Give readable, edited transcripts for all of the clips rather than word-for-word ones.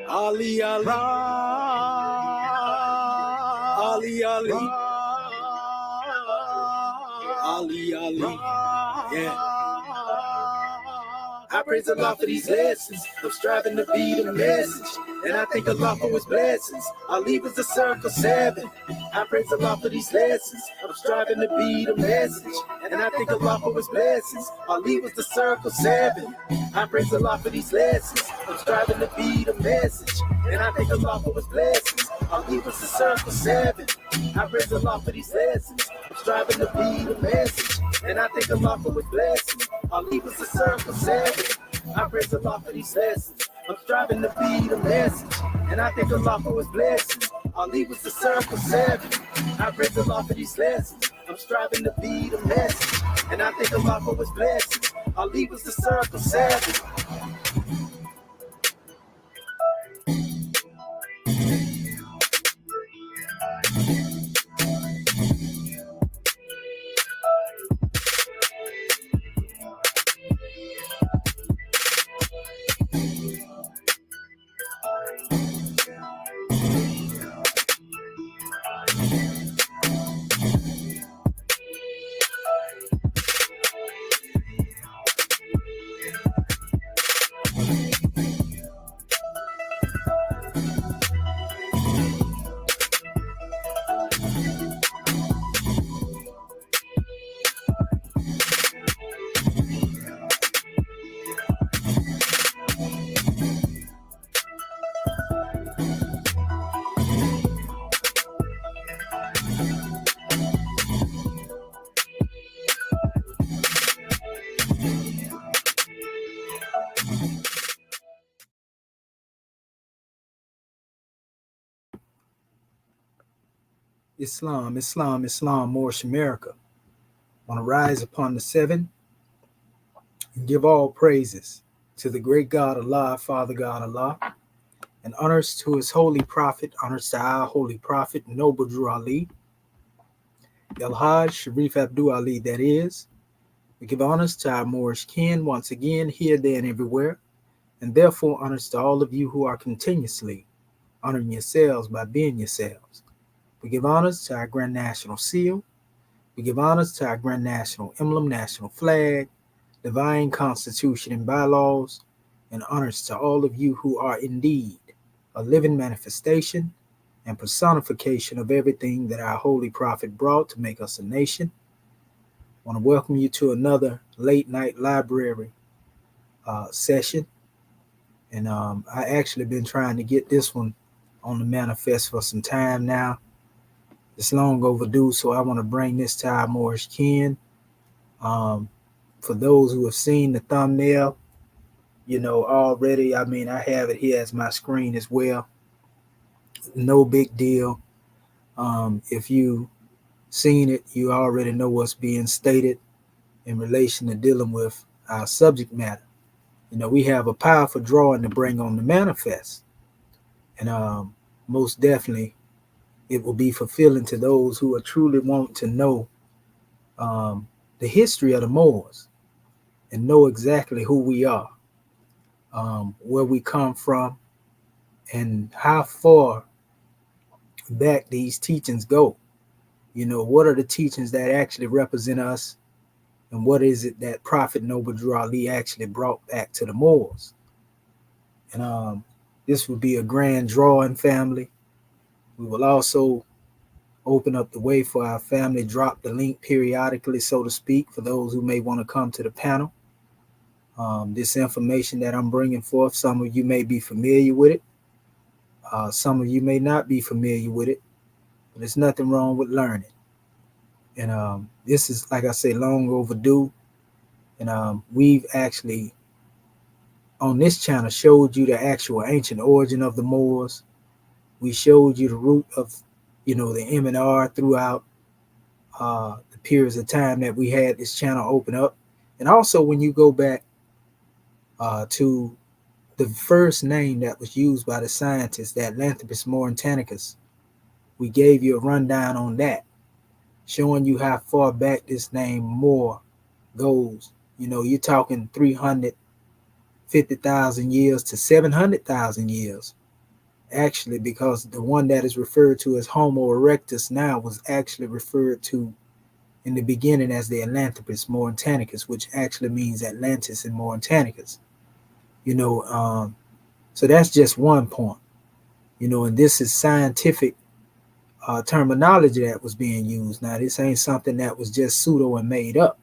Ali, Ali, Ali, Ali, Ali, Ali, yeah. I praise Allah for these lessons. I'm striving to be the message, and I thank Allah for His blessings. Ali was the circle 7. I praise Allah for these lessons. I'm striving to be the message, and I thank Allah for His blessings. Ali was the circle 7. I praise Allah for these lessons. I'm striving to be the message, and I thank Allah for His blessings. Ali was the circle 7. I praise Allah for these lessons. I'm striving to be the message, and I thank Allah for His blessings. Ali was the circle 7. I praise Allah for these lessons. I'm striving to be the message, and I thank Allah for His blessings. Ali was the circle 7. I praise Allah for these lessons. I'm striving to be the message, and I thank Allah for His blessings. Ali was the circle 7. Islam, Islam, Islam, Moorish America. Want to rise upon the 7 and give all praises to the great God Allah, Father God Allah, and honors to His holy prophet, honors to our holy prophet, Noble Drew Ali, El Hajj Sharif Abdul Ali, that is. We give honors to our Moorish kin once again, here, there, and everywhere, and therefore honors to all of you who are continuously honoring yourselves by being yourselves. We give honors to our Grand National Seal. We give honors to our Grand National Emblem, National Flag, Divine Constitution and Bylaws, and honors to all of you who are indeed a living manifestation and personification of everything that our Holy Prophet brought to make us a nation. I want to welcome you to another late night library session. And I actually been trying to get this one on the manifest for some time now. It's long overdue, so I want to bring this to our Moorish kin. For those who have seen the thumbnail, already, I have it here as my screen as well. No big deal. If you seen it, you already know what's being stated in relation to dealing with our subject matter. We have a powerful drawing to bring on the manifest. And most definitely, it will be fulfilling to those who are truly want to know the history of the Moors and know exactly who we are, where we come from, and how far back these teachings go. What are the teachings that actually represent us, and what is it that Prophet Noble Drew Ali actually brought back to the Moors? And this will be a grand drawing, family. We will also open up the way for our family, drop the link periodically, so to speak, for those who may want to come to the panel. This information that I'm bringing forth, some of you may be familiar with it. Some of you may not be familiar with it, but there's nothing wrong with learning. And this is, like I say, long overdue. And we've actually, on this channel, showed you the actual ancient origin of the Moors. We showed you the root of, the M&R throughout the periods of time that we had this channel open up. And also, when you go back to the first name that was used by the scientists, the Atlanthropus Mauritaniacus, we gave you a rundown on that, showing you how far back this name Moor goes. You're talking 300, 50,000 years to 700,000 years, actually, because the one that is referred to as Homo erectus now was actually referred to in the beginning as the Atlanthropus Mauritaniacus, which actually means Atlantis and Mauritaniacus. So that's just one point. And this is scientific terminology that was being used. Now, this ain't something that was just pseudo and made up.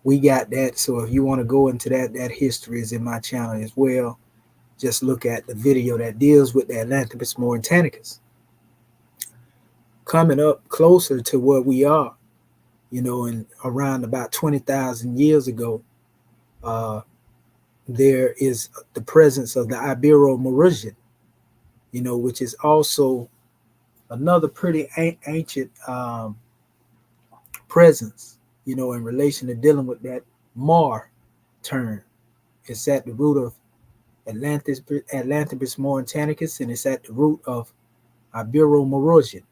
We got that. So if you want to go into that history is in my channel as well. Just look at the video that deals with the Atlanthropus Mauritaniacus. Coming up closer to where we are, and around about 20,000 years ago, there is the presence of the Ibero-Mauritanian, which is also another pretty ancient presence, in relation to dealing with that Mar term. It's at the root of Atlanthropus Mauritaniacus, and it's at the root of Ibero-Mauritanian.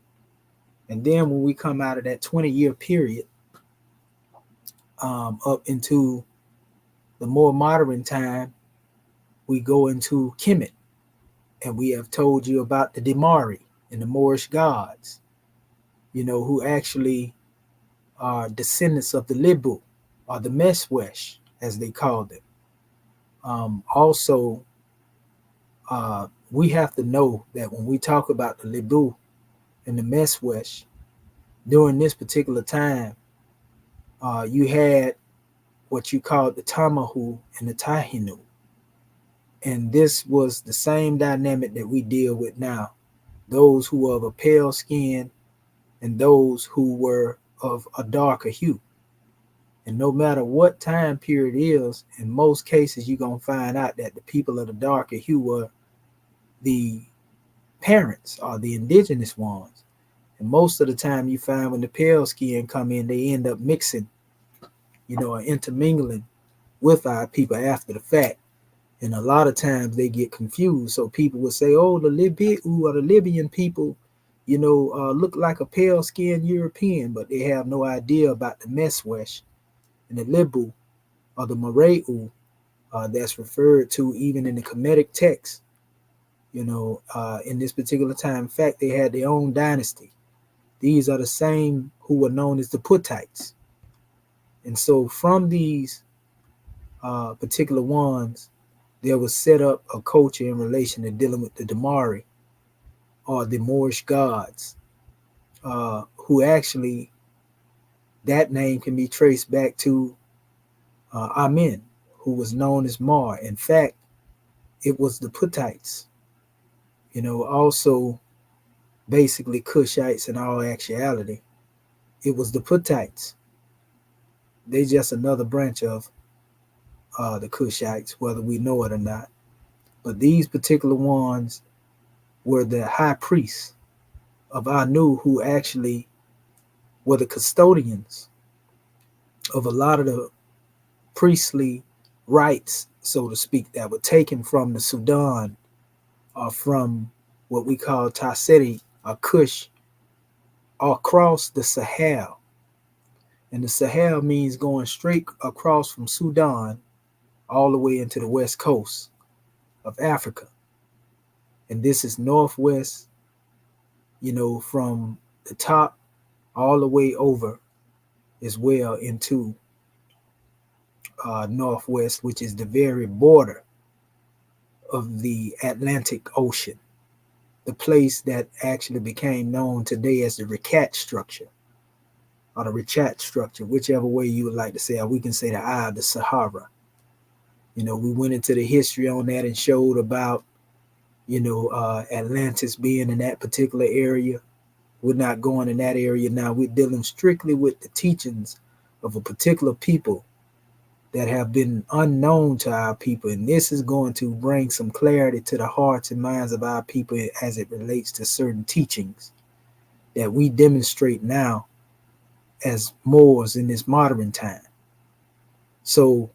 And then when we come out of that 20-year period up into the more modern time, we go into Kemet, and we have told you about the Demari and the Moorish gods, who actually are descendants of the Libu, or the Meswesh, as they call them. Also, we have to know that when we talk about the Libu and the Meswesh, during this particular time, you had what you called the Tamahu and the Tahinu. And this was the same dynamic that we deal with now. Those who were of a pale skin and those who were of a darker hue. And no matter what time period it is, in most cases, you're going to find out that the people of the darker hue were the parents or the indigenous ones. And most of the time you find when the pale skin come in, they end up mixing, or intermingling with our people after the fact. And a lot of times they get confused. So people will say, oh, the Libyan people, look like a pale-skinned European, but they have no idea about the Meswesh and the Libu or the Mareu that's referred to even in the Kemetic text, in this particular time. In fact, they had their own dynasty. These are the same who were known as the Puttites. And so from these particular ones, there was set up a culture in relation to dealing with the Demari, or the Moorish gods, who actually, that name can be traced back to Amen, who was known as Mar. In fact, it was the Puttites, also basically Cushites in all actuality. It was the Puttites. They just another branch of the Cushites, whether we know it or not. But these particular ones were the high priests of Anu, who actually were the custodians of a lot of the priestly rites, so to speak, that were taken from the Sudan or from what we call Tasseti or Kush, across the Sahel. And the Sahel means going straight across from Sudan all the way into the west coast of Africa. And this is northwest, from the top all the way over as well into northwest, which is the very border of the Atlantic Ocean, the place that actually became known today as the Richat structure, or the Richat structure, whichever way you would like to say it. We can say the Eye of the Sahara. We went into the history on that and showed about, Atlantis being in that particular area. We're not going in that area now. We're dealing strictly with the teachings of a particular people that have been unknown to our people. And this is going to bring some clarity to the hearts and minds of our people as it relates to certain teachings that we demonstrate now as Moors in this modern time. So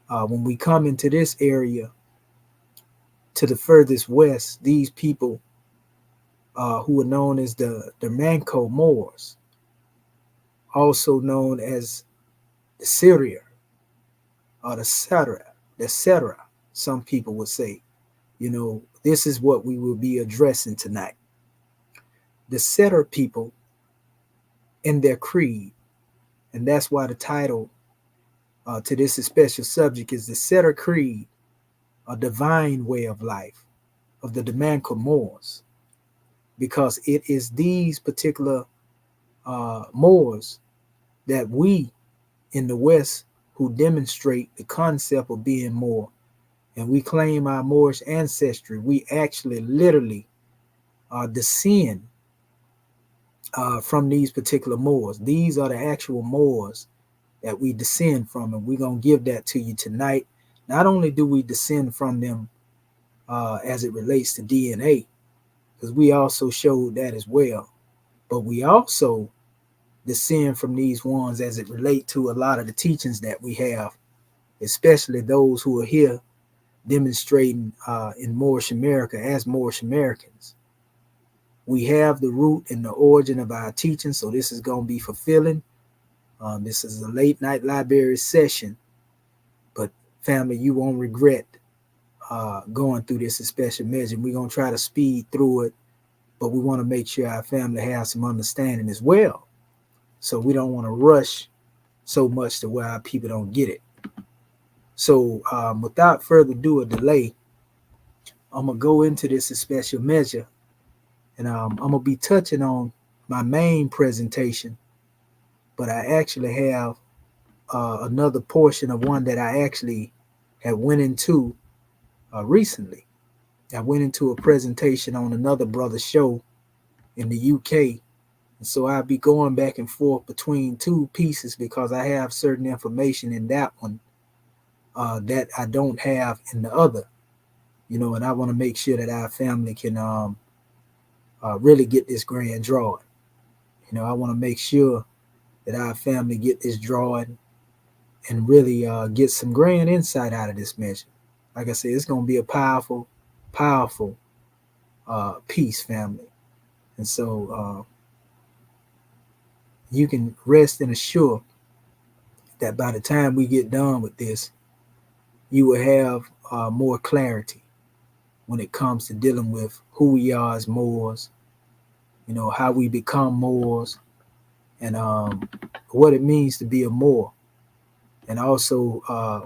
when we come into this area to the furthest west, these people who are known as the Darmanko Moors, also known as the Syria, or the cetera, some people would say. This is what we will be addressing tonight. The Setter people and their creed. And that's why the title to this special subject is the Setter Creed, a divine way of life of the Darmanko Moors, because it is these particular Moors that we in the West who demonstrate the concept of being Moor. And we claim our Moorish ancestry. We actually literally descend from these particular Moors. These are the actual Moors that we descend from, and we're going to give that to you tonight. Not only do we descend from them as it relates to DNA, because we also showed that as well, but we also descend from these ones as it relates to a lot of the teachings that we have, especially those who are here demonstrating in Moorish America as Moorish Americans. We have the root and the origin of our teaching, so this is going to be fulfilling. This is a late night library session, but family, you won't regret going through this special measure. We're going to try to speed through it, but we want to make sure our family has some understanding as well. So we don't want to rush so much to where our people don't get it. So without further ado or delay, I'm going to go into this special measure, and I'm going to be touching on my main presentation, but I actually have another portion of one that I actually have went into recently. I went into a presentation on another brother's show in the UK. And so I'll be going back and forth between two pieces because I have certain information in that one that I don't have in the other, and I want to make sure that our family can really get this grand drawing. I want to make sure that our family get this drawing and really get some grand insight out of this measure. Like I said, it's going to be a powerful, powerful piece, family. And so you can rest and assure that by the time we get done with this, you will have more clarity when it comes to dealing with who we are as Moors, how we become Moors, and what it means to be a Moor, and also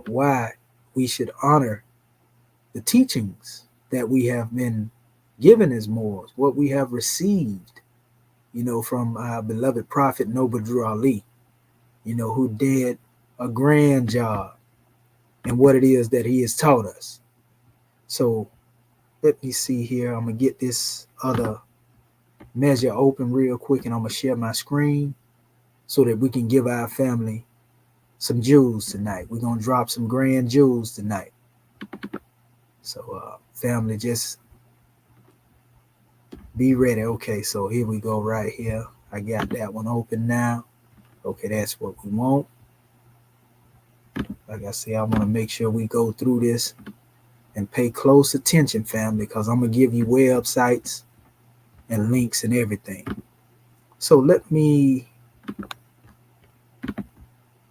why we should honor the teachings that we have been given as Moors, what we have received, from our beloved Prophet Noble Drew Ali, who did a grand job in what it is that he has taught us. So let me see here. I'm going to get this other measure open real quick, and I'm going to share my screen so that we can give our family some jewels tonight. We're going to drop some grand jewels tonight. So family, just be ready. Okay, so here we go right here. I got that one open now. Okay, that's what we want. Like I say, I want to make sure we go through this and pay close attention, family, because I'm going to give you websites and links and everything. So let me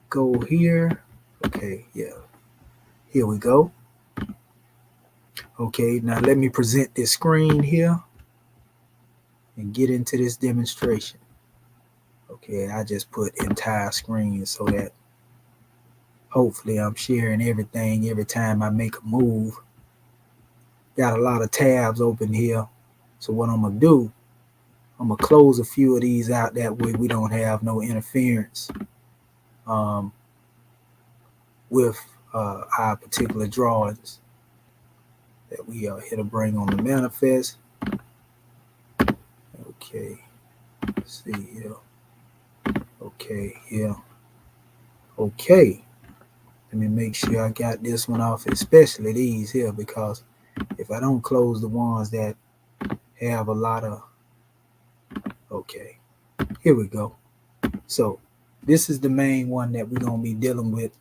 go here. Okay, yeah. Here we go. Okay, now let me present this screen here and get into this demonstration. Okay, I just put entire screen so that hopefully I'm sharing everything every time I make a move. Got a lot of tabs open here. So what I'm going to do, I'm going to close a few of these out. That way we don't have no interference with our particular drawings that we are here to bring on the manifest. Okay, let's see here. Okay, here. Okay, let me make sure I got this one off, especially these here, because if I don't close the ones that have a lot of, okay, here we go. So this is the main one that we're going to be dealing with.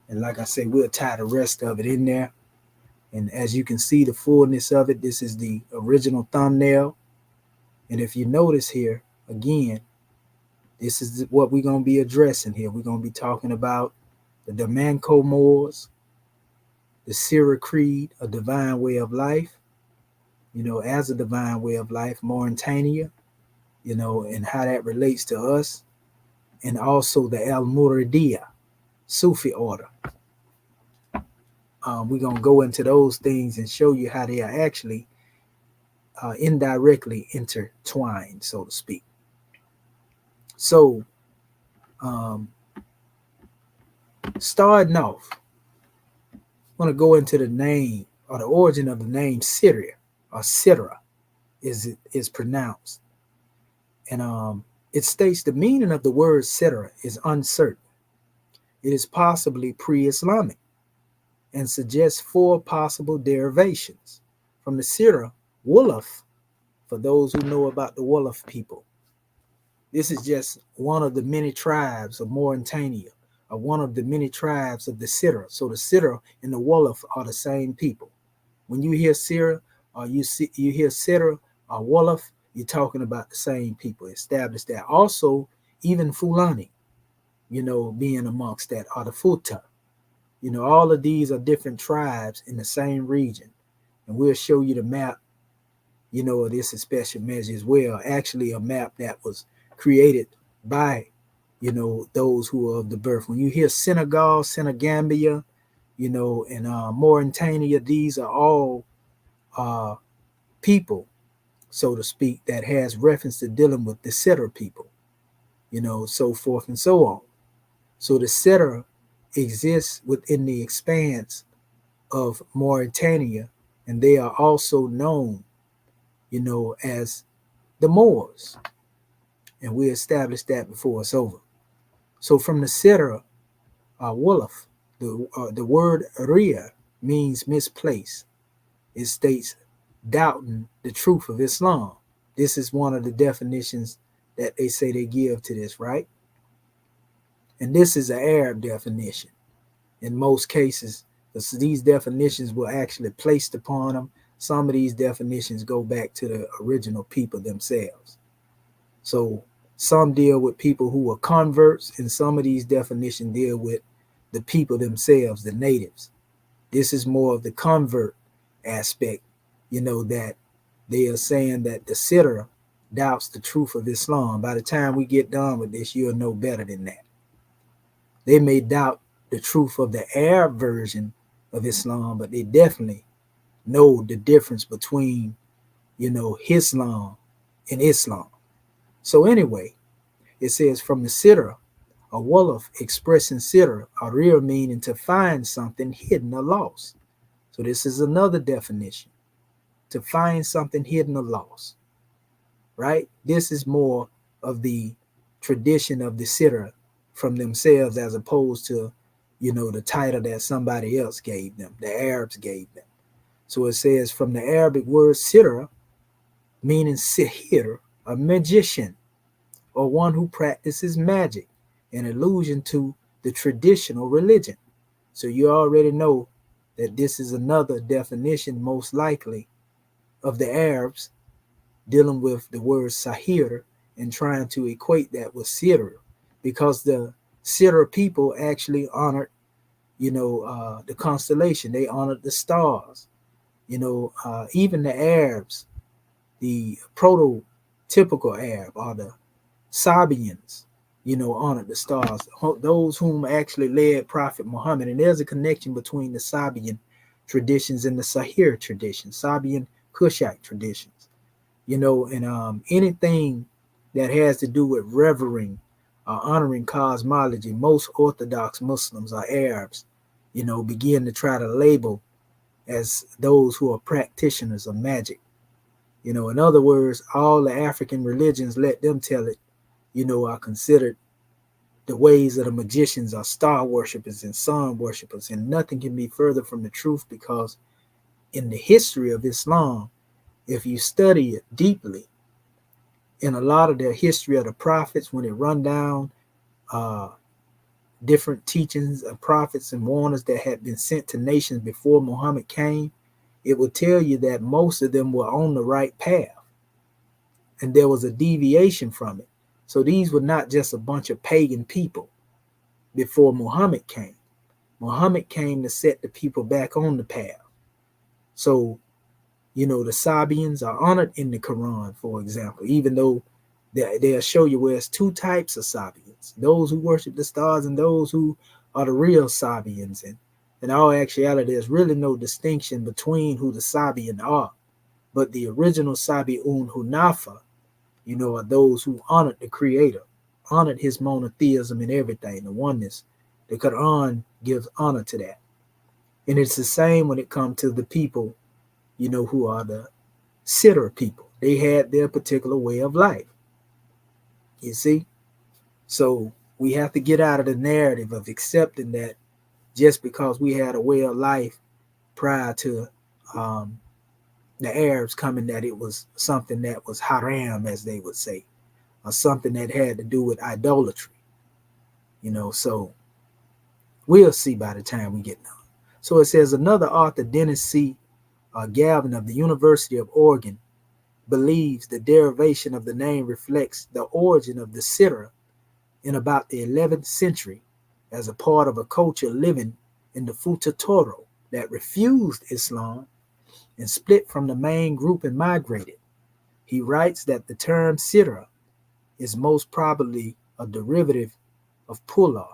And like I said, we'll tie the rest of it in there. And as you can see the fullness of it, this is the original thumbnail. And if you notice here, again, this is what we're going to be addressing here. We're going to be talking about the Darmanko Moors, the Sira Creed, a divine way of life, as a divine way of life, Mauritania, and how that relates to us, and also the Al Muridiya, Sufi order. We're going to go into those things and show you how they are actually indirectly intertwined, so to speak. So, starting off, I want to go into the name or the origin of the name Syria or Sidra is pronounced. And it states the meaning of the word Sidra is uncertain. It is possibly pre-Islamic and suggests 4 possible derivations. From the Sidra, Wolof, for those who know about the Wolof people. This is just one of the many tribes of Mauritania, or one of the many tribes of the Sidra. So the Sidra and the Wolof are the same people. When you hear Sidra or you hear Sidra or Wolof, you're talking about the same people. Established that. Also, even Fulani, being amongst that, or the Futa. All of these are different tribes in the same region. And we'll show you the map, of this special measure as well. Actually, a map that was created by, those who are of the birth. When you hear Senegal, Senegambia, and Mauritania, these are all people, so to speak, that has reference to dealing with the Sidra people, so forth and so on. So the Sidra exists within the expanse of Mauritania, and they are also known, as the Moors. And we established that before it's over. So from the Sidra, Wolof, the word Ria means misplaced. It states doubting the truth of Islam. This is one of the definitions that they say they give to this, right? And this is an Arab definition. In most cases, these definitions were actually placed upon them. Some of these definitions go back to the original people themselves. So some deal with people who were converts, and some of these definitions deal with the people themselves, the natives. This is more of the convert aspect, that they are saying that the Sidra doubts the truth of Islam. By the time we get done with this, you'll know better than that. They may doubt the truth of the Arab version of Islam, but they definitely know the difference between, Islam and Islam. So anyway, it says from the Sidra, a Wolof expressing Sidra, a real meaning to find something hidden or lost. So this is another definition, to find something hidden or lost, right? This is more of the tradition of the Sidra from themselves, as opposed to, the title that somebody else gave them, the Arabs gave them. So it says from the Arabic word Sidra, meaning sihir, a magician, or one who practices magic, an allusion to the traditional religion. So you already know that this is another definition, most likely, of the Arabs dealing with the word sahir and trying to equate that with Sidra, because the Sidra people actually honored, the constellation. They honored the stars. Even the Arabs, the prototypical Arab, or the Sabians, honored the stars, those whom actually led Prophet Muhammad. And there's a connection between the Sabian traditions and the Sahir traditions, Sabian Kushite traditions, and anything that has to do with revering or honoring cosmology. Most Orthodox Muslims or Arabs, begin to try to label as those who are practitioners of magic. In other words, all the African religions, let them tell it, are considered the ways of the magicians, are star worshippers and sun worshippers. And nothing can be further from the truth, because in the history of Islam, if you study it deeply, in a lot of the history of the prophets, when it run down different teachings of prophets and warners that had been sent to nations before Muhammad came, it will tell you that most of them were on the right path, and there was a deviation from it. So these were not just a bunch of pagan people before Muhammad came. Muhammad came to set the people back on the path. So, the Sabians are honored in the Quran, for example, even though they'll show you where it's two types of Sabians, those who worship the stars and those who are the real Sabians. And in all actuality, there's really no distinction between who the Sabian are. But the original Sabi'un Hunafa, are those who honored the Creator, honored his monotheism and everything, the oneness. The Quran gives honor to that. And it's the same when it comes to the people, who are the Sidr people. They had their particular way of life. You see? So we have to get out of the narrative of accepting that just because we had a way of life prior to the Arabs coming, that it was something that was haram, as they would say, or something that had to do with idolatry. So we'll see by the time we get done. So it says another author, Dennis C. Galvin of the University of Oregon, believes the derivation of the name reflects the origin of the Sidr in about the 11th century as a part of a culture living in the Futa Toro that refused Islam and split from the main group and migrated. He writes that the term Sidra is most probably a derivative of Pula,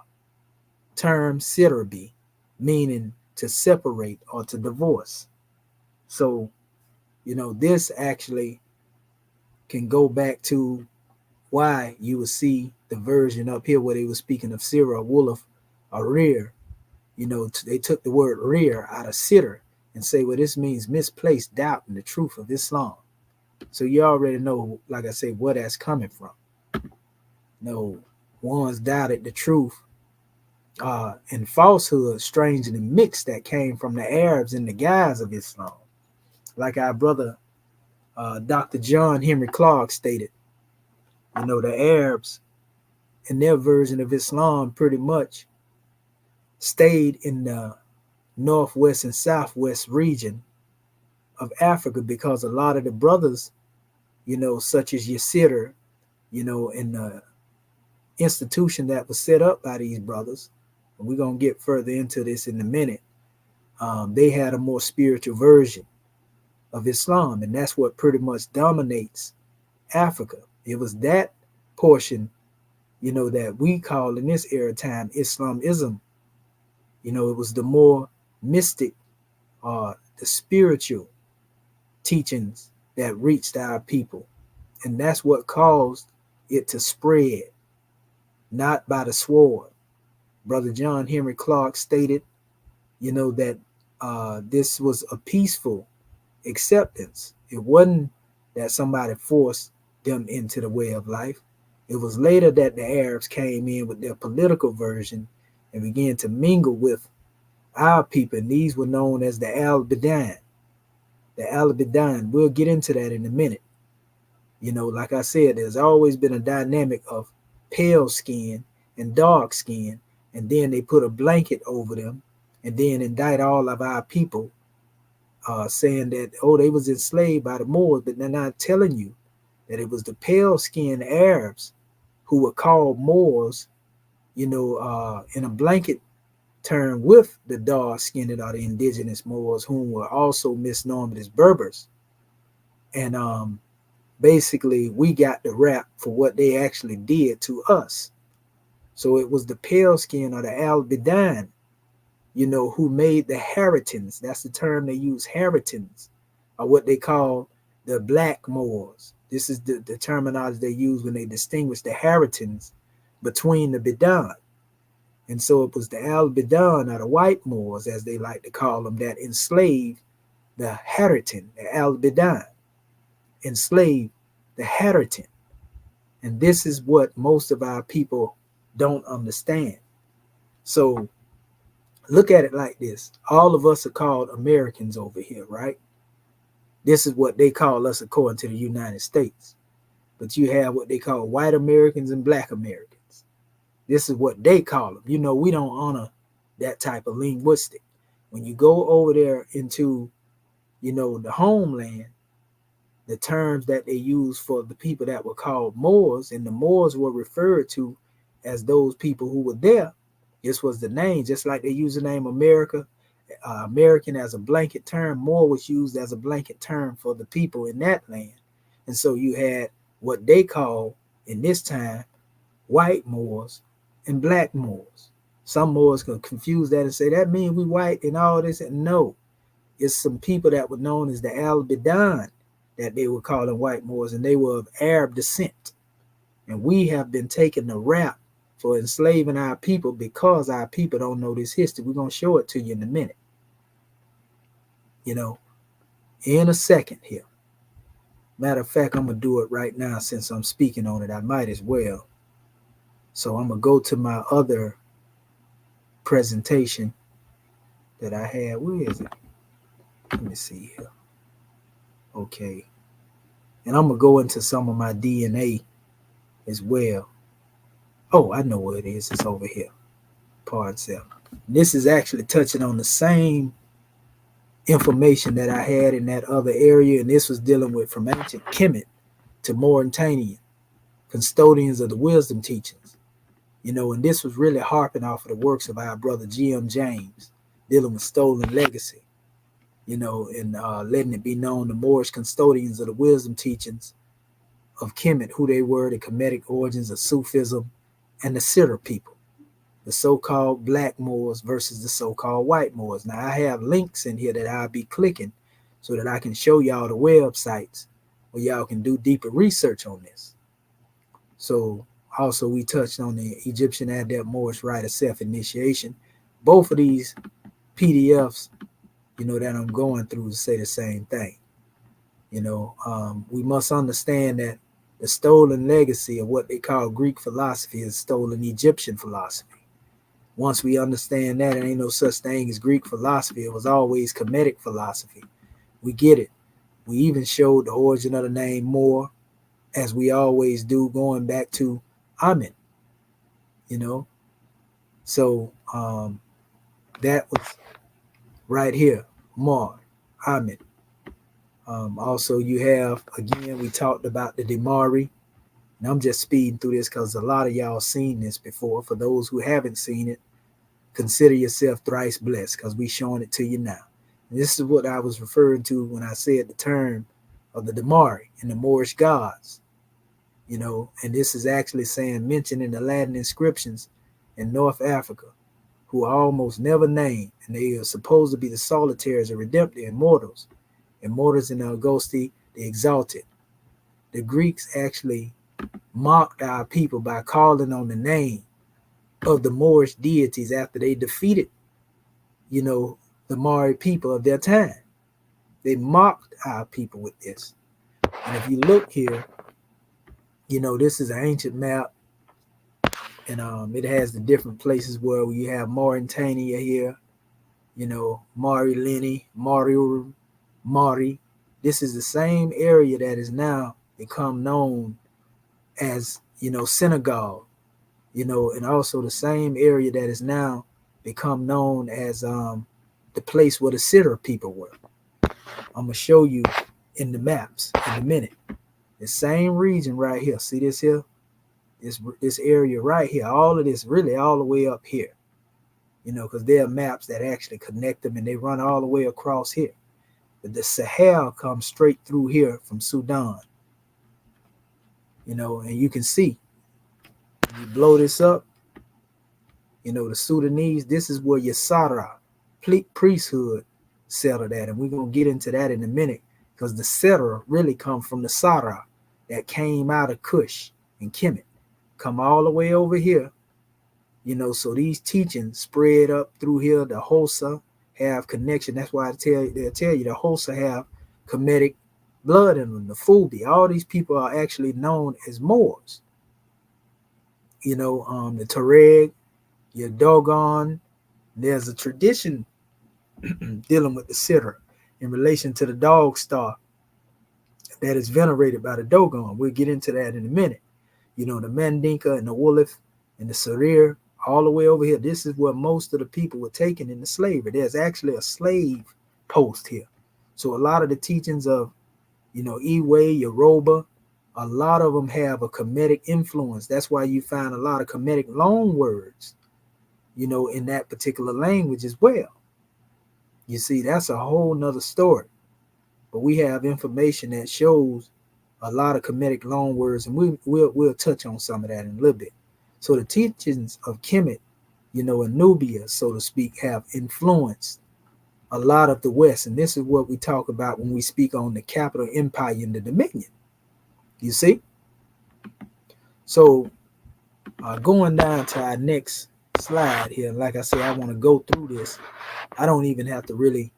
term Sidrabi, meaning to separate or to divorce. So, this actually can go back to why you would see the version up here where they were speaking of Sirah, Wolf, or Rear. They took the word rear out of Sidr and say, well, this means misplaced doubt in the truth of Islam. So you already know, like I say, where that's coming from. Ones doubted the truth and falsehood, strangely mixed, that came from the Arabs in the guise of Islam. Like our brother, Dr. John Henry Clark stated, the Arabs in their version of Islam pretty much stayed in the northwest and southwest region of Africa because a lot of the brothers, such as Yasir, in the institution that was set up by these brothers, and we're going to get further into this in a minute, they had a more spiritual version of Islam, and that's what pretty much dominates Africa. It was that portion, that we call in this era time Islamism. It was the more mystic, the spiritual teachings that reached our people. And that's what caused it to spread, not by the sword. Brother John Henry Clark stated, that this was a peaceful acceptance. It wasn't that somebody forced them into the way of life. It was later that the Arabs came in with their political version and began to mingle with our people, and these were known as the Al-Bidan. The Al-Bidan, we'll get into that in a minute. Like I said, there's always been a dynamic of pale skin and dark skin, and then they put a blanket over them and then indict all of our people, saying that, they was enslaved by the Moors, but they're not telling you that it was the pale-skinned Arabs who were called Moors, in a blanket term, with the dark-skinned or the indigenous Moors, whom were also misnomed as Berbers. And basically, we got the rap for what they actually did to us. So it was the pale skin or the Al-Bidan, who made the Haritans. That's the term they use, Haritans, or what they call the Black Moors. This is the terminology they use when they distinguish the Haritans between the Bidan. And so it was the Al-Bidan, or the white Moors, as they like to call them, that enslaved the Haritan, the Al-Bidan, enslaved the Haritan. And this is what most of our people don't understand. So look at it like this. All of us are called Americans over here, right? This is what they call us according to the United States. But you have what they call white Americans and black Americans. This is what they call them. We don't honor that type of linguistic. When you go over there into, the homeland, the terms that they use for the people that were called Moors, and the Moors were referred to as those people who were there, This was the name, just like they use the name American as a blanket term. Moor was used as a blanket term for the people in that land. And so you had what they call in this time white Moors and black Moors. Some Moors could confuse that and say that means we white and all this. And no, it's some people that were known as the Albidan that they were calling white Moors, and they were of Arab descent. And we have been taking the rap for enslaving our people because our people don't know this history. We're going to show it to you in a minute. In a second here. Matter of fact, I'm going to do it right now since I'm speaking on it. I might as well. So I'm going to go to my other presentation that I had. Where is it? Let me see here. Okay. And I'm going to go into some of my DNA as well. Oh, I know where it is. It's over here. Part 7. This is actually touching on the same information that I had in that other area, and this was dealing with from ancient Kemet to Mauritania, custodians of the wisdom teachings. And this was really harping off of the works of our brother G.M. James, dealing with stolen legacy, and letting it be known the Moorish custodians of the wisdom teachings of Kemet, who they were, the Kemetic origins of Sufism, and the Sitter people, the so-called black Moors versus the so-called white Moors. Now, I have links in here that I'll be clicking so that I can show y'all the websites where y'all can do deeper research on this. So, also, we touched on the Egyptian Adept Moorish Rite of Self-Initiation. Both of these PDFs, that I'm going through to say the same thing. We must understand that the stolen legacy of what they call Greek philosophy is stolen Egyptian philosophy. Once we understand that, there ain't no such thing as Greek philosophy. It was always Kemetic philosophy. We get it. We even showed the origin of the name Moor, as we always do, going back to Amen. So that was right here, Moor, Amen. Also, you have, again, we talked about the Demari. And I'm just speeding through this because a lot of y'all seen this before. For those who haven't seen it, consider yourself thrice blessed because we're showing it to you now. And this is what I was referring to when I said the term of the Demari and the Moorish gods. And this is actually mentioned in the Latin inscriptions in North Africa, who are almost never named. And they are supposed to be the solitaires or redemptive immortals and the Augusti, the exalted. The Greeks actually mocked our people by calling on the name of the Moorish deities after they defeated, the Maori people of their time. They mocked our people with this. And if you look here, this is an ancient map, and it has the different places where you have Mauritania here, Mauritania, Mari. This is the same area that is now become known as, Senegal, and also the same area that is now become known as the place where the Sitter people were. I'm going to show you in the maps in a minute. The same region right here. See this here? This area right here. All of this really all the way up here. Because there are maps that actually connect them and they run all the way across here. But the Sahel comes straight through here from Sudan. And you can see, when you blow this up, the Sudanese, this is where your Sarah priesthood settled at. And we're going to get into that in a minute because the Sarah really come from the Sarah that came out of Kush and Kemet. Come all the way over here. So these teachings spread up through here. The Hosa have connection. That's why they'll tell you the Hosa have Kemetic blood in them. The Fubi. All these people are actually known as Moors. The Tuareg, your Dogon. There's a tradition dealing with the Sitter in relation to the dog star that is venerated by the Dogon. We'll get into that in a minute. The Mandinka and the Wolof and the Serer, all the way over here. This is where most of the people were taken into slavery. There's actually a slave post here. So a lot of the teachings of, Iwe, Yoruba, a lot of them have a Kemetic influence. That's why you find a lot of Kemetic loan words, in that particular language as well. You see, that's a whole nother story. But we have information that shows a lot of Kemetic loan words, and we'll touch on some of that in a little bit. So the teachings of Kemet, in Nubia, so to speak, have influenced a lot of the West. And this is what we talk about when we speak on the capital empire and the dominion. You see? So going down to our next slide here, like I said, I want to go through this. I don't even have to really,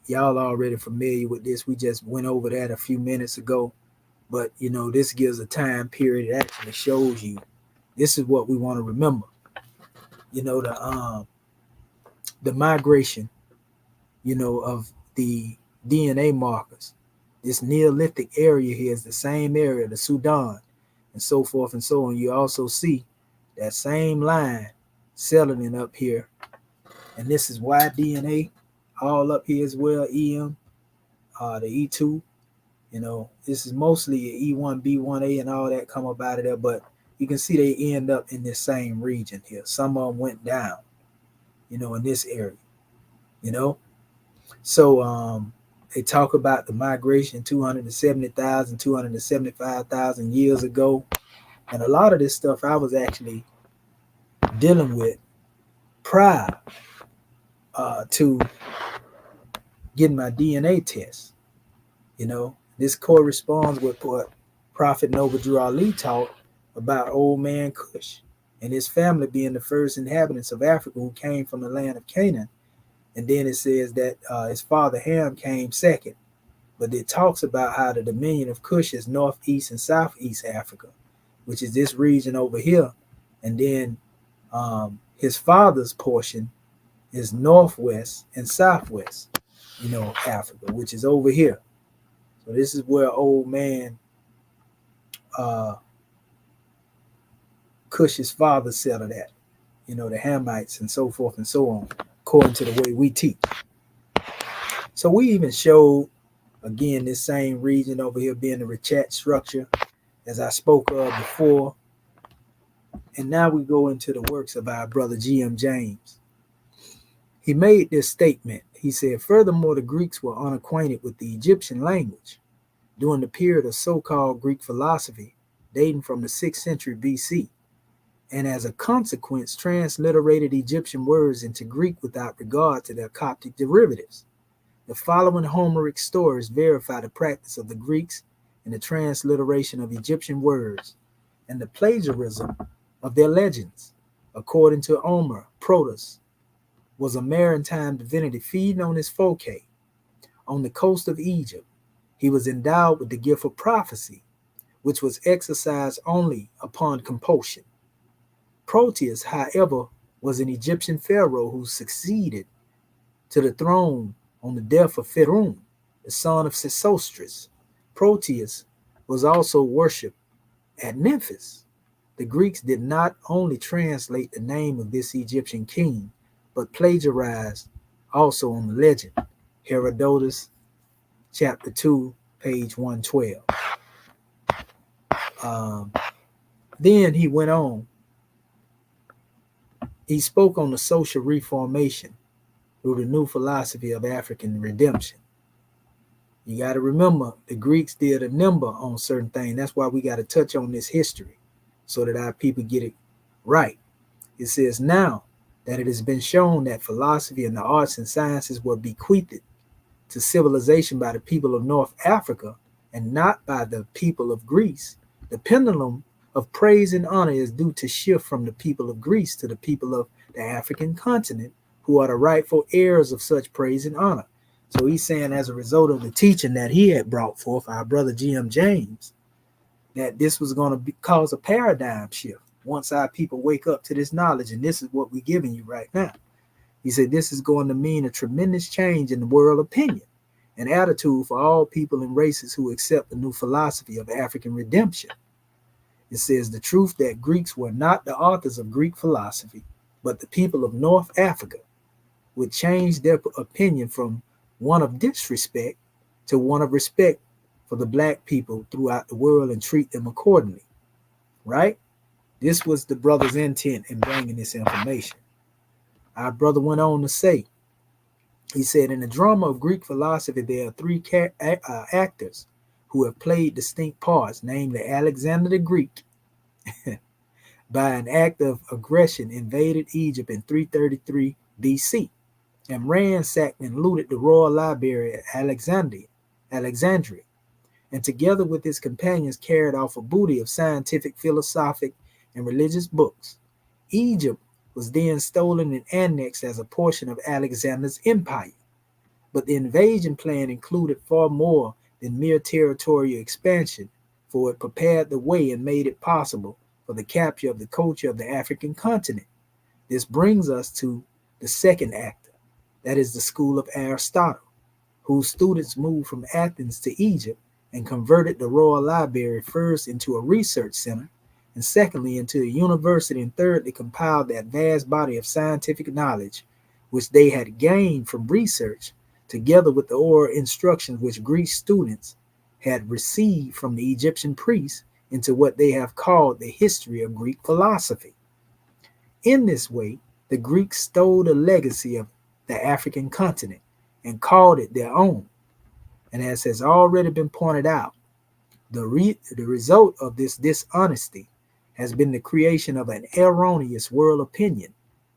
y'all already familiar with this. We just went over that a few minutes ago. But, this gives a time period. It actually shows you this is what we want to remember. The migration, of the DNA markers. This Neolithic area here is the same area, the Sudan, and so forth and so on. You also see that same line settling up here. And this is Y DNA all up here as well, EM, the E2. This is mostly E1, B1A and all that come up out of there, but you can see they end up in this same region here. Some of them went down, in this area, So they talk about the migration 270,000, 275,000 years ago. And a lot of this stuff I was actually dealing with prior to getting my DNA test. This corresponds with what Prophet Noble Drew Ali taught about old man Cush and his family being the first inhabitants of Africa who came from the land of Canaan. And then it says that his father Ham came second. But it talks about how the dominion of Cush is northeast and southeast Africa, which is this region over here. And then his father's portion is northwest and southwest, Africa, which is over here. So this is where old man Cush's father settled at, the Hamites and so forth and so on, according to the way we teach. So we even showed, again, this same region over here being the Richat structure, as I spoke of before. And now we go into the works of our brother G.M. James. He made this statement. He said, furthermore, the Greeks were unacquainted with the Egyptian language during the period of so-called Greek philosophy dating from the 6th century BC, and as a consequence transliterated Egyptian words into Greek without regard to their Coptic derivatives. The following Homeric stories verify the practice of the Greeks in the transliteration of Egyptian words and the plagiarism of their legends. According to Omer, Protus was a maritime divinity feeding on his Phocae on the coast of Egypt. He was endowed with the gift of prophecy, which was exercised only upon compulsion. Proteus, however, was an Egyptian pharaoh who succeeded to the throne on the death of Pharaoh, the son of Sesostris. Proteus was also worshipped at Memphis. The Greeks did not only translate the name of this Egyptian king, but plagiarized also on the legend. Herodotus, chapter 2, page 112. Then he went on. He spoke on the social reformation through the new philosophy of African redemption. You got to remember, the Greeks did a number on certain things. That's why we got to touch on this history so that our people get it right. It says, now that it has been shown that philosophy and the arts and sciences were bequeathed to civilization by the people of North Africa and not by the people of Greece, the pendulum of praise and honor is due to shift from the people of Greece to the people of the African continent, who are the rightful heirs of such praise and honor. So he's saying, as a result of the teaching that he had brought forth, our brother G.M. James, that this was going to cause a paradigm shift once our people wake up to this knowledge. And this is what we're giving you right now. He said this is going to mean a tremendous change in the world opinion and attitude for all people and races who accept the new philosophy of African redemption. It says the truth that Greeks were not the authors of Greek philosophy, but the people of North Africa would change their opinion from one of disrespect to one of respect for the black people throughout the world and treat them accordingly. Right? This was the brother's intent in bringing this information. Our brother went on to say, he said, in the drama of Greek philosophy, there are three actors who have played distinct parts, namely Alexander the Greek, by an act of aggression, invaded Egypt in 333 BC and ransacked and looted the royal library at Alexandria, and together with his companions carried off a booty of scientific, philosophic, and religious books. Egypt was then stolen and annexed as a portion of Alexander's empire. But the invasion plan included far more than mere territorial expansion, for it prepared the way and made it possible for the capture of the culture of the African continent. This brings us to the second actor, that is the school of Aristotle, whose students moved from Athens to Egypt and converted the royal library first into a research center, and secondly into a university, and thirdly compiled that vast body of scientific knowledge which they had gained from research, together with the oral instructions which Greek students had received from the Egyptian priests, into what they have called the history of Greek philosophy. In this way, the Greeks stole the legacy of the African continent and called it their own. And as has already been pointed out, the result of this dishonesty has been the creation of an erroneous world opinion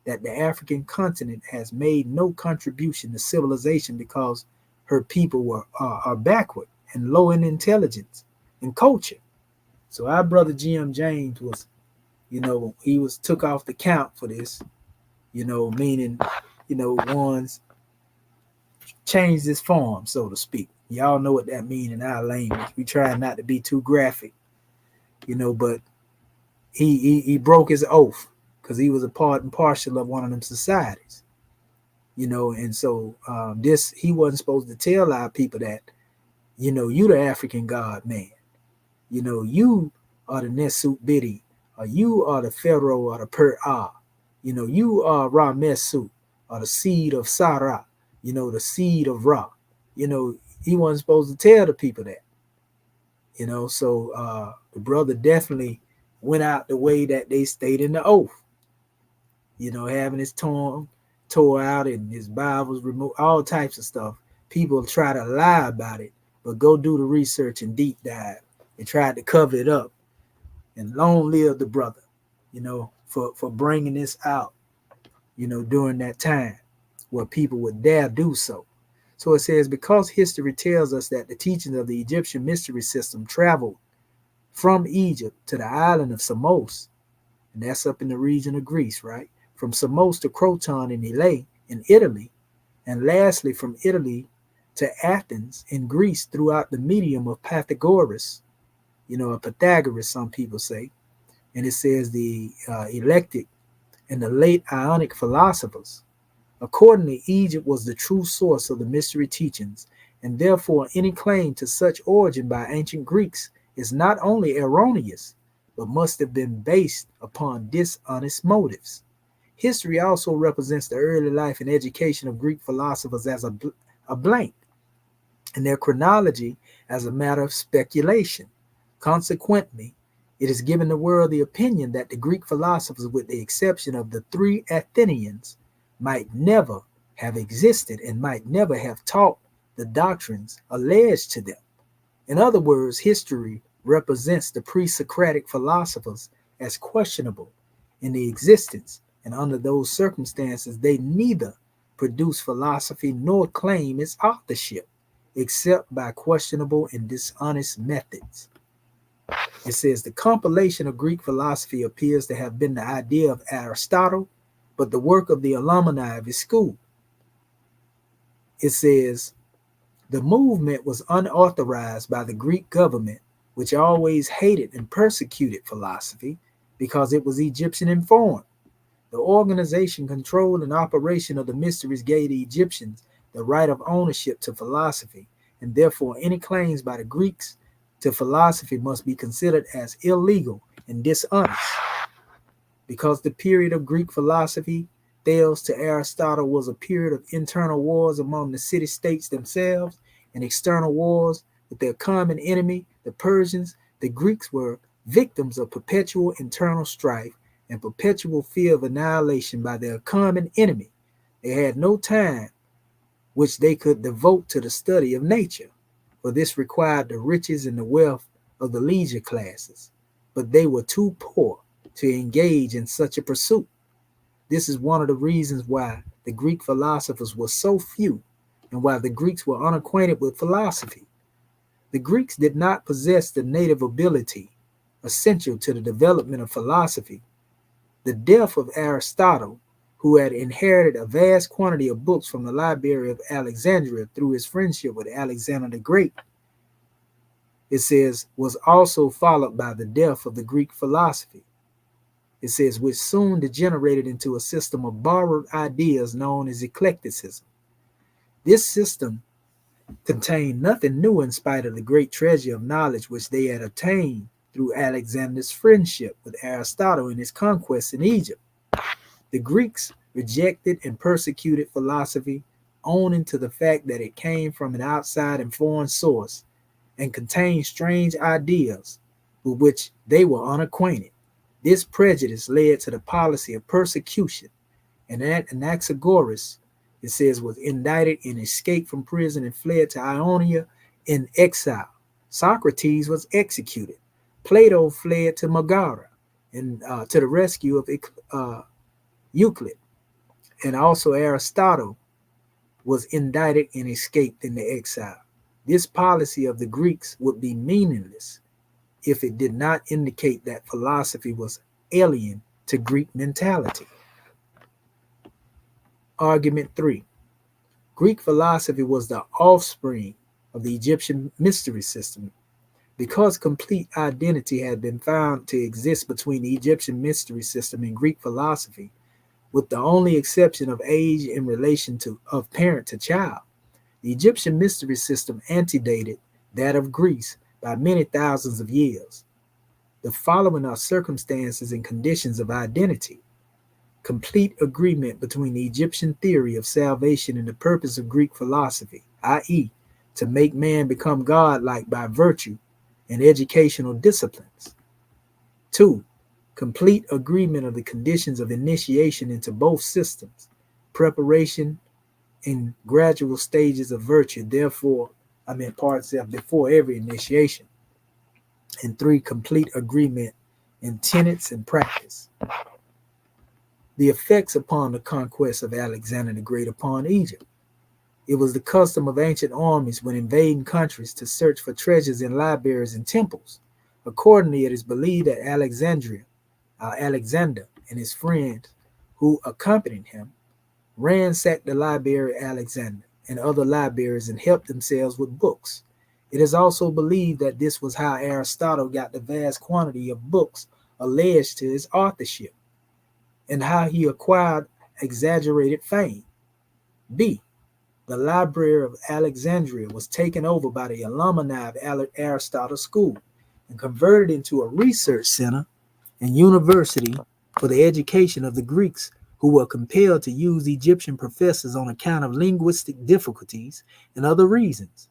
that the African continent has made no contribution to civilization because her people are backward and low in intelligence and culture. So our brother G.M. James was, he was took off the count for this, meaning, ones changed his form, so to speak. Y'all know what that means in our language. We try not to be too graphic, but he broke his oath because he was a part and parcel of one of them societies, and so this, he wasn't supposed to tell our people that, you the African God man, you are the Nesut Bidi, or you are the Pharaoh or the Per-Ah, you are Ra-Mesut, or the seed of Sarah, the seed of Ra. He wasn't supposed to tell the people that, so the brother definitely went out the way that they stayed in the oath, having his tongue tore out and his Bibles removed, all types of stuff. People try to lie about it, but go do the research and deep dive. They tried to cover it up. And long live the brother, for bringing this out, during that time where people would dare do so. So it says, because history tells us that the teachings of the Egyptian mystery system traveled from Egypt to the island of Samos, and that's up in the region of Greece, right? From Samos to Croton in Italy, and lastly from Italy to Athens in Greece throughout the medium of Pythagoras, or Pythagoras, some people say. And it says the eclectic and the late Ionic philosophers. Accordingly, Egypt was the true source of the mystery teachings, and therefore any claim to such origin by ancient Greeks is not only erroneous, but must have been based upon dishonest motives. History also represents the early life and education of Greek philosophers as a blank, and their chronology as a matter of speculation. Consequently, it has given the world the opinion that the Greek philosophers, with the exception of the three Athenians, might never have existed and might never have taught the doctrines alleged to them. In other words, history represents the pre-Socratic philosophers as questionable in the existence, and under those circumstances, they neither produce philosophy nor claim its authorship, except by questionable and dishonest methods. It says the compilation of Greek philosophy appears to have been the idea of Aristotle, but the work of the alumni of his school. It says the movement was unauthorized by the Greek government, which always hated and persecuted philosophy because it was Egyptian informed. The organization, control, and operation of the mysteries gave the Egyptians the right of ownership to philosophy, and therefore any claims by the Greeks to philosophy must be considered as illegal and dishonest. Because the period of Greek philosophy, Thales to Aristotle, was a period of internal wars among the city-states themselves and external wars with their common enemy, the Persians, the Greeks were victims of perpetual internal strife and perpetual fear of annihilation by their common enemy. They had no time which they could devote to the study of nature, for this required the riches and the wealth of the leisure classes. But they were too poor to engage in such a pursuit. This is one of the reasons why the Greek philosophers were so few and why the Greeks were unacquainted with philosophy. The Greeks did not possess the native ability essential to the development of philosophy. The death of Aristotle, who had inherited a vast quantity of books from the library of Alexandria through his friendship with Alexander the Great, it says, was also followed by the death of the Greek philosophy. It says, which soon degenerated into a system of borrowed ideas known as eclecticism. This system contained nothing new in spite of the great treasure of knowledge which they had obtained through Alexander's friendship with Aristotle and his conquests in Egypt. The Greeks rejected and persecuted philosophy, owing to the fact that it came from an outside and foreign source and contained strange ideas with which they were unacquainted. This prejudice led to the policy of persecution, and Anaxagoras, it says, was indicted and escaped from prison and fled to Ionia in exile. Socrates was executed. Plato fled to Megara and to the rescue of Euclid. And also Aristotle was indicted and escaped into exile. This policy of the Greeks would be meaningless if it did not indicate that philosophy was alien to Greek mentality. Argument 3. Greek philosophy was the offspring of the Egyptian mystery system. Because complete identity had been found to exist between the Egyptian mystery system and Greek philosophy, with the only exception of age in relation of parent to child, the Egyptian mystery system antedated that of Greece by many thousands of years. The following are circumstances and conditions of identity. Complete agreement between the Egyptian theory of salvation and the purpose of Greek philosophy, i.e., to make man become godlike by virtue and educational disciplines. 2. Complete agreement of the conditions of initiation into both systems, preparation in gradual stages of virtue, parts of before every initiation. And 3. Complete agreement in tenets and practice. The effects upon the conquest of Alexander the Great upon Egypt. It was the custom of ancient armies when invading countries to search for treasures in libraries and temples. Accordingly, it is believed that Alexander and his friends who accompanied him ransacked the library of Alexander and other libraries and helped themselves with books. It is also believed that this was how Aristotle got the vast quantity of books alleged to his authorship, and how he acquired exaggerated fame. B. The Library of Alexandria was taken over by the alumni of Aristotle School and converted into a research center and university for the education of the Greeks, who were compelled to use Egyptian professors on account of linguistic difficulties and other reasons.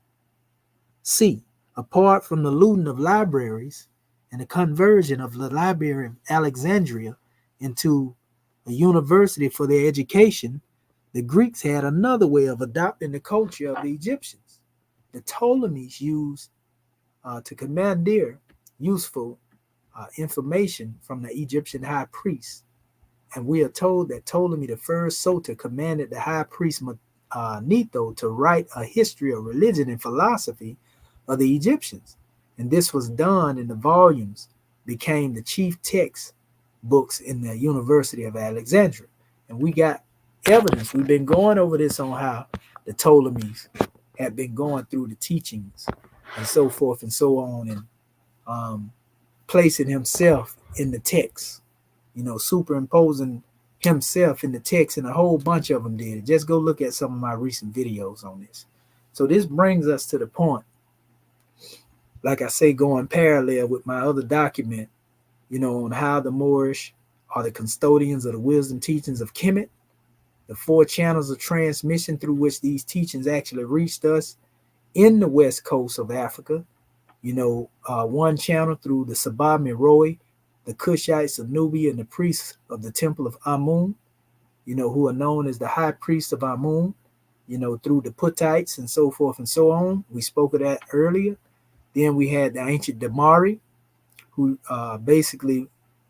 C. Apart from the looting of libraries and the conversion of the Library of Alexandria into a university for their education, the Greeks had another way of adopting the culture of the Egyptians. The Ptolemies used to commandeer useful information from the Egyptian high priest. And we are told that Ptolemy I Sota commanded the high priest Necho to write a history of religion and philosophy of the Egyptians. And this was done in the volumes, became the chief text books in the University of Alexandria. And we got evidence. We've been going over this on how the Ptolemies had been going through the teachings and so forth and so on, and placing himself in the text, superimposing himself in the text, and a whole bunch of them did it. Just go look at some of my recent videos on this. So this brings us to the point, like I say, going parallel with my other document, on how the Moorish are the custodians of the wisdom teachings of Kemet, the 4 channels of transmission through which these teachings actually reached us in the west coast of Africa. 1 channel through the Sabah Meroe, the Cushites of Nubia, and the priests of the temple of Amun, who are known as the high priests of Amun, through the Puttites and so forth and so on. We spoke of that earlier. Then we had the ancient Damari, who basically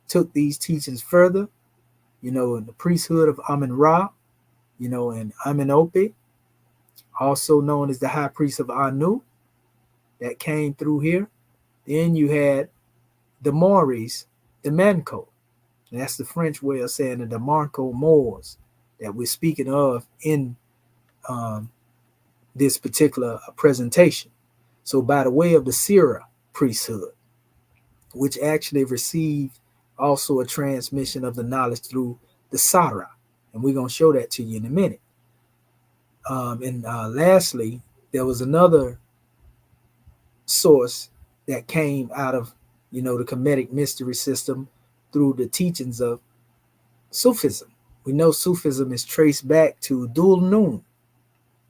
took these teachings further, in the priesthood of Amun-Ra, and Amun-Ope, also known as the high priest of Anu, that came through here. Then you had the Maoris, the Manco. And that's the French way of saying the Darmanko Moors that we're speaking of in this particular presentation. So by the way of the Sira priesthood, which actually received also a transmission of the knowledge through the Sara. And we're going to show that to you in a minute. And lastly, there was another source that came out of, the Kemetic mystery system through the teachings of Sufism. We know Sufism is traced back to Dhul Nun,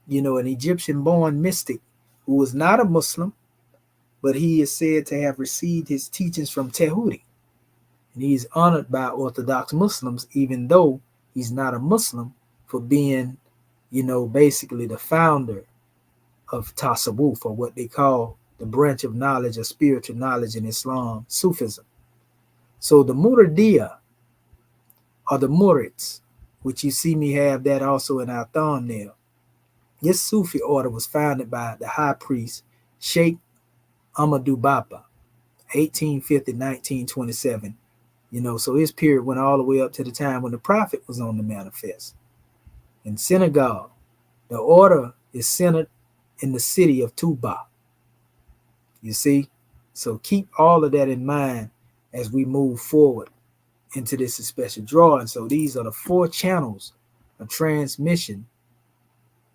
an Egyptian-born mystic who was not a Muslim, but he is said to have received his teachings from Tehuti. And he's honored by Orthodox Muslims, even though he's not a Muslim, for being, basically the founder of Tasawwuf, or what they call the branch of knowledge or spiritual knowledge in Islam, Sufism. So the Muridiya, or the Murids, which you see me have that also in our thumbnail. This Sufi order was founded by the high priest Sheikh Ahmadu Baba, 1850-1927. So his period went all the way up to the time when the Prophet was on the manifest. In Senegal, the order is centered in the city of Touba. You see? So keep all of that in mind as we move forward into this special drawing. So these are the 4 channels of transmission,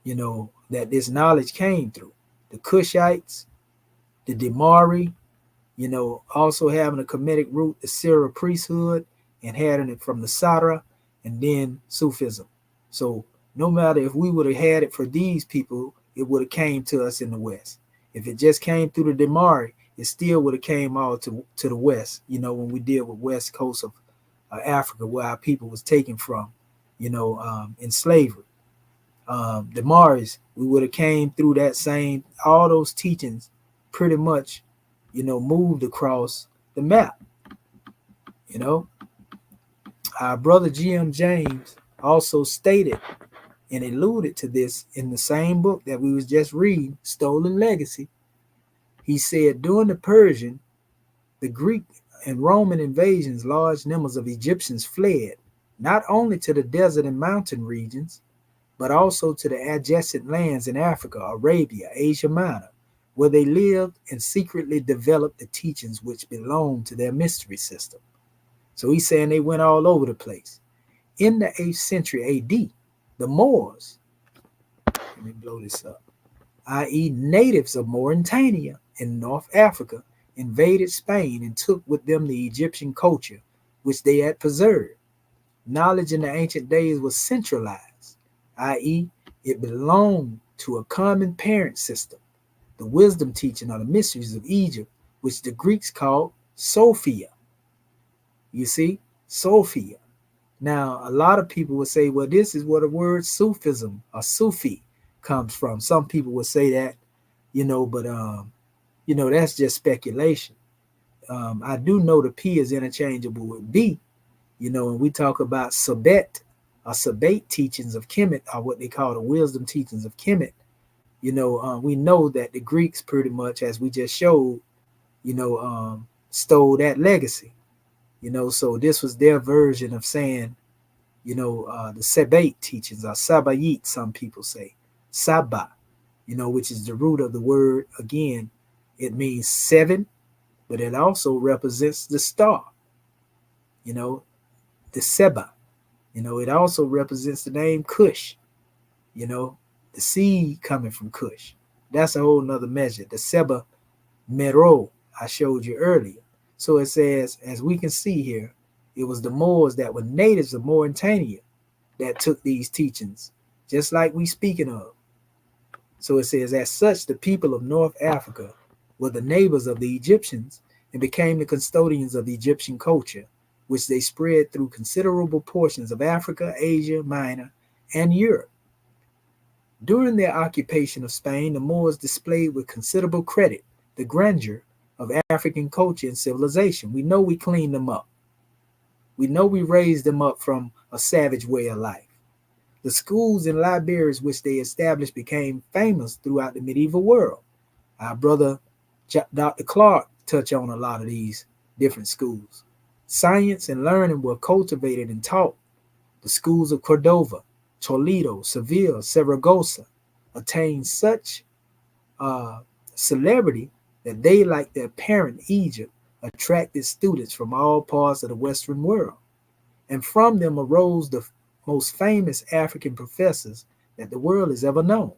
that this knowledge came through. The Cushites, the Damari, also having a Kemetic root, the Sira priesthood, and having it from the Sara, and then Sufism. So no matter if we would have had it for these people, it would have came to us in the West. If it just came through the Damari, it still would have came all to the West, when we deal with West Coast of Africa, where our people was taken from, in slavery. The Maoris, we would have came through that same, all those teachings pretty much, moved across the map. Our brother G.M. James also stated and alluded to this in the same book that we was just reading, Stolen Legacy. He said, during the Persian, the Greek and Roman invasions, large numbers of Egyptians fled, not only to the desert and mountain regions, but also to the adjacent lands in Africa, Arabia, Asia Minor, where they lived and secretly developed the teachings which belonged to their mystery system. So he's saying they went all over the place. In the 8th century AD, the Moors, let me blow this up, i.e. natives of Mauritania in North Africa, invaded Spain and took with them the Egyptian culture, which they had preserved. Knowledge in the ancient days was centralized, i.e. it belonged to a common parent system, the wisdom teaching or the mysteries of Egypt, which the Greeks called Sophia. You see, Sophia. Now, a lot of people would say, well, this is where the word Sufism or Sufi comes from. Some people would say that, but, that's just speculation. I do know the P is interchangeable with B, and we talk about Sabet or Sabate teachings of Kemet, or what they call the wisdom teachings of Kemet. We know that the Greeks pretty much, as we just showed, stole that legacy. So this was their version of saying, the Sabate teachings, or Sabayit, some people say, Saba, which is the root of the word. Again, it means 7, but it also represents the star, the Seba, it also represents the name Cush, the seed coming from Cush. That's a whole nother measure, the Seba Mero I showed you earlier. So it says, as we can see here, it was the Moors that were natives of Mauritania that took these teachings, just like we speaking of. So it says, as such, the people of North Africa were the neighbors of the Egyptians, and became the custodians of Egyptian culture, which they spread through considerable portions of Africa, Asia Minor, and Europe. During their occupation of Spain, the Moors displayed with considerable credit the grandeur of African culture and civilization. We know we cleaned them up. We know we raised them up from a savage way of life. The schools and libraries which they established became famous throughout the medieval world. Our brother Dr. Clark touched on a lot of these different schools. Science and learning were cultivated and taught. The schools of Cordova, Toledo, Seville, Saragossa attained such celebrity that they, like their parent Egypt, attracted students from all parts of the Western world. And from them arose the most famous African professors that the world has ever known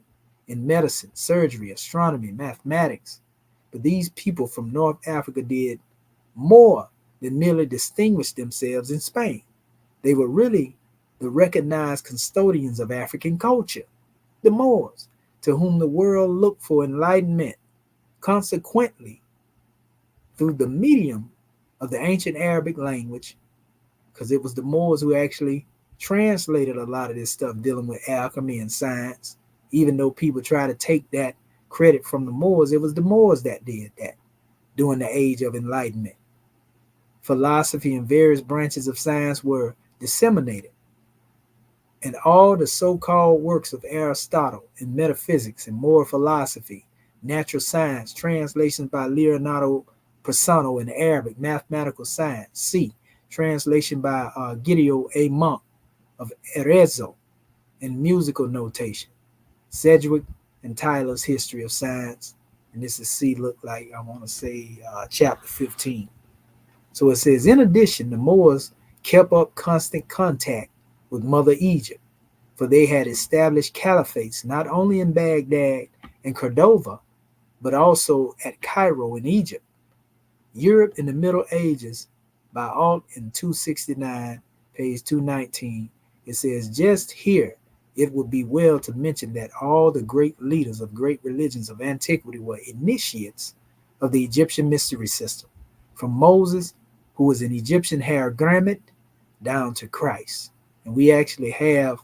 in medicine, surgery, astronomy, mathematics. But these people from North Africa did more than merely distinguish themselves in Spain. They were really the recognized custodians of African culture, the Moors, to whom the world looked for enlightenment. Consequently, through the medium of the ancient Arabic language, because it was the Moors who actually translated a lot of this stuff dealing with alchemy and science. Even though people try to take that credit from the Moors, it was the Moors that did that during the Age of Enlightenment. Philosophy and various branches of science were disseminated, and all the so-called works of Aristotle in metaphysics and moral philosophy, natural science, translations by Leonardo Persano in Arabic, mathematical science, C, translation by Gideon A. Monk of Arezzo in musical notation, Sedgwick and Tyler's History of Science, and this is C, look like, I want to say chapter 15. So it says, in addition, the Moors kept up constant contact with Mother Egypt, for they had established caliphates not only in Baghdad and Cordova, but also at Cairo in Egypt. Europe in the Middle Ages, by Alt in 269, page 219, it says, just here, it would be well to mention that all the great leaders of great religions of antiquity were initiates of the Egyptian mystery system, from Moses, who was an Egyptian hieroglyph, down to Christ. And we actually have,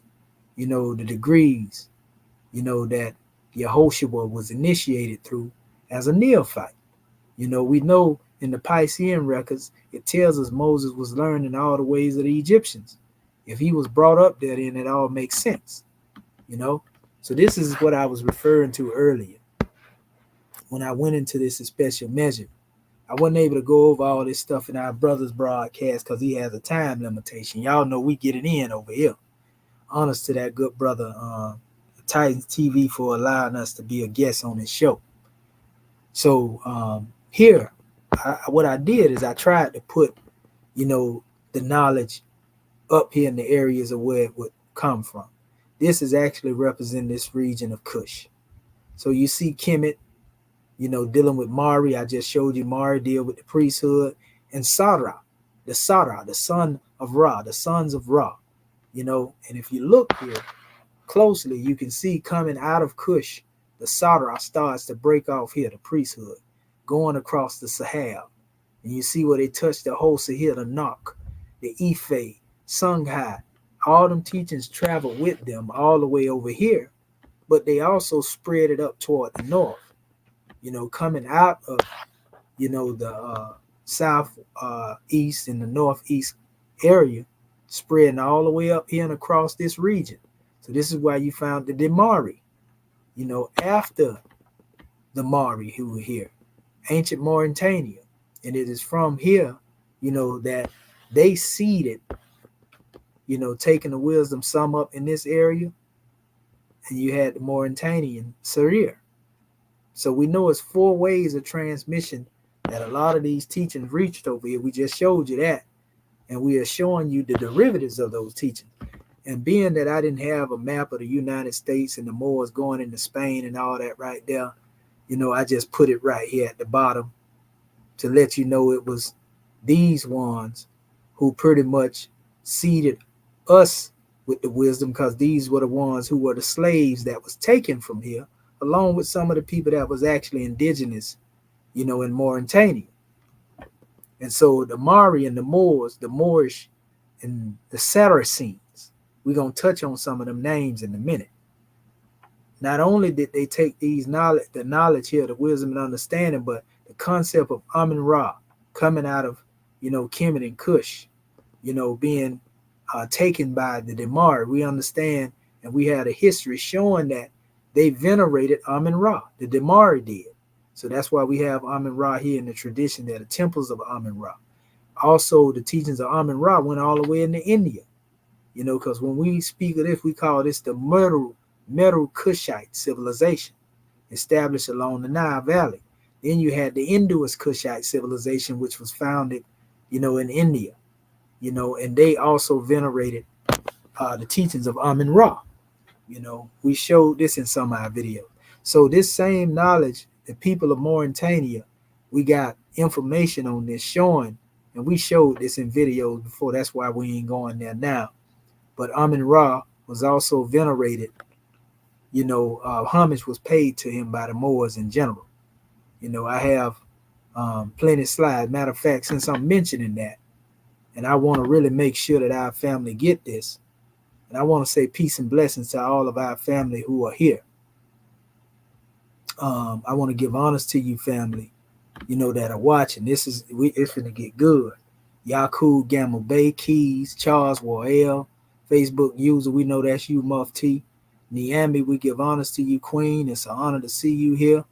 the degrees, that Yehoshua was initiated through as a neophyte. We know in the Piscean records, it tells us Moses was learning all the ways of the Egyptians. If he was brought up there, then it all makes sense, So this is what I was referring to earlier. When I went into this special measure, I wasn't able to go over all this stuff in our brother's broadcast because he has a time limitation. Y'all know we get it in over here. Honors to that good brother, Titans TV, for allowing us to be a guest on his show. So here, what I did is I tried to put, the knowledge up here in the areas of where it would come from. This is actually representing this region of Kush. So you see Kemet, dealing with Mari. I just showed you Mari deal with the priesthood, and Sarah, the son of Ra, the sons of Ra, and if you look here closely, you can see coming out of Kush, the Sarah starts to break off here, the priesthood, going across the Sahel. And you see where they touch the whole Sahel, the Nok, the Ife, Songhai, all them teachings travel with them all the way over here, but they also spread it up toward the north, coming out of, the south east and the northeast area, spreading all the way up here and across this region. So this is why you found the Demari, after the Mari who were here, ancient Mauritania. And it is from here, that they seeded, taking the wisdom some up in this area, and you had the Mauritanian Sarir. So we know it's 4 ways of transmission that a lot of these teachings reached over here. We just showed you that, and we are showing you the derivatives of those teachings. And being that I didn't have a map of the United States and the Moors going into Spain and all that right there, I just put it right here at the bottom to let you know it was these ones who pretty much seeded us with the wisdom, because these were the ones who were the slaves that was taken from here, along with some of the people that was actually indigenous, in Mauritania. And so the Mari and the Moors, the Moorish and the Saracens, we're going to touch on some of them names in a minute. Not only did they take the knowledge here, the wisdom and understanding, but the concept of Amun Ra coming out of, Kemet and Kush, being taken by the Demari. We understand, and we had a history showing that they venerated Amun Ra. The Demari did. So that's why we have Amun Ra here in the tradition. There, the temples of Amun Ra. Also, the teachings of Amun Ra went all the way into India. Because when we speak of this, we call this the Meru Kushite civilization established along the Nile Valley. Then you had the Indus Kushite civilization, which was founded, in India, and they also venerated the teachings of Amun Ra. We showed this in some of our videos. So this same knowledge, the people of Mauritania, we got information on this showing, and we showed this in videos before. That's why we ain't going there now. But Amun Ra was also venerated. Homage was paid to him by the Moors in general. I have plenty of slides. Matter of fact, since I'm mentioning that, and I want to really make sure that our family get this, and I want to say peace and blessings to all of our family who are here. I want to give honors to you, family, that are watching. It's finna get good. Yakub Gamma Bay Keys, Charles Warrell, Facebook user, we know that's you, Muff T. Niambi, we give honors to you, Queen. It's an honor to see you here.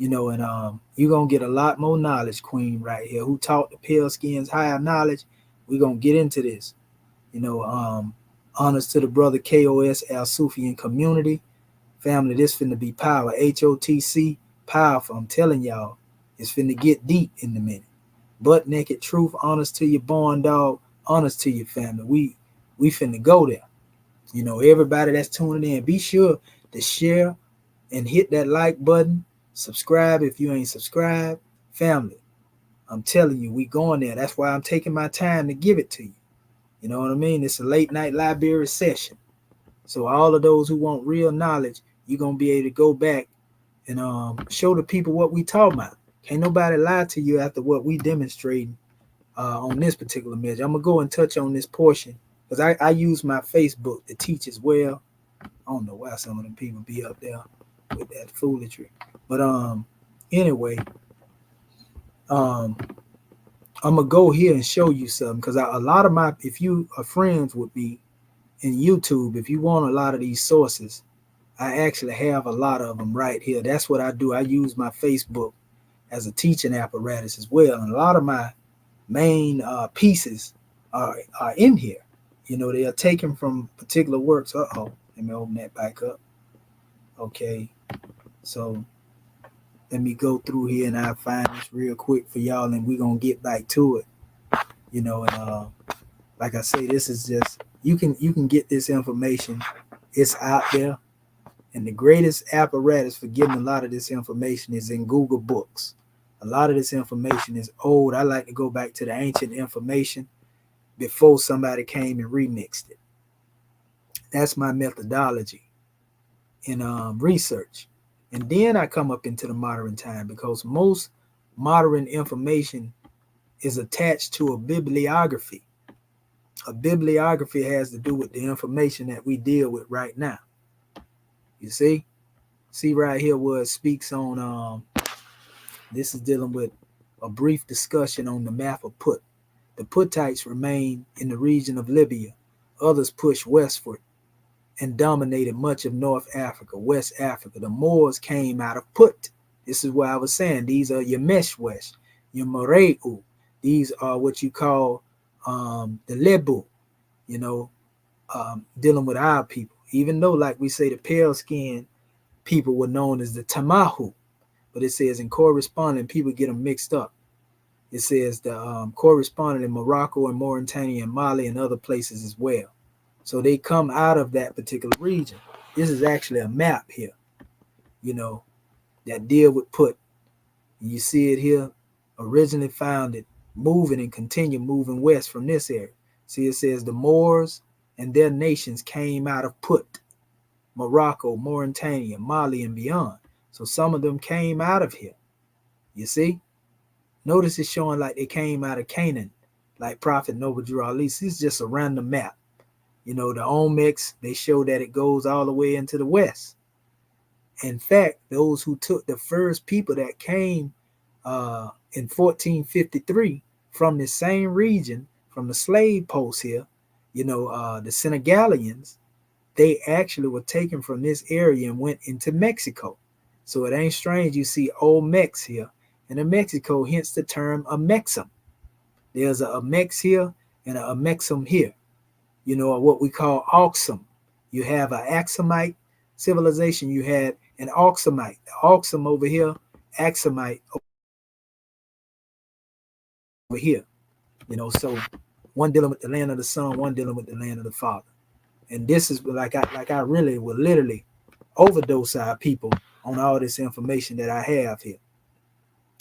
And you're going to get a lot more knowledge, Queen, right here. Who taught the pale skins higher knowledge? We're going to get into this. Honors to the brother KOS Al Sufian community. Family, this finna be power. HOTC, powerful. I'm telling y'all, it's finna get deep in a minute. Butt naked truth, honors to your born dog, honors to your family. We finna go there. Everybody that's tuning in, be sure to share and hit that like button. Subscribe if you ain't subscribed. Family, I'm telling you, we going there. That's why I'm taking my time to give it to you. You know what I mean? It's a late night library session. So all of those who want real knowledge, you're going to be able to go back and show the people what we talk about. Can't nobody lie to you after what we demonstrating on this particular measure. I'm going to go and touch on this portion because I use my Facebook to teach as well. I don't know why some of them people be up there with that foolery. But anyway, I'm going to go here and show you something because a lot of if you are friends with me in YouTube, if you want a lot of these sources, I actually have a lot of them right here. That's what I do. I use my Facebook as a teaching apparatus as well. And a lot of my main pieces are in here. They are taken from particular works. Let me open that back up. Okay. So let me go through here and I'll find this real quick for y'all and we're going to get back to it. And like I say, this is just, you can get this information. It's out there. And the greatest apparatus for getting a lot of this information is in Google Books. A lot of this information is old. I like to go back to the ancient information before somebody came and remixed it. That's my methodology in research. And then I come up into the modern time because most modern information is attached to a bibliography. A bibliography has to do with the information that we deal with right now. You see right here where it speaks on, this is dealing with a brief discussion on the map of Put. The Puttites remain in the region of Libya. Others pushed westward and dominated much of North Africa, West Africa. The Moors came out of Put. This is what I was saying. These are your Meshwesh, your Moreu. These are what you call the Lebu, dealing with our people. Even though, like we say, the pale skin people were known as the Tamahu, but it says in corresponding, people get them mixed up. It says the corresponding in Morocco and Mauritania and Mali and other places as well. So they come out of that particular region. This is actually a map here, that deal with Put. And you see it here, originally founded, moving and continue moving west from this area. See, it says the Moors and their nations came out of Put, Morocco, Mauritania, Mali, and beyond. So some of them came out of here. You see? Notice it's showing like they came out of Canaan, like Prophet Noble drew. At least it's just a random map. The Olmecs, they show that it goes all the way into the west. In fact, those who took the first people that came in 1453 from the same region, from the slave post here, the Senegalians, they actually were taken from this area and went into Mexico. So it ain't strange you see Olmecs here. And in Mexico, hence the term Amexum. There's a Amex here and a Amexum here. What we call Oxum. You have an Axumite civilization. You had an Oxumite. The Oxum over here, Axumite over here. So one dealing with the land of the Son, one dealing with the land of the Father. And this is like I really will literally overdose our people on all this information that I have here.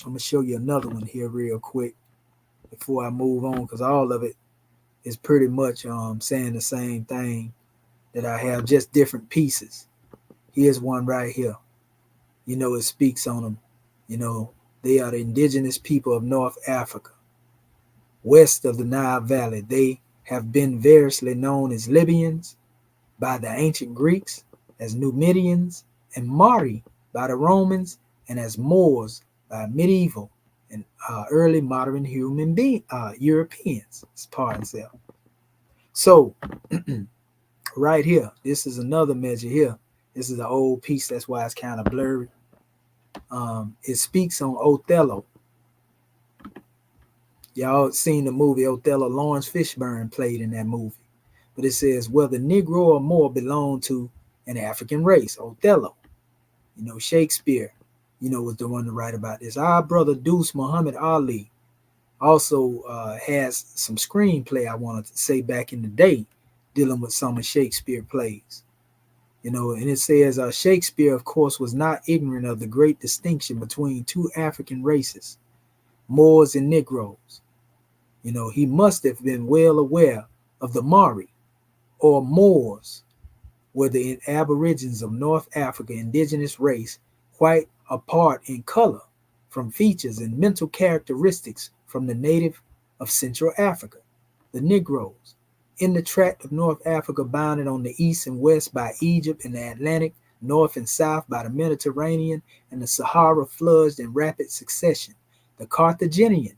I'm gonna show you another one here real quick before I move on, because all of it is pretty much saying the same thing that I have, just different pieces. Here's one right here. It speaks on them. They are the indigenous people of North Africa, west of the Nile Valley. They have been variously known as Libyans by the ancient Greeks, as Numidians, and Mari by the Romans, and as Moors by medieval and early modern Europeans. It's part itself. So right here, this is another measure here. This is an old piece, that's why it's kind of blurry. It speaks on Othello. Y'all seen the movie Othello? Lawrence Fishburne played in that movie. But it says, well, the Negro or Moor belonged to an African race. Othello. Shakespeare, was the one to write about this. Our brother Deuce Muhammad Ali also has some screenplay I wanted to say back in the day dealing with some of Shakespeare plays. And it says Shakespeare, of course, was not ignorant of the great distinction between two African races, Moors and Negroes. He must have been well aware of the Mari, or Moors, were the aborigines of North Africa, indigenous race, quite apart in color from features and mental characteristics from the native of Central Africa, the Negroes. In the tract of North Africa, bounded on the east and west by Egypt and the Atlantic, north and south by the Mediterranean and the Sahara, floods in rapid succession. The Carthaginian,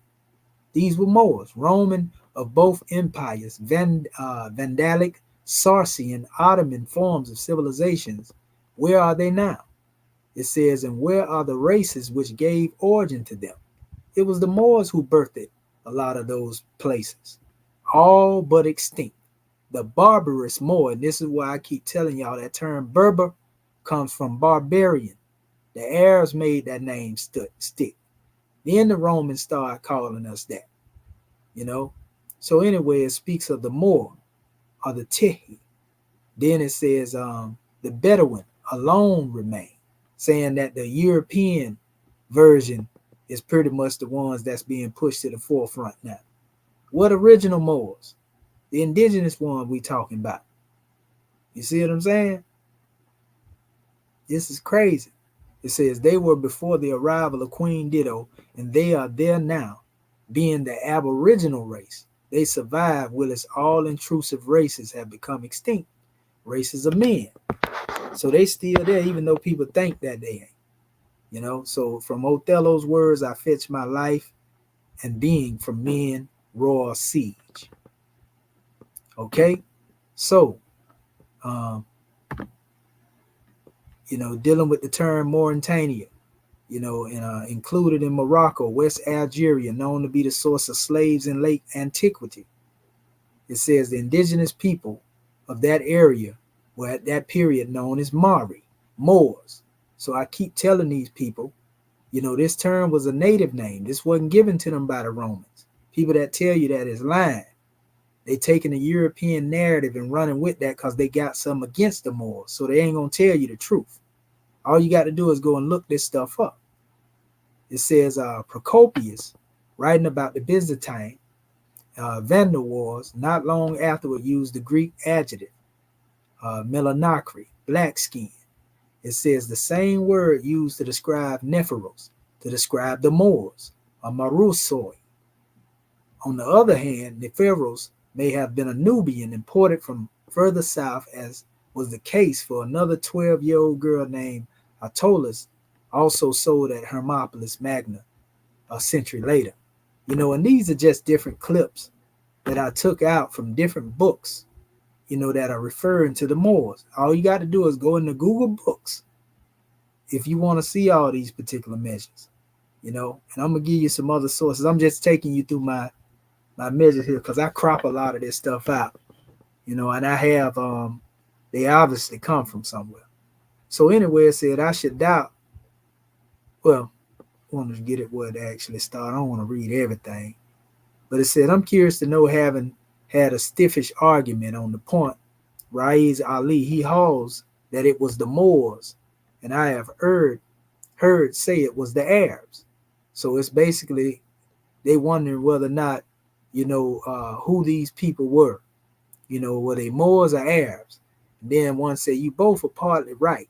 these were Moors, Roman of both empires, Vandalic, Saracen, Ottoman forms of civilizations. Where are they now? It says, and where are the races which gave origin to them? It was the Moors who birthed a lot of those places, all but extinct. The barbarous Moor, and this is why I keep telling y'all that term Berber comes from barbarian. The Arabs made that name stick. Then the Romans started calling us that, So anyway, it speaks of the Moor, or the Tehi. Then it says the Bedouin alone remain, saying that the European version is pretty much the ones that's being pushed to the forefront now. What original Moors? The indigenous one we talking about. You see what I'm saying? This is crazy. It says they were before the arrival of Queen Ditto, and they are there now, being the aboriginal race. They survive whilst all intrusive races have become extinct. Races of men. So they still there, even though people think that they ain't. So from Othello's words, I fetch my life and being from men, royal siege. Okay? So, dealing with the term Mauritania, and included in Morocco, West Algeria, known to be the source of slaves in late antiquity. It says the indigenous people of that area were at that period known as Mari, Moors. So I keep telling these people, this term was a native name. This wasn't given to them by the Romans. People that tell you that is lying. They taking the European narrative and running with that because they got something against the Moors. So they ain't going to tell you the truth. All you got to do is go and look this stuff up. It says Procopius, writing about the Byzantine Vandal wars, not long afterward used the Greek adjective, melanocry, black skin. It says the same word used to describe Nephiros, to describe the Moors. a Marusoi. On the other hand, the pharaohs may have been a Nubian imported from further south, as was the case for another 12-year-old girl named Atolus, also sold at Hermopolis Magna a century later. And these are just different clips that I took out from different books, that are referring to the Moors. All you got to do is go into Google Books if you want to see all these particular measures, and I'm going to give you some other sources. I'm just taking you through my measures here because I crop a lot of this stuff out, and I have, they obviously come from somewhere. So anyway, it said I should doubt, well, I wanted to get it where it actually started. I don't want to read everything. But it said, I'm curious to know, having had a stiffish argument on the point, Raiz Ali, he holds that it was the Moors, and I have heard say it was the Arabs. So it's basically, they wondering whether or not, who these people were. Were they Moors or Arabs? And then one said, you both are partly right,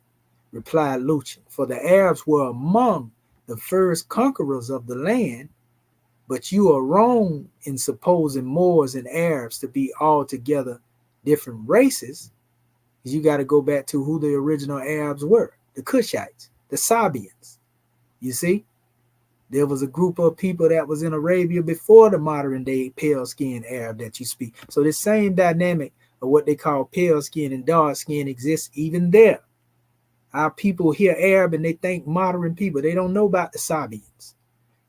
replied Lucien, for the Arabs were among the first conquerors of the land, but you are wrong in supposing Moors and Arabs to be altogether different races. You got to go back to who the original Arabs were, the Cushites, the Sabians. You see, there was a group of people that was in Arabia before the modern day pale skinned Arab that you speak. So the same dynamic of what they call pale skin and dark skin exists even there. Our people hear Arab and they think modern people. They don't know about the Sabians.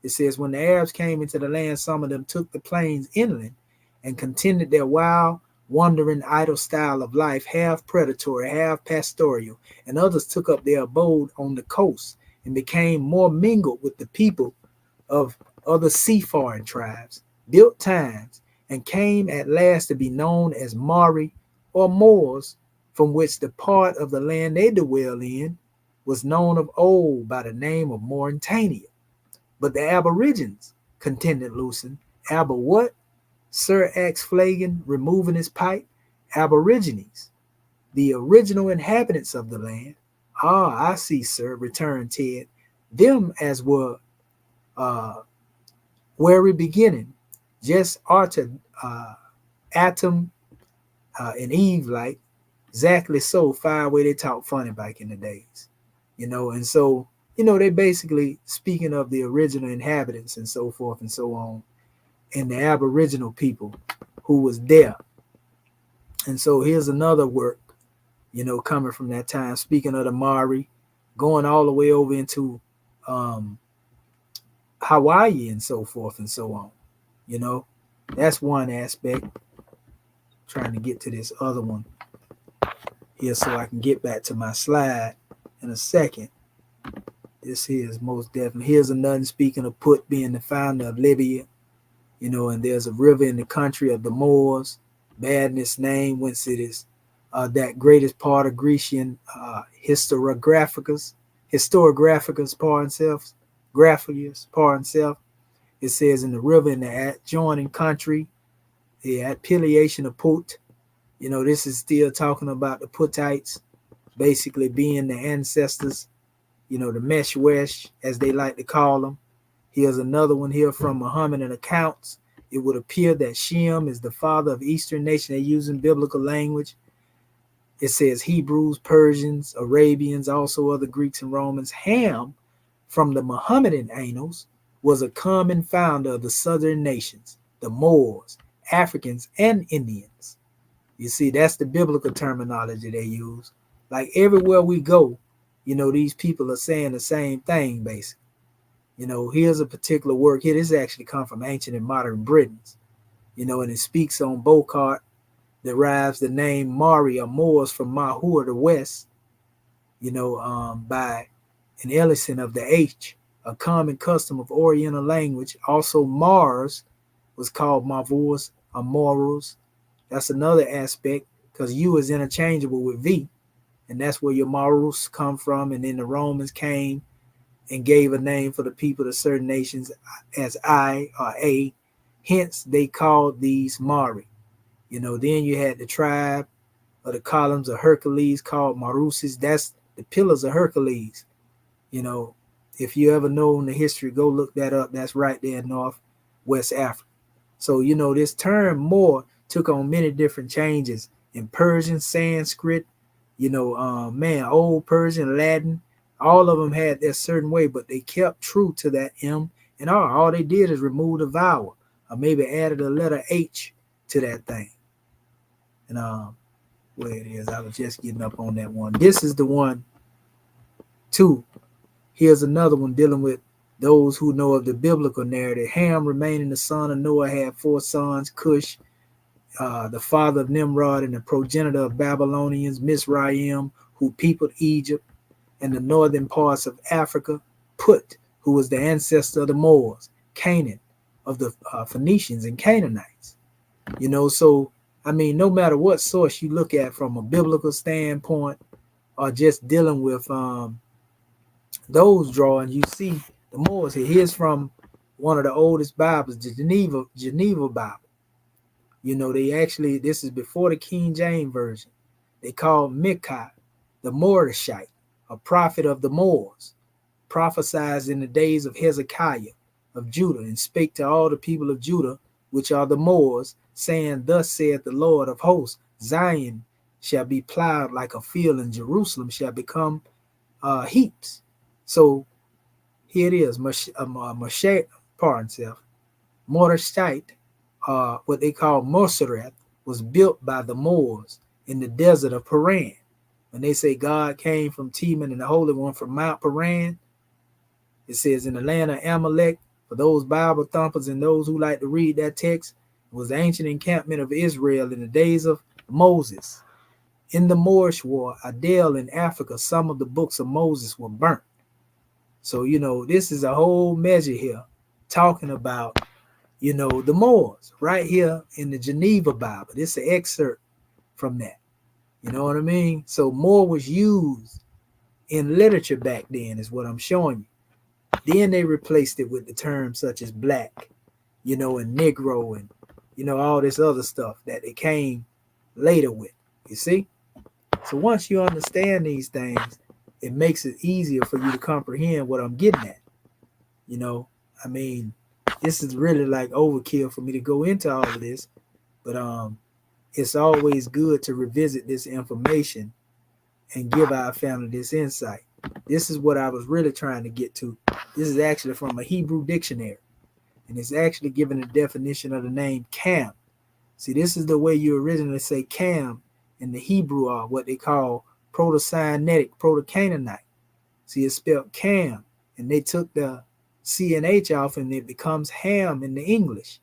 It says, when the Arabs came into the land, some of them took the plains inland and continued their wild, wandering, idle style of life, half predatory, half pastoral, and others took up their abode on the coast and became more mingled with the people of other seafaring tribes, built towns, and came at last to be known as Mari or Moors, from which the part of the land they dwell in was known of old by the name of Mauritania. But the Aborigines, contended Lucien. Aber what? Sir asked Flagon, removing his pipe. Aborigines, the original inhabitants of the land. Ah, I see, sir, returned Ted. Them as were very beginning, just Atom and Eve like, exactly so, far away they talk funny back in the days. And so, they basically speaking of the original inhabitants and so forth and so on, and the Aboriginal people who was there. And so here's another work, coming from that time, speaking of the Maori, going all the way over into Hawaii and so forth and so on. That's one aspect. Trying to get to this other one here so I can get back to my slide in a second. This here is most definitely. Here's another, speaking of Put being the founder of Libya, and there's a river in the country of the Moors, badness name, whence it is that greatest part of Grecian historiographicus, pardon self. It says in the river in the adjoining country, the appellation of Put. This is still talking about the Putites, basically being the ancestors, the Meshwesh, as they like to call them. Here's another one here from Muhammadan accounts. It would appear that Shem is the father of Eastern nation. They're using biblical language. It says Hebrews, Persians, Arabians, also other Greeks and Romans. Ham, from the Muhammadan annals, was a common founder of the southern nations, the Moors, Africans, and Indians. You see, that's the biblical terminology they use. Like everywhere we go, these people are saying the same thing, basically. Here's a particular work here. This actually comes from ancient and modern Britons, and it speaks on Bocart, derives the name Mari or Moors from Mahur, the West, by an Ellison of the H, a common custom of Oriental language. Also, Mars was called Mavurs or Moros. That's another aspect, because U is interchangeable with V, and that's where your Marus come from. And then the Romans came and gave a name for the people of certain nations as I or A. Hence, they called these Mari. Then you had the tribe of the columns of Hercules called Marusis. That's the pillars of Hercules. It If you ever known the history, go look that up. That's right there in Northwest Africa. So, this term Moor took on many different changes in Persian, Sanskrit, Old Persian, Latin. All of them had their certain way, but they kept true to that M and R. All they did is remove the vowel or maybe added a letter H to that thing. And where it is, I was just getting up on that one. This is the one, too. Here's another one dealing with those who know of the biblical narrative. Ham, remaining the son of Noah, had 4 sons: Cush, the father of Nimrod, and the progenitor of Babylonians, Mizraim, who peopled Egypt and the northern parts of Africa; Put, who was the ancestor of the Moors; Canaan, of the Phoenicians and Canaanites. So, no matter what source you look at from a biblical standpoint or just dealing with those drawings, you see the Moors here. Here's from one of the oldest Bibles, the Geneva Bible. They actually, this is before the King James Version. They called Micah the Morishite, a prophet of the Moors, prophesied in the days of Hezekiah of Judah, and spake to all the people of Judah, which are the Moors, saying, Thus saith the Lord of hosts, Zion shall be plowed like a field, and Jerusalem shall become heaps. So here it is, Morishite, what they call Mosereth, was built by the Moors in the desert of Paran. When they say God came from Teman and the Holy One from Mount Paran, it says in the land of Amalek, for those Bible thumpers and those who like to read that text, it was the ancient encampment of Israel in the days of Moses. In the Moorish War, Adel in Africa, some of the books of Moses were burnt. So, this is a whole measure here talking about, the Moors right here in the Geneva Bible. This is an excerpt from that. You know what I mean? So Moor was used in literature back then is what I'm showing you. Then they replaced it with the terms such as black, and Negro and, all this other stuff that they came later with. You see? So once you understand these things, it makes it easier for you to comprehend what I'm getting at. This is really like overkill for me to go into all of this, but it's always good to revisit this information and give our family this insight. This is what I was really trying to get to. This is actually from a Hebrew dictionary, and it's actually giving a definition of the name Cam. See, this is the way you originally say Cam in the Hebrew, or what they call Proto-Sinaitic, Proto-Canaanite. See, it's spelled Cam, and they took the C and H off, and it becomes Ham in the English.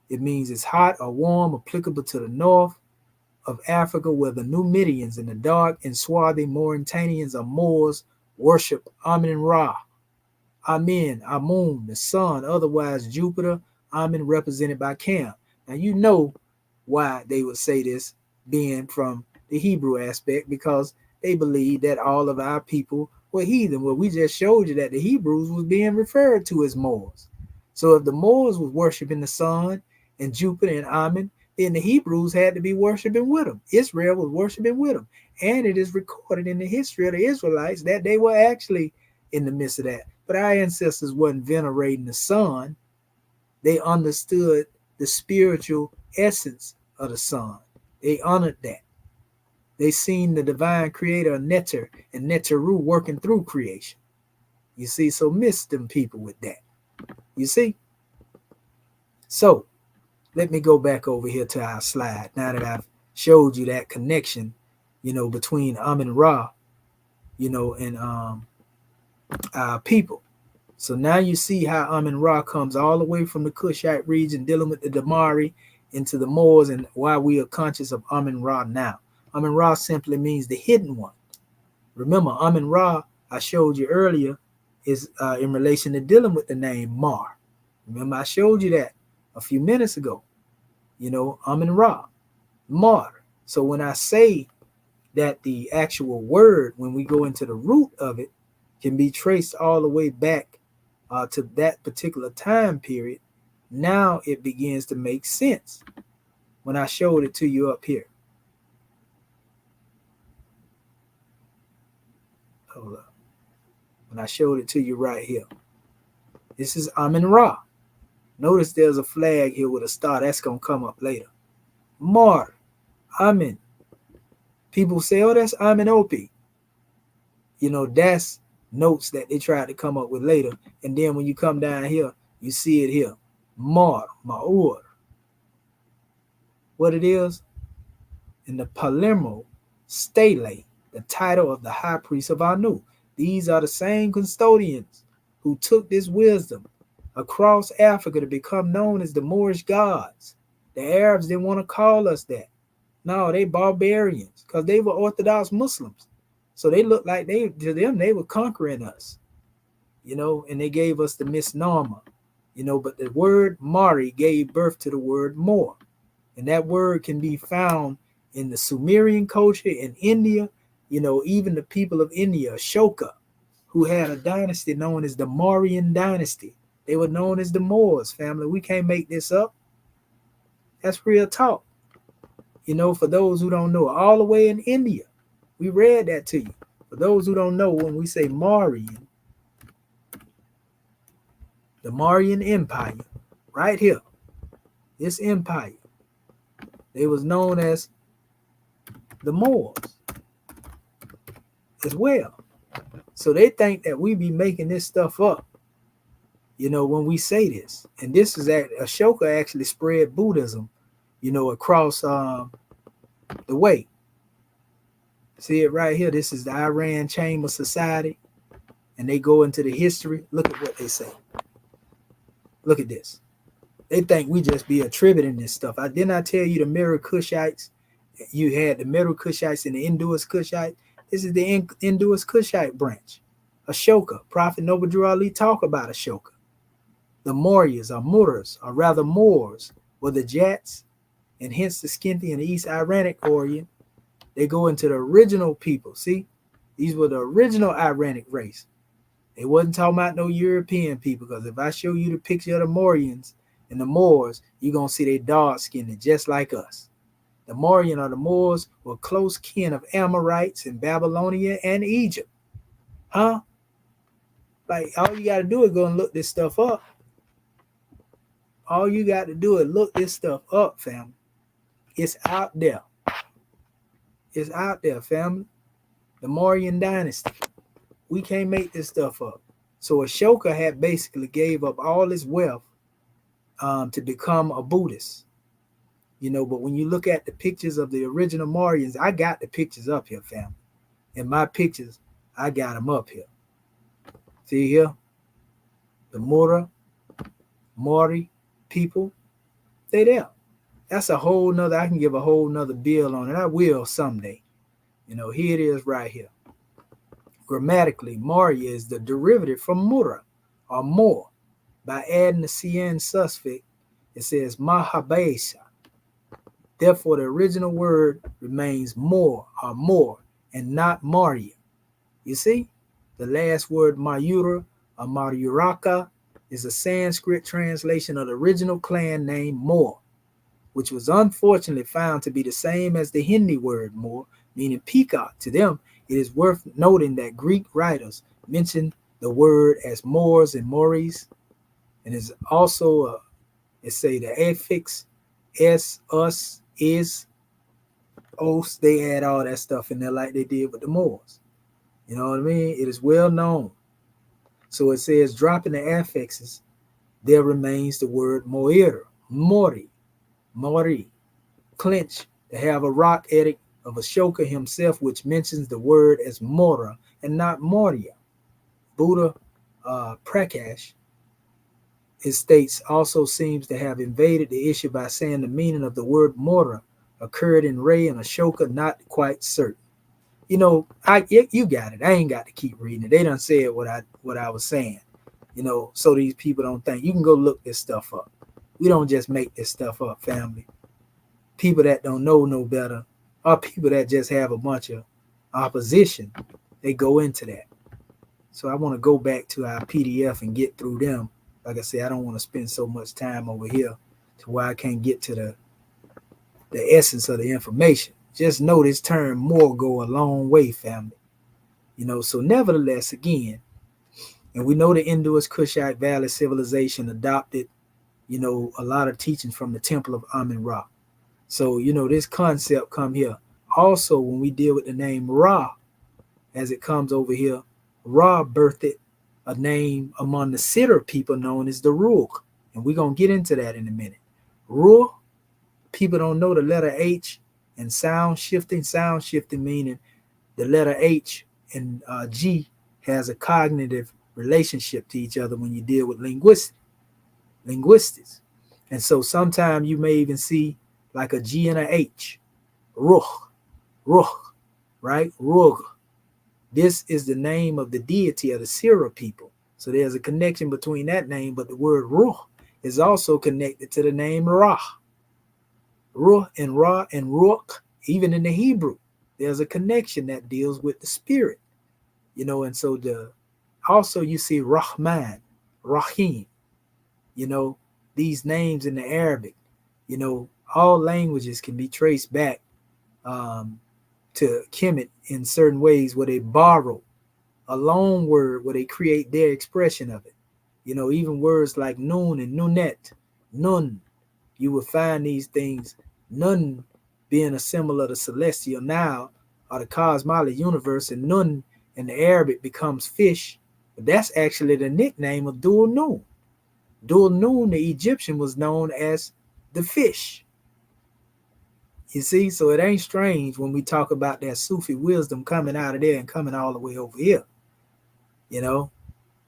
It means it's hot or warm, applicable to the north of Africa, where the Numidians and the dark and swarthy Mauritanians or Moors worship Amun-Ra. Amun, the sun, otherwise Jupiter. Amun represented by Cam. Now you know why they would say this, being from the Hebrew aspect, because they believe that all of our people were heathen. Well, we just showed you that the Hebrews was being referred to as Moors. So if the Moors was worshiping the sun and Jupiter and Amun, then the Hebrews had to be worshiping with them. Israel was worshiping with them. And it is recorded in the history of the Israelites that they were actually in the midst of that. But our ancestors wasn't venerating the sun. They understood the spiritual essence of the sun. They honored that. They seen the divine creator Neter and Neteru working through creation. You see, so miss them people with that. You see? So let me go back over here to our slide. Now that I've showed you that connection, between Amun-Ra, and our people. So now you see how Amun-Ra comes all the way from the Kushite region, dealing with the Damari, into the Moors, and why we are conscious of Amun-Ra now. Amun-Ra simply means the hidden one. Remember, Amun-Ra, I showed you earlier, is in relation to dealing with the name Mar. Remember, I showed you that a few minutes ago. Amun-Ra, Mar. So when I say that the actual word, when we go into the root of it, can be traced all the way back to that particular time period, now it begins to make sense when I showed it to you up here. Hold up. And I showed it to you right here. This is Amun Ra. Notice there's a flag here with a star. That's going to come up later. Mar, Amun. People say, oh, that's Amun Opi. You know, that's notes that they tried to come up with later. And then when you come down here, you see it here. Mar, Ma'ur. What it is? In the Palermo stele, the title of the high priest of Anu. These are the same custodians who took this wisdom across Africa to become known as the Moorish gods. The Arabs didn't want to call us that. No, they barbarians because they were Orthodox Muslims. So they looked like to them, they were conquering us, you know, and they gave us the misnomer, you know, but the word Mari gave birth to the word Moor. And that word can be found in the Sumerian culture in India, you know, even the people of India, Ashoka, who had a dynasty known as the Mauryan dynasty. They were known as the Moors, family. We can't make this up. That's real talk. You know, for those who don't know, all the way in India, we read that to you. For those who don't know, when we say Mauryan, the Mauryan Empire, right here, this empire, they was known as the Moors as well. So they think that we be making this stuff up, you know, when we say this. And this is that Ashoka actually spread Buddhism, you know, across the way. See it right here. This is the Iran Chamber Society. And they go into the history. Look at what they say. Look at this. They think we just be attributing this stuff. Didn't I tell you the Meru Kushites? You had the Meru Kushites and the Indus Kushites. This is the Indus Kushite branch. Ashoka. Prophet Noble Drew Ali talk about Ashoka. The Mauryas or Muras, or rather Moors, were the Jats, and hence the Scinthi and the East Iranic Orient. They go into the original people. See, these were the original Iranic race. They wasn't talking about no European people, because if I show you the picture of the Mauryans and the Moors, you're going to see they dark-skinned just like us. The Mauryan or the Moors were close kin of Amorites in Babylonia and Egypt. Huh? Like, all you got to do is go and look this stuff up. All you got to do is look this stuff up, family. It's out there. It's out there, family. The Mauryan dynasty. We can't make this stuff up. So Ashoka had basically gave up all his wealth to become a Buddhist. You know, but when you look at the pictures of the original Mauryans, I got the pictures up here, family. In my pictures, I got them up here. See here? The Maori people, they there. That's a whole nother, I can give a whole nother bill on it. I will someday. You know, here it is right here. Grammatically, Maurya is the derivative from Mura or Moor. By adding the CN suffix, it says Mahabesha. Therefore, the original word remains Moor or Moor and not Maurya. You see, the last word Mayura or Mayuraka is a Sanskrit translation of the original clan name Moor, which was unfortunately found to be the same as the Hindi word Moor, meaning peacock. To them, it is worth noting that Greek writers mention the word as Moors and Mauries, and is also it say the affix s, us, is, os. They add all that stuff in there like they did with the Moors. You know what I mean? It is well known. So it says, dropping the affixes, there remains the word Moira, Mori, Mori, clinch, to have a rock edict of Ashoka himself, which mentions the word as Mora and not Maurya. Buddha Prakash, it states, also seems to have invaded the issue by saying the meaning of the word Mora occurred in Ray and Ashoka, not quite certain. You know, you got it. I ain't got to keep reading it. They done said what I was saying, you know, so these people don't think. You can go look this stuff up. We don't just make this stuff up, family. People that don't know no better, or people that just have a bunch of opposition, they go into that. So I want to go back to our PDF and get through them. Like I said, I don't want to spend so much time over here to where I can't get to the essence of the information. Just know this term more go a long way, family. You know, so nevertheless, again, And we know the Indus Kushite Valley civilization adopted, a lot of teachings from the Temple of Amun-Ra. So, this concept come here. Also, when we deal with the name Ra, as it comes over here, Ra birthed a name among the Siddur people known as the Ruh. And we're going to get into that in a minute. Ruh, people don't know the letter H and sound shifting meaning the letter H and G has a cognitive relationship to each other when you deal with linguistics. And so sometimes you may even see like a G and a H, Ruh, right? Ruh. This is the name of the deity of the Siddur people. So there's a connection between that name, but the word Ruh is also connected to the name Ra. Ruh and Ra and Ruch, even in the Hebrew, there's a connection that deals with the spirit, and so also you see Rahman, Rahim, these names in the Arabic, all languages can be traced back to Kemet in certain ways where they borrow a loan word where they create their expression of it. Even words like noon and nunet, nun, you will find these things, nun being a symbol of the celestial now or the cosmology universe, and nun in the Arabic becomes fish. But that's actually the nickname of Dul Nun. Dul Nun, the Egyptian, was known as the fish. You see, so it ain't strange when we talk about that Sufi wisdom coming out of there and coming all the way over here.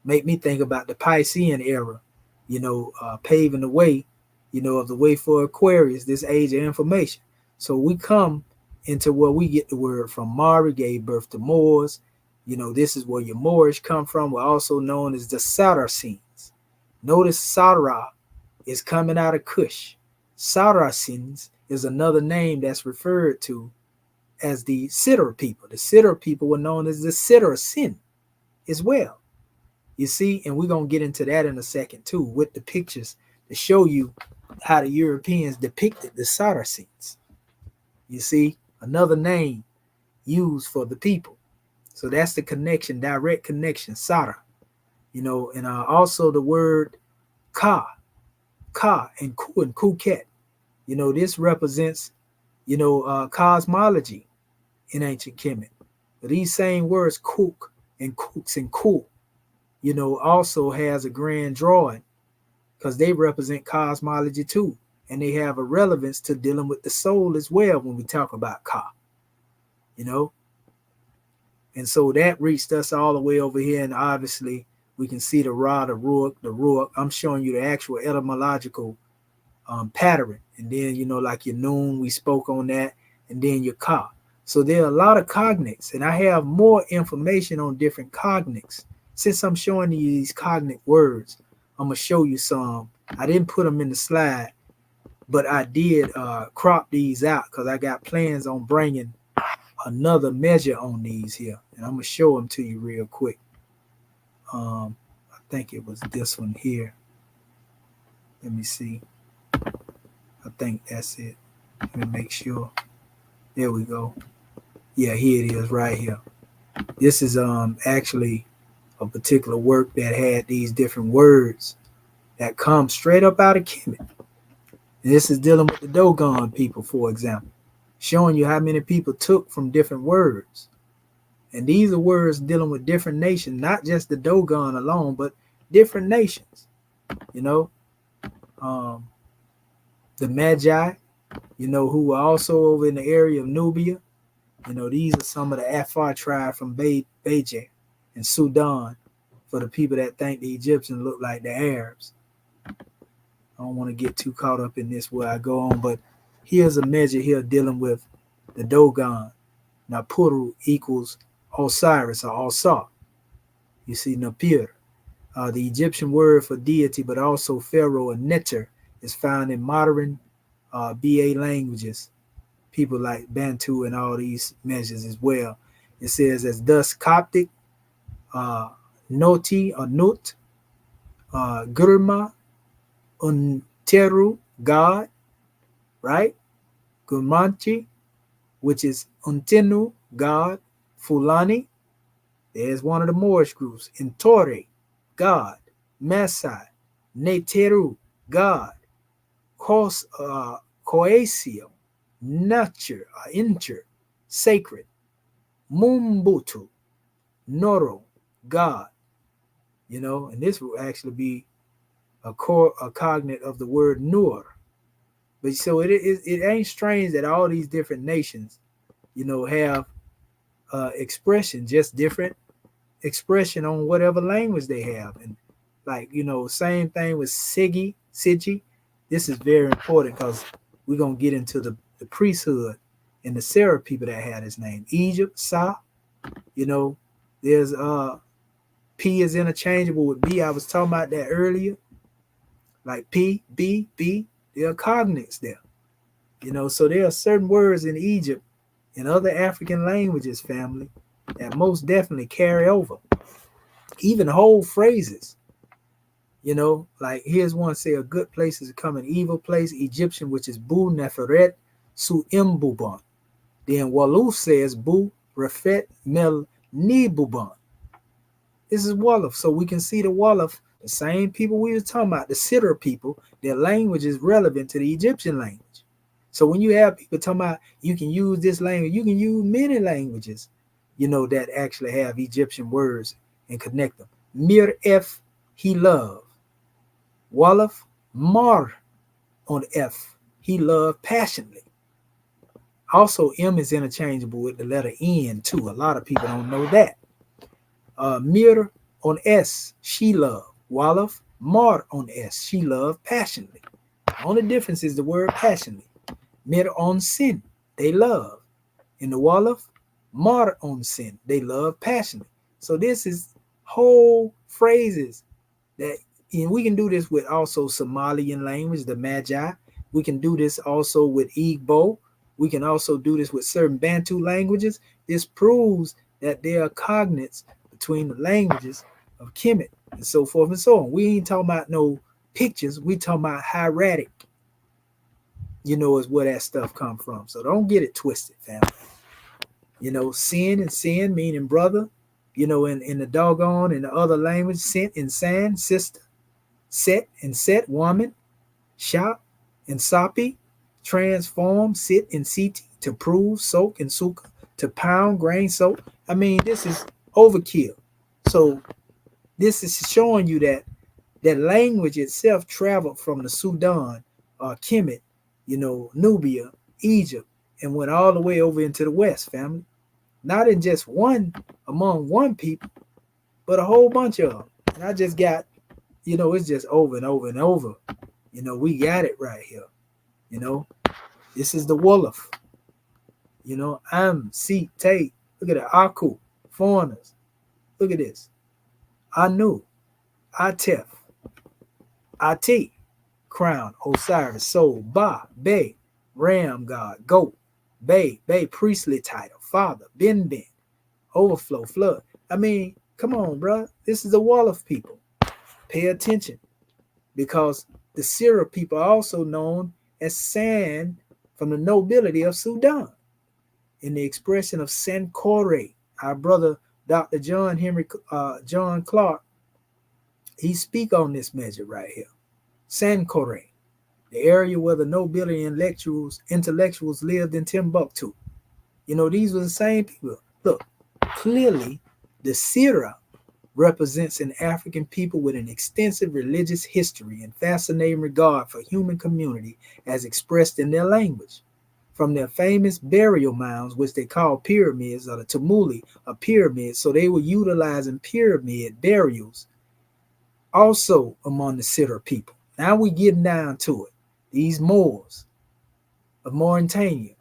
Make me think about the Piscean era, paving the way, of the way for Aquarius, this age of information. So we come into where we get the word from. Mari gave birth to Moors. This is where your Moorish come from. We're also known as the Saracens. Notice Sarah is coming out of Kush. Saracens is another name that's referred to as the Siddur people. The Siddur people were known as the Saracen as well. You see, and we're going to get into that in a second too, with the pictures to show you how the Europeans depicted the Saracens. You see, another name used for the people. So that's the connection, direct connection, Sara. And also the word Ka and Ku and Kuket. This represents, cosmology in ancient Kemet. But these same words, Kuk and Kuks and Ku, also has a grand drawing because they represent cosmology too. And they have a relevance to dealing with the soul as well when we talk about Ka, And so that reached us all the way over here. And obviously we can see the Ra, the Ruach. I'm showing you the actual etymological pattern. And then, like your noon, we spoke on that. And then your Ka. So there are a lot of cognates. And I have more information on different cognates. Since I'm showing you these cognate words, I'm going to show you some. I didn't put them in the slide, but I did crop these out because I got plans on bringing another measure on these here. And I'm going to show them to you real quick. I think it was this one here. Let me see. I think that's it. Let me make sure. There we go. Yeah, here it is right here. This is actually a particular work that had these different words that come straight up out of Kemet. And this is dealing with the Dogon people, for example, showing you how many people took from different words. And these are words dealing with different nations, not just the Dogon alone, but different nations. The Magi, who were also over in the area of Nubia. These are some of the Afar tribe from Beja and Sudan, for the people that think the Egyptians look like the Arabs. I don't want to get too caught up in this where I go on, but here's a measure here dealing with the Dogon. Now, Puru equals Osiris or Osar. You see, Napir. The Egyptian word for deity, but also pharaoh and Neter, is found in modern BA languages. People like Bantu and all these measures as well. It says as thus Coptic, Noti or Nut, Gurma, Unteru, God, right? Gumanchi, which is Untenu, God, Fulani, there's one of the Moorish groups, Intore, God. Masai, Neteru, God. Coesio, nature, inter, sacred. Mumbutu, Noro, God. And this will actually be a cognate of the word Nur. But so it ain't strange that all these different nations, have expression, just different expression on whatever language they have. And like, same thing with Sigi. This is very important because we're going to get into the priesthood and the Sarah people that had his name. Egypt, Sa, there's P is interchangeable with B. I was talking about that earlier. Like P, B, B, there are cognates there. So there are certain words in Egypt and other African languages, family, that most definitely carry over. Even whole phrases. Like here's one say, a good place is become an evil place, Egyptian, which is Bu Neferet Su Imbuban. Then Wolof says Bu Refet Mel Nibuban. This is Wolof. So we can see the Wolof, the same people we were talking about, the Sidra people, their language is relevant to the Egyptian language. So when you have people talking about you can use this language, you can use many languages, that actually have Egyptian words and connect them. Mir F, he love. Wolof, Mar on F, he loved passionately. Also, M is interchangeable with the letter N too. A lot of people don't know that. Mir on S, she loved. Wolof, Mar on S, she loved passionately. The only difference is the word passionately. Mir on Sin, they love. In the Wolof, Mar on Sin, they love passionately. So this is whole phrases that, and we can do this with also Somalian language, the Magi. We can do this also with Igbo. We can also do this with certain Bantu languages. This proves that there are cognates between the languages of Kemet and so forth and so on. We ain't talking about no pictures. We talking about hieratic, is where that stuff come from. So don't get it twisted, family. Sin and sin meaning brother, in the doggone and the other language, sent and san, sister, set and set, woman, shop and sapi, transform, sit and siti, to prove, soak and suka, to pound, grain, soak. I mean, this is overkill. So this is showing you that language itself traveled from the Sudan, Kemet, Nubia, Egypt, and went all the way over into the West, family. Not in just among one people, but a whole bunch of them. And I just got, it's just over and over and over. We got it right here. This is the Wolof. Am, Si, Tate. Look at it. Aku, foreigners. Look at this. Anu, Atef, Ati, crown, Osiris, soul, Ba, Bay, ram god, goat, Bay, priestly title, father, Ben, overflow, flood. I mean, come on, bro. This is the Wolof people. Pay attention, because the Sira people are also known as San from the nobility of Sudan. In the expression of Sankore, our brother Dr. John Clark, he speak on this measure right here. Sankore, the area where the nobility and intellectuals lived in Timbuktu. These were the same people. Look, clearly the Sira represents an African people with an extensive religious history and fascinating regard for human community as expressed in their language. From their famous burial mounds, which they call pyramids, or the tumuli, a pyramid, so they were utilizing pyramid burials also among the Sidra people. Now we're getting down to it. These Moors of Mauritania,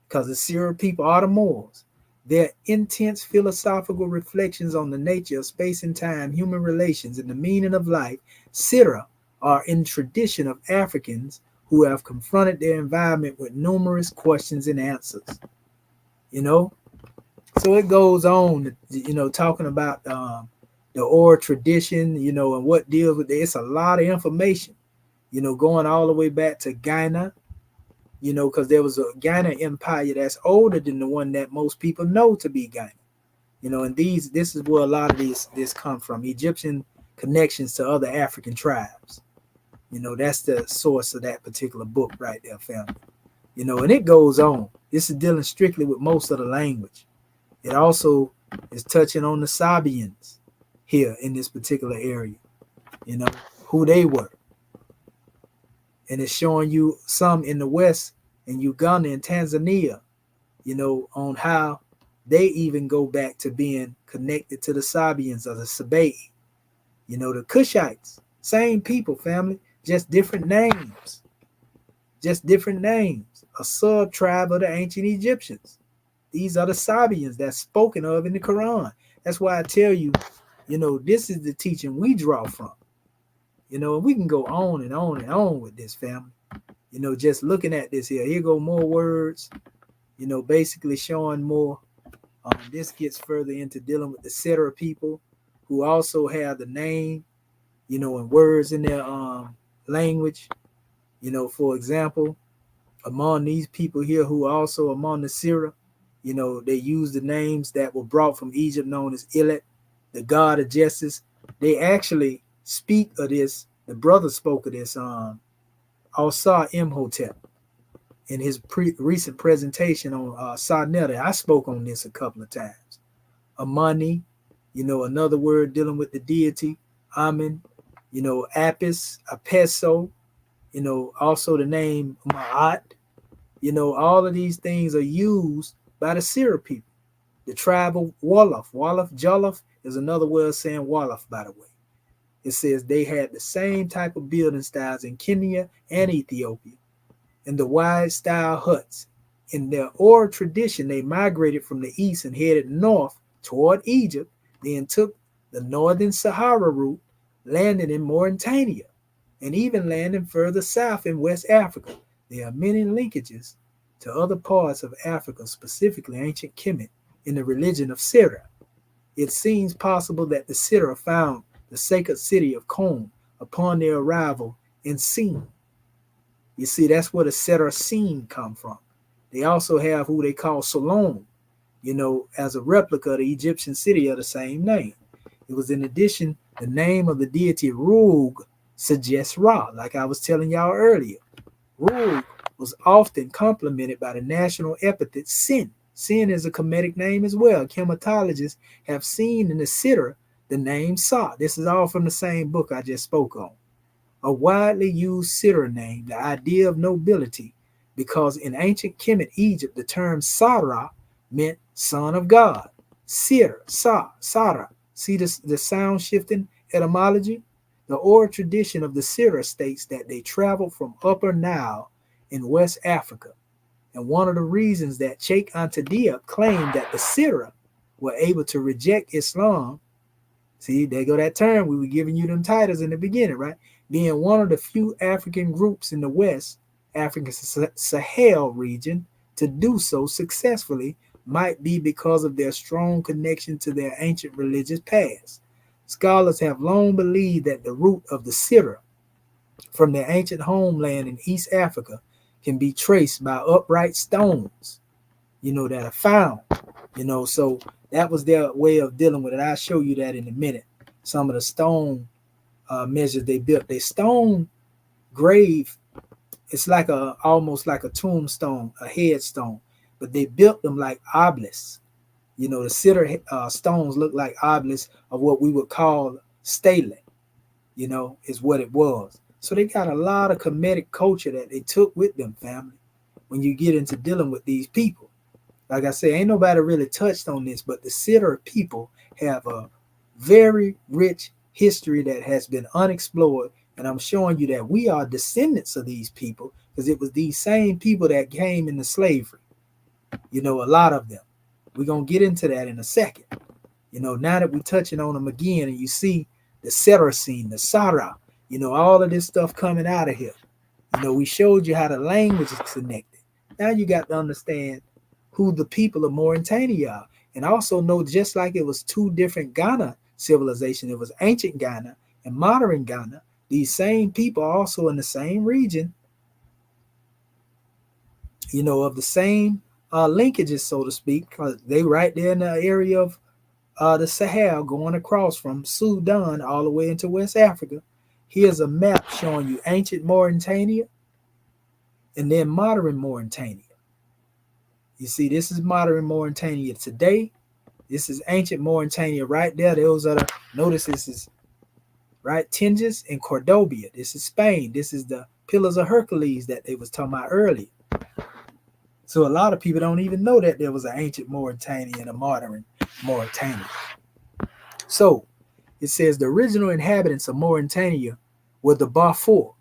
because the Sidra people are the Moors. Their intense philosophical reflections on the nature of space and time, human relations, and the meaning of life, Sidra, are in tradition of Africans who have confronted their environment with numerous questions and answers. So it goes on, talking about the oral tradition, and what deals with it. It's a lot of information, going all the way back to Ghana, because there was a Ghana empire that's older than the one that most people know to be Ghana. And this is where a lot of this come from. Egyptian connections to other African tribes. That's the source of that particular book right there, family. And it goes on. This is dealing strictly with most of the language. It also is touching on the Sabians here in this particular area, who they were. And it's showing you some in the West, in Uganda and Tanzania, on how they even go back to being connected to the Sabians or the Sabai, the Cushites, same people, family, just different names, a sub-tribe of the ancient Egyptians. These are the Sabians that's spoken of in the Quran. That's why I tell you, this is the teaching we draw from. And we can go on and on and on with this, family. Just looking at this here. Here go more words, basically showing more. This gets further into dealing with the Settler people, who also have the name, and words in their language. For example, among these people here who are also among the Sirah, they use the names that were brought from Egypt, known as Ilet, the god of justice. They actually speak of this. The brother spoke of this, Al-Sa Imhotep, in his recent presentation on Sarnetta. I spoke on this a couple of times. Amani, another word dealing with the deity, Amen, Apis, Apeso, also the name Ma'at. All of these things are used by the Sirah people. The tribe of Wolof. Wolof, Jollof is another way of saying Wolof, by the way. It says they had the same type of building styles in Kenya and Ethiopia, and the wide style huts. In their oral tradition, they migrated from the east and headed north toward Egypt, then took the northern Sahara route, landing in Mauritania, and even landing further south in West Africa. There are many linkages to other parts of Africa, specifically ancient Kemet, in the religion of Sirah. It seems possible that the Sirah found the sacred city of Qom upon their arrival in Sin. You see, that's where the Sirah Sin come from. They also have who they call Solon, as a replica of the Egyptian city of the same name. It was in addition, the name of the deity Rug suggests Ra, like I was telling y'all earlier. Rug was often complemented by the national epithet Sin. Sin is a Kemetic name as well. Chematologists have seen in the Sirah the name Sa. This is all from the same book I just spoke on. A widely used Sirah name, the idea of nobility, because in ancient Kemet, Egypt, the term Sarah meant son of God. Sir, Sa, Sarah. See the sound shifting etymology? The oral tradition of the Sirah states that they traveled from Upper Nile in West Africa. And one of the reasons that Sheikh Anta Diop claimed that the Sirah were able to reject Islam, see, there go that term, we were giving you them titles in the beginning, right? Being one of the few African groups in the West African Sahel region to do so successfully might be because of their strong connection to their ancient religious past. Scholars have long believed that the root of the Sirah from their ancient homeland in East Africa can be traced by upright stones, that are found, so that was their way of dealing with it. I'll show you that in a minute. Some of the stone measures they built. They stone grave, it's like almost like a tombstone, a headstone, but they built them like obelisks. The Sirah stones look like obelisks of what we would call stele, is what it was. So they got a lot of Kemetic culture that they took with them, family, when you get into dealing with these people. Like I say, ain't nobody really touched on this, but the Sirah people have a very rich history that has been unexplored. And I'm showing you that we are descendants of these people because it was these same people that came into slavery. A lot of them. We're going to get into that in a second. Now that we're touching on them again and you see the Sirah scene, the Sarah, all of this stuff coming out of here. We showed you how the language is connected. Now you got to understand who the people of Mauritania are. And also know, just like it was two different Ghana civilizations, it was ancient Ghana and modern Ghana. These same people are also in the same region, of the same linkages, so to speak, because they right there in the area of the Sahel going across from Sudan all the way into West Africa. Here's a map showing you ancient Mauritania and then modern Mauritania. You see, this is modern Mauritania today. This is ancient Mauritania right there. Those are the, notice this is, right, Tinges and Cordoba. This is Spain. This is the Pillars of Hercules that they was talking about earlier. So a lot of people don't even know that there was an ancient Mauritania and a modern Mauritania. So it says the original inhabitants of Mauritania were the Bafour,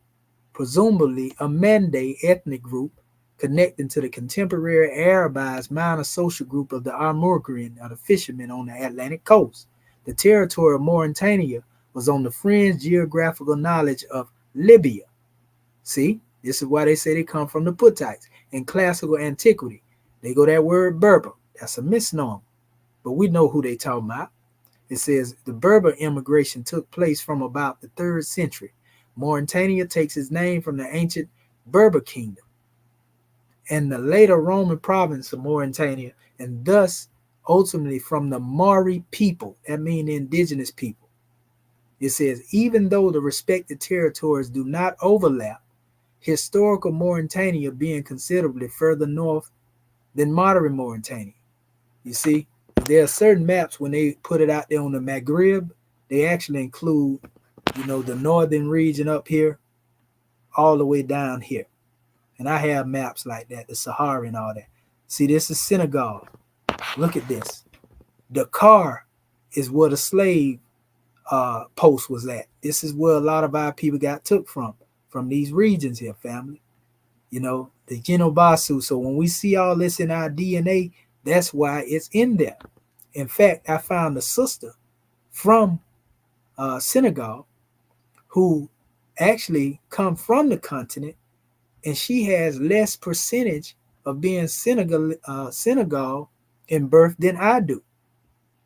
presumably a Mande ethnic group connecting to the contemporary Arabized minor social group of the Algonquian, or the fishermen on the Atlantic coast. The territory of Mauritania was on the fringe geographical knowledge of Libya. See, this is why they say they come from the Puttites. In classical antiquity, they go that word Berber. That's a misnomer, but we know who they talking about. It says the Berber immigration took place from about the 3rd century. Mauritania takes its name from the ancient Berber kingdom and the later Roman province of Mauritania, and thus ultimately from the Mari people, that means the indigenous people. It says, even though the respective territories do not overlap, historical Mauritania being considerably further north than modern Mauritania. You see, there are certain maps when they put it out there on the Maghreb, they actually include, the northern region up here, all the way down here. And I have maps like that, the Sahara and all that. See, this is Senegal. Look at this. Dakar is where the slave post was at. This is where a lot of our people got took from these regions here, family. The Genobasu. So when we see all this in our DNA, that's why it's in there. In fact, I found a sister from Senegal who actually come from the continent, and she has less percentage of being Senegal in birth than I do.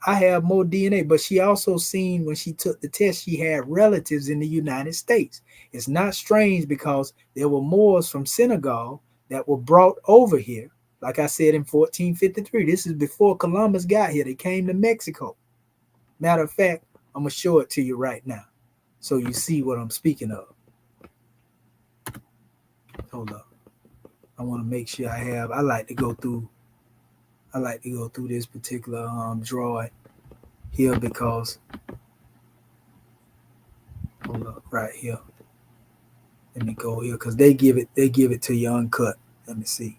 I have more DNA, but she also seen when she took the test, she had relatives in the United States. It's not strange because there were Moors from Senegal that were brought over here. Like I said, in 1453, this is before Columbus got here. They came to Mexico. Matter of fact, I'm going to show it to you right now so you see what I'm speaking of. Hold up. I want to make sure I like to go through this particular drawing here because, hold up, right here. Let me go here because they give it to you uncut. Let me see.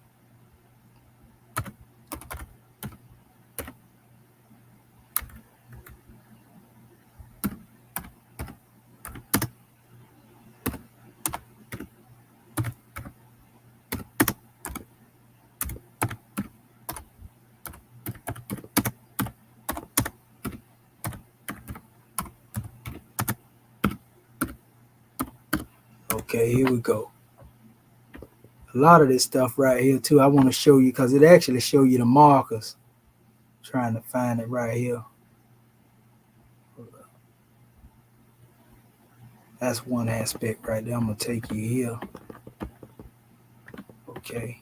Okay, here we go. A lot of this stuff right here too, I want to show you because it actually show you the markers. I'm trying to find it right here. That's one aspect right there. I'm going to take you here. Okay.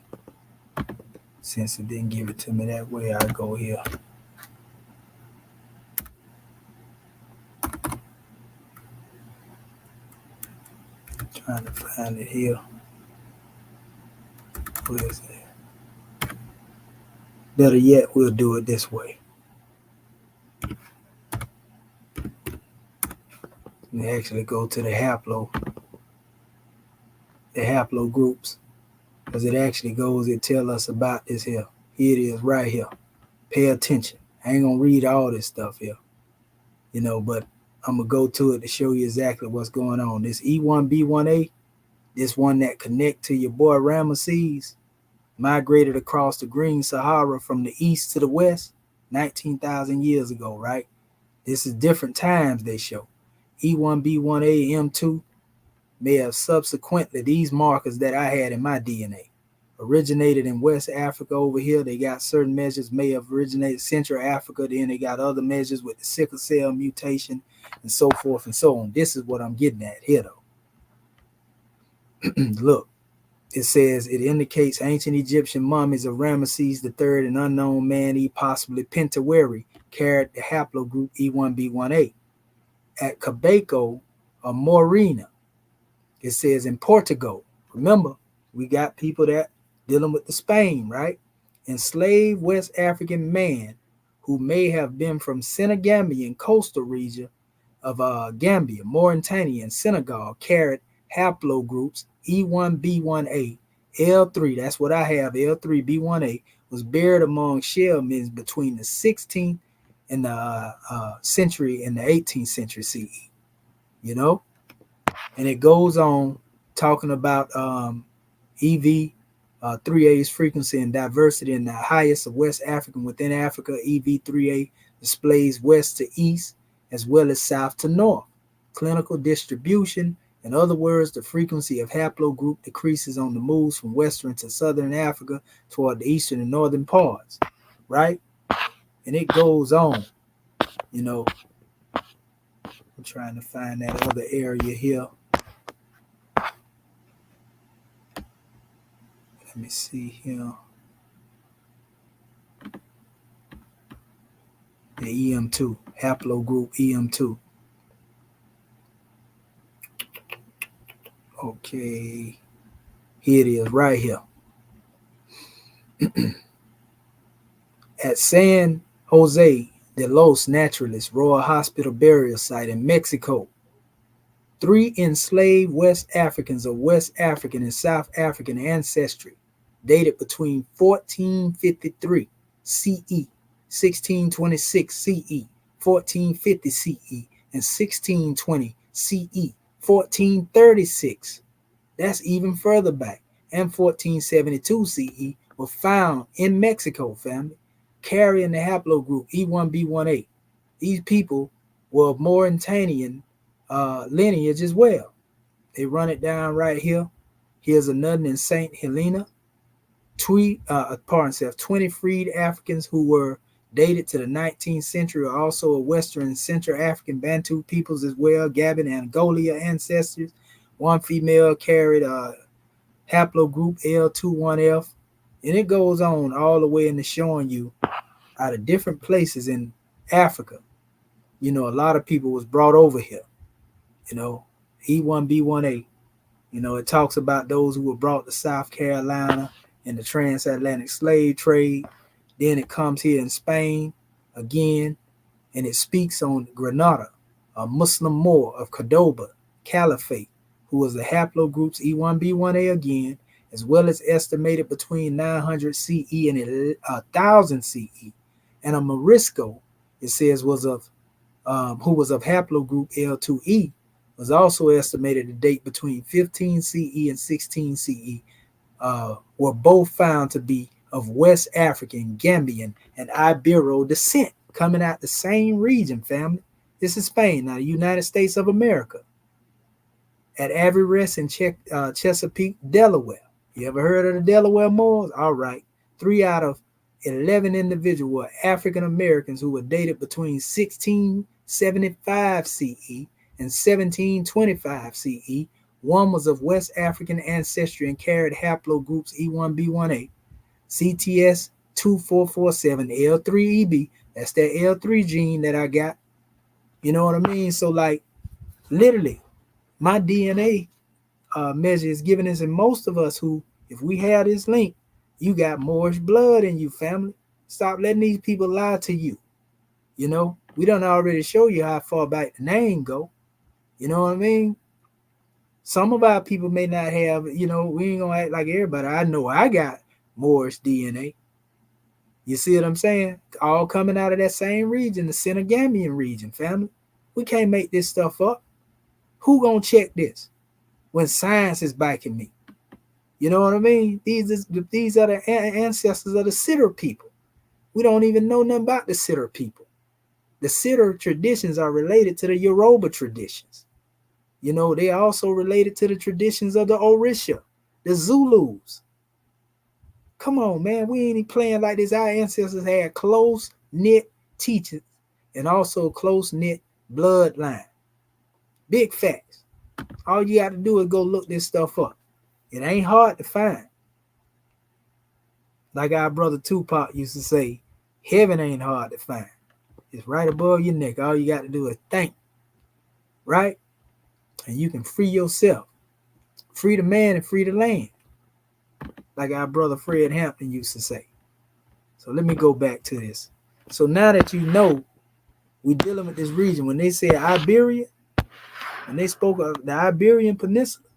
Since it didn't give it to me that way, I'll go here. Trying to find it here. Where is it? Better yet, we'll do it this way. And actually go to the haplo groups, because it actually goes, it tells us about this here. Here it is right here. Pay attention. I ain't gonna read all this stuff here, but I'm gonna go to it to show you exactly what's going on. This E1B1A, this one that connect to your boy Ramesses, migrated across the Green Sahara from the east to the west 19,000 years ago, right? This is different times they show. E1B1A, M2 may have subsequently, these markers that I had in my DNA, originated in West Africa over here. They got certain measures may have originated Central Africa. Then they got other measures with the sickle cell mutation and so forth and so on. This is what I'm getting at here, though. Look, It says it indicates ancient Egyptian mummies of Ramesses III, an unknown man, possibly Pentaweri, carried the haplogroup E1B1A. At Cabeco, or Morena, it says in Portugal. Remember, we got people that dealing with the Spain, right? Enslaved West African man who may have been from Senegambia and coastal region of Gambia, Mauritania, and Senegal carried haplogroups E1B1A, L3, that's what I have, L3B1A, was buried among shell men between the 16th and the century and the 18th century CE, you know? And it goes on talking about EV 3A's frequency and diversity in the highest of West African within Africa. EV3A displays west to east as well as south to north. Clinical distribution, in other words, the frequency of haplogroup decreases on the moves from western to southern Africa toward the eastern and northern parts, right? And it goes on, you know. I'm trying to find that other area here. Let me see here. The EM2, haplogroup EM2. Okay, here it is right here. At San Jose de los Naturales Royal Hospital burial site in Mexico, 3 enslaved West Africans of West African and South African ancestry, dated between 1453 CE, 1626 CE, 1450 CE, and 1620 CE, 1436. That's even further back. And 1472 CE were found in Mexico, family, carrying the haplogroup E1B1A. These people were of Mauritanian lineage as well. They run it down right here. Here's another in St. Helena. 20 freed Africans who were dated to the 19th century are also of Western and Central African Bantu peoples as well, Gabon and Angola ancestors. One female carried haplogroup L21F, and it goes on all the way into showing you out of different places in Africa. You know, a lot of people was brought over here. You know, E1B1A. You know, it talks about those who were brought to South Carolina in the transatlantic slave trade. Then it comes here in Spain again, and it speaks on Granada, a Muslim Moor of Cordoba Caliphate, who was the haplogroups E1B1A again, as well as estimated between 900 CE and 1000 CE. And a Morisco, it says, was of who was of haplogroup L2E, was also estimated to date between 15 CE and 16 CE, were both found to be of West African, Gambian, and Ibero descent, coming out the same region, family. This is Spain, now the United States of America. At Averest in Chesapeake, Delaware. You ever heard of the Delaware Moors? All right. 3 out of 11 individuals were African Americans who were dated between 1675 CE and 1725 CE. One was of West African ancestry and carried haplogroups E1B1A, CTS 2447 L3EB. That's that L3 gene that I got. You know what I mean? So, like, literally, my DNA measure is giving us, and most of us who, if we have this link, you got Moorish blood in you, family. Stop letting these people lie to you. You know, we done already show you how far back the name go. You know what I mean? Some of our people may not have, you know, we ain't gonna act like everybody. I know I got Moorish DNA. You see what I'm saying? All coming out of that same region, the Senegambian region, family. We can't make this stuff up. Who gonna check this when science is backing me? You know what I mean? These are the ancestors of the Sitter people. We don't even know nothing about the Sitter people. The Sitter traditions are related to the Yoruba traditions. You know, they are also related to the traditions of the Orisha, the Zulus. Come on, man. We ain't playing like this. Our ancestors had close-knit teachings and also close-knit bloodline. Big facts. All you got to do is go look this stuff up. It ain't hard to find. Like our brother Tupac used to say, heaven ain't hard to find. It's right above your neck. All you got to do is think, right? And you can free yourself. Free the man and free the land. Like our brother Fred Hampton used to say. So let me go back to this. So now that you know we're dealing with this region, when they said Iberia, when they spoke of the Iberian Peninsula,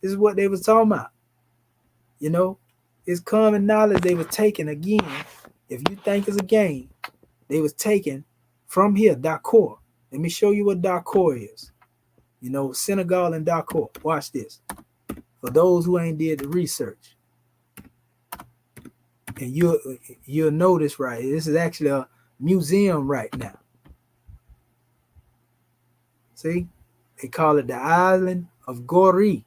this is what they was talking about. You know, it's common knowledge they were taking again. If you think it's a game, they was taken from here, Dakar. Let me show you what Dakar is. You know, Senegal and Dakar. Watch this. For those who ain't did the research. And you'll notice right here, this is actually a museum right now. See? They call it the island of Gori.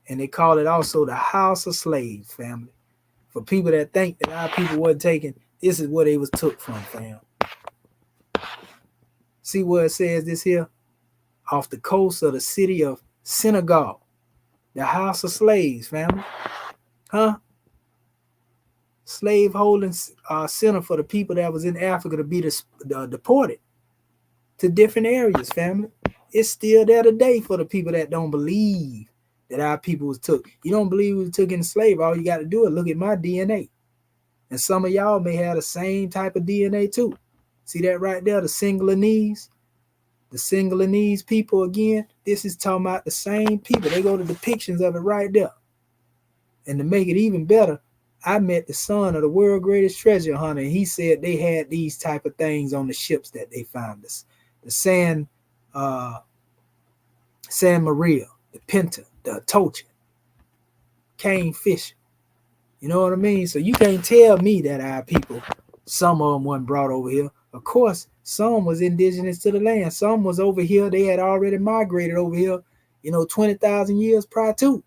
And they call it also the house of slaves, family. For people that think that our people wasn't taken, this is where they was took from, fam. See where it says this here? Off the coast of the city of Senegal. The house of slaves, family. Huh? Slave holding center for the people that was in Africa to be deported to different areas, family. It's still there today for the people that don't believe that our people was took. You don't believe we was took in slave, all you got to do is look at my DNA. And some of y'all may have the same type of DNA too. See that right there, the Singalinese? The Singalinese people again, this is talking about the same people. They go to depictions of it right there. And to make it even better, I met the son of the world's greatest treasure hunter, and he said they had these type of things on the ships that they found us. The San Maria, the Pinta, the Atocha, Cane Fisher. You know what I mean? So you can't tell me that our people, some of them weren't brought over here. Of course, some was indigenous to the land. Some was over here. They had already migrated over here, 20,000 years prior to.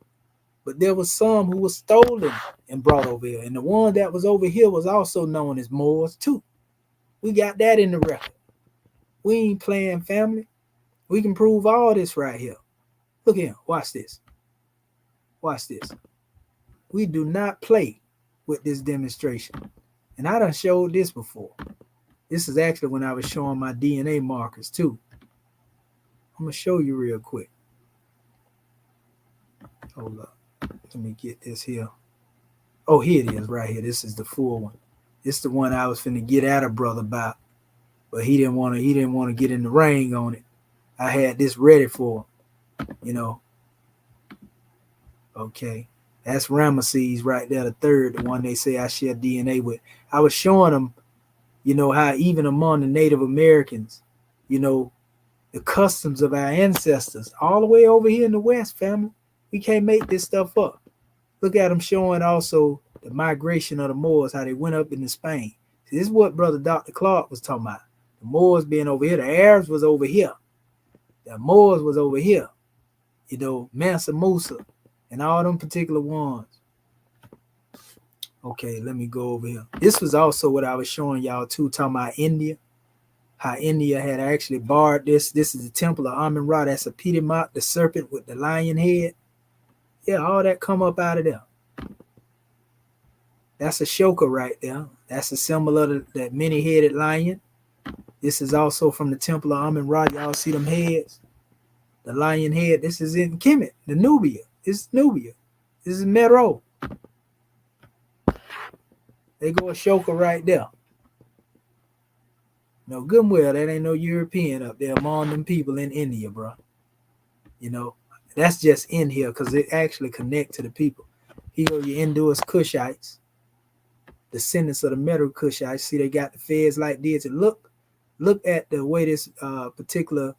But there was some who was stolen and brought over here. And the one that was over here was also known as Moors too. We got that in the record. We ain't playing, family. We can prove all this right here. Look here. Watch this. Watch this. We do not play with this demonstration. And I done showed this before. This is actually when I was showing my DNA markers too. I'm going to show you real quick. Hold up. Let me get this here. Oh, here it is right here. This is the full one. This is the one I was finna get at a brother about. But he didn't want to get in the ring on it. I had this ready for him, Okay. That's Ramesses right there, the third, the one they say I share DNA with. I was showing them, how even among the Native Americans, the customs of our ancestors, all the way over here in the West, family, we can't make this stuff up. Look at them showing also the migration of the Moors, how they went up into Spain. See, this is what Brother Dr. Clark was talking about. The Moors being over here, the Arabs was over here. The Moors was over here. Mansa Musa and all them particular ones. Okay, let me go over here. This was also what I was showing y'all too, talking about India. How India had actually barred this. This is the temple of Amun-Ra. That's a Piedmont, the serpent with the lion head. Yeah, all that come up out of there. That's a shoka right there. That's a symbol of that many-headed lion. This is also from the temple of Amun-Ra. Y'all see them heads? The lion head. This is in Kemet, the Nubia. This is Nubia. This is Meroe. They go a shoka right there. No, good and well, that ain't no European up there among them people in India, bro. That's just in here because it actually connect to the people. Here go your Indus Kushites, descendants of the Medo Kushites. See, they got the feds like this. And look at the way this particular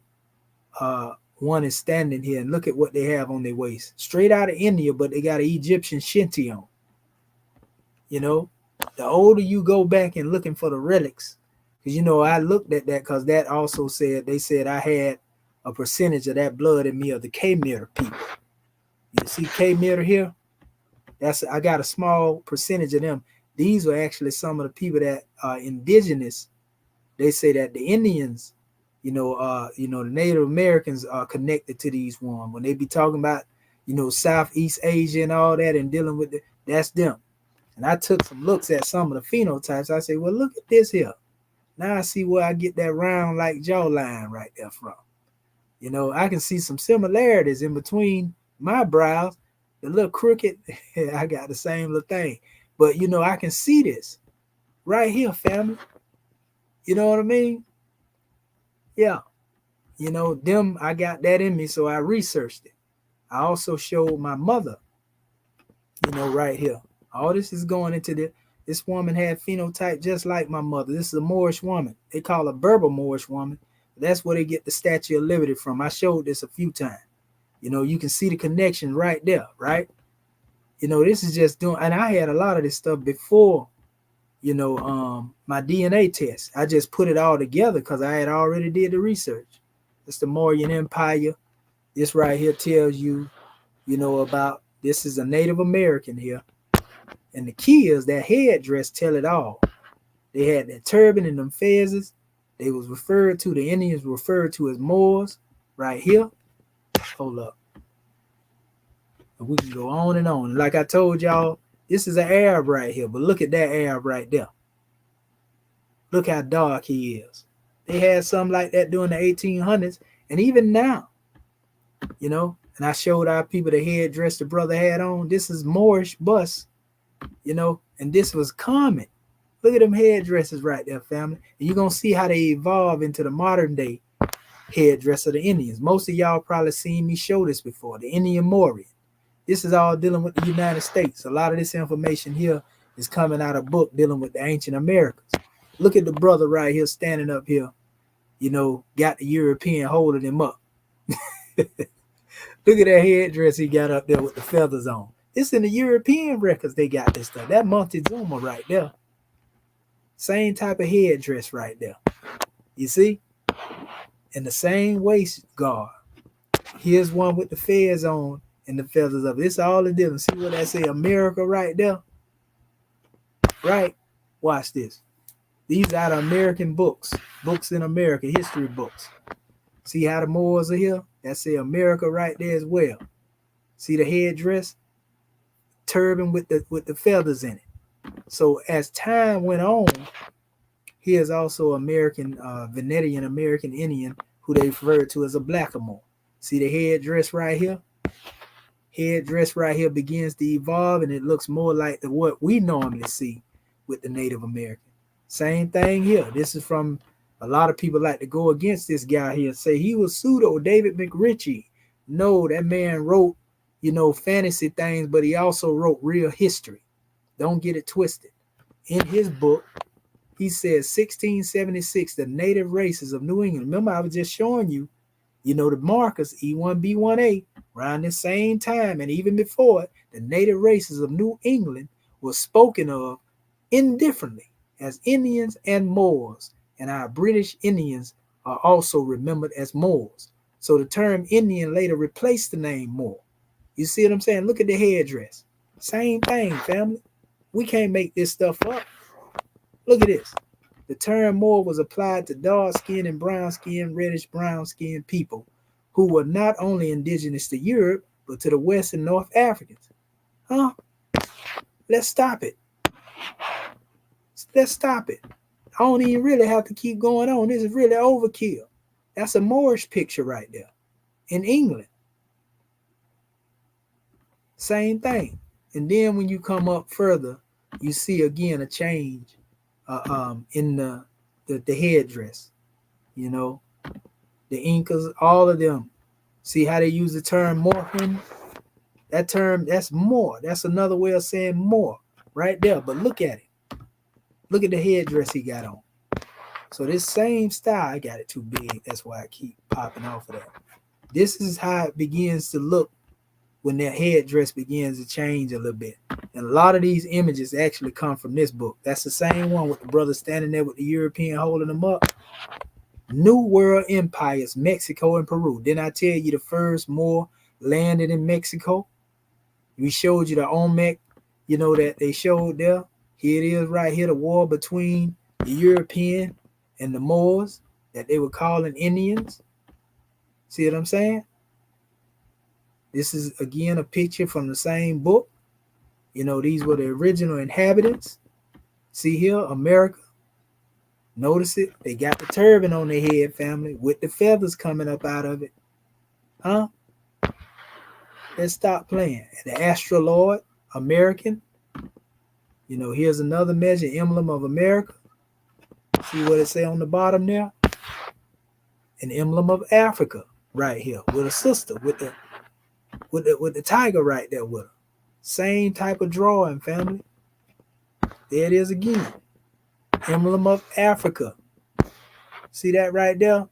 one is standing here, and look at what they have on their waist. Straight out of India, but they got an Egyptian shinty on. The older you go back and looking for the relics, because I looked at that because that also they said I had a percentage of that blood in me of the Khmer people. You see Khmer here? I got a small percentage of them. These are actually some of the people that are indigenous. They say that the Indians, the Native Americans are connected to these ones. When they be talking about, Southeast Asia and all that, and dealing with that's them. And I took some looks at some of the phenotypes. I said, well, look at this here. Now I see where I get that round like jawline right there from. I can see some similarities in between my brows. The little crooked, I got the same little thing. But, I can see this right here, family. You know what I mean? Yeah. Them, I got that in me, so I researched it. I also showed my mother, right here. All this is going into this woman had phenotype just like my mother. This is a Moorish woman. They call her Berber Moorish woman. That's where they get the Statue of Liberty from. I showed this a few times. You can see the connection right there, right? This is just doing, and I had a lot of this stuff before, my DNA test. I just put it all together because I had already did the research. It's the Mauryan Empire. This right here tells you, about this is a Native American here. And the key is that headdress tell it all. They had that turban and them fezzes. They was referred to, the Indians referred to as Moors right here. Hold up. And we can go on and on. Like I told y'all, this is an Arab right here, but look at that Arab right there. Look how dark he is. They had something like that during the 1800s, and even now, and I showed our people the headdress the brother had on. This is Moorish bust, and this was common. Look at them headdresses right there, family. And you're going to see how they evolve into the modern day headdress of the Indians. Most of y'all probably seen me show this before, the Indian Mauryan. This is all dealing with the United States. A lot of this information here is coming out of a book dealing with the ancient Americans. Look at the brother right here standing up here, got the European holding him up. Look at that headdress he got up there with the feathers on. It's in the European records they got this stuff. That Montezuma right there. Same type of headdress right there. You see? And the same waist guard. Here's one with the fez on and the feathers up. It's all it did. See what that say? America right there? Right? Watch this. These are the American books. Books in America. History books. See how the Moors are here? That say America right there as well. See the headdress? Turban with the feathers in it. So as time went on, here's also American Venetian American Indian who they refer to as a blackamoor. See the headdress right here? Headdress right here begins to evolve, and it looks more like what we normally see with the Native American. Same thing here. This is from a lot of people like to go against this guy here and say he was pseudo David McRitchie. No, that man wrote, fantasy things, but he also wrote real history. Don't get it twisted. In his book, he says 1676, the native races of New England. Remember, I was just showing you, the markers, E1B1A, around the same time, and even before it, the native races of New England were spoken of indifferently as Indians and Moors, and our British Indians are also remembered as Moors. So the term Indian later replaced the name Moor. You see what I'm saying? Look at the headdress. Same thing, family. We can't make this stuff up. Look at this. The term Moor was applied to dark-skinned and brown-skinned, reddish-brown-skinned people who were not only indigenous to Europe, but to the West and North Africans. Huh? Let's stop it. Let's stop it. I don't even really have to keep going on. This is really overkill. That's a Moorish picture right there in England. Same thing. And then when you come up further, you see again a change in the headdress. The Incas, all of them. See how they use the term Moorhen? That term, that's Moor. That's another way of saying Moor right there. But look at it. Look at the headdress he got on. So this same style, I got it too big. That's why I keep popping off of that. This is how it begins to look when their headdress begins to change a little bit. And a lot of these images actually come from this book. That's the same one with the brother standing there with the European holding them up. New World Empires, Mexico and Peru. Didn't I tell you the first Moor landed in Mexico? We showed you the Olmec, that they showed there. Here it is right here, the war between the European and the Moors that they were calling Indians. See what I'm saying? This is again a picture from the same book. These were the original inhabitants. See here, America. Notice it. They got the turban on their head, family, with the feathers coming up out of it. Huh? Let's stop playing. The astrolabe, American. Here's another measure, emblem of America. See what it say on the bottom there? An emblem of Africa right here with a sister with the tiger right there with her. Same type of drawing, family. There it is again. Emblem of Africa. See that right there?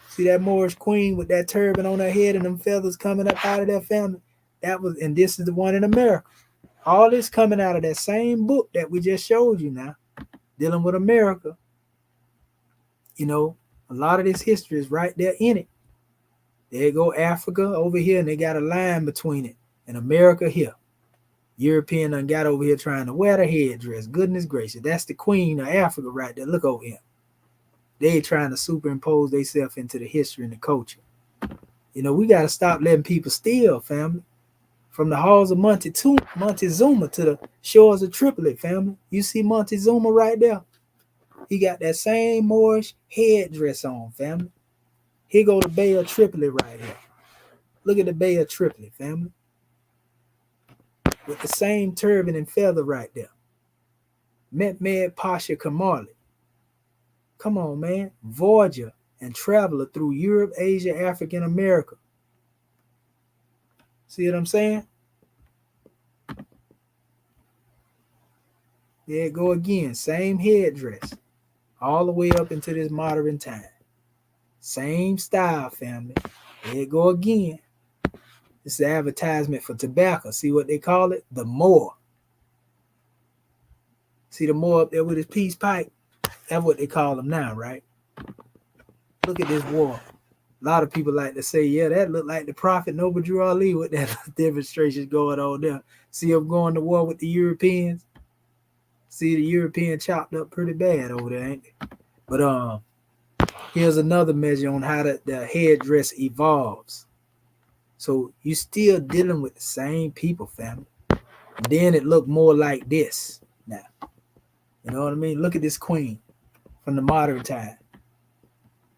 See that Moorish queen with that turban on her head and them feathers coming up out of that family? And this is the one in America. All this coming out of that same book that we just showed you now, dealing with America. A lot of this history is right there in it. There you go, Africa over here, and they got a line between it. And America here. European done got over here trying to wear the headdress. Goodness gracious. That's the queen of Africa right there. Look over here. They trying to superimpose themselves into the history and the culture. We got to stop letting people steal, family. From the halls of Montezuma to the shores of Tripoli, family. You see Montezuma right there? He got that same Moorish headdress on, family. Here go the Bay of Tripoli right here. Look at the Bay of Tripoli, family. With the same turban and feather right there. Mehmed Pasha Kamali. Come on, man. Voyager and traveler through Europe, Asia, Africa, and America. See what I'm saying? There it go again. Same headdress. All the way up into this modern time. Same style, family. There it go again. This is an advertisement for tobacco. See what they call it? The Moor. See the Moor up there with his peace pipe? That's what they call him now, right? Look at this war. A lot of people like to say, yeah, that looked like the Prophet Noble Drew Ali with that demonstration going on there. See him going to war with the Europeans? See the European chopped up pretty bad over there, ain't they? But here's another measure on how the headdress evolves. So you still dealing with the same people, family. And then it looked more like this now. You know what I mean? Look at this queen from the modern time.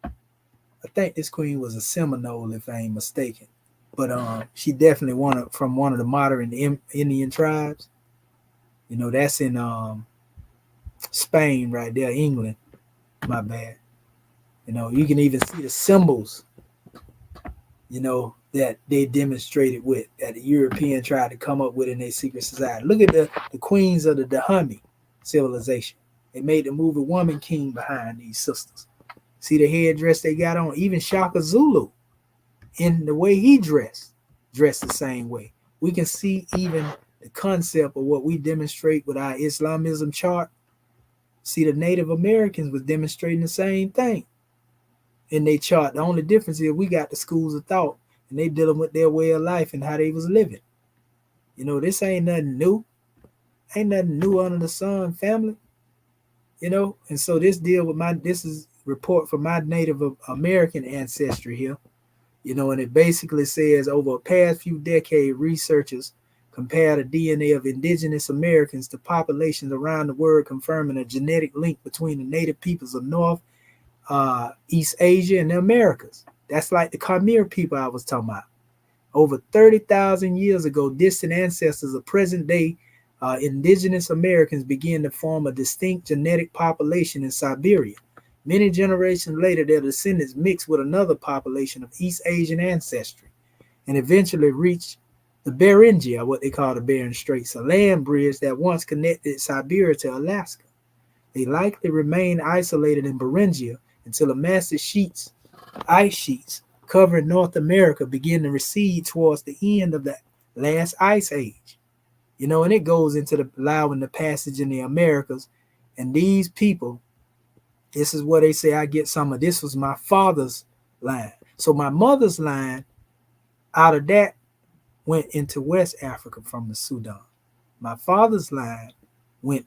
I think this queen was a Seminole, if I ain't mistaken. But she definitely from one of the modern Indian tribes. That's in Spain right there, England. My bad. You can even see the symbols, that they demonstrated with, that the European tried to come up with in their secret society. Look at the queens of the Dahomey civilization. They made the movie Woman King behind these sisters. See the headdress they got on? Even Shaka Zulu, in the way he dressed the same way. We can see even the concept of what we demonstrate with our Islamism chart. See, the Native Americans was demonstrating the same thing in their chart. The only difference is we got the schools of thought, and they dealing with their way of life and how they was living. This ain't nothing new. Ain't nothing new under the sun, family. And so this is report from my Native American ancestry here. And it basically says over a past few decades, researchers compared the DNA of indigenous Americans to populations around the world, confirming a genetic link between the native peoples of North, East Asia, and the Americas. That's like the Khmer people I was talking about. Over 30,000 years ago, distant ancestors of present-day indigenous Americans began to form a distinct genetic population in Siberia. Many generations later, their descendants mixed with another population of East Asian ancestry and eventually reached the Beringia, what they call the Bering Straits, a land bridge that once connected Siberia to Alaska. They likely remained isolated in Beringia until the massive ice sheets covering North America began to recede towards the end of the last ice age. And it goes into allowing the passage in the Americas. And these people, this is where they say I get some of this was my father's line. So my mother's line, out of that, went into West Africa from the Sudan. My father's line went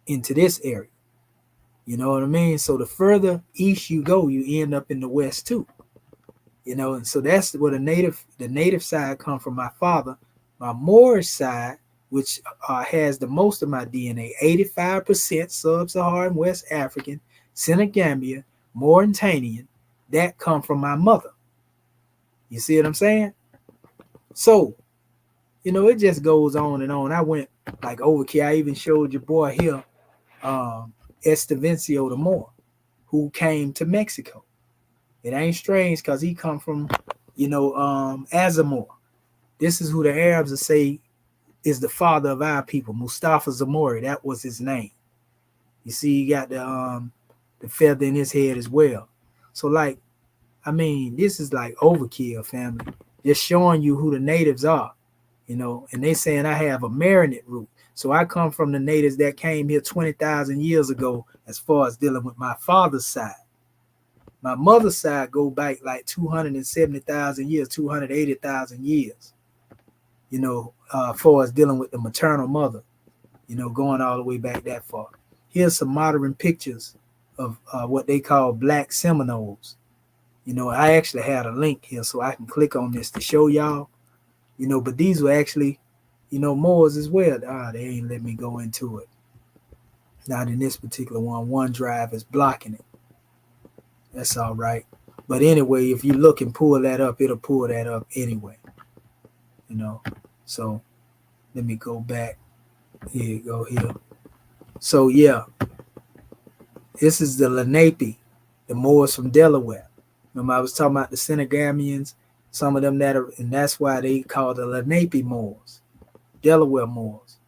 into this area. You know what I mean? So the further east you go, you end up in the West too. And so that's where the native side come from my father. My Moorish side, which has the most of my DNA, 85% sub-Saharan West African, Senegambia, Mauritanian, that come from my mother. You see what I'm saying? So, it just goes on and on. I went like overkill. I even showed your boy here, Estevencio the Moor, who came to Mexico. It ain't strange because he come from, Azamor. This is who the Arabs will say is the father of our people, Mustafa Zamori. That was his name. You see, he got the feather in his head as well. So, this is like overkill, family. Just showing you who the natives are, and they saying I have a Marinid root. So I come from the natives that came here 20,000 years ago as far as dealing with my father's side. My mother's side go back like 270,000 years, 280,000 years, as far as dealing with the maternal mother, going all the way back that far. Here's some modern pictures of what they call black Seminoles. I actually had a link here so I can click on this to show y'all, but these were actually, Moors as well. They ain't let me go into it. Not in this particular one. OneDrive is blocking it. That's all right. But anyway, if you look and pull that up, it'll pull that up anyway. So let me go back. Here you go here. So yeah, this is the Lenape, the Moors from Delaware. Remember I was talking about the Senegambians, some of them and that's why they call the Lenape Moors, Delaware Moors.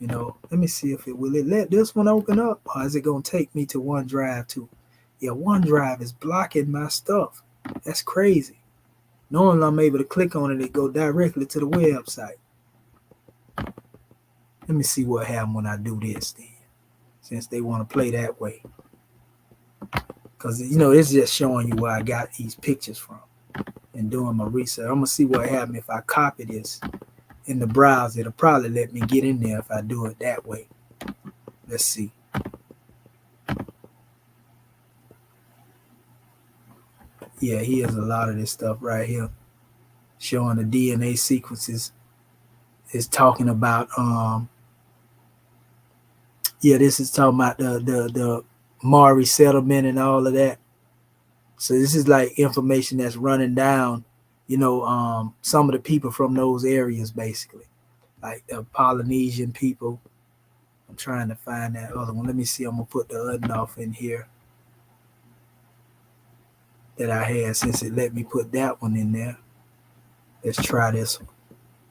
Let me see if it will let this one open up, or is it gonna take me to OneDrive too? Yeah, OneDrive is blocking my stuff. That's crazy. Normally I'm able to click on it, it go directly to the website. Let me see what happens when I do this then, since they want to play that way. Because, it's just showing you where I got these pictures from and doing my research. I'm going to see what happens if I copy this in the browser. It'll probably let me get in there if I do it that way. Let's see. Yeah, here's a lot of this stuff right here showing the DNA sequences. It's talking about this is talking about the Maori settlement and all of that. So this is like information that's running down, some of the people from those areas, basically, like the Polynesian people. I'm trying to find that other one. Let me see. I'm gonna put the Udnoff in here that I had, since it let me put that one in there. Let's try this one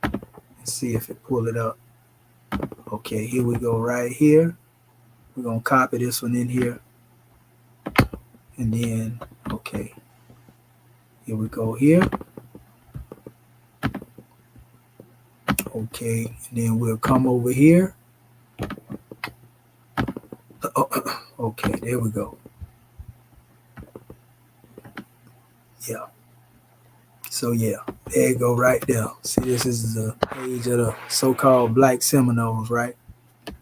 and see if it pull it up. Okay, here we go right here. We're going to copy this one in here. And then, okay, here we go here. Okay, and then we'll come over here. Okay, there we go. Yeah. So yeah, there you go right there. See, this is the page of the so-called Black Seminoles, right?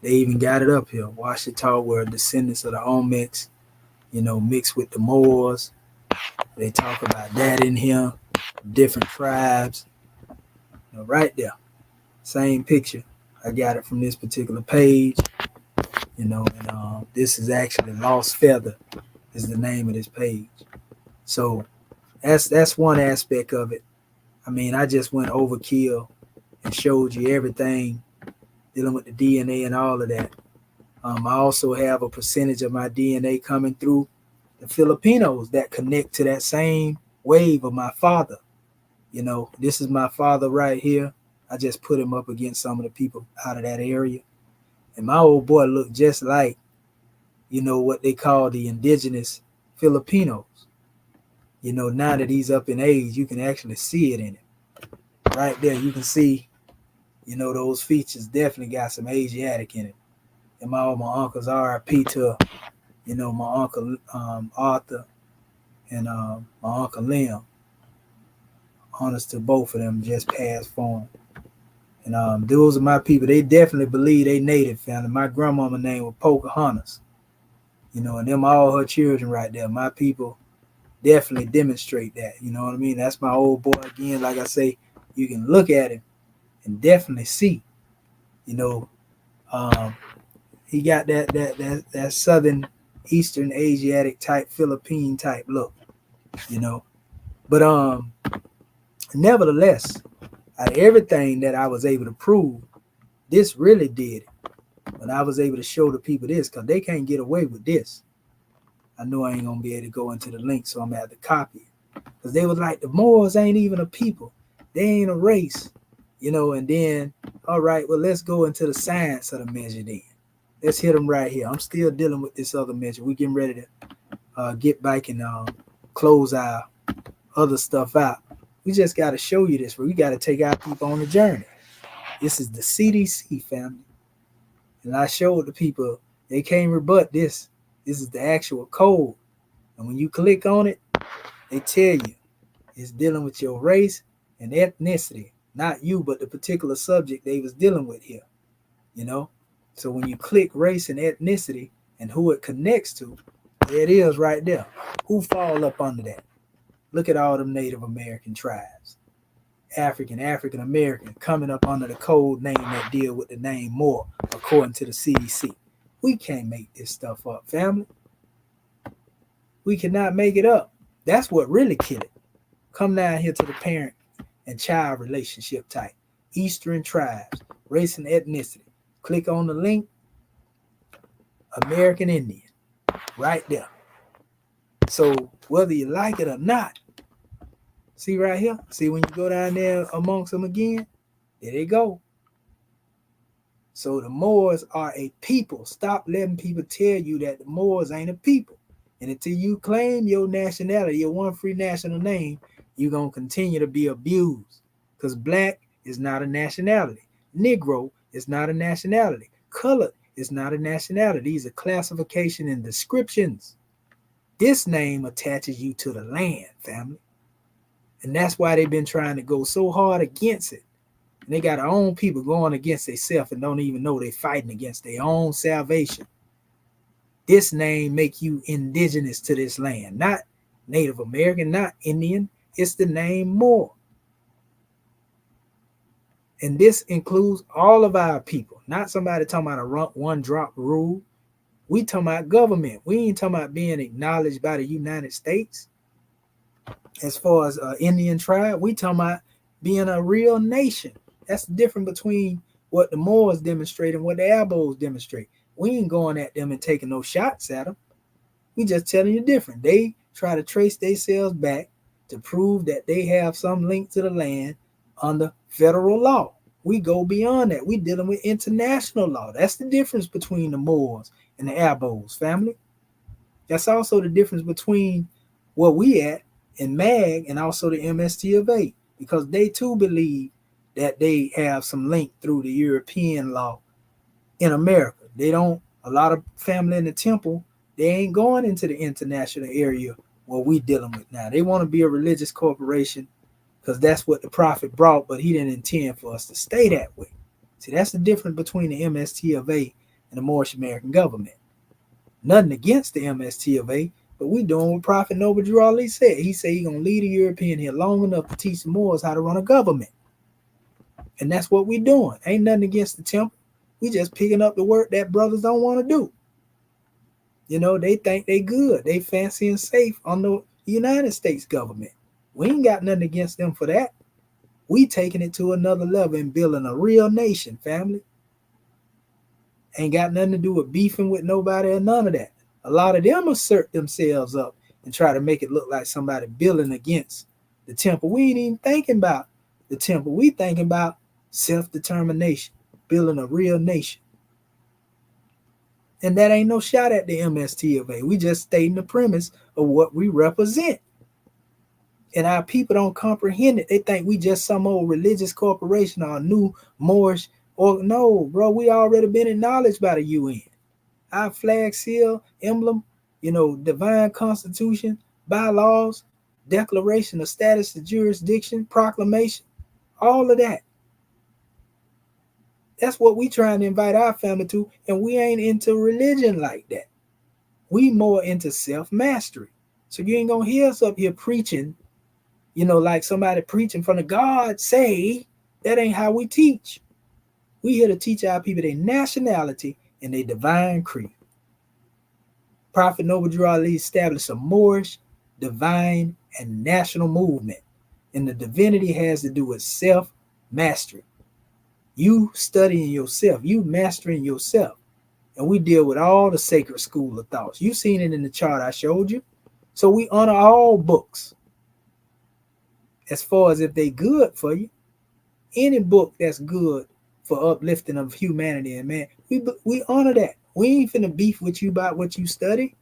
They even got it up here. Washita were descendants of the Olmecs, mixed with the Moors. They talk about that in here, different tribes. Right there, same picture. I got it from this particular page, and this is actually Lost Feather is the name of this page. So that's one aspect of it. I just went overkill and showed you everything dealing with the DNA and all of that. I also have a percentage of my DNA coming through the Filipinos that connect to that same wave of my father. This is my father right here. I just put him up against some of the people out of that area. And my old boy looked just like, what they call the indigenous Filipinos. Now that he's up in age, you can actually see it in him. Right there, you can see, those features definitely got some Asiatic in it. And my uncles RIP to, my uncle Arthur and my uncle Liam. Honest to both of them, just passed form. And those are my people. They definitely believe they native family. My grandmama name was Pocahontas. And them all her children right there. My people, definitely demonstrate that. You know what I mean? That's my old boy again. Like I say, you can look at him and definitely see, you know, he got that southern Eastern Asiatic type, Philippine type look, you know. But nevertheless, out of everything that I was able to prove, this really did it. When I was able to show the people this, because they can't get away with this. I know I ain't gonna be able to go into the link, so I'm gonna have to copy it. Because they was like, the Moors ain't even a people. They ain't a race. You know, and then, all right, well, let's go into the science of the measure then. Let's hit them right here. I'm still dealing with this other measure. We getting ready to get back and close our other stuff out. We just got to show you this, but we got to take our people on a journey. This is the CDC, family. And I showed the people, they can't rebut this. This is the actual code. And when you click on it, they tell you it's dealing with your race and ethnicity. Not you, but the particular subject they was dealing with here. You know? So when you click race and ethnicity and who it connects to, there it is right there. Who fall up under that? Look at all them Native American tribes. African American coming up under the code name that deal with the name Moor, according to the CDC. We can't make this stuff up, family. We cannot make it up. That's what really killed it. Come down here to the parent and child relationship type. Eastern tribes, race and ethnicity. Click on the link, American Indian, right there. So whether you like it or not, see right here? See when you go down there amongst them again? There they go. So the Moors are a people. Stop letting people tell you that the Moors ain't a people. And until you claim your nationality, your one free national name, you're going to continue to be abused. Because black is not a nationality. Negro is not a nationality. Colored is not a nationality. These are classification and descriptions. This name attaches you to the land, family. And that's why they've been trying to go so hard against it. And they got their own people going against themselves and don't even know they're fighting against their own salvation. This name make you indigenous to this land, not Native American, not Indian. It's the name Moor. And this includes all of our people, not somebody talking about a one-drop rule. We talking about government. We ain't talking about being acknowledged by the United States. As far as Indian tribe, we talking about being a real nation. That's the difference between what the Moors demonstrate and what the Abos demonstrate. We ain't going at them and taking no shots at them. We just telling you different. They try to trace themselves back to prove that they have some link to the land under federal law. We go beyond that. We dealing with international law. That's the difference between the Moors and the Abos, family. That's also the difference between where we at in MAG and also the MST of A, because they too believe that they have some link through the European law in America. They don't, a lot of family in the temple, they ain't going into the international area where we dealing with now. They want to be a religious corporation because that's what the prophet brought, but he didn't intend for us to stay that way. See, that's the difference between the MST of A and the Moorish American government. Nothing against the MST of A, but we doing what Prophet Noble Drew Ali said. He said he's going to lead a European here long enough to teach the Moors how to run a government. And that's what we doing. Ain't nothing against the temple. We just picking up the work that brothers don't want to do. You know, they think they good. They fancy and safe on the United States government. We ain't got nothing against them for that. We taking it to another level and building a real nation, family. Ain't got nothing to do with beefing with nobody or none of that. A lot of them assert themselves up and try to make it look like somebody building against the temple. We ain't even thinking about the temple. We thinking about self-determination, building a real nation. And that ain't no shot at the MST of A. We just stating the premise of what we represent. And our people don't comprehend it. They think we just some old religious corporation or a new Moorish. Or no, bro, we already been acknowledged by the UN. Our flag, seal, emblem, you know, divine constitution, bylaws, declaration of status of jurisdiction, proclamation, all of that. That's what we trying to invite our family to, and we ain't into religion like that. We more into self-mastery. So you ain't gonna hear us up here preaching, like somebody preaching from the God say. That ain't how we teach. We here to teach our people their nationality and their divine creed. Prophet Noble Ali established a Moorish, divine, and national movement. And the divinity has to do with self-mastery. You studying yourself, you mastering yourself. And we deal with all the sacred school of thoughts. You've seen it in the chart I showed you. So we honor all books. As far as if they good for you, any book that's good for uplifting of humanity and man, we honor that. We ain't finna beef with you about what you study.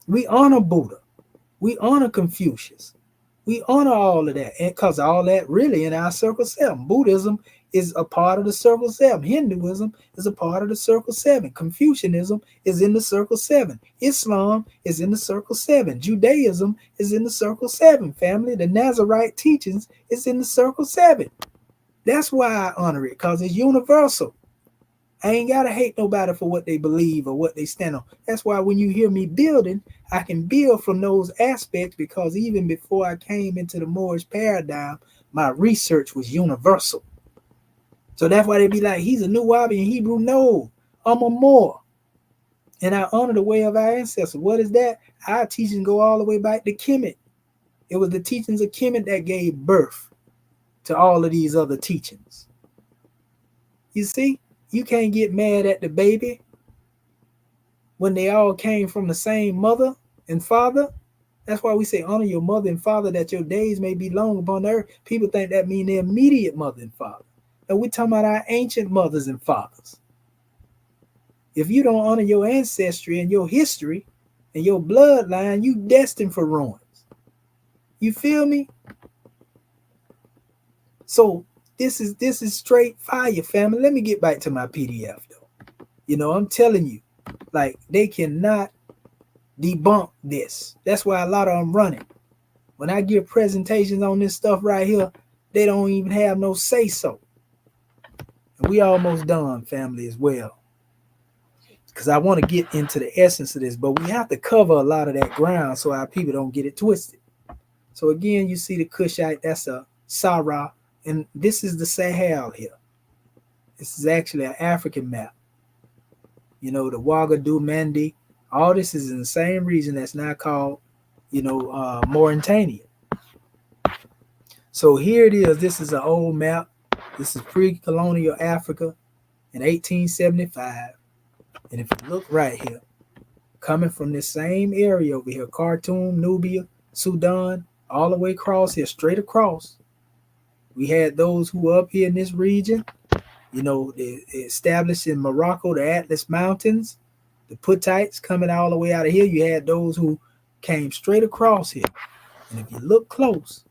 We honor Buddha. We honor Confucius. We honor all of that. And because all that really in our circle 7. Buddhism is a part of the circle 7. Hinduism is a part of the circle 7. Confucianism is in the circle 7. Islam is in the circle 7. Judaism is in the circle 7. Family, the Nazarite teachings is in the circle 7. That's why I honor it, because it's universal. I ain't got to hate nobody for what they believe or what they stand on. That's why when you hear me building, I can build from those aspects, because even before I came into the Moorish paradigm, my research was universal. So that's why they be like, he's a Nuwabi in Hebrew. No, I'm a Moor. And I honor the way of our ancestors. What is that? Our teachings go all the way back to Kemet. It was the teachings of Kemet that gave birth to all of these other teachings. You see? You can't get mad at the baby when they all came from the same mother and father. That's why we say honor your mother and father, that your days may be long upon earth. People think that means their immediate mother and father. And we're talking about our ancient mothers and fathers. If you don't honor your ancestry and your history and your bloodline, you destined for ruins. You feel me? So this is straight fire, family. Let me get back to my PDF though. I'm telling you, like, they cannot debunk this. That's why a lot of them running. When I give presentations on this stuff right here, they don't even have no say so. And we almost done, family, as well. Because I want to get into the essence of this, but we have to cover a lot of that ground so our people don't get it twisted. So again, you see the Kushite, that's a Sarah. And this is the Sahel here. This is actually an African map. The Ouagadougou, Mandi, all this is in the same region that's now called, Mauritania. So here it is. This is an old map. This is pre-colonial Africa in 1875. And if you look right here, coming from this same area over here, Khartoum, Nubia, Sudan, all the way across here, straight across. We had those who were up here in this region, they established in Morocco, the Atlas Mountains, the Puttites coming all the way out of here. You had those who came straight across here. And if you look close,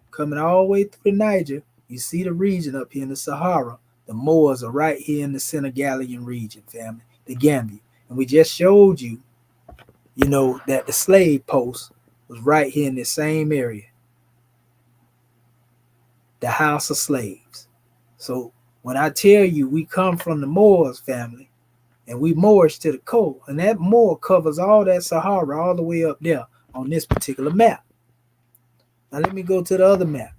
coming all the way through the Niger, you see the region up here in the Sahara. The Moors are right here in the Senegalian region, family, the Gambia. And we just showed you, that the slave post was right here in the same area. The house of slaves. So when I tell you we come from the Moors, family, and we Moorish to the core, and that Moor covers all that Sahara all the way up there on this particular map. Now let me go to the other map.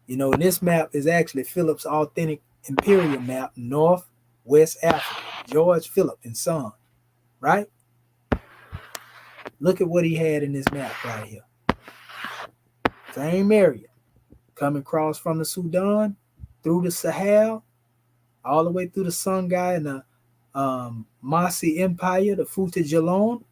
This map is actually Philip's authentic imperial map, Northwest Africa, George Philip and Son, right? Look at what he had in this map right here. Same area. Coming across from the Sudan, through the Sahel, all the way through the Songhai and the Masi Empire, the Fouta Djallon,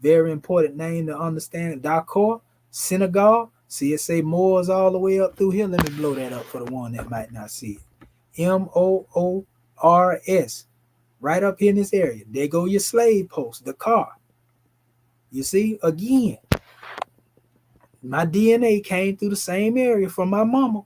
very important name to understand, Dakar, Senegal. See it say Moors all the way up through here. Let me blow that up for the one that might not see it. Moors, right up here in this area. There go your slave post, Dakar. You see, again, my DNA came through the same area from my mama.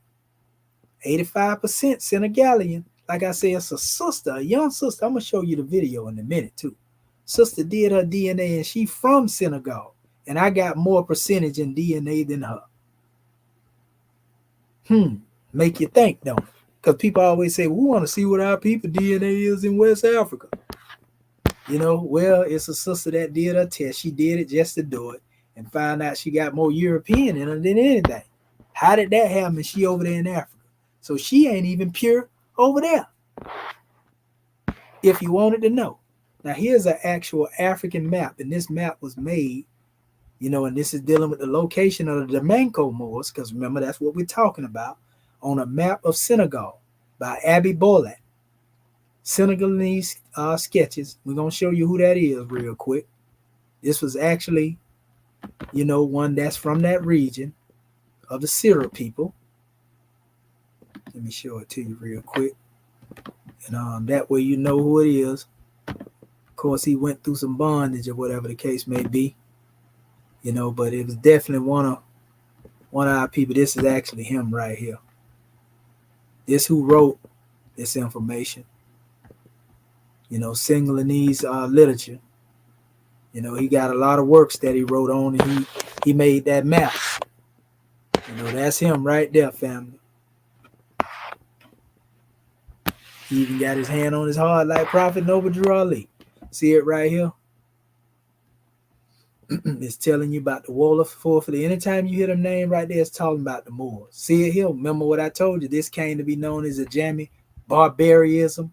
85% Senegalian. Like I said, it's a sister, a young sister. I'm going to show you the video in a minute, too. Sister did her DNA, and she from Senegal. And I got more percentage in DNA than her. Make you think, don't it? Because people always say, we want to see what our people DNA is in West Africa. Well, it's a sister that did her test. She did it just to do it. and find out she got more European in her than anything. How did that happen? She over there in Africa. So she ain't even pure over there, if you wanted to know. Now, here's an actual African map, and this map was made, and this is dealing with the location of the Darmanko Moors, because remember, that's what we're talking about, on a map of Senegal by Abby Bolat. Senegalese sketches. We're going to show you who that is real quick. This was actually, one that's from that region of the Sira people. Let me show it to you real quick. And that way you know who it is. Of course, he went through some bondage or whatever the case may be. But it was definitely one of our people. This is actually him right here. This who wrote this information. Senegalese literature. He got a lot of works that he wrote on, and he made that map. That's him right there, family. He even got his hand on his heart like Prophet Noble Drew Ali. See it right here? It's telling you about the Wolof forfeit. Anytime you hear the name right there, it's talking about the Moors. See it here? Remember what I told you? This came to be known as a Ajami barbarism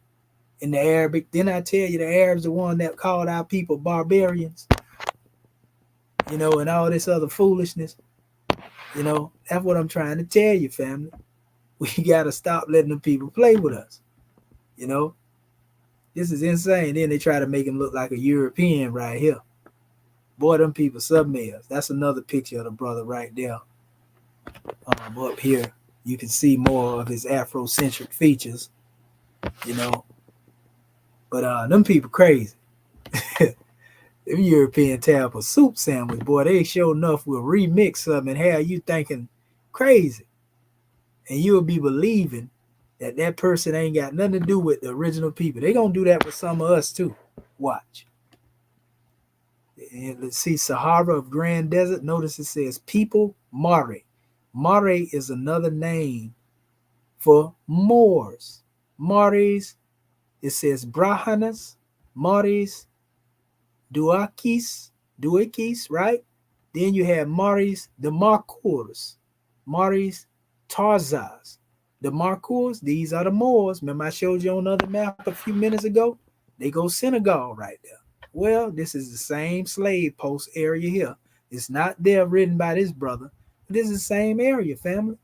in the Arabic. Didn't I tell you the Arabs the one that called our people barbarians? And all this other foolishness. That's what I'm trying to tell you, family. We got to stop letting them people play with us. This is insane. Then they try to make him look like a European right here. Boy, them people submares. That's another picture of the brother right there. Up here, you can see more of his Afrocentric features, But them people crazy. Them European type of soup sandwich, boy, they sure enough will remix something and have you thinking crazy. And you'll be believing that person ain't got nothing to do with the original people. They gonna do that with some of us too. Watch. And let's see, Sahara of Grand Desert. Notice it says people Mare. Mare is another name for Moors. Mares, it says Brahanas, Mares, Duakis, right? Then you have Mares, the Marcours, Mares, Tarzas. The Marcours, these are the Moors. Remember I showed you on another map a few minutes ago? They go Senegal right there. Well, this is the same slave post area here. It's not there written by this brother. But this is the same area, family.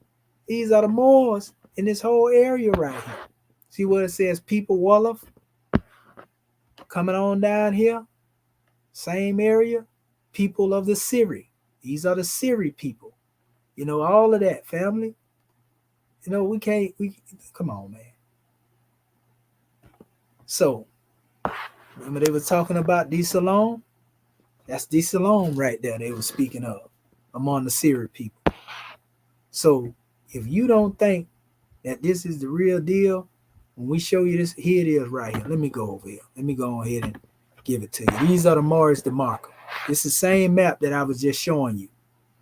These are the Moors in this whole area right here. See what it says? People Wolof. Coming on down here. Same area. People of the Siri. These are the Siri people. All of that, family. We come on, man. So, remember they were talking about D Salome? That's D Salome right there they were speaking of among the Siri people. So, if you don't think that this is the real deal, when we show you this, here it is right here. Let me go over here. Let me go ahead and give it to you. These are the Mars DeMarco. It's the same map that I was just showing you.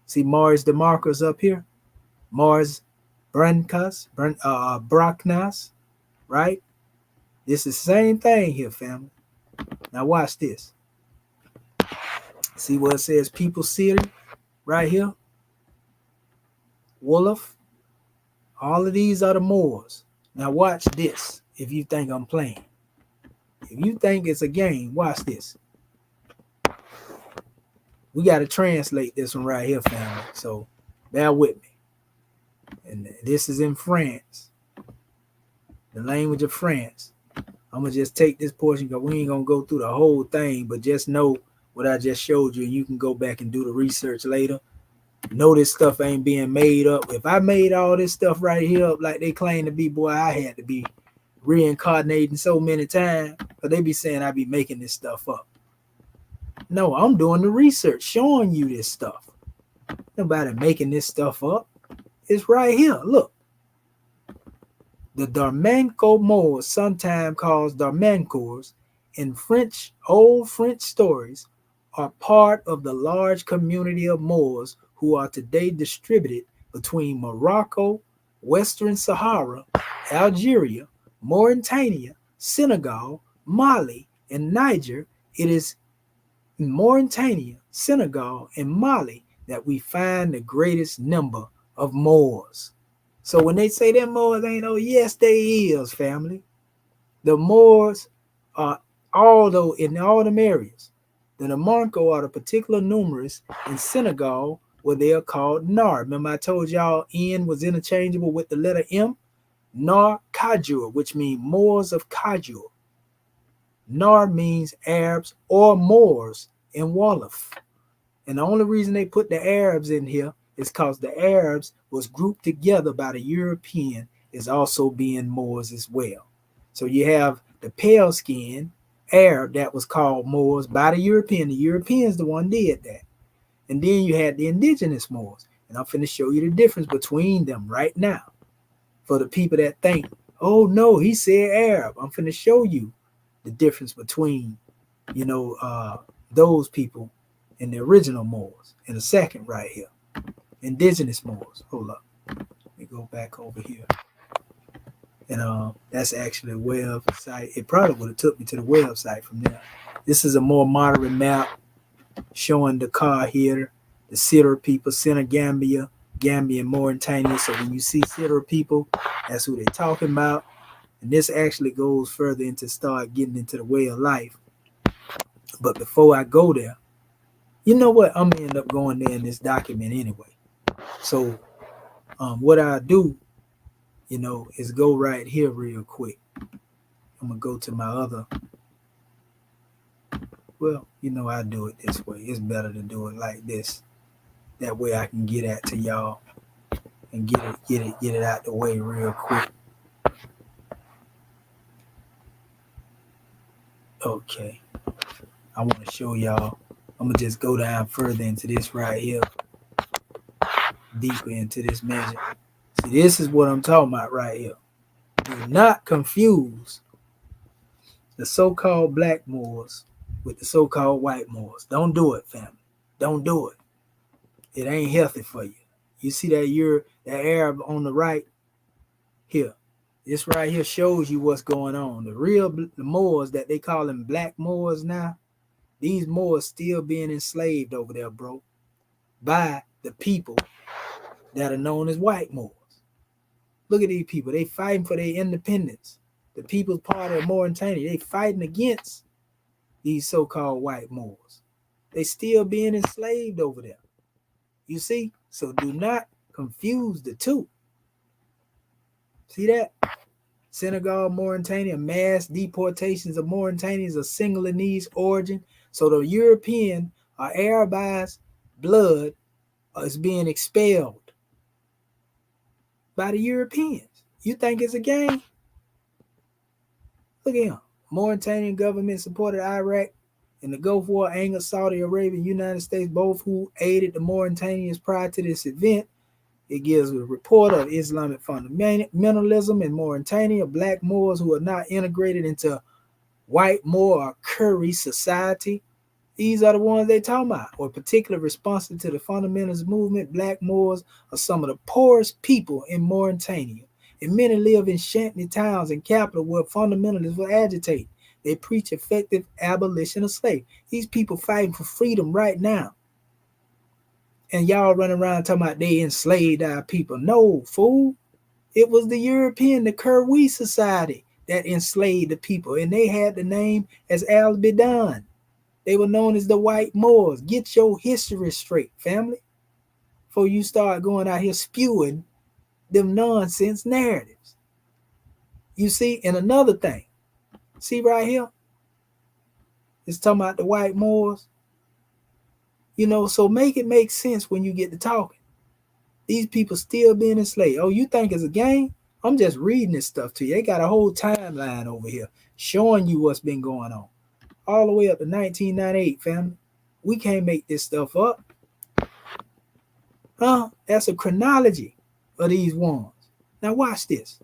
See Mars DeMarco's up here? Mars Brancas, Brachnas, right? This is the same thing here, family. Now watch this. See what it says? People City, right here. Wolof. All of these are the Moors. Now watch this. If you think I'm playing, if you think it's a game, watch this. We got to translate this one right here, family. So bear with me. And this is in France, the language of France. I'm going to just take this portion because we ain't going to go through the whole thing, but just know what I just showed you, and you can go back and do the research later. Know this stuff ain't being made up. If I made all this stuff right here up like they claim to be, boy, I had to be reincarnating so many times, but they be saying I be making this stuff up. No, I'm doing the research, showing you this stuff. Nobody making this stuff up. It's right here. Look. The Darmanko Moors, sometimes called Darmancours, in French, old French stories, are part of the large community of Moors who are today distributed between Morocco, Western Sahara, Algeria, Mauritania, Senegal, Mali, and Niger. It is in Mauritania, Senegal, and Mali that we find the greatest number of Moors. So when they say them Moors ain't no, yes, they is, family. The Moors are although in all them areas. The Darmanko are the particular numerous in Senegal where they are called Nar. Remember I told y'all N was interchangeable with the letter M? Nar Kajur, which means Moors of Kajur. Nar means Arabs or Moors in Wolof. And the only reason they put the Arabs in here is because the Arabs was grouped together by the European as also being Moors as well. So you have the pale skin Arab that was called Moors by the European. The Europeans the one did that. And then you had the indigenous Moors. And I'm finna show you the difference between them right now. For the people that think, oh no, he said Arab. I'm finna show you the difference between, those people and the original Moors. In a second right here. Indigenous Moors. Hold up. Let me go back over here. And that's actually a website. It probably would have took me to the website from there. This is a more moderate map showing the car here, the Sidr people, Senegambia, Gambia, and Mauritania. So when you see Sidr people, that's who they're talking about. And this actually goes further into start getting into the way of life. But before I go there, you know what? I'm going to end up going there in this document anyway. So what I do, is go right here real quick. I'm going to go to my other. Well, I do it this way. It's better to do it like this. That way I can get at to y'all and get it out the way real quick. Okay. I want to show y'all. I'm going to just go down further into this right here. Deeper into this measure. See, this is what I'm talking about right here. Do not confuse the so-called black Moors with the so-called white Moors. Don't do it, family. Don't do it. It ain't healthy for you. You see that Arab on the right here. This right here shows you what's going on. The real Moors that they call them black Moors now, these Moors still being enslaved over there, bro, by the people that are known as white Moors. Look at these people. They fighting for their independence. The People's Party of Mauritania, they fighting against these so-called white Moors. They still being enslaved over there. You see? So do not confuse the two. See that? Senegal, Mauritania, mass deportations of Mauritanians of Senegalese origin. So the European or Arabized blood is being expelled by the Europeans. You think it's a game? Look at him. Mauritanian government supported Iraq in the Gulf War, angered Saudi Arabia and United States, both who aided the Mauritanians prior to this event. It gives a report of Islamic fundamentalism in Mauritania, black Moors who are not integrated into white Moor or Curry society. These are the ones they talking about, or particular responses to the fundamentalist movement. Black Moors are some of the poorest people in Mauritania, and many live in shanty towns and capital where fundamentalists will agitate. They preach effective abolition of slavery. These people fighting for freedom right now. And y'all running around talking about they enslaved our people. No, fool. It was the European, the Curry society that enslaved the people, and they had the name as Al Bidan. They were known as the white Moors. Get your history straight, family, before you start going out here spewing them nonsense narratives. You see, and another thing, see right here, it's talking about the white Moors. So make it make sense when you get to talking. These people still being enslaved. Oh, you think it's a game? I'm just reading this stuff to you. They got a whole timeline over here showing you what's been going on. All the way up to 1998, family. We can't make this stuff up. That's a chronology of these ones. Now watch this.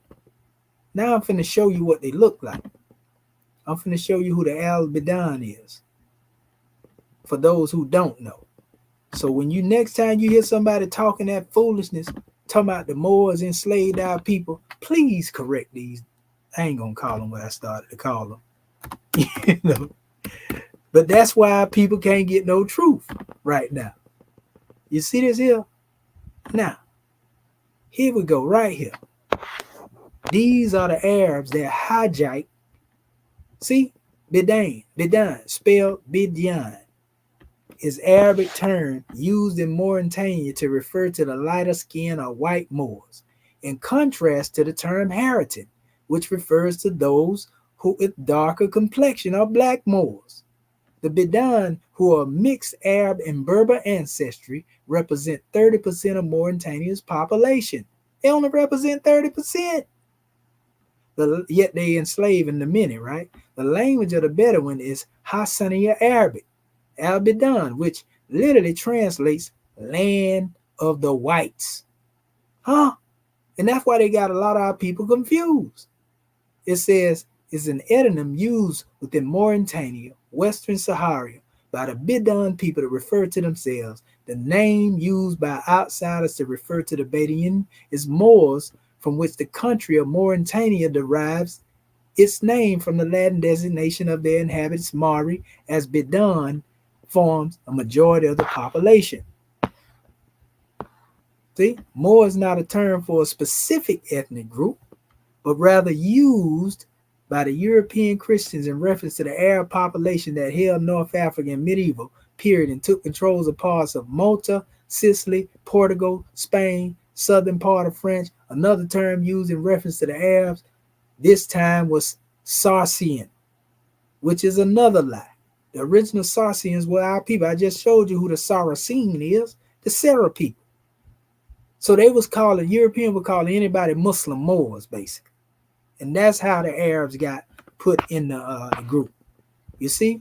Now I'm finna show you what they look like. I'm finna show you who the Al Bidan is. For those who don't know. So when next time you hear somebody talking that foolishness, talking about the Moors enslaved our people, please correct these. I ain't gonna call them what I started to call them. But that's why people can't get no truth right now. You see this here? Now, here we go, right here. These are the Arabs that hijacked. See? Bidan, spelled Bidyan, is Arabic term used in Mauritania to refer to the lighter skin or white Moors, in contrast to the term Haritan, which refers to those who with darker complexion or black Moors. The Bidan, who are mixed Arab and Berber ancestry, represent 30% of Mauritania's population. They only represent 30%. Yet they enslaving the many, right? The language of the Bedouin is Hassaniya Arabic, Al-Bidan, which literally translates land of the whites. Huh? And that's why they got a lot of our people confused. It says it's an ethnonym used within Mauritania, Western Sahara, by the Bidan people to refer to themselves. The name used by outsiders to refer to the Bedouin is Moors, from which the country of Mauritania derives its name from the Latin designation of their inhabitants, Mari, as Bidan forms a majority of the population. See, Moor is not a term for a specific ethnic group, but rather used by the European Christians in reference to the Arab population that held North Africa in medieval period and took control of parts of Malta, Sicily, Portugal, Spain, southern part of France. Another term used in reference to the Arabs this time was Saracen, which is another lie. The original Saracens were our people. I just showed you who the Saracen is, the Sarah people. So they was calling, European were calling anybody Muslim Moors, basically. And that's how the Arabs got put in the group. You see?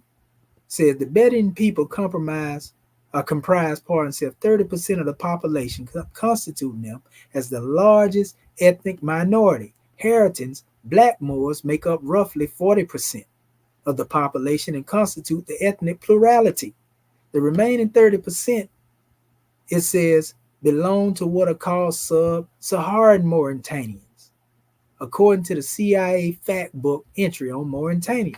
Says the Bedouin people comprise 30% of the population, constituting them as the largest ethnic minority. Haritans, black Moors, make up roughly 40% of the population and constitute the ethnic plurality. The remaining 30%, it says, belong to what are called sub-Saharan Mauritanians, according to the CIA fact book entry on Mauritania.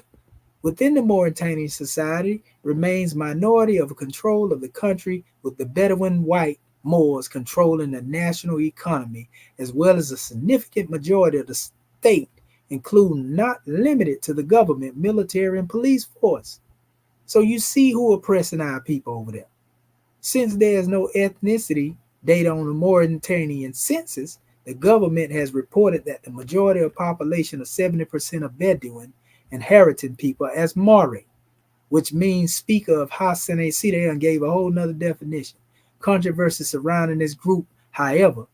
Within the Mauritanian society remains minority of control of the country, with the Bedouin white Moors controlling the national economy, as well as a significant majority of the state, including not limited to the government, military, and police force. So you see who oppressing our people over there. Since there is no ethnicity data on the Mauritanian census, the government has reported that the majority of population of 70% of Bedouin and Haritan people as Mari, which means speaker of Hassane. See, they gave a whole nother definition. Controversy surrounding this group, however,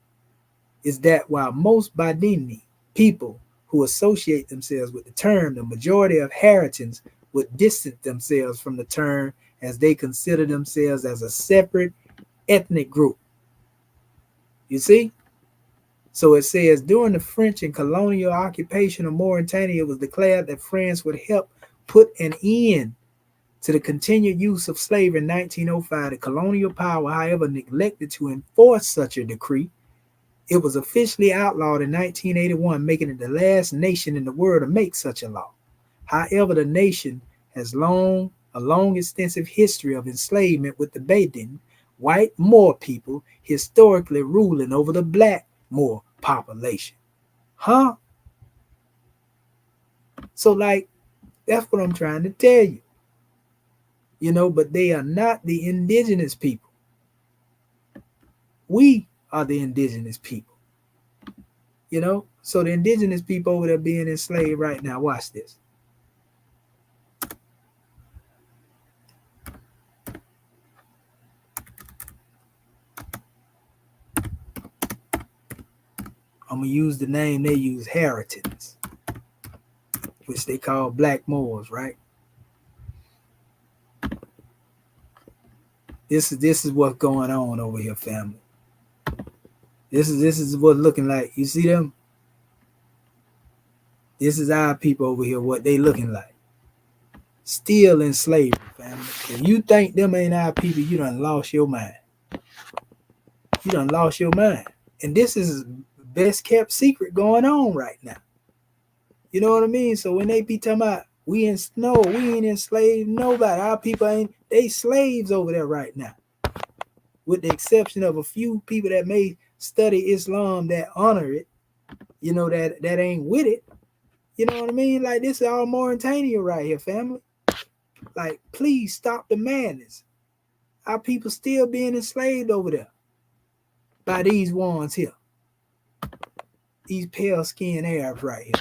is that while most Badini people who associate themselves with the term, the majority of Haritans would distance themselves from the term as they consider themselves as a separate ethnic group. You see? So it says, during the French and colonial occupation of Mauritania, it was declared that France would help put an end to the continued use of slavery in 1905. The colonial power, however, neglected to enforce such a decree. It was officially outlawed in 1981, making it the last nation in the world to make such a law. However, the nation has a long extensive history of enslavement, with the Bedouin, white Moor people, historically ruling over the black Moor population. Huh? So, like, that's what I'm trying to tell you. You know, but they are not the indigenous people. We are the indigenous people. You know, so the indigenous people over there being enslaved right now. Watch this. I'm going to use the name they use, Haritans, which they call black Moors, right? This is what's going on over here, family. This is what's looking like. You see them? This is our people over here, what they looking like. Still in slavery, family. If you think them ain't our people, you done lost your mind. You done lost your mind. And this is best kept secret going on right now. You know what I mean? So when they be talking about We ain't enslaved nobody. Our people they slaves over there right now. With the exception of a few people that may study Islam that honor it, that ain't with it. You know what I mean? Like, this is all Mauritania right here, family. Like, please stop the madness. Our people still being enslaved over there by these ones here. These pale-skinned Arabs right here.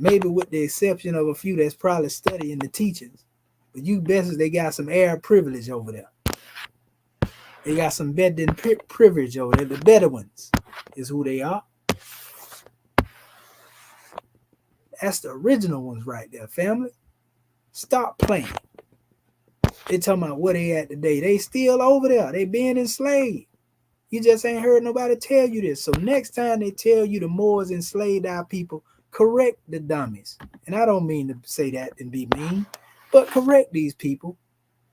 Maybe with the exception of a few that's probably studying the teachings. But you best they got some Arab privilege over there. They got some Bedouin privilege over there. The Bedouins is who they are. That's the original ones right there, family. Stop playing. They talking about where they at today. They still over there. They being enslaved. You just ain't heard nobody tell you this. So next time they tell you the Moors enslaved our people, correct the dummies. And I don't mean to say that and be mean, but correct these people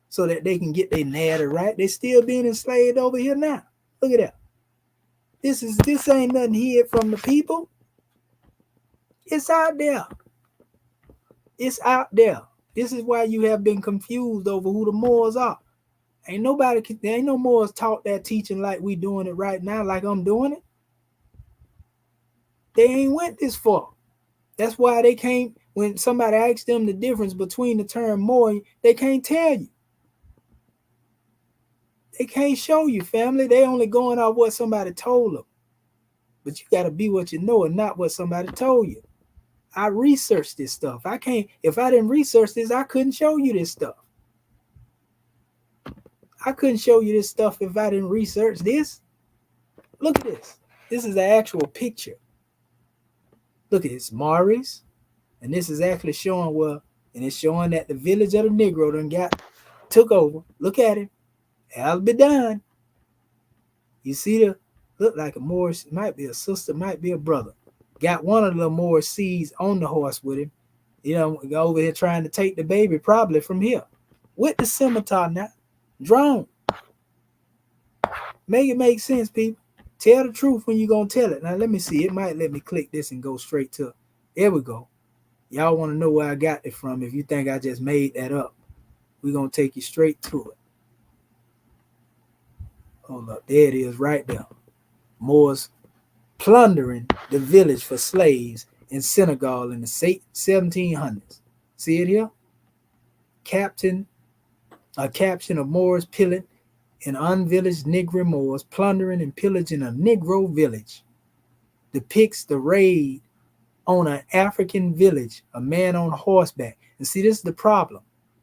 so that they can get their narrative right. They still being enslaved over here now. Look at that. This ain't nothing hid from the people. It's out there. It's out there. This is why you have been confused over who the Moors are. There ain't no Moors taught that teaching like we doing it right now, like I'm doing it. They ain't went this far. That's why they can't, when somebody asks them the difference between the term Moor, they can't tell you. They can't show you, family. They only going off what somebody told them. But you got to be what you know and not what somebody told you. I researched this stuff. If I didn't research this, I couldn't show you this stuff. I couldn't show you this stuff if I didn't research this. Look at this. This is the actual picture. Look at this, Maurice. And this is actually showing and it's showing that the village of the Negro done took over. Look at it. Al-Bidan. You see look like a Moorish, might be a sister, might be a brother. Got one of the Moorish seeds on the horse with him. Go over here trying to take the baby, probably from here. With the scimitar now. Drawn. Make it make sense, people. Tell the truth when you're going to tell it. Now, let me see. It might let me click this and go straight to it. There we go. Y'all want to know where I got it from. If you think I just made that up, we're going to take you straight to it. Hold up. There it is right there. Moors plundering the village for slaves in Senegal in the 1700s. See it here? A caption of Moors pillaging in unvillaged Negro Moors plundering and pillaging a Negro village depicts the raid on an African village, a man on horseback. And see, this is the problem.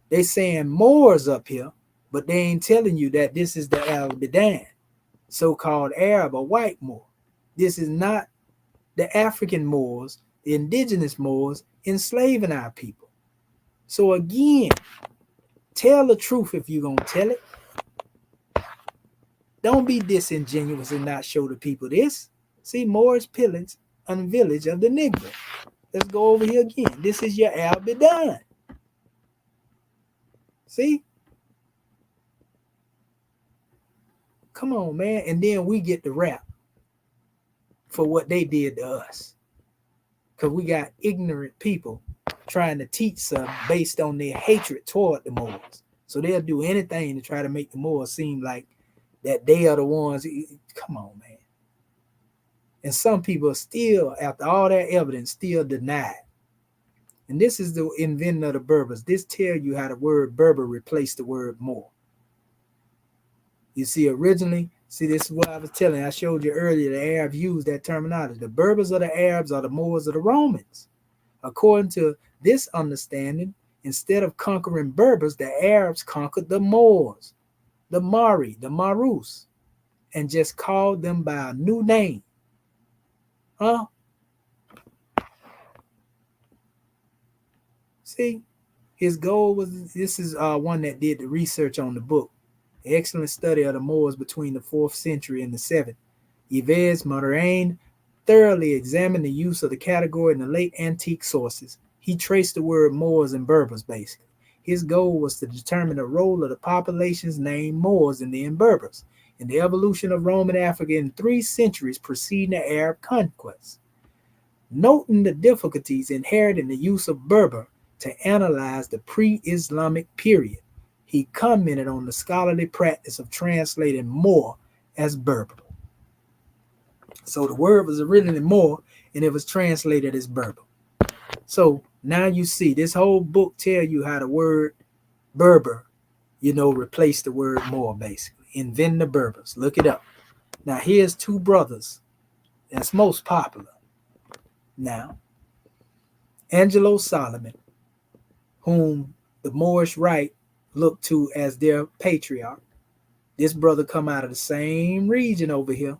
They saying Moors up here, but they ain't telling you that this is the Al-Bidan, so-called Arab or white Moor. This is not the African Moors, the indigenous Moors enslaving our people. So again, tell the truth if you're going to tell it. Don't be disingenuous and not show the people this. See, Moors pillage and village of the Negro. Let's go over here again. This is your Al-Bidan. See? Come on, man. And then we get the rap for what they did to us. Because we got ignorant people trying to teach something based on their hatred toward the Moors. So they'll do anything to try to make the Moors seem like that they are the ones. Come on, man. And some people still, after all that evidence, still deny it. And this is the invention of the Berbers. This tells you how the word Berber replaced the word Moor. You see, originally, this is what I was telling. I showed you earlier, the Arabs used that terminology. The Berbers are the Arabs, are the Moors are the Romans. According to this understanding, instead of conquering Berbers, the Arabs conquered the Moors, the Mari, the Marus, and just called them by a new name. Huh? See, his goal was, this is one that did the research on the book. The excellent study of the Moors between the 4th century and the 7th. Yves Moraine thoroughly examined the use of the category in the late antique sources. He traced the word Moors and Berbers, basically. His goal was to determine the role of the populations named Moors and then Berbers in the evolution of Roman Africa in 3 centuries preceding the Arab conquest. Noting the difficulties inherent in the use of Berber to analyze the pre-Islamic period, he commented on the scholarly practice of translating Moor as Berber. So the word was originally Moor, and it was translated as Berber. So now you see, this whole book tell you how the word Berber, replaced the word Moor, basically. Invent the Berbers. Look it up. Now here's two brothers that's most popular. Now, Angelo Solomon, whom the Moorish right look to as their patriarch. This brother come out of the same region over here.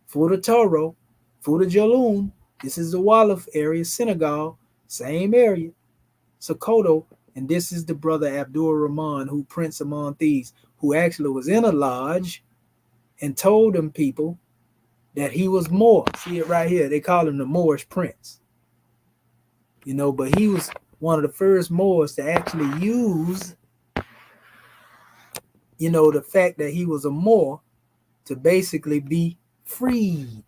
Fuda Toro, Fuda Jaloon. This is the Wolof area, Senegal, same area. Sokoto, and this is the brother Abdul Rahman, who Prince Among Thieves, who actually was in a lodge and told them people that he was Moor. See it right here. They call him the Moorish Prince. But he was one of the first Moors to actually use, the fact that he was a Moor to basically be freed.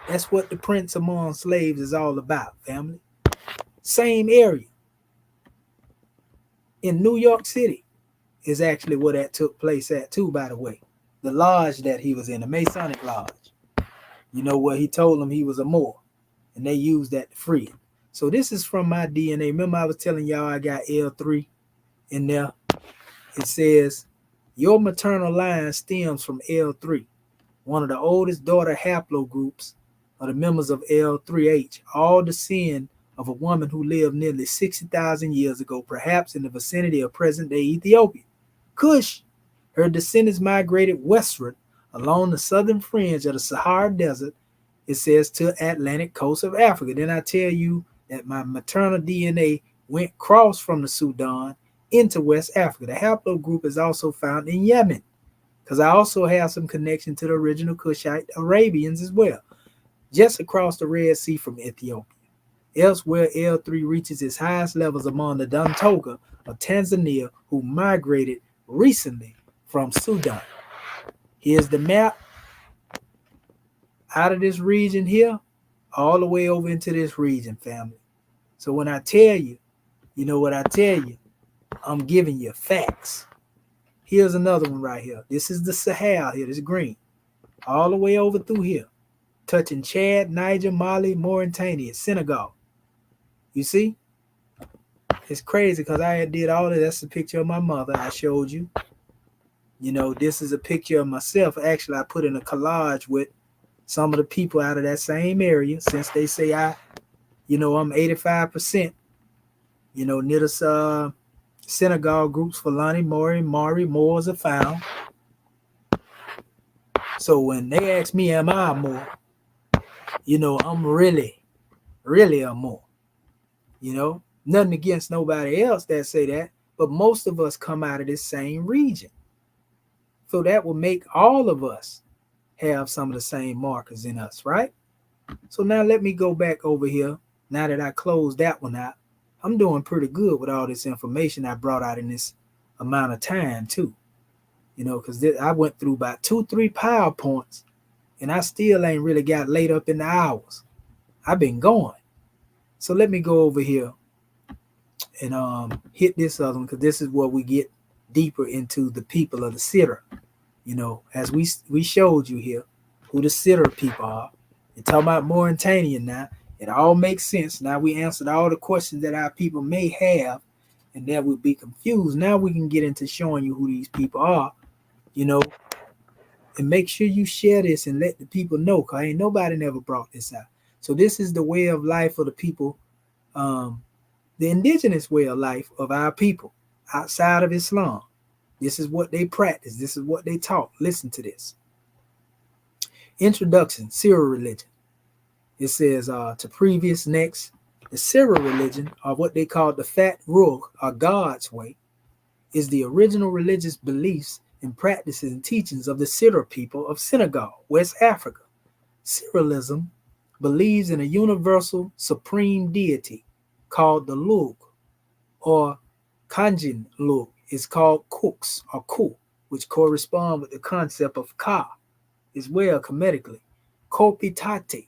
That's what the Prince Among Slaves is all about, family. Same area. In New York City is actually where that took place at too, by the way. The lodge that he was in, the Masonic Lodge. Where he told them he was a Moor. And they used that to free him. So this is from my DNA. Remember I was telling y'all I got L3 in there. It says, your maternal line stems from L3, one of the oldest daughter haplogroups of the members of L3H, all descend of a woman who lived nearly 60,000 years ago, perhaps in the vicinity of present-day Ethiopia. Kush, her descendants migrated westward along the southern fringe of the Sahara Desert, it says, to Atlantic coast of Africa. Then I tell you that my maternal DNA went cross from the Sudan into West Africa. The haplogroup is also found in Yemen, because I also have some connection to the original Kushite Arabians as well, just across the Red Sea from Ethiopia. Elsewhere, L3 reaches its highest levels among the Dantoga of Tanzania, who migrated recently from Sudan. Here's the map. Out of this region here, all the way over into this region, family. So when I tell you, what I tell you, I'm giving you facts. Here's another one right here. This is the Sahel here, this green. All the way over through here, touching Chad, Niger, Mali, Mauritania, Senegal. You see? It's crazy because I did all of that's a picture of my mother I showed you. This is a picture of myself. Actually, I put in a collage with some of the people out of that same area, since they say I'm 85%, near the Senegal groups, Fulani, Mari, Moors are found. So when they ask me, am I a Moor? I'm really, really a Moor. Nothing against nobody else that say that, but most of us come out of this same region. So that will make all of us have some of the same markers in us, right? So now let me go back over here. Now that I closed that one out, I'm doing pretty good with all this information I brought out in this amount of time too. Because I went through about 2-3 PowerPoints and I still ain't really got laid up in the hours. I've been going. So let me go over here and hit this other one, because this is where we get deeper into the people of the Sitter. As we showed you here, who the Sitter people are. You're talking about Mauritania now. It all makes sense. Now we answered all the questions that our people may have, and that would be confused. Now we can get into showing you who these people are, and make sure you share this and let the people know, because ain't nobody never brought this out. So this is the way of life of the people, the indigenous way of life of our people outside of Islam. This is what they practice. This is what they taught. Listen to this. Introduction, Syro religion. It says to previous next, the Syro religion, or what they call the Fat Ruh, or God's way, is the original religious beliefs and practices and teachings of the Sitter people of Senegal, West Africa. Cyrillism believes in a universal supreme deity called the Lug, or Kanjin Lug is called Kux or Ku, which correspond with the concept of Ka as well, Kemetically. Kopitate,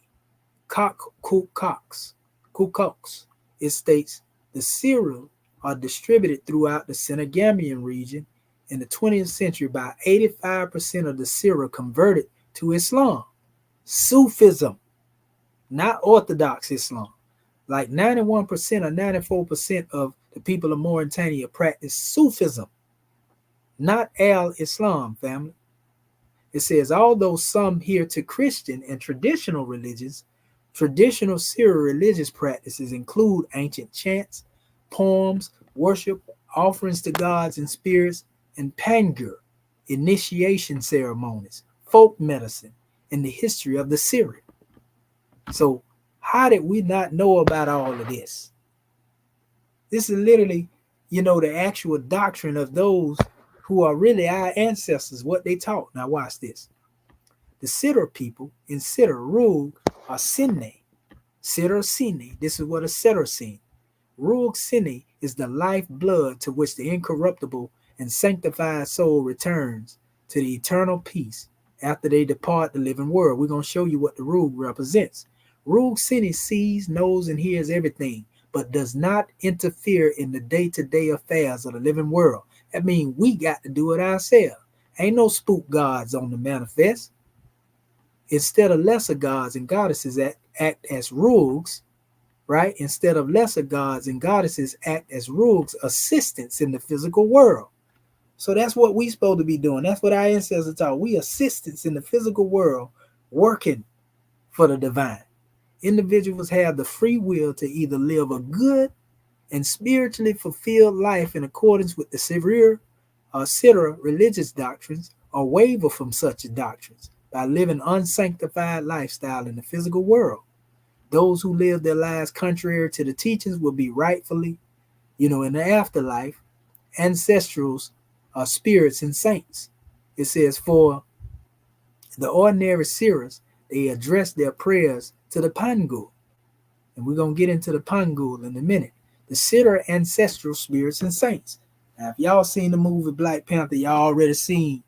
Kukaks. It states the cereal are distributed throughout the Senegambian region. In the 20th century, about 85% of the cereal converted to Islam. Sufism, not Orthodox Islam. Like 91% or 94% of the people of Mauritania practice Sufism, not Al-Islam, family. It says, although some adhere to Christian and traditional religions, traditional Syro religious practices include ancient chants, poems, worship, offerings to gods and spirits, and pangur, initiation ceremonies, folk medicine, and the history of the Syrian. So how did we not know about all of this? This is literally, the actual doctrine of those who are really our ancestors, what they taught. Now watch this. The Sidr people in Sidr Rug are Sinne. Sidr Sine. This is what a Sidr seen. Rug Sine is the life blood to which the incorruptible and sanctified soul returns to the eternal peace after they depart the living world. We're going to show you what the Rug represents. Rug Sine sees, knows, and hears everything, but does not interfere in the day-to-day affairs of the living world. That means we got to do it ourselves. Ain't no spook gods on the manifest. Instead of lesser gods and goddesses act as rugs, right? Instead of lesser gods and goddesses act as rugs, assistants in the physical world. So that's what we supposed to be doing. That's what our ancestors taught. We assistants in the physical world working for the divine. Individuals have the free will to either live a good and spiritually fulfilled life in accordance with the Sidr religious doctrines, or waver from such doctrines by living unsanctified lifestyle in the physical world. Those who live their lives contrary to the teachings will be rightfully, in the afterlife, ancestrals, spirits and saints. It says, for the ordinary seers, they address their prayers to the Pangul. And we're going to get into the Pangul in a minute. The Sidr ancestral spirits and saints. Now, if y'all seen the movie Black Panther, y'all already seen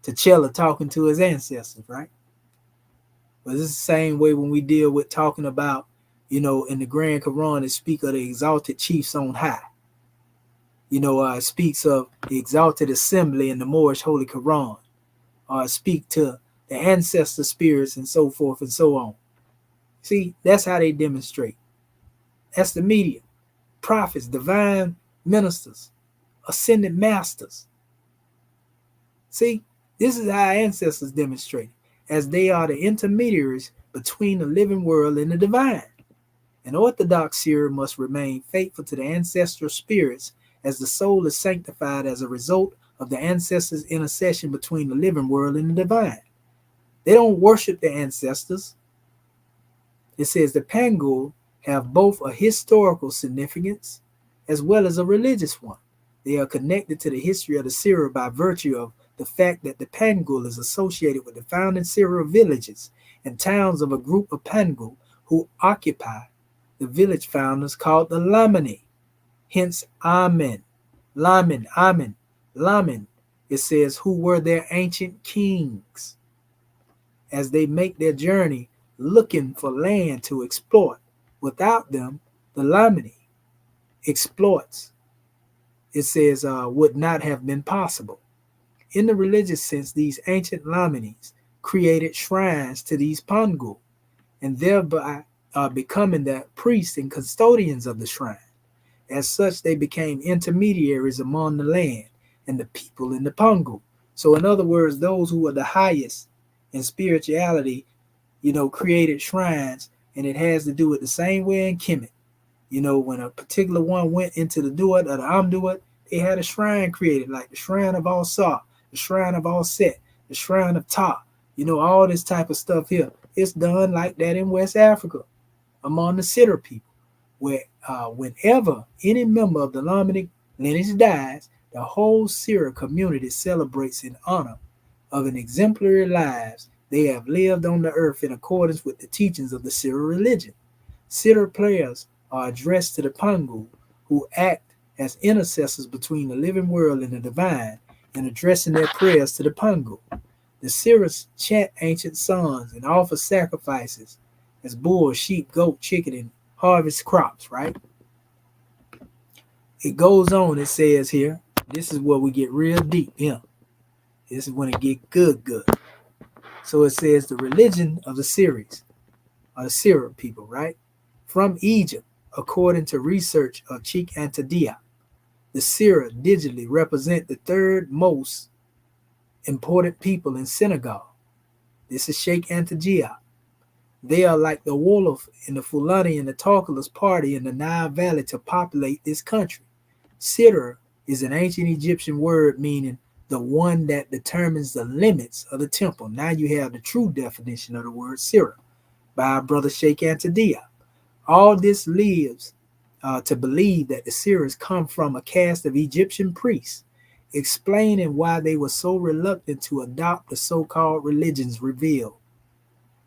T'Challa talking to his ancestors, right? But it's the same way when we deal with talking about, in the Grand Quran, it speaks of the exalted chiefs on high. It speaks of the exalted assembly in the Moorish Holy Quran. Speak to the ancestor spirits and so forth and so on. See, that's how they demonstrate. That's the media. Prophets, divine ministers, ascended masters. See, this is how our ancestors demonstrate, as they are the intermediaries between the living world and the divine. An orthodox seer must remain faithful to the ancestral spirits, as the soul is sanctified as a result of the ancestors' intercession between the living world and the divine. They don't worship the ancestors. It says the Pangul have both a historical significance as well as a religious one. They are connected to the history of the Syro by virtue of the fact that the Pangul is associated with the founding Syro villages and towns of a group of Pangul who occupy the village founders called the Lamani. Hence, Amen. Lamin. It says, who were their ancient kings. As they make their journey looking for land to exploit. Without them, the Lamani exploits, it says, would not have been possible. In the religious sense, these ancient Lamanis created shrines to these Pangul, and thereby becoming the priests and custodians of the shrine. As such, they became intermediaries among the land and the people in the Pangul. So in other words, those who were the highest in spirituality, created shrines, and it has to do with the same way in Kemet. When a particular one went into the Duat or the Amduat, they had a shrine created, like the shrine of Al-Sa, the shrine of Al-Set, the shrine of Ta, all this type of stuff here. It's done like that in West Africa among the Sidr people, where whenever any member of the Lamanic lineage dies, the whole Syro community celebrates in honor of an exemplary lives they have lived on the earth in accordance with the teachings of the Syro religion. Sidr prayers are addressed to the Pangul, who act as intercessors between the living world and the divine, and addressing their prayers to the Pangul. The Syrians chant ancient songs and offer sacrifices as bull, sheep, goat, chicken, and harvest crops, right? It goes on, it says here, this is where we get real deep here. This is when it get good, good. So it says the religion of the Syrians, or the Syrian people, right? From Egypt, according to research of Cheikh Anta Diop, the Syria digitally represent the third most important people in Senegal. This is Sheikh Anta Diop. They are like the Wolof and the Fulani and the Talkalas party in the Nile Valley to populate this country. Sidr is an ancient Egyptian word meaning the one that determines the limits of the temple. Now you have the true definition of the word Sidr by our brother Sheikh Anta Diop. All this leads to believe that the Syrians come from a caste of Egyptian priests, explaining why they were so reluctant to adopt the so-called religions revealed.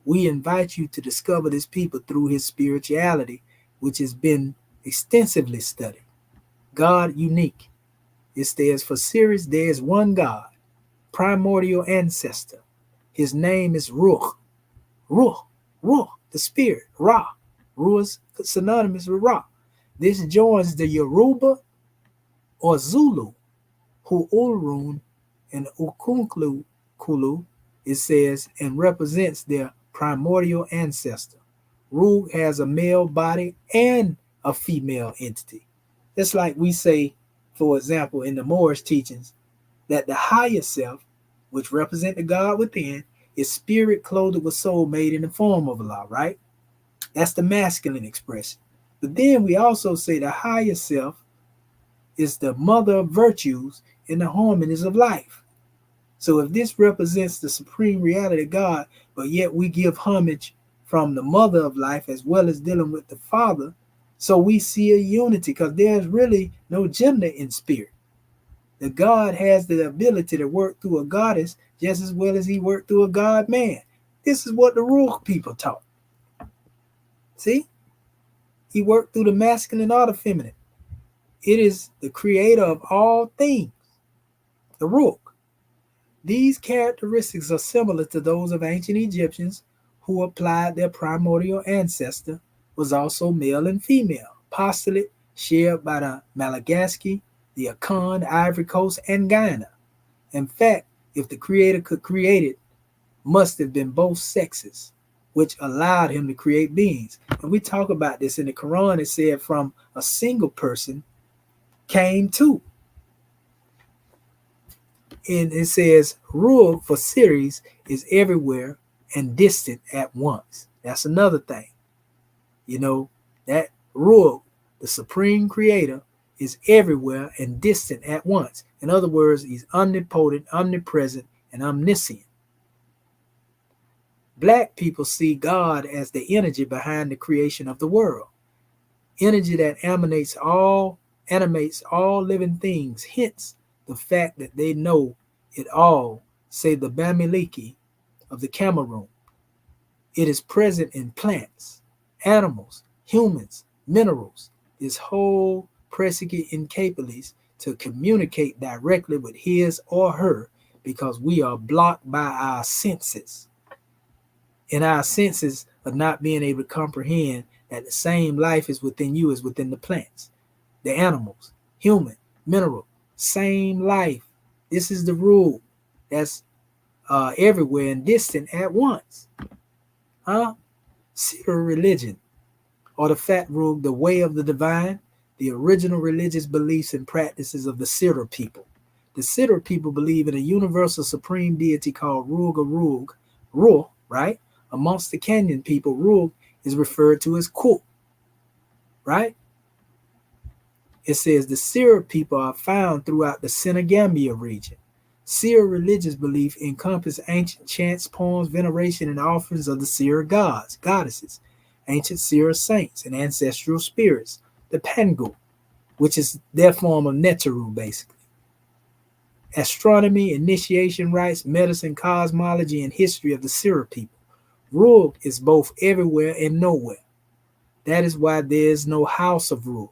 We invite you to discover this people through his spirituality, which has been extensively studied. God unique. It stands for Sirius, there is one God, primordial ancestor. His name is Ruh. Ruh, Ruh, the spirit, Ra. Ruh is synonymous with Ra. This joins the Yoruba or Zulu, who Ulrun and Ukunklu Kulu, it says, and represents their primordial ancestor. Ruh has a male body and a female entity. It's like we say, for example, in the Moorish teachings, that the higher self, which represent the God within, is spirit clothed with soul made in the form of Allah, right? That's the masculine expression. But then we also say the higher self is the mother of virtues and the harmonies of life. So if this represents the supreme reality of God, but yet we give homage from the mother of life as well as dealing with the father, so we see a unity because there's really no gender in spirit. The God has the ability to work through a goddess just as well as he worked through a God man. This is what the Ruh people taught. See? He worked through the masculine or the feminine. It is the creator of all things, the Ruh. These characteristics are similar to those of ancient Egyptians who applied their primordial ancestor was also male and female, postulate shared by the Malagasy, the Akan, Ivory Coast, and Guyana. In fact, if the creator could create it, must have been both sexes, which allowed him to create beings. And we talk about this in the Quran. It said from a single person came two. And it says Ruh for series is everywhere and distant at once. That's another thing. You know, that Ruh, the supreme creator, is everywhere and distant at once. In other words, he's omnipotent, omnipresent, and omniscient. Black people see God as the energy behind the creation of the world. Energy that animates all living things, hence the fact that they know it all, say the Bamileke of the Cameroon. It is present in plants, animals, humans, minerals. This whole precedent incapabilities to communicate directly with his or her because we are blocked by our senses. And our senses of not being able to comprehend that the same life is within you as within the plants, the animals, human, mineral, same life. This is the rule that's everywhere and distant at once. Sidr religion, or the Fat Rug, the way of the divine, the original religious beliefs and practices of the Sidr people. The Sidr people believe in a universal supreme deity called Ruh, right? Amongst the Kenyan people, Ruh is referred to as Ku, right? It says the Sidr people are found throughout the Senegambia region. Sidr religious belief encompass ancient chants, poems, veneration, and offerings of the Sidr gods, goddesses, ancient Sidr saints, and ancestral spirits, the Pangu, which is their form of Neteru, basically. Astronomy, initiation rites, medicine, cosmology, and history of the Sidr people. Ruh is both everywhere and nowhere. That is why there is no house of Ruh.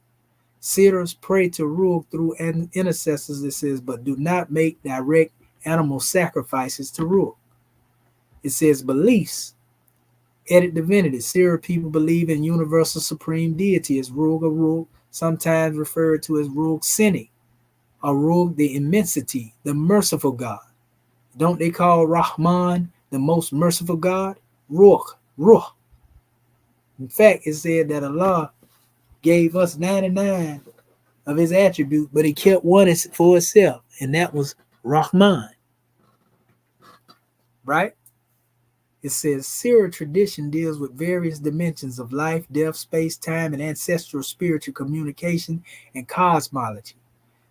Sidrs pray to Ruh through intercessors, it says, but do not make direct animal sacrifices to Ruh. It says beliefs Edit divinity. Syria people believe in universal supreme deity as Rug or Rug, sometimes referred to as Rug Sini, or Rug the immensity, the merciful God. Don't they call Rahman the most merciful God? Ruh. In fact, it said that Allah gave us 99 of his attributes, but he kept one for himself, and that was Rahman. Right? It says Syria tradition deals with various dimensions of life, death, space, time, and ancestral spiritual communication and cosmology.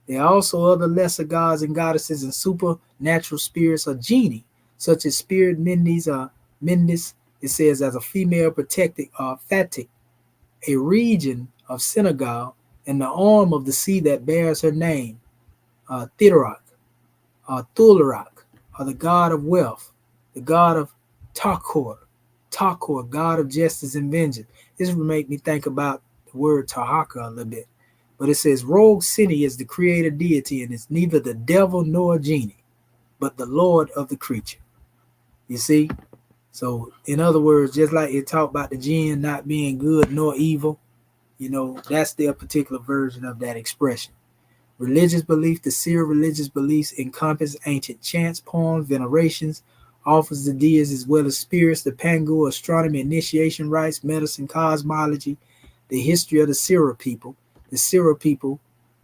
There are also other lesser gods and goddesses and supernatural spirits or genie, such as spirit Mendes or Mendes, it says, as a female protected or Fatik, a region of Senegal, and the arm of the sea that bears her name, Thirak, Thularak, or the god of wealth, the god of Takor, god of justice and vengeance. This would make me think about the word Tahaka a little bit. But it says Rogue City is the creator deity and is neither the devil nor a genie, but the Lord of the creature. You see? So, in other words, just like it talked about the jinn not being good nor evil, that's their particular version of that expression. Religious belief, the Syrian religious beliefs encompass ancient chants, poems, venerations, offers to deities as well as spirits, the Pangu, astronomy, initiation rites, medicine, cosmology, the history of the Syria people. The Syria people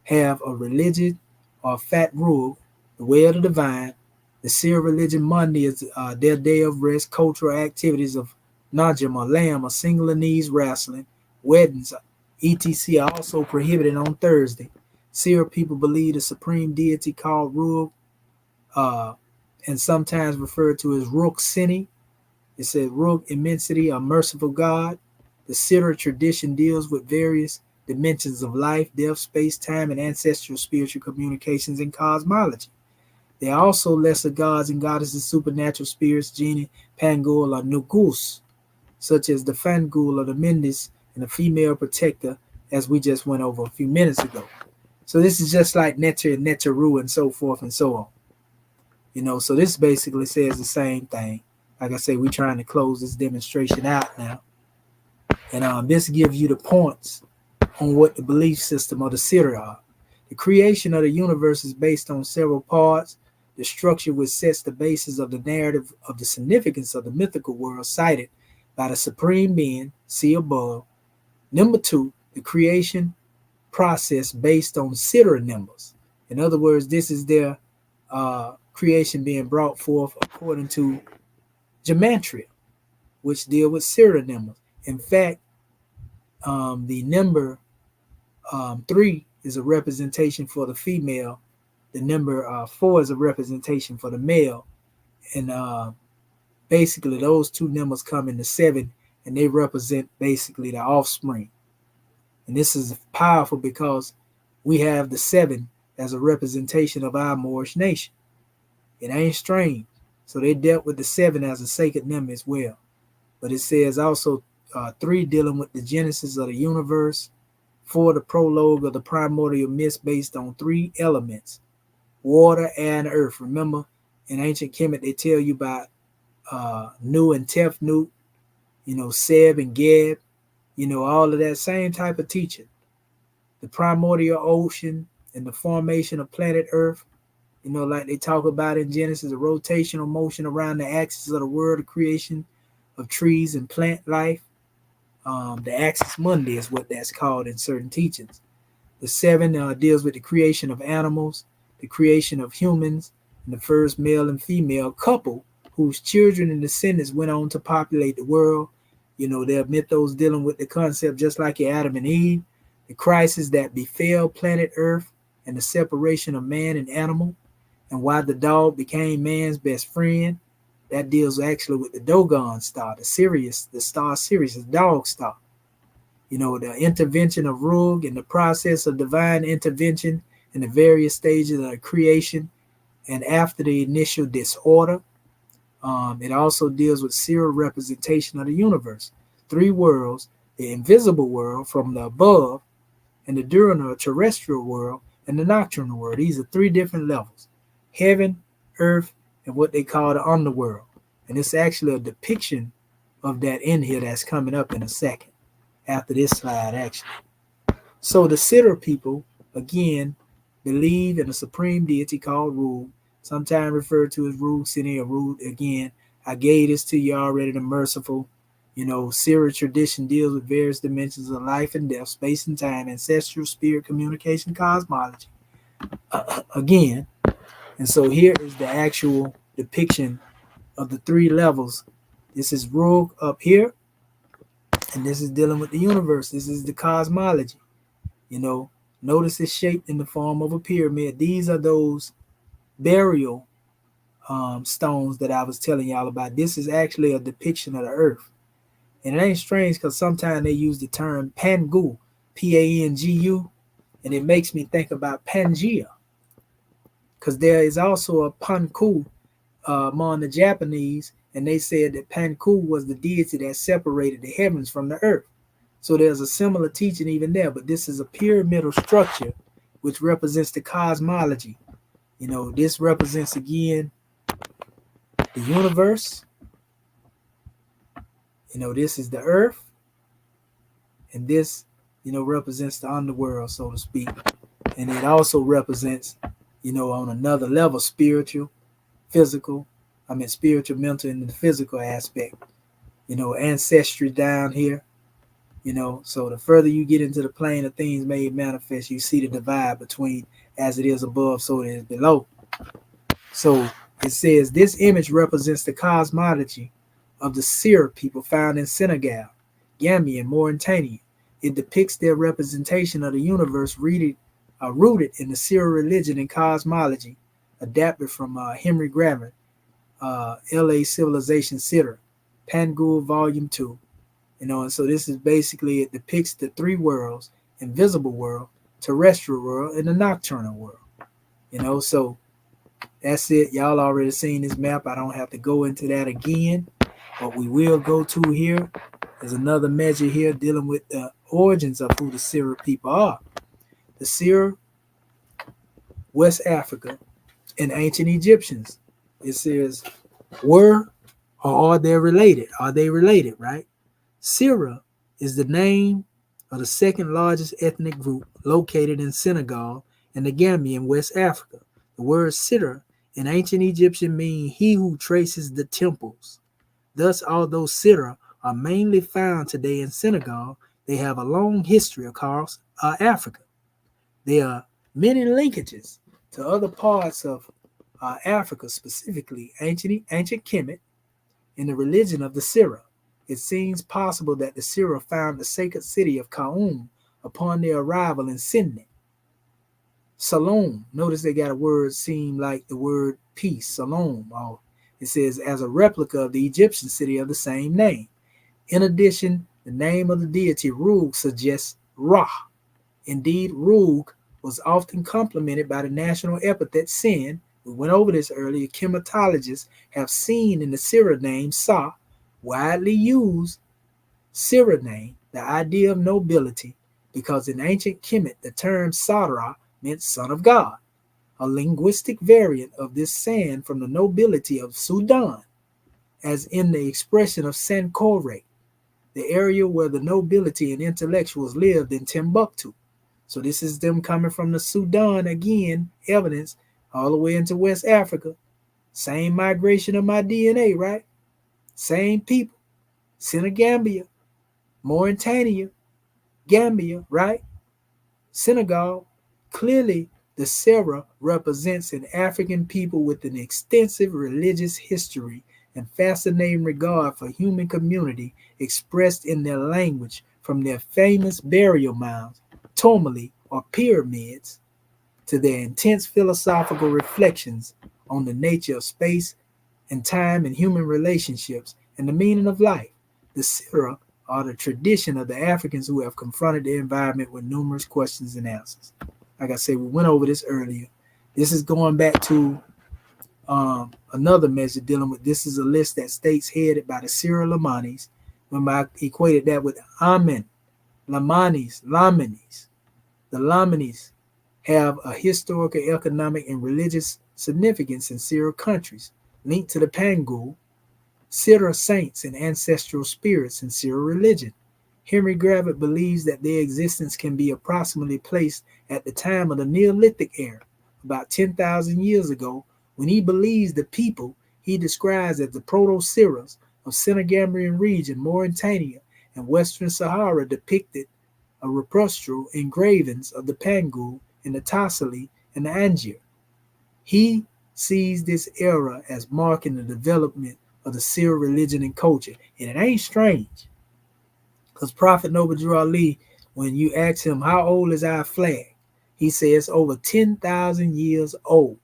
have a religion or fat rule, the way of the divine. The Syria religion Monday is their day of rest, cultural activities of Najim or lamb or singular knees wrestling, weddings, etc. are also prohibited on Thursday. Syria people believe the supreme deity called Rug, and sometimes referred to as Ruk Sini. It says Rug immensity, a merciful God. The Syria tradition deals with various dimensions of life, death, space, time, and ancestral spiritual communications and cosmology. There are also lesser gods and goddesses, supernatural spirits, genie, Pangul, or Nugus, such as the Fangul or the Mendes and the female protector, as we just went over a few minutes ago. So this is just like Neter and Neteru and so forth and so on. So this basically says the same thing. Like I say, we're trying to close this demonstration out now. And this gives you the points on what the belief system of the Syria are. The creation of the universe is based on several parts. The structure which sets the basis of the narrative of the significance of the mythical world cited by the supreme being, see above. Number 2, the creation process based on Syria numbers. In other words, this is their creation being brought forth according to gematria, which deal with Syria numbers. In fact, the number 3 is a representation for the female. The number 4 is a representation for the male. And basically those two numbers come into 7, and they represent basically the offspring. And this is powerful because we have the 7 as a representation of our Moorish nation. It ain't strange. So they dealt with the 7 as a sacred number as well. But it says also 3 dealing with the genesis of the universe, 4 the prologue of the primordial myths based on 3 elements: water, air, and earth. Remember, in ancient Kemet, they tell you about Nu and Tefnut, Seb and Geb, all of that same type of teaching. The primordial ocean and the formation of planet Earth, like they talk about in Genesis, the rotational motion around the axis of the world, the creation of trees and plant life. The axis mundi is what that's called in certain teachings. The 7 deals with the creation of animals, the creation of humans, and the first male and female couple whose children and descendants went on to populate the world. There are mythos dealing with the concept just like Adam and Eve, the crisis that befell planet Earth and the separation of man and animal, and why the dog became man's best friend. That deals actually with the Dogon star, the star Sirius, the dog star. The intervention of Rug and the process of divine intervention in the various stages of creation and after the initial disorder. It also deals with serial representation of the universe. 3 worlds: the invisible world from the above, and the diurnal terrestrial world, and the nocturnal world. These are 3 different levels: heaven, earth, and what they call the underworld. And it's actually a depiction of that in here that's coming up in a second after this slide, actually. So the Siddur people, again, believe in a supreme deity called Ru, sometimes referred to as Ru Sini or Ru. Again, I gave this to you already, the merciful. Siddur tradition deals with various dimensions of life and death, space and time, ancestral, spirit, communication, cosmology. Again, and so here is the actual depiction of the three levels. This is Rug up here, and this is dealing with the universe. This is the cosmology. Notice it's shaped in the form of a pyramid. These are those burial stones that I was telling y'all about. This is actually a depiction of the earth. And it ain't strange because sometimes they use the term Pangu, Pangu, and it makes me think about Pangea. Because there is also a Panku among the Japanese, and they said that Panku was the deity that separated the heavens from the earth. So there's a similar teaching even there, but this is a pyramidal structure which represents the cosmology. This represents, again, the universe. This is the earth, and this, represents the underworld, so to speak. And it also represents, on another level, spiritual, mental, and the physical aspect. Ancestry down here. So the further you get into the plane of things made manifest, you see the divide between as it is above, so it is below. So it says this image represents the cosmology of the Seer people found in Senegal, Gambia, and Mauritania. It depicts their representation of the universe rooted in the Seer religion and cosmology, adapted from Henry Gravin, L.A. Civilization Sitter, Pangul Volume 2. And so this is basically, it depicts the three worlds: invisible world, terrestrial world, and the nocturnal world. So that's it. Y'all already seen this map. I don't have to go into that again. What we will go to here is another measure here dealing with the origins of who the Seer people are. The Seer, West Africa, and ancient Egyptians. It says, were or are they related? Are they related, right? Seer is the name of the second largest ethnic group located in Senegal and the Gambia in West Africa. The word Seer in ancient Egyptian means he who traces the temples. Thus, although Seer are mainly found today in Senegal, they have a long history across Africa. There are many linkages to other parts of Africa, specifically ancient Kemet, in the religion of the Seer. It seems possible that the Seer found the sacred city of Kaum upon their arrival in Sydney. Salome, notice they got a word seem like the word peace, Salome. It says, as a replica of the Egyptian city of the same name. In addition, the name of the deity Rug suggests Ra. Indeed, Rug was often complemented by the national epithet Sin. We went over this earlier. Chematologists have seen in the Seer name Sa, widely used Seer name, the idea of nobility, because in ancient Kemet the term Sadra meant son of God, a linguistic variant of this San from the nobility of Sudan, as in the expression of Sankore, the area where the nobility and intellectuals lived in Timbuktu. So this is them coming from the Sudan, again, evidence all the way into West Africa. Same migration of my DNA, right? Same people. Senegambia, Mauritania, Gambia, right? Senegal. Clearly, the Seer represents an African people with an extensive religious history and fascinating regard for human community expressed in their language, from their famous burial mounds, tomoli or pyramids, to their intense philosophical reflections on the nature of space and time and human relationships and the meaning of life. The Seer are the tradition of the Africans who have confronted the environment with numerous questions and answers. Like I said, we went over this earlier. This is going back to another measure dealing with, this is a list that states headed by the Seer Lamanis. When I equated that with Amen, Lamanis. The Lamanis have a historical, economic, and religious significance in Seer countries, linked to the Pangul, Sidra saints and ancestral spirits in Sidra religion. Henry Gravett believes that their existence can be approximately placed at the time of the Neolithic era, about 10,000 years ago, when he believes the people he describes as the Proto-Syras of Senegambian region, Mauritania, and Western Sahara depicted a rupestral engravings of the Pangul and the Tassili and the Angir. He sees this era as marking the development of the Syr religion and culture. And it ain't strange, because Prophet Noble Drew Ali, when you ask him, how old is our flag? He says over 10,000 years old.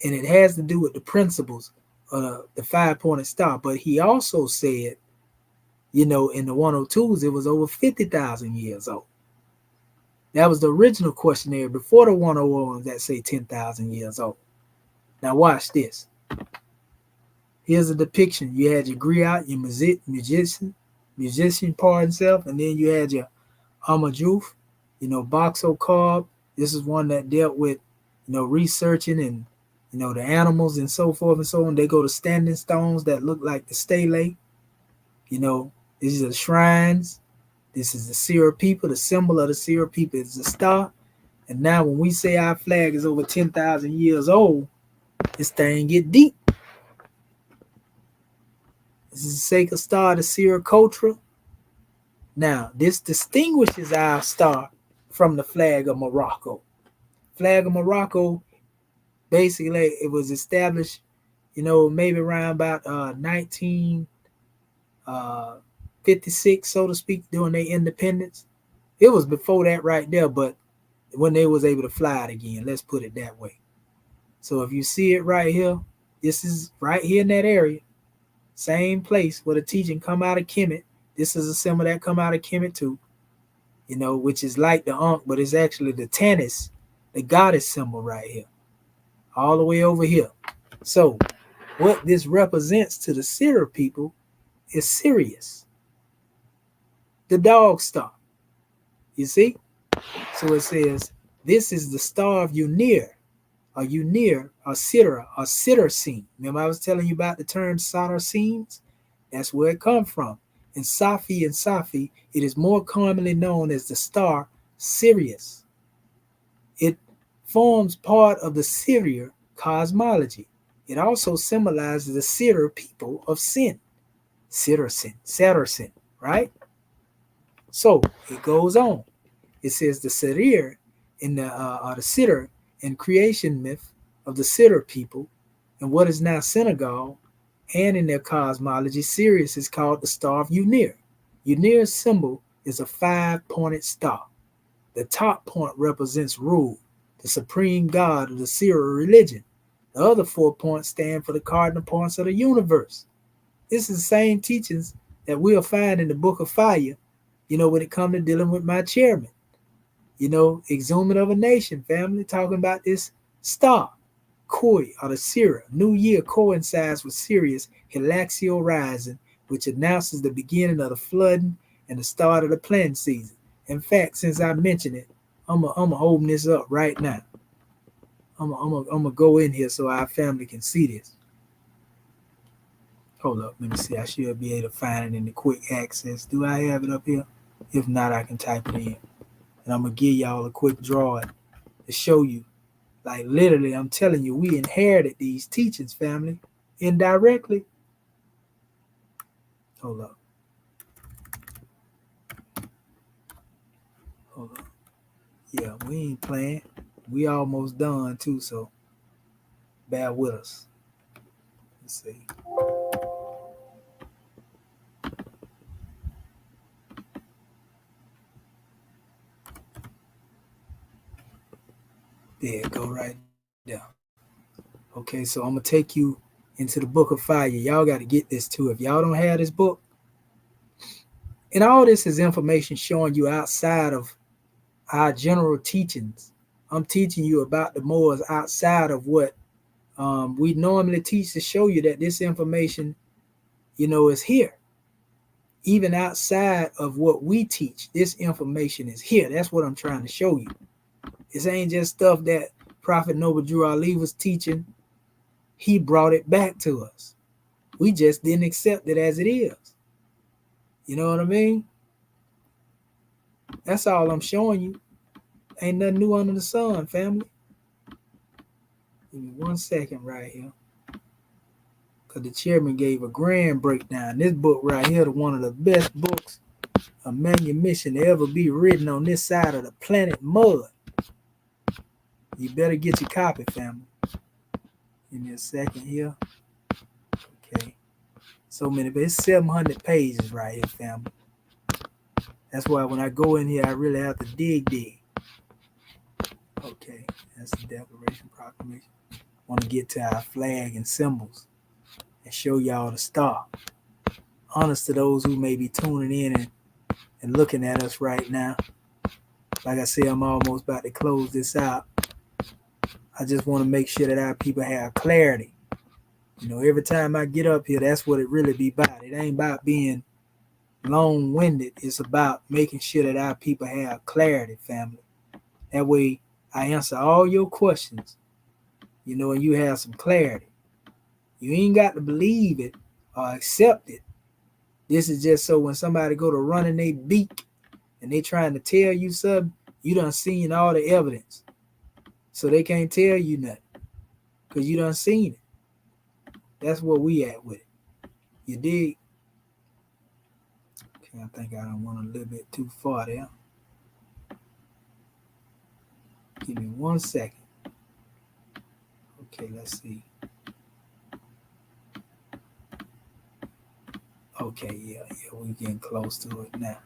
And it has to do with the principles of the five-pointed star. But he also said, in the 102s, it was over 50,000 years old. That was the original questionnaire before the 101s that say 10,000 years old. Now watch this. Here's a depiction. You had your griot, your musician part himself, and then you had your Amadjouf, Boxo Carb. This is one that dealt with, researching and, the animals and so forth and so on. They go to standing stones that look like the stele. These are the shrines. This is the Seer people. The symbol of the Seer people is the star. And now when we say our flag is over 10,000 years old, this thing get deep. This is the sacred star, the Seer Kotra. Now, this distinguishes our star from the flag of Morocco. Flag of Morocco, basically, it was established, maybe around about 1956, so to speak, during their independence. It was before that right there, but when they was able to fly it again, let's put it that way. So if you see it right here, this is right here in that area. Same place where the teaching come out of Kemet. This is a symbol that come out of Kemet too, which is like the Ankh, but it's actually the Tanis, the goddess symbol right here, all the way over here. So what this represents to the Seer people is Sirius, the dog star. You see? So it says, this is the star of Unir, or Sidra, or Sidr. Remember I was telling you about the term Sidr? That's where it comes from. In Safi, it is more commonly known as the star Sirius. It forms part of the Syrian cosmology. It also symbolizes the Sidr people of Sin. Sidr, right? So it goes on. It says the Serir in the Sidr and creation myth of the Sidr people and what is now Senegal, and in their cosmology, Sirius is called the star of Unir. Unir's symbol is a five-pointed star. The top point represents Ru, the supreme god of the Seer religion. The other 4 points stand for the cardinal points of the universe. This is the same teachings that we'll find in the Book of Fire, when it comes to dealing with my chairman. Exhuming of a nation, family, talking about this star, Koi, or the Sira. New year coincides with Sirius Helaxial rising, which announces the beginning of the flooding and the start of the planting season. In fact, since I mentioned it, I'm gonna open this up right now. I'm gonna go in here so our family can see this. Hold up, let me see. I should be able to find it in the quick access. Do I have it up here? If not, I can type it in. And I'm going to give y'all a quick drawing to show you. Like literally, I'm telling you, we inherited these teachings, family, indirectly. Hold up. Yeah, we ain't playing. We almost done too, so bear with us. Let's see. There, go right there. Okay, so I'm going to take you into the Book of Fire. Y'all got to get this too. If y'all don't have this book, and all this is information showing you outside of our general teachings. I'm teaching you about the Moors outside of what we normally teach, to show you that this information, is here. Even outside of what we teach, this information is here. That's what I'm trying to show you. This ain't just stuff that Prophet Noble Drew Ali was teaching. He brought it back to us. We just didn't accept it as it is. You know what I mean? That's all I'm showing you. Ain't nothing new under the sun, family. Give me 1 second right here. Because the chairman gave a grand breakdown. This book right here is one of the best books of manumission to ever be written on this side of the planet mud. You better get your copy, family. Give me a second here. Okay. So many, but it's 700 pages right here, family. That's why when I go in here, I really have to dig. Okay, that's the Declaration Proclamation. Want to get to our flag and symbols and show y'all the star. Honest to those who may be tuning in and looking at us right now. Like I said, I'm almost about to close this out. I just want to make sure that our people have clarity. You know, every time I get up here, that's what it really be about. It ain't about being long-winded. It's about making sure that our people have clarity, family. That way, I answer all your questions, you know, and you have some clarity. You ain't got to believe it or accept it. This is just so when somebody go to running their beak and they trying to tell you something, you done seen all the evidence. So they can't tell you nothing because you done seen it. That's where we at with it. You dig? Okay, I think I done went a little bit too far there. Give me 1 second. Okay, let's see. Okay, yeah, we getting close to it now.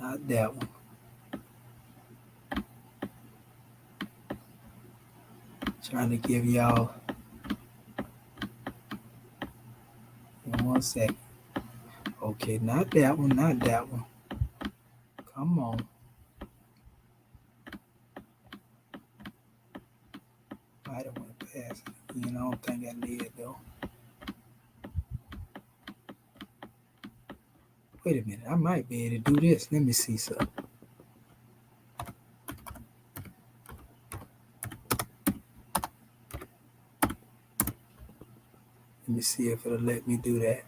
Not that one. Trying to give y'all 1 second. Okay, not that one. Come on. I don't want to pass it. You know, I don't think I did though. Wait a minute, I might be able to do this. Let me see something. Let me see if it'll let me do that.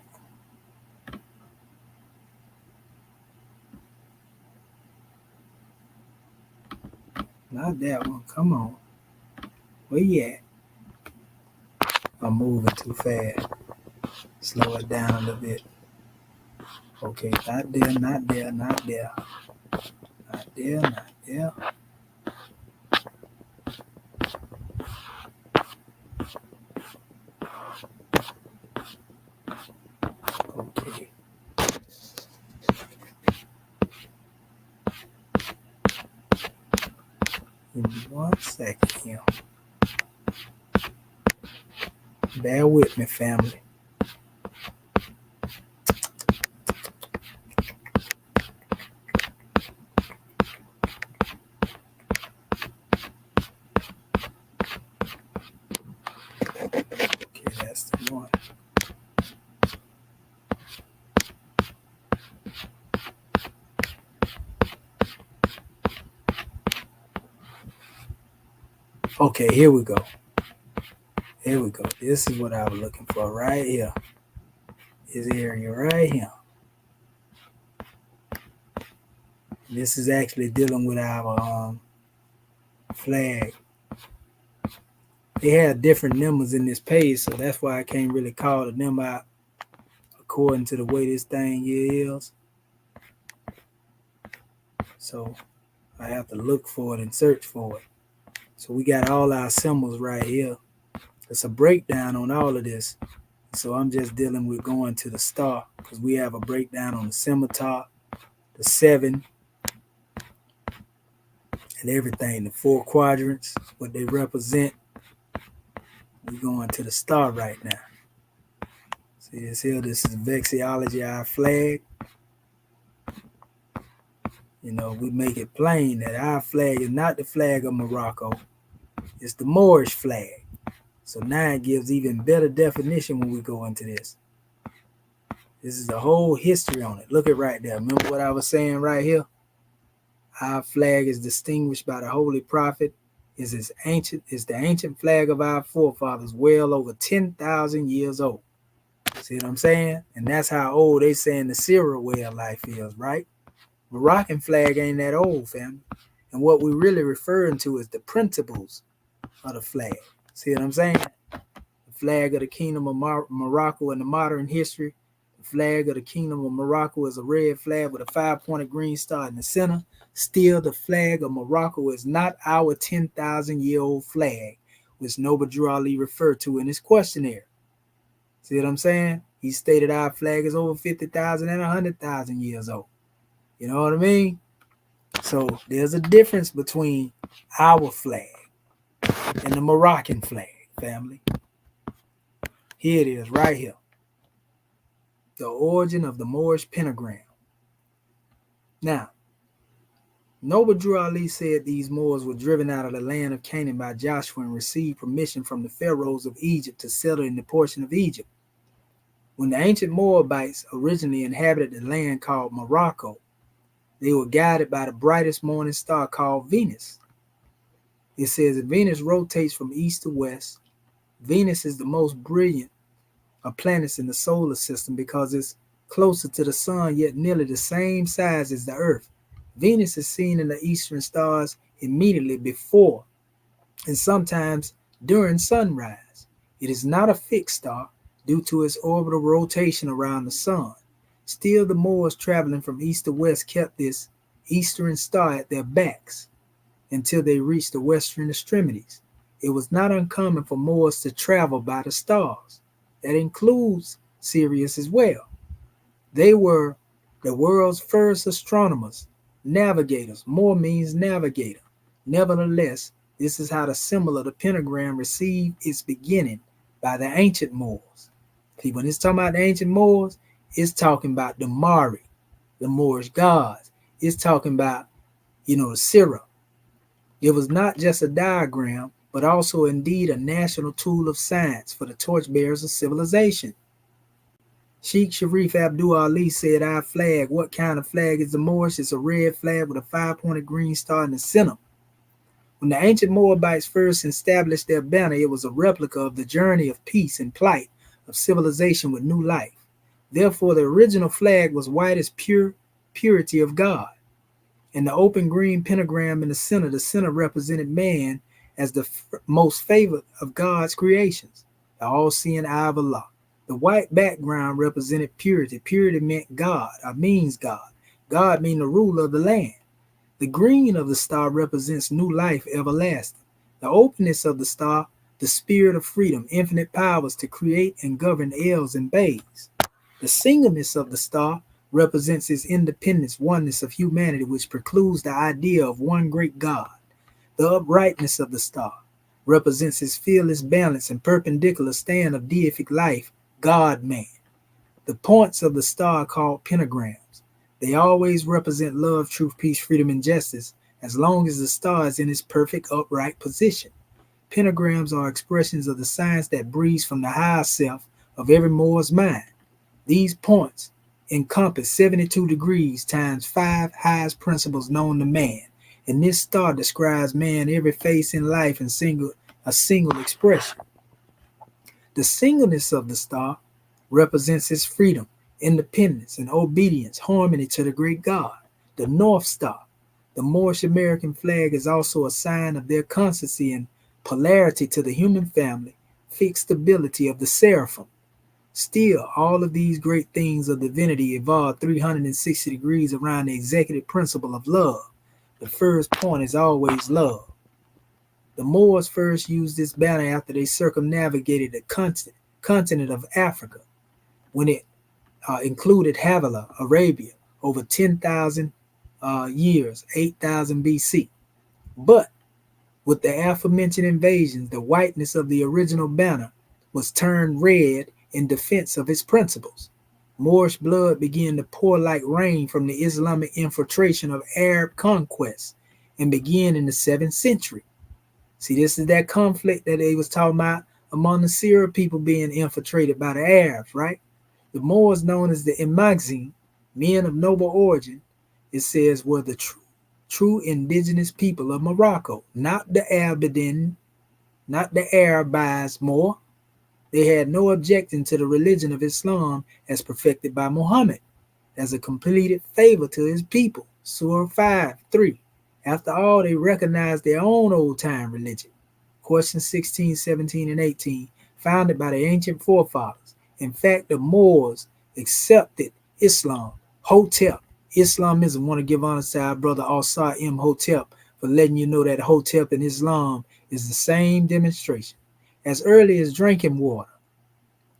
Not that one. Come on. Where you at? I'm moving too fast. Slow it down a little bit. Okay, not there. Okay. Give me 1 second here. Bear with me, family. Okay, that's the one. Okay, here we go. This is what I was looking for right here. This area right here. This is actually dealing with our flag. They have different numbers in this page, so that's why I can't really call the number out according to the way this thing is. So I have to look for it and search for it. So we got all our symbols right here. It's a breakdown on all of this. So I'm just dealing with going to the star because we have a breakdown on the scimitar, the 7, and everything, the 4 quadrants, what they represent. We're going to the star right now. See this here, this is vexillology, our flag. You know, we make it plain that our flag is not the flag of Morocco. It's the Moorish flag. So now it gives even better definition when we go into this. This is the whole history on it. Look at right there. Remember what I was saying right here? Our flag is distinguished by the Holy Prophet, is the ancient flag of our forefathers, well over 10,000 years old. See what I'm saying? And that's how old they saying the Sierra way of life is, right? Moroccan flag ain't that old, family. And what we really referring to is the principles of the flag. See what I'm saying? The flag of the Kingdom of Morocco in the modern history. The flag of the Kingdom of Morocco is a red flag with a 5-pointed green star in the center. Still, the flag of Morocco is not our 10,000-year-old flag, which Noble Drew Ali referred to in his questionnaire. See what I'm saying? He stated our flag is over 50,000 and 100,000 years old. You know what I mean? So there's a difference between our flag and the Moroccan flag, family. Here it is, right here. The origin of the Moorish pentagram. Now, Noble Drew Ali said these Moors were driven out of the land of Canaan by Joshua and received permission from the pharaohs of Egypt to settle in the portion of Egypt. When the ancient Moabites originally inhabited the land called Morocco, they were guided by the brightest morning star called Venus. It says that Venus rotates from east to west. Venus is the most brilliant of planets in the solar system because it's closer to the sun, yet nearly the same size as the Earth. Venus is seen in the eastern stars immediately before and sometimes during sunrise. It is not a fixed star due to its orbital rotation around the sun. Still, the Moors traveling from east to west kept this eastern star at their backs until they reached the western extremities. It was not uncommon for Moors to travel by the stars. That includes Sirius as well. They were the world's first astronomers, navigators. Moor means navigator. Nevertheless, this is how the symbol of the pentagram received its beginning by the ancient Moors. See, when it's talking about the ancient Moors, it's talking about the Mari, the Moorish gods. It's talking about, the Sirah. It was not just a diagram, but also indeed a national tool of science for the torchbearers of civilization. Sheikh Sharif Abdul Ali said, our flag, what kind of flag is the Moorish? It's a red flag with a 5-pointed green star in the center. When the ancient Moabites first established their banner, it was a replica of the journey of peace and plight of civilization with new life. Therefore, the original flag was white as purity of God. And the open green pentagram in the center represented man as the most favored of God's creations, the all-seeing eye of Allah. The white background represented purity. Purity meant God, or means God. God means the ruler of the land. The green of the star represents new life, everlasting. The openness of the star, the spirit of freedom, infinite powers to create and govern elves and babes. The singleness of the star represents its independence, oneness of humanity, which precludes the idea of one great God. The uprightness of the star represents its fearless balance and perpendicular stand of deific life, God-man. The points of the star are called pentagrams. They always represent love, truth, peace, freedom, and justice, as long as the star is in its perfect upright position. Pentagrams are expressions of the science that breathes from the higher self of every Moor's mind. These points encompass 72 degrees times 5 highest principles known to man, and this star describes man every face in life in a single expression. The singleness of the star represents its freedom, independence, and obedience, harmony to the great God. The North Star, the Moorish American flag, is also a sign of their constancy and polarity to the human family, fixed stability of the seraphim. Still, all of these great things of divinity evolved 360 degrees around the executive principle of love. The first point is always love. The Moors first used this banner after they circumnavigated the continent of Africa, when it included Havilah, Arabia, over 10,000 years, 8,000 BC. But with the aforementioned invasions, the whiteness of the original banner was turned red in defense of its principles. Moorish blood began to pour like rain from the Islamic infiltration of Arab conquest and began in the 7th century. See, this is that conflict that they was talking about among the Syria people being infiltrated by the Arabs, right? The Moors, known as the Imagzin, men of noble origin, it says, were the true true indigenous people of Morocco, not the Aberdeen, not the Arabized more. They had no objection to the religion of Islam as perfected by Muhammad, as a completed favor to his people. Surah 5:3. After all, they recognized their own old-time religion. Questions 16, 17, and 18, founded by the ancient forefathers. In fact, the Moors accepted Islam. Hotep. Islamism want to give honor to our brother Al-Sa M. Hotep for letting you know that Hotep and Islam is the same demonstration. As early as drinking water,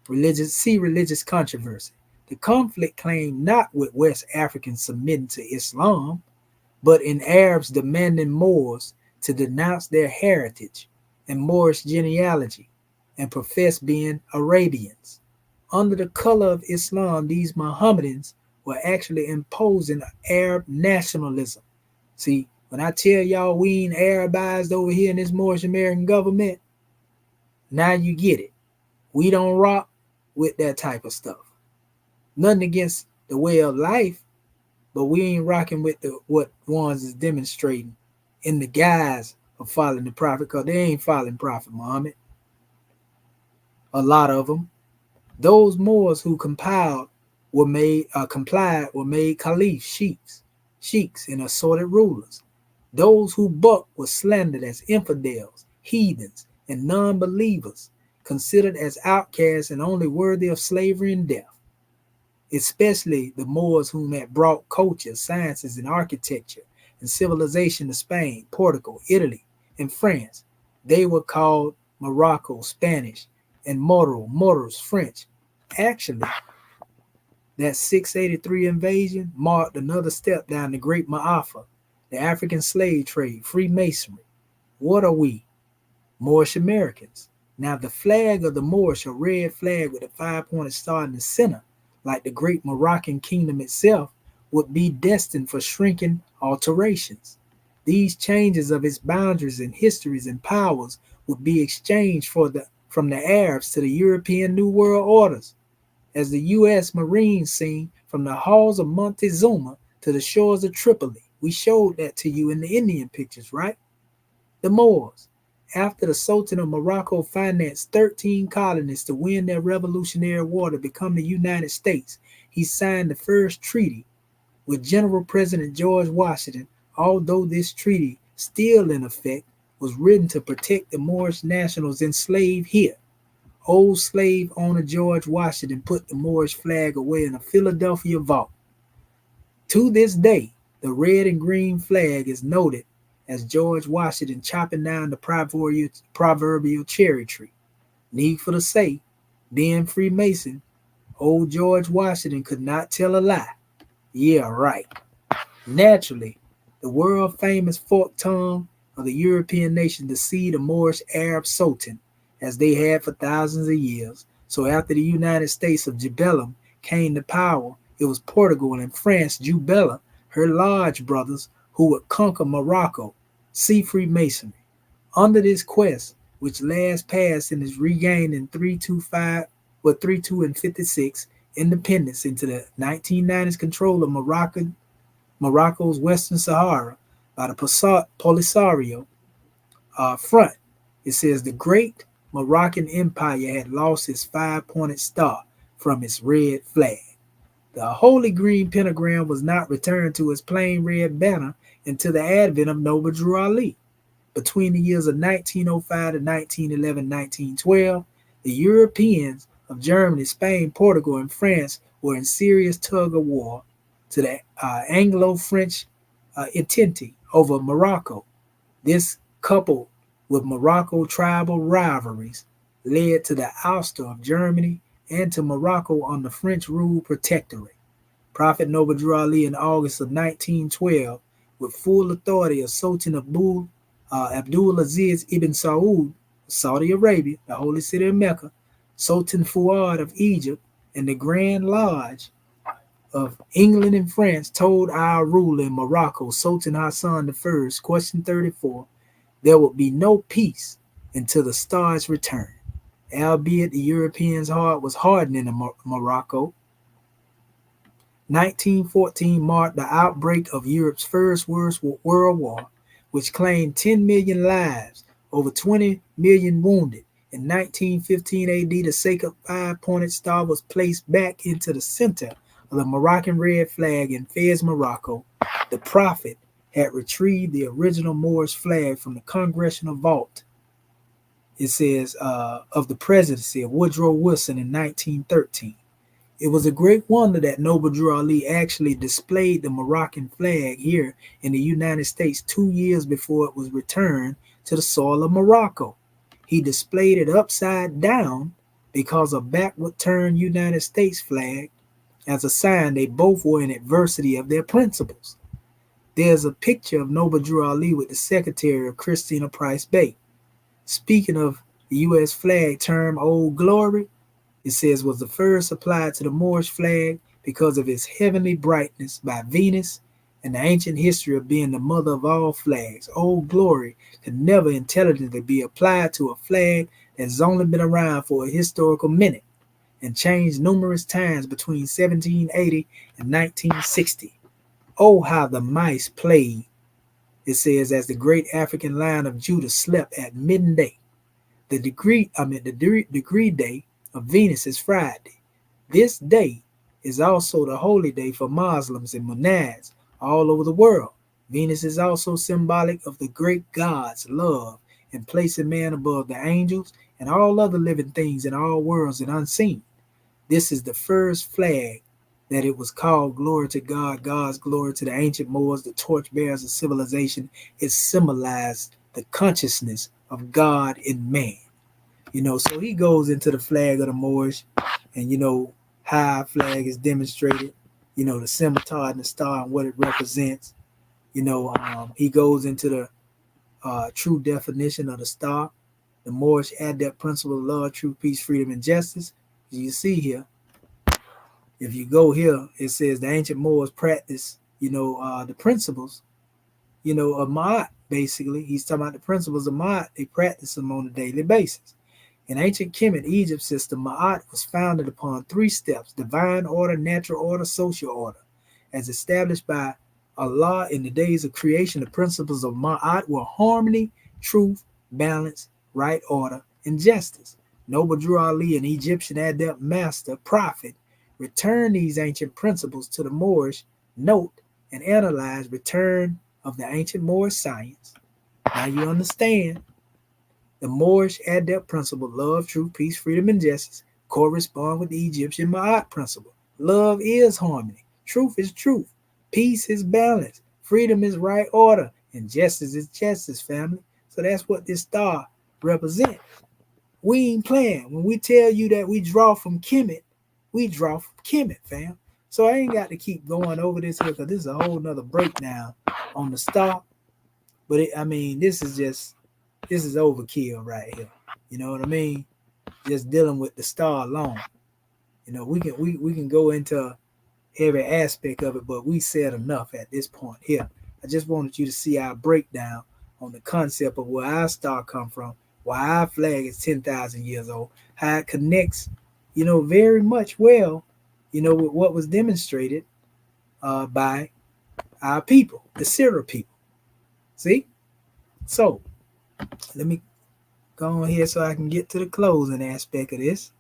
religious controversy. The conflict claimed not with West Africans submitting to Islam, but in Arabs demanding Moors to denounce their heritage and Moorish genealogy and profess being Arabians. Under the color of Islam, these Mohammedans were actually imposing Arab nationalism. See, when I tell y'all we ain't Arabized over here in this Moorish American government, now you get it. We don't rock with that type of stuff. Nothing against the way of life, but we ain't rocking with what ones is demonstrating in the guise of following the prophet, because they ain't following Prophet Muhammad. A lot of them. Those Moors who complied were made caliphs, sheiks, and assorted rulers. Those who bucked were slandered as infidels, heathens, and non-believers, considered as outcasts and only worthy of slavery and death. Especially the Moors whom had brought culture, sciences, and architecture and civilization to Spain, Portugal, Italy, and France. They were called Morocco, Spanish, and Moros, French. Actually, that 683 invasion marked another step down the Great Ma'afa, the African slave trade, Freemasonry. What are we? Moorish Americans. Now, the flag of the Moorish, a red flag with a 5-pointed star in the center, like the great Moroccan kingdom itself, would be destined for shrinking alterations. These changes of its boundaries and histories and powers would be exchanged from the Arabs to the European New World Orders. As the U.S. Marines seen from the halls of Montezuma to the shores of Tripoli. We showed that to you in the Indian pictures, right? The Moors. After the Sultan of Morocco financed 13 colonies to win their Revolutionary War to become the United States, he signed the first treaty with General President George Washington, although this treaty, still in effect, was written to protect the Moorish nationals enslaved here. Old slave owner George Washington put the Moorish flag away in a Philadelphia vault. To this day, the red and green flag is noted as George Washington chopping down the proverbial cherry tree. Needful to say, being Freemason, old George Washington could not tell a lie. Yeah, right. Naturally, the world-famous forked tongue of the European nation deceived the Moorish Arab Sultan, as they had for thousands of years. So after the United States of Jubellum came to power, it was Portugal and France, Jubella, her large brothers, who would conquer Morocco. See Freemasonry. Under this quest, which last passed and is regained in 32 and 56, independence into the 1990s control of Morocco's Western Sahara by the Polisario front. It says the great Moroccan Empire had lost its 5-pointed star from its red flag. The holy green pentagram was not returned to its plain red banner until the advent of Noble Drew Ali. Between the years of 1905 to 1911, 1912, the Europeans of Germany, Spain, Portugal, and France were in serious tug-of-war to the Anglo-French entente over Morocco. This, coupled with Morocco tribal rivalries, led to the ouster of Germany and to Morocco on the French-ruled protectorate. Prophet Noble Drew Ali in August of 1912, with full authority of Sultan Abdul Aziz ibn Saud, Saudi Arabia, the holy city of Mecca, Sultan Fuad of Egypt, and the Grand Lodge of England and France, told our ruler in Morocco, Sultan Hassan I, question 34, there would be no peace until the stars return. Albeit the Europeans' heart was hardening in Morocco, 1914 marked the outbreak of Europe's First World War, which claimed 10 million lives, over 20 million wounded. In 1915 AD, the sacred five-pointed star was placed back into the center of the Moroccan red flag in Fez, Morocco. The Prophet had retrieved the original Moorish flag from the Congressional Vault, it says, of the presidency of Woodrow Wilson in 1913. It was a great wonder that Noble Drew Ali actually displayed the Moroccan flag here in the United States 2 years before it was returned to the soil of Morocco. He displayed it upside down because a backward turned United States flag as a sign they both were in adversity of their principles. There's a picture of Noble Drew Ali with the secretary of Christina Price Bay. Speaking of the U.S. flag term Old Glory, it says was the first applied to the Moorish flag because of its heavenly brightness by Venus and the ancient history of being the mother of all flags. Old Glory could never intelligently be applied to a flag that's only been around for a historical minute and changed numerous times between 1780 and 1960. Oh, how the mice played, it says, as the great African Lion of Judah slept at midday. The degree day of Venus is Friday. This day is also the holy day for Muslims and monads all over the world. Venus is also symbolic of the great God's love and placing man above the angels and all other living things in all worlds and unseen. This is the first flag that it was called glory to God, God's glory to the ancient Moors, the torchbearers of civilization. It symbolized the consciousness of God in man. So he goes into the flag of the Moorish and, how our flag is demonstrated, the scimitar and the star and what it represents. He goes into the true definition of the star, the Moorish adept principle of love, truth, peace, freedom, and justice. As you see here, if you go here, it says the ancient Moors practice, the principles, of Ma'at, basically. He's talking about the principles of Ma'at. They practice them on a daily basis. In ancient Kemet, Egypt system, Ma'at was founded upon 3 steps: divine order, natural order, social order. As established by Allah in the days of creation, the principles of Ma'at were harmony, truth, balance, right order, and justice. Noble Drew Ali, an Egyptian adept master prophet, returned these ancient principles to the Moorish, note and analyze return of the ancient Moorish science. Now you understand. The Moorish adept principle, love, truth, peace, freedom, and justice, correspond with the Egyptian Ma'at principle. Love is harmony. Truth is truth. Peace is balance. Freedom is right order. And justice is justice, family. So that's what this star represents. We ain't playing. When we tell you that we draw from Kemet, we draw from Kemet, fam. So I ain't got to keep going over this here because this is a whole nother breakdown on the star. But this is overkill right here. You know what I mean? Just dealing with the star alone. We can go into every aspect of it, but we said enough at this point here. I just wanted you to see our breakdown on the concept of where our star come from, why our flag is 10,000 years old, how it connects, very much well, with what was demonstrated by our people, the Syria people. See? So, let me go on here so I can get to the closing aspect of this.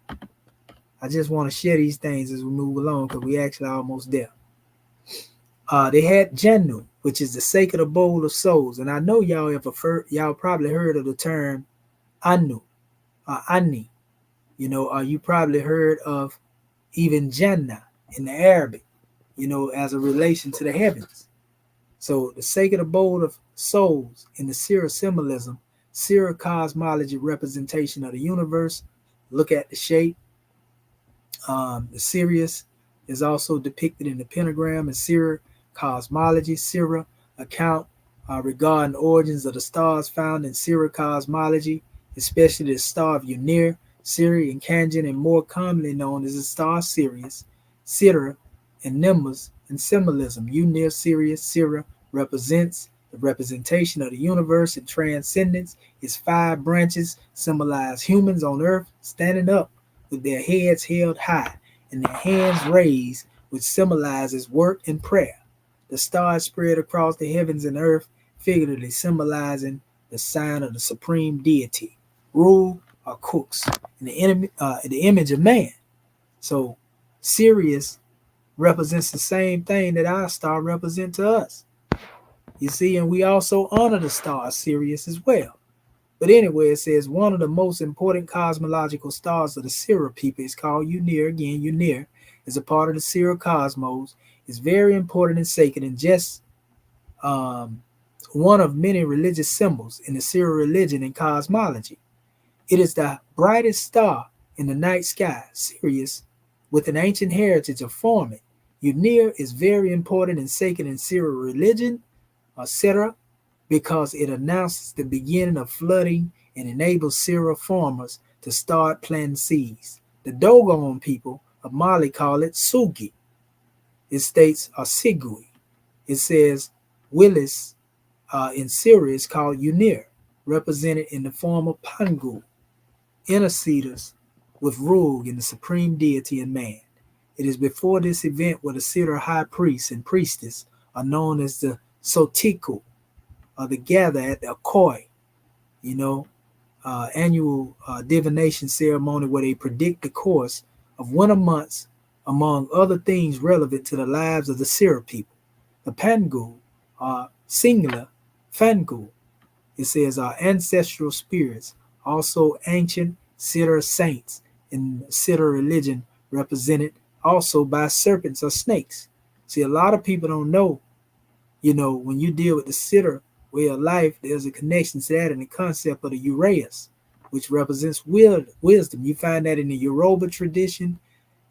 I just want to share these things as we move along because we actually almost there. They had Jannu, which is the sacred abode of souls. And I know y'all probably heard of the term Anu, Ani. You probably heard of even Jannah in the Arabic, as a relation to the heavens. So the sacred abode of souls in the Syria symbolism, Syria cosmology representation of the universe. Look at the shape. The Sirius is also depicted in the pentagram in Syria cosmology. Syria account regarding origins of the stars found in Syria cosmology, especially the star of Unir, Syria, and Kanjan, and more commonly known as the star Sirius, Sidra, and Nimbus in symbolism. Unir, Sirius, Syria represents the representation of the universe and transcendence. Its 5 branches symbolize humans on earth standing up with their heads held high and their hands raised which symbolizes work and prayer. The stars spread across the heavens and earth, figuratively symbolizing the sign of the supreme deity, rule or cooks, in the image of man. So Sirius represents the same thing that our star represents to us. You see, and we also honor the star Sirius as well. But anyway, it says one of the most important cosmological stars of the Sirius people is called Unir. Again, Unir is a part of the Sirius cosmos. It's very important and sacred, and just one of many religious symbols in the Sirius religion and cosmology. It is the brightest star in the night sky, Sirius, with an ancient heritage of forming. Unir is very important and sacred in Sirius religion, etc., because it announces the beginning of flooding and enables Sirius farmers to start planting seeds. The Dogon people of Mali call it Sugi. It states Sigui. It says Willis in Sirius called Unir, represented in the form of Pangu, interceders with Rug in the supreme deity and man. It is before this event where the Sirius high priest and priestess are known as the Sotiku, or the gather at the Akoi, annual divination ceremony where they predict the course of winter months, among other things relevant to the lives of the Sirius people. The Pangu are singular Fangu. It says our ancestral spirits, also ancient Sirius saints in Sirius religion, represented also by serpents or snakes. See, a lot of people don't know, when you deal with the Sirius way of life, there's a connection to that in the concept of the Uraeus, which represents wisdom. You find that in the Yoruba tradition,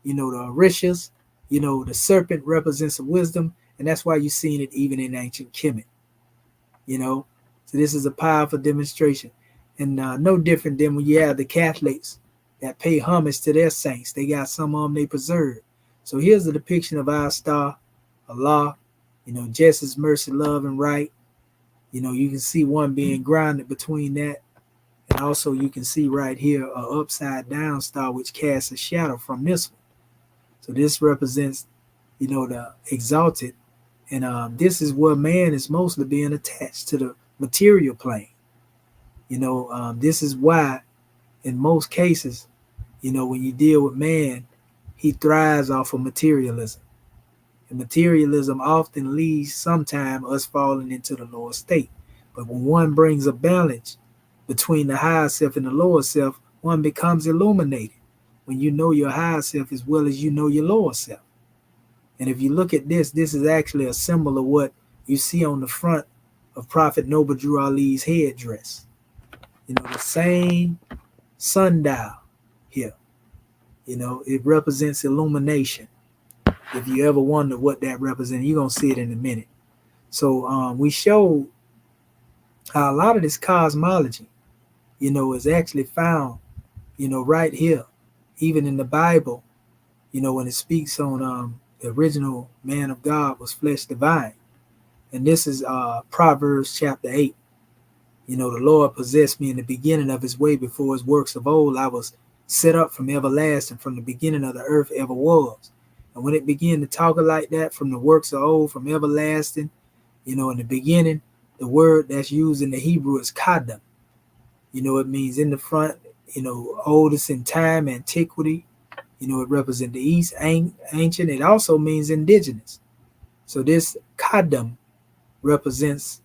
the Orishas, the serpent represents wisdom, and that's why you're seeing it even in ancient Kemet. So this is a powerful demonstration, and no different than when you have the Catholics that pay homage to their saints. They got some of them they preserve. So here's a depiction of our star, Allah, justice, mercy, love, and right. You can see one being grounded between that. And also you can see right here a upside down star which casts a shadow from this one. So this represents, the exalted. And this is where man is mostly being attached to the material plane. This is why in most cases, when you deal with man, he thrives off of materialism. And materialism often leads sometime us falling into the lower state. But when one brings a balance between the higher self and the lower self, one becomes illuminated. When you know your higher self as well as you know your lower self. And if you look at this is actually a symbol of what you see on the front of Prophet Noble Drew Ali's headdress. The same sundial here. It represents illumination. If you ever wonder what that represents, you're going to see it in a minute. So we showed how a lot of this cosmology, is actually found, right here, even in the Bible, when it speaks on the original man of God was flesh divine. And this is Proverbs chapter 8. The Lord possessed me in the beginning of his way before his works of old. I was set up from everlasting, from the beginning of the earth ever was. And when it began to talk like that, from the works of old, from everlasting, in the beginning, the word that's used in the Hebrew is kadam. It means in the front, oldest in time, antiquity. It represents the East, ancient. It also means indigenous. So this kadam represents,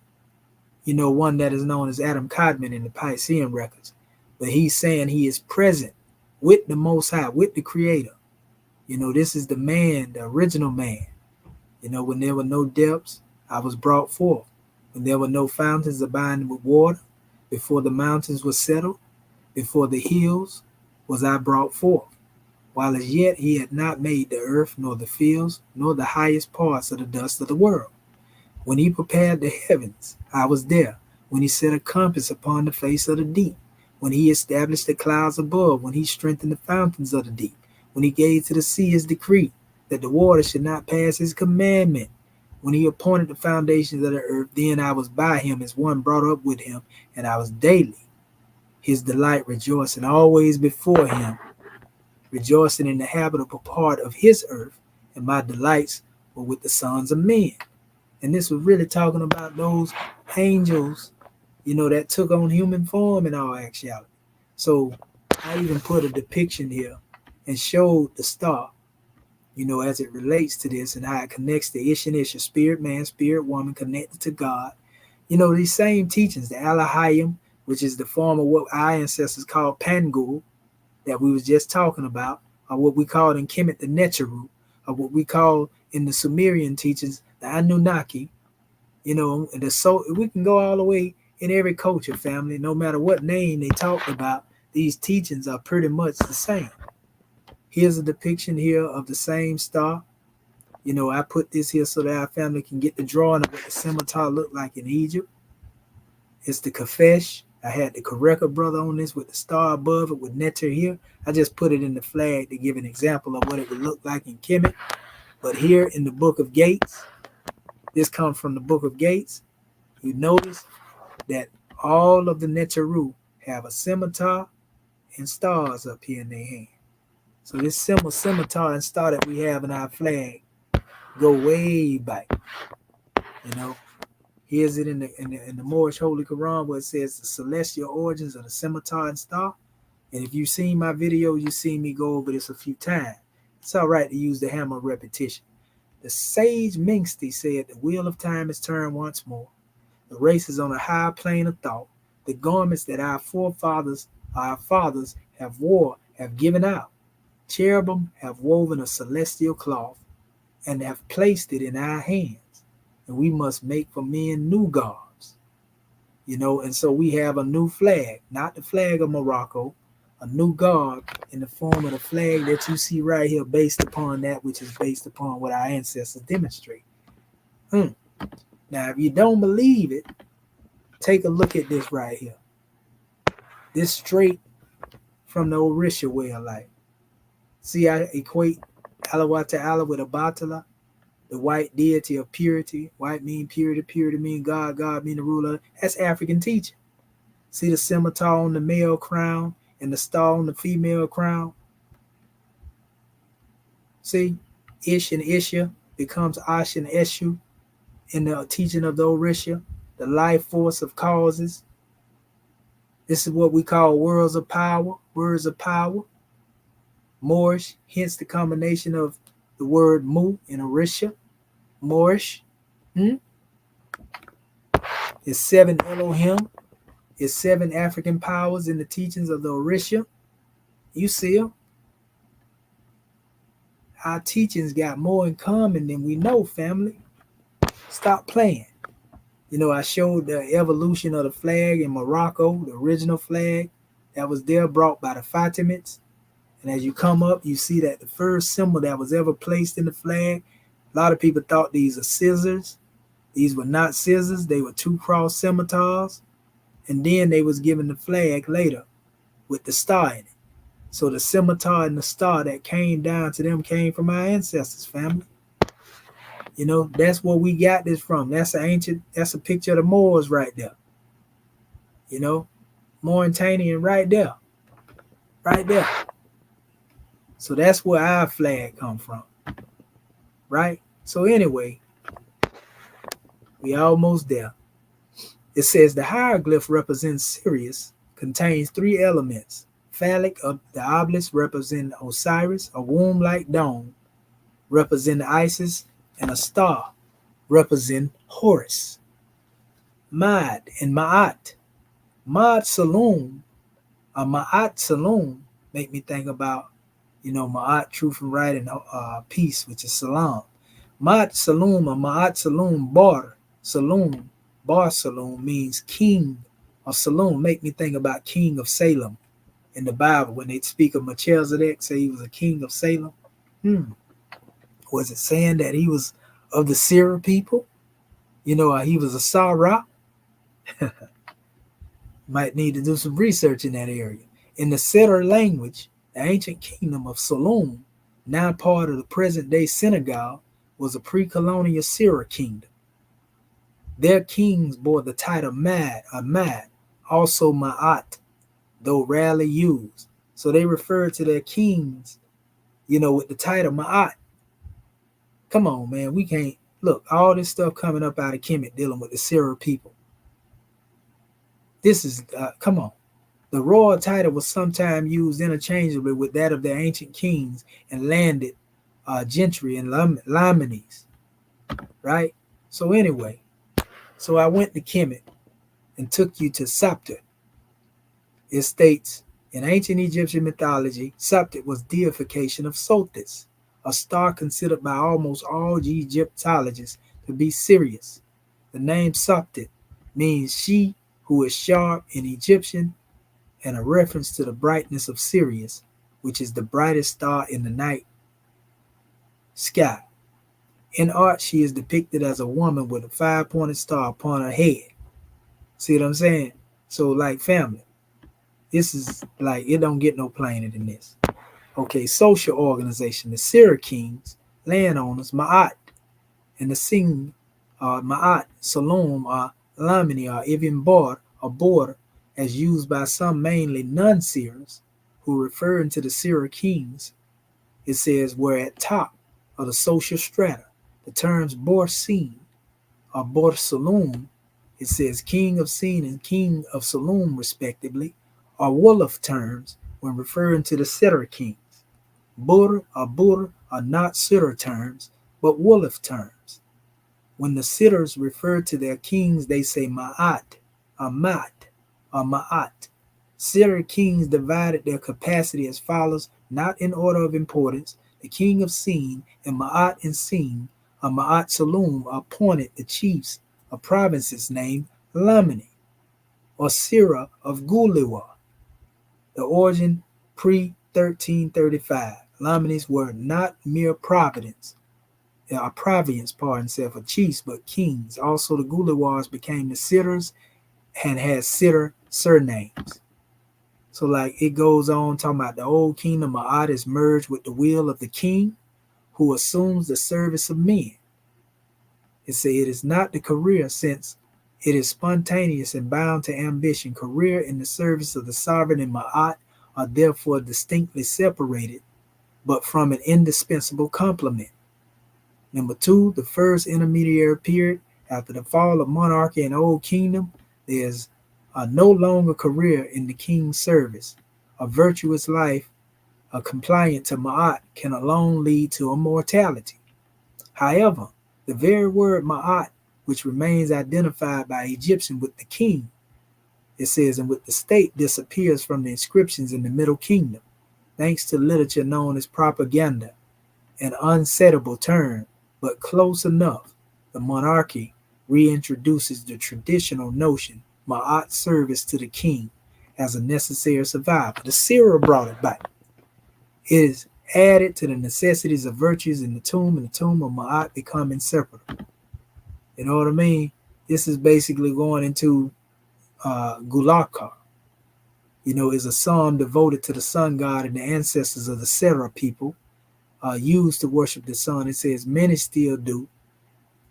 one that is known as Adam Kadmon in the Piscean records. But he's saying he is present with the Most High, with the Creator. This is the man, the original man. When there were no depths, I was brought forth. When there were no fountains abounding with water, before the mountains were settled, before the hills was I brought forth. While as yet he had not made the earth, nor the fields, nor the highest parts of the dust of the world. When he prepared the heavens, I was there. When he set a compass upon the face of the deep. When he established the clouds above. When he strengthened the fountains of the deep. When he gave to the sea his decree, that the water should not pass his commandment. When he appointed the foundations of the earth, then I was by him as one brought up with him, and I was daily his delight, rejoicing always before him, rejoicing in the habitable part of his earth, and my delights were with the sons of men. And this was really talking about those angels, that took on human form in all actuality. So I even put a depiction here and showed the star, as it relates to this and how it connects to Ish and Ish, spirit man, spirit woman connected to God. These same teachings, the Alahayim, which is the form of what our ancestors called Pangul, that we was just talking about, or what we called in Kemet the Necharu, or what we call in the Sumerian teachings the Anunnaki. We can go all the way in every culture, family, no matter what name they talked about. These teachings are pretty much the same. Here's a depiction here of the same star. I put this here so that our family can get the drawing of what the scimitar looked like in Egypt. It's the Kafesh. I had the Kareka brother on this with the star above it with Neter here. I just put it in the flag to give an example of what it would look like in Kemet. But here in the Book of Gates, this comes from the Book of Gates. You notice that all of the Neteru have a scimitar and stars up here in their hand. So this scimitar and star that we have in our flag go way back. Here's it in the Moorish Holy Quran where it says the celestial origins of the scimitar and star. And if you've seen my video, you've seen me go over this a few times. It's all right to use the hammer of repetition. The sage Mingsti said the wheel of time is turned once more. The race is on a high plane of thought. The garments that our fathers have wore have given out. Cherubim have woven a celestial cloth and have placed it in our hands. And we must make for men new garbs. And so we have a new flag, not the flag of Morocco, a new garb in the form of the flag that you see right here based upon that which is based upon what our ancestors demonstrate. Now, if you don't believe it, take a look at this right here. This straight from the Orisha way of life. See, I equate Allah Ta'ala with Abatala, the white deity of purity. White mean purity, purity mean God, God mean the ruler. That's African teaching. See the scimitar on the male crown and the star on the female crown? See, Ish and Isha becomes Ash and Eshu in the teaching of the Orisha, the life force of causes. This is what we call words of power. Moorish, hence the combination of the word Mu and Orisha. Moorish. It's 7 Elohim. It's 7 African powers in the teachings of the Orisha. You see them? Our teachings got more in common than we know, family. Stop playing. I showed the evolution of the flag in Morocco, the original flag that was there brought by the Fatimids. And as you come up, you see that the first symbol that was ever placed in the flag, a lot of people thought these are scissors. These were not scissors. They were 2 cross scimitars. And then they was given the flag later with the star in it. So the scimitar and the star that came down to them came from our ancestors, family. That's where we got this from. That's a picture of the Moors right there. Mauritanian right there. Right there. So that's where our flag come from. Right? So anyway, we almost there. It says the hieroglyph represents Sirius, contains 3 elements. Phallic of the obelisk represent Osiris, a womb-like dome represent Isis, and a star represent Horus. Mad and Ma'at. Ma'at Saloon, Ma'at Saloon make me think about, Ma'at, truth and right, and peace, which is salam. Ma'at Saloon or Ma'at Saloon Bar Saloon. Bar Saloon means king of Saloon. Make me think about king of Salem in the Bible when they speak of Melchizedek, say he was a king of Salem. Was it saying that he was of the Syria people? He was a Sarah? Might need to do some research in that area. In the Setter language, the ancient kingdom of Saloum, now part of the present-day Senegal, was a pre-colonial Syria kingdom. Their kings bore the title Mad, also Ma'at, though rarely used. So they referred to their kings, with the title Ma'at. Come on, man. We can't look all this stuff coming up out of Kemet dealing with the Sira people. This is come on. The royal title was sometimes used interchangeably with that of the ancient kings and landed gentry and limenes, right? So anyway, so I went to Kemet and took you to Sapta. It states, in ancient Egyptian mythology, Sapta was deification of Sothis, a star considered by almost all Egyptologists to be Sirius. The name Sapta means she who is sharp in Egyptian, and a reference to the brightness of Sirius, which is the brightest star in the night sky. In art, she is depicted as a woman with a 5-pointed star upon her head. See what I'm saying? So, like, family, this is like, it don't get no plainer than this. Okay, social organization. The Sira kings, landowners, Ma'at, and the Sing, Ma'at, Salom, Lamini, or even Bor, or border, as used by some mainly non-Seers, who referring to the Sira kings. It says, were at top of the social strata. The terms Bor Sin or Bor Salom, it says king of Sin and king of Salom, respectively, are Wolof terms when referring to the Sira kings. Bur or Bur are not Sira terms, but Wolof terms. When the Sitters refer to their kings, they say Ma'at, or Mat, or Ma'at. Sira kings divided their capacity as follows, not in order of importance. The king of Sin and Ma'at and Sin, or Ma'at Salum, appointed the chiefs of provinces named Lamini, or Sira of Guliwa. The origin pre-1335. Laminis were not mere provincials, of chiefs, but kings. Also, the Guliwars became the Sitters and had Sitter surnames. So, like, it goes on talking about the old kingdom of Ad is merged with the will of the king, who assumes the service of men. It says it is not the career, since it is spontaneous and bound to ambition. Career in the service of the sovereign and Ma'at are therefore distinctly separated, but from an indispensable complement. Number 2, the first intermediary period after the fall of monarchy and old kingdom, there is no longer career in the king's service. A virtuous life, compliant to Ma'at, can alone lead to immortality. However, the very word Ma'at, which remains identified by Egyptians with the king, it says, and with the state, disappears from the inscriptions in the Middle Kingdom, thanks to literature known as propaganda, an unsettable term, but close enough. The monarchy reintroduces the traditional notion, Ma'at service to the king, as a necessary survival. The Sira brought it back. It is added to the necessities of virtues in the tomb, and the tomb of Ma'at become inseparable. You know what I mean? This is basically going into Gulakar. You know, is a psalm devoted to the sun god and the ancestors of the Sera people, used to worship the sun. It says many still do.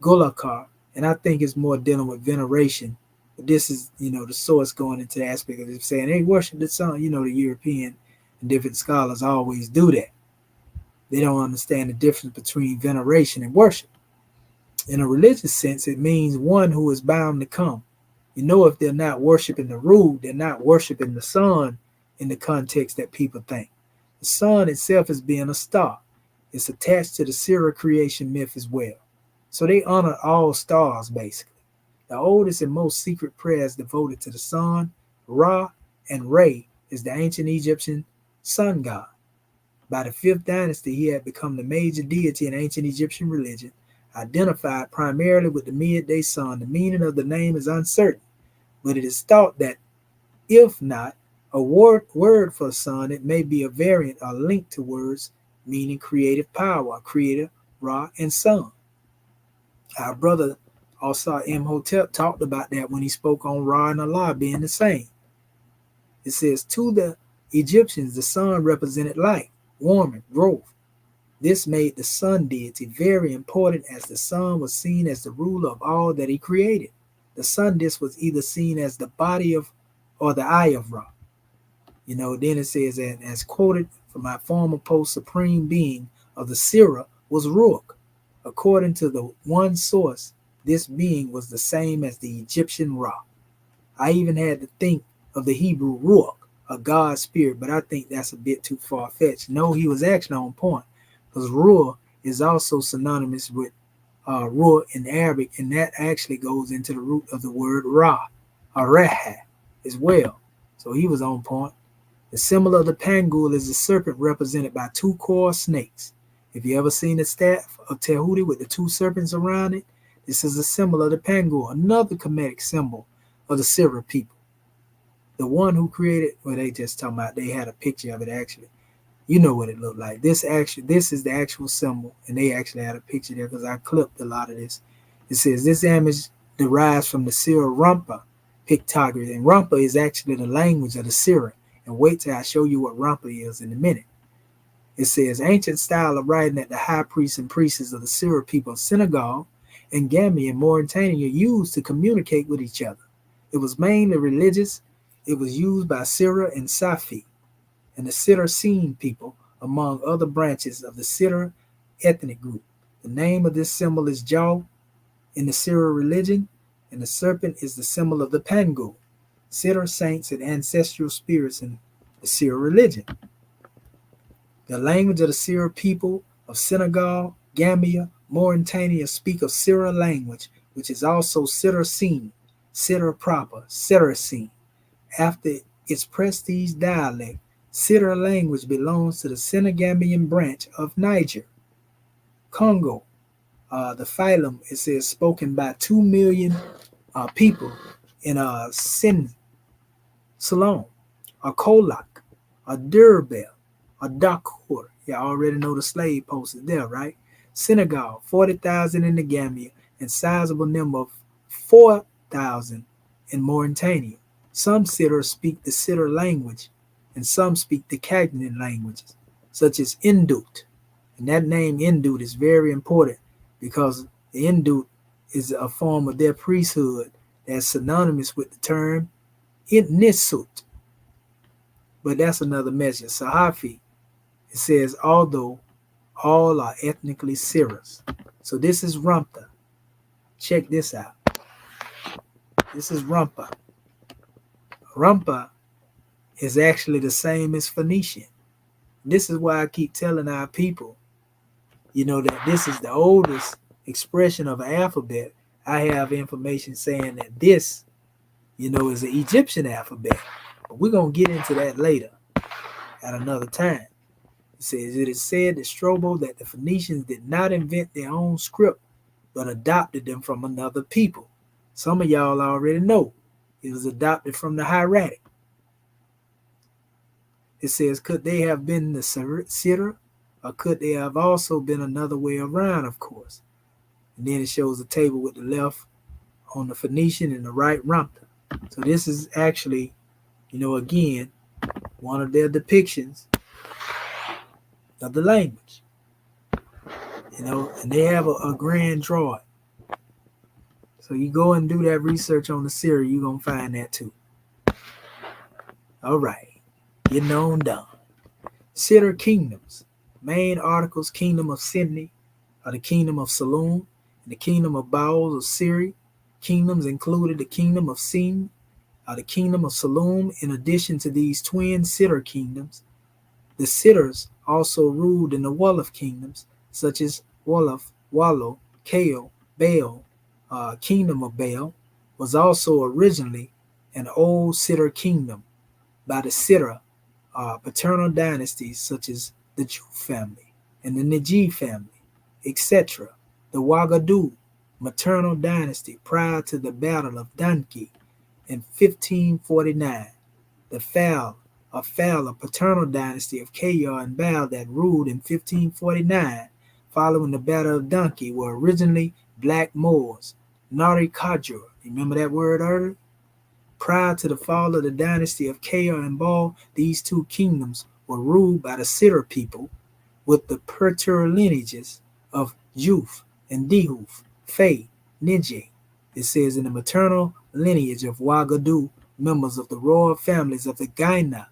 Gulakar, and I think it's more dealing with veneration. But this is, the source going into the aspect of it, saying, hey, worship the sun. The European and different scholars always do that. They don't understand the difference between veneration and worship. In a religious sense, it means one who is bound to come. If they're not worshiping the root, they're not worshiping the sun in the context that people think. The sun itself is being a star. It's attached to the Sira creation myth as well. So they honor all stars, basically. The oldest and most secret prayers devoted to the sun, Ra, and Re is the ancient Egyptian sun god. By the 5th dynasty, he had become the major deity in ancient Egyptian religion, identified primarily with the midday sun. The meaning of the name is uncertain, but it is thought that, if not a word for sun, it may be a variant or link to words meaning creative power, creator, Ra, and sun. Our brother also Imhotep talked about that when he spoke on Ra and Allah being the same. It says, to the Egyptians, the sun represented light, warmth, growth. This made the sun deity very important, as the sun was seen as the ruler of all that he created. The sun disk was either seen as the body of or the eye of Ra. Then it says, and as quoted from my former post, supreme being of the Sira was Ruach. According to the one source, this being was the same as the Egyptian Ra. I even had to think of the Hebrew Ruach, a God spirit, but I think that's a bit too far-fetched. No, he was actually on point, because Ruach is also synonymous with Ruach in Arabic, and that actually goes into the root of the word Ra, or Raha, as well. So he was on point. The symbol of the pangul is a serpent represented by two coiled snakes. If you ever seen the staff of Tehuti with the two serpents around it, this is a symbol of the pangul, another Kemetic symbol of the Sira people. The one who created, well, they just talking about, they had a picture of it actually. You know what it looked like. This is the actual symbol, and they actually had a picture there because I clipped a lot of this. It says this image derives from the Sira Rampa pictography, and Rampa is actually the language of the Sira. And wait till I show you what Rampa is in a minute. It says ancient style of writing that the high priests and priestesses of the Sira people of Senegal and Gambia and Mauritania used to communicate with each other. It was mainly religious. It was used by Sira and Safi and the Sidr people, among other branches of the Sidr ethnic group. The name of this symbol is Jaw in the Sira religion, and the serpent is the symbol of the Pangul, Sidr saints and ancestral spirits in the Sira religion. The language of the Sira people of Senegal, Gambia, Mauritania speak of Sira language, which is also Sidr Sidr proper, Sidr. After its prestige dialect, Sidr language belongs to the Senegambian branch of Niger. Congo, the phylum, it says spoken by 2 million people in Salon, a Kolak, a Durbel, a Dakour. You already know the slave post is there, right? Senegal, 40,000 in the Gambia, and sizable number of 4,000 in Mauritania. Some Sidr speak the Sidr language, and some speak the Cagnan languages, such as Indut. And that name Indut is very important because the Indut is a form of their priesthood that's synonymous with the term Nisut. But that's another measure. Sahafi, it says, although all are ethnically Siras. So this is Rampa. Check this out. This is Rampa. Rampa is actually the same as Phoenician. This is why I keep telling our people, that this is the oldest expression of an alphabet. I have information saying that this, is an Egyptian alphabet. But we're going to get into that later at another time. It says, it is said to Strabo that the Phoenicians did not invent their own script, but adopted them from another people. Some of y'all already know it was adopted from the Hieratic. It says, could they have been the Sidr, or could they have also been another way around, of course? And then it shows a table with the left on the Phoenician and the right Rampa. So this is actually, again, one of their depictions of the language. And they have a grand drawing. So you go and do that research on the Sira, you're going to find that too. All right. Getting on down. Sidr kingdoms. Main articles: Kingdom of Sydney, or the Kingdom of Saloon, and the Kingdom of Bowls of Siri. Kingdoms included the Kingdom of Sin, or the Kingdom of Saloon. In addition to these twin Sidr kingdoms, the Sidrs also ruled in the Wolof kingdoms, such as Wolof, Wallo, Kao, Baal. Kingdom of Baal was also originally an old Sidr kingdom by the Sidr paternal dynasties such as the Ju family and the Najib family, etc. The Ouagadougou maternal dynasty prior to the Battle of Danki in 1549. The Fal paternal dynasty of Kayar and Baal that ruled in 1549 following the Battle of Danki were originally Black Moors, Nari Kajur. Remember that word earlier? Prior to the fall of the dynasty of Kayar and Baal, these two kingdoms were ruled by the Sidr people with the patrilineages of Juf and Dihuf, Fay, Nije. It says in the maternal lineage of Ouagadougou, members of the royal families of the Gaina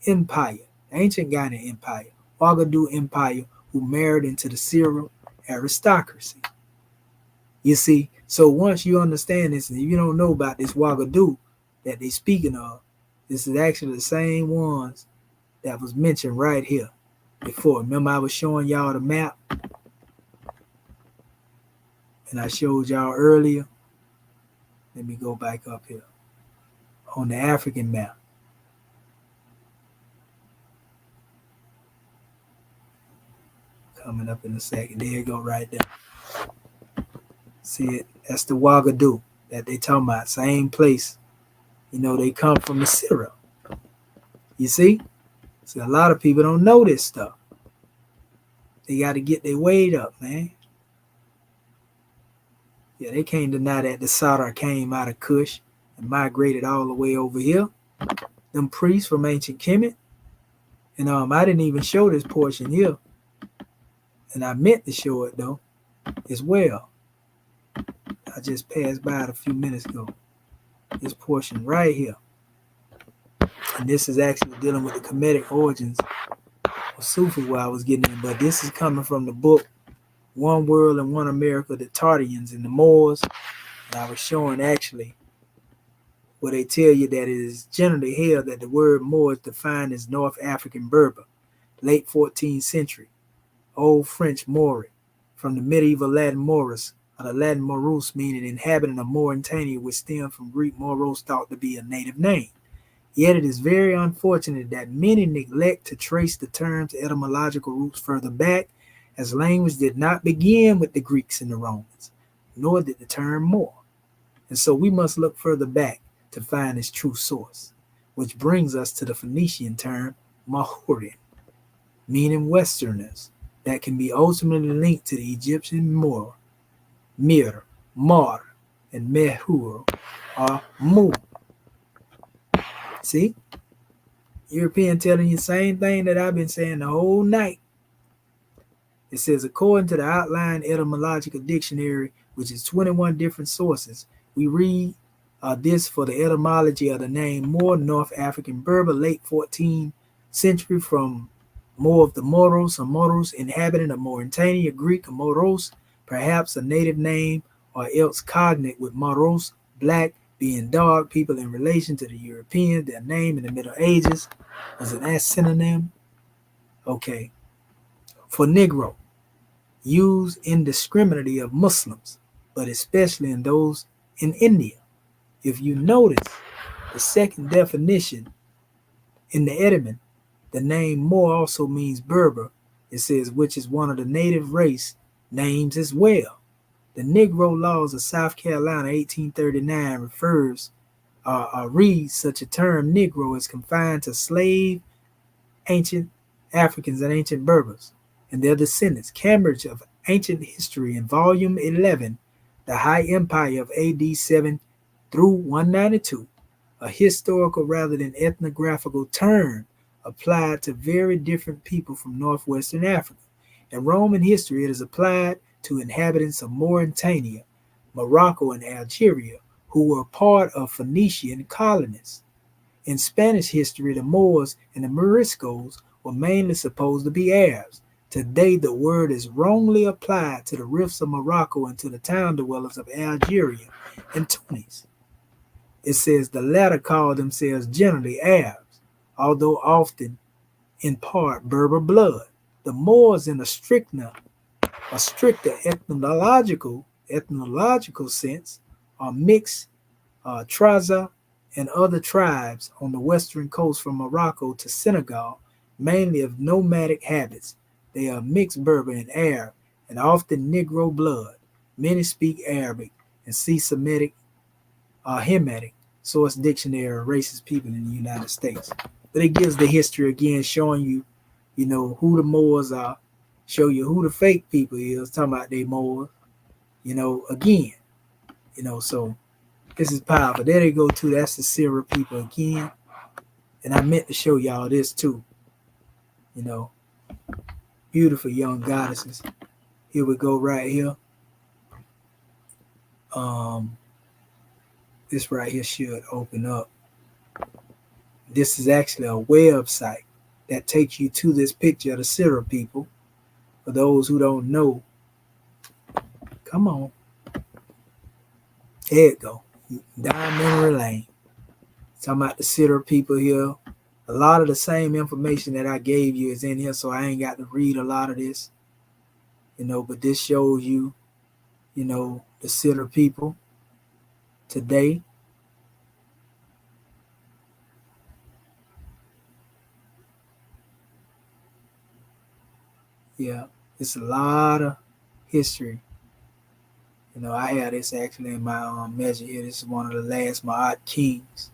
Empire, ancient Gaina Empire, Ouagadougou Empire, who married into the Sira aristocracy. You see, so once you understand this, and if you don't know about this Ouagadougou that they speaking of, this is actually the same ones that was mentioned right here before. Remember I was showing y'all the map, and I showed y'all earlier. Let me go back up here on the African map. Coming up in a second. There you go, right there. See it? That's the Ouagadougou that they talking about. Same place. You know, they come from the syrup. You see? So a lot of people don't know this stuff. They got to get their weight up, man. Yeah, they can't deny that the Sadr came out of Kush and migrated all the way over here. Them priests from ancient Kemet. And I didn't even show this portion here. And I meant to show it, though, as well. I just passed by it a few minutes ago. This portion right here. And this is actually dealing with the Kemetic origins of Sufi where I was getting in. But this is coming from the book One World and One America, the Tartarians and the Moors. And I was showing actually where they tell you that it is generally held that the word Moor is defined as North African Berber, late 14th century, Old French Mori, from the medieval Latin Morus, or the Latin Morus, meaning inhabitant of Mauritania, which stemmed from Greek Moros, thought to be a native name. Yet it is very unfortunate that many neglect to trace the term's etymological roots further back, as language did not begin with the Greeks and the Romans, nor did the term Moor. And so we must look further back to find its true source, which brings us to the Phoenician term Mahurin, meaning Westerners, that can be ultimately linked to the Egyptian Mur, Mir, Mar, and Mehur, or Mu. See? European telling you the same thing that I've been saying the whole night. It says, according to the outline etymological dictionary, which is 21 different sources, we read this for the etymology of the name Moor, North African Berber, late 14th century, from more of the Moros or Moros, inhabitant of Mauritania, Greek or Moros, perhaps a native name, or else cognate with Moros, black, being dark people in relation to the Europeans. Their name in the Middle Ages was an synonym. Okay. For Negro, used indiscriminately of Muslims, but especially in those in India. If you notice the second definition in the Edmund, the name Moor also means Berber. It says, which is one of the native race names as well. The Negro laws of South Carolina, 1839, reads such a term Negro as confined to slave ancient Africans and ancient Berbers and their descendants. Cambridge of Ancient History in Volume 11, The High Empire of AD 7 through 192, a historical rather than ethnographical term applied to very different people from northwestern Africa. In Roman history, it is applied to inhabitants of Mauritania, Morocco, and Algeria, who were part of Phoenician colonists. In Spanish history, the Moors and the Moriscos were mainly supposed to be Arabs. Today, the word is wrongly applied to the rifts of Morocco and to the town dwellers of Algeria and Tunis. It says the latter call themselves generally Arabs, although often in part Berber blood. The Moors, in a stricter ethnological sense, are mixed Traza and other tribes on the western coast from Morocco to Senegal, mainly of nomadic habits. They are mixed Berber and Arab, and often Negro blood. Many speak Arabic and see Semitic Hamitic, Source Dictionary of Racist People in the United States. But it gives the history again, showing you, who the Moors are, show you who the fake people is, talking about they Moors, again. So this is powerful. There they go too. That's the Syria people again. And I meant to show y'all this too. Beautiful young goddesses. Here we go right here. This right here should open up. This is actually a website that takes you to this picture of the Syria people. For those who don't know, Come on. There it go. Down memory lane. Talking about the Sidra people here. A lot of the same information that I gave you is in here, so I ain't got to read a lot of this. But this shows you, the Sidra people today. Yeah, it's a lot of history. I have this actually in my measure here. This is one of the last Ma'at kings.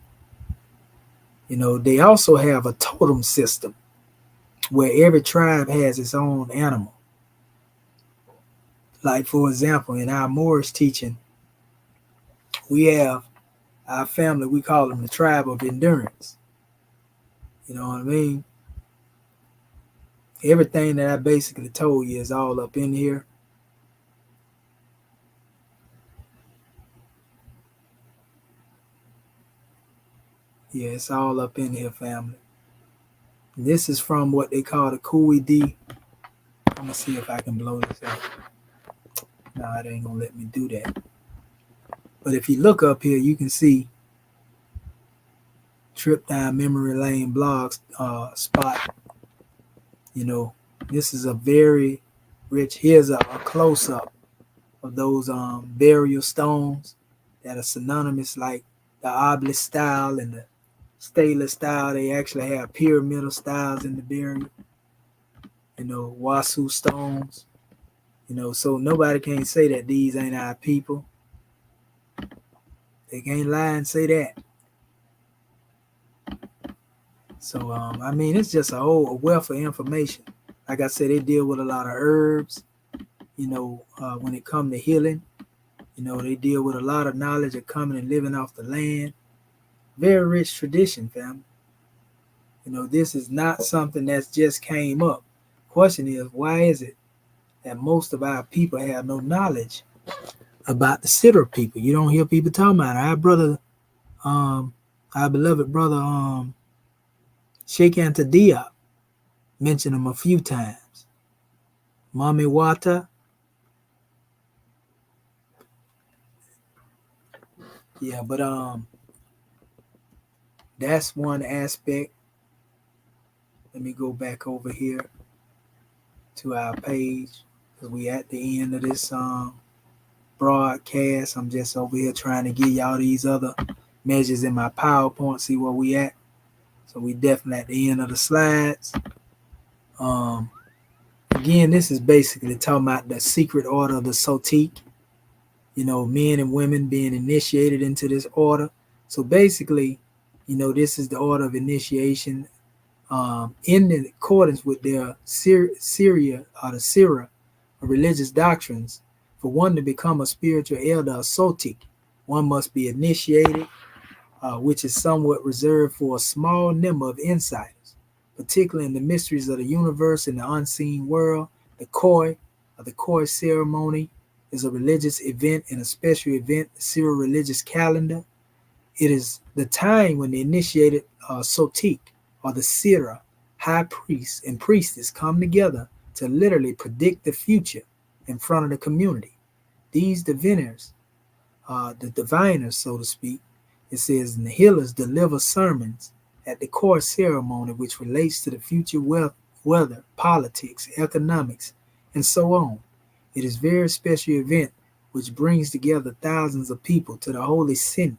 They also have a totem system where every tribe has its own animal. Like, for example, in our Moorish teaching, we have our family, we call them the tribe of endurance. You know what I mean? Everything that I basically told you is all up in here. Yeah, it's all up in here, family. This is from what they call the QED. I'm going to see if I can blow this up. No, it ain't going to let me do that. But if you look up here, you can see Trip Down Memory Lane blogs spot. This is a very rich. Here's a close-up of those burial stones that are synonymous, like the obelisk style and the stela style. They actually have pyramidal styles in the burial. Wasu stones. So nobody can say that these ain't our people. They can't lie and say that. So, it's just a whole wealth of information. Like I said, they deal with a lot of herbs. When it comes to healing, they deal with a lot of knowledge of coming and living off the land. Very rich tradition, family. This is not something that's just came up. Question is, why is it that most of our people have no knowledge about the Sidra people? You don't hear people talking about it. Our brother, our beloved brother, Sheikh Anta Diop, mentioned him a few times. Mami Wata. Yeah, but that's one aspect. Let me go back over here to our page, because we at the end of this broadcast. I'm just over here trying to give y'all these other measures in my PowerPoint, see where we at. So we definitely at the end of the slides. Again, this is basically talking about the secret order of the Sotik. Men and women being initiated into this order. So basically, this is the order of initiation in accordance with their Syria or the Sira religious doctrines. For one to become a spiritual elder or Sotik, one must be initiated, which is somewhat reserved for a small number of insiders, particularly in the mysteries of the universe and the unseen world. The Koi, or the Koi ceremony, is a religious event and a special event, the Sira religious calendar. It is the time when the initiated Sotik, or the Sira, high priest and priestess, come together to literally predict the future in front of the community. These diviners, the diviners, so to speak, it says, and the healers deliver sermons at the core ceremony, which relates to the future weather, politics, economics, and so on. It is a very special event which brings together thousands of people to the Holy Synod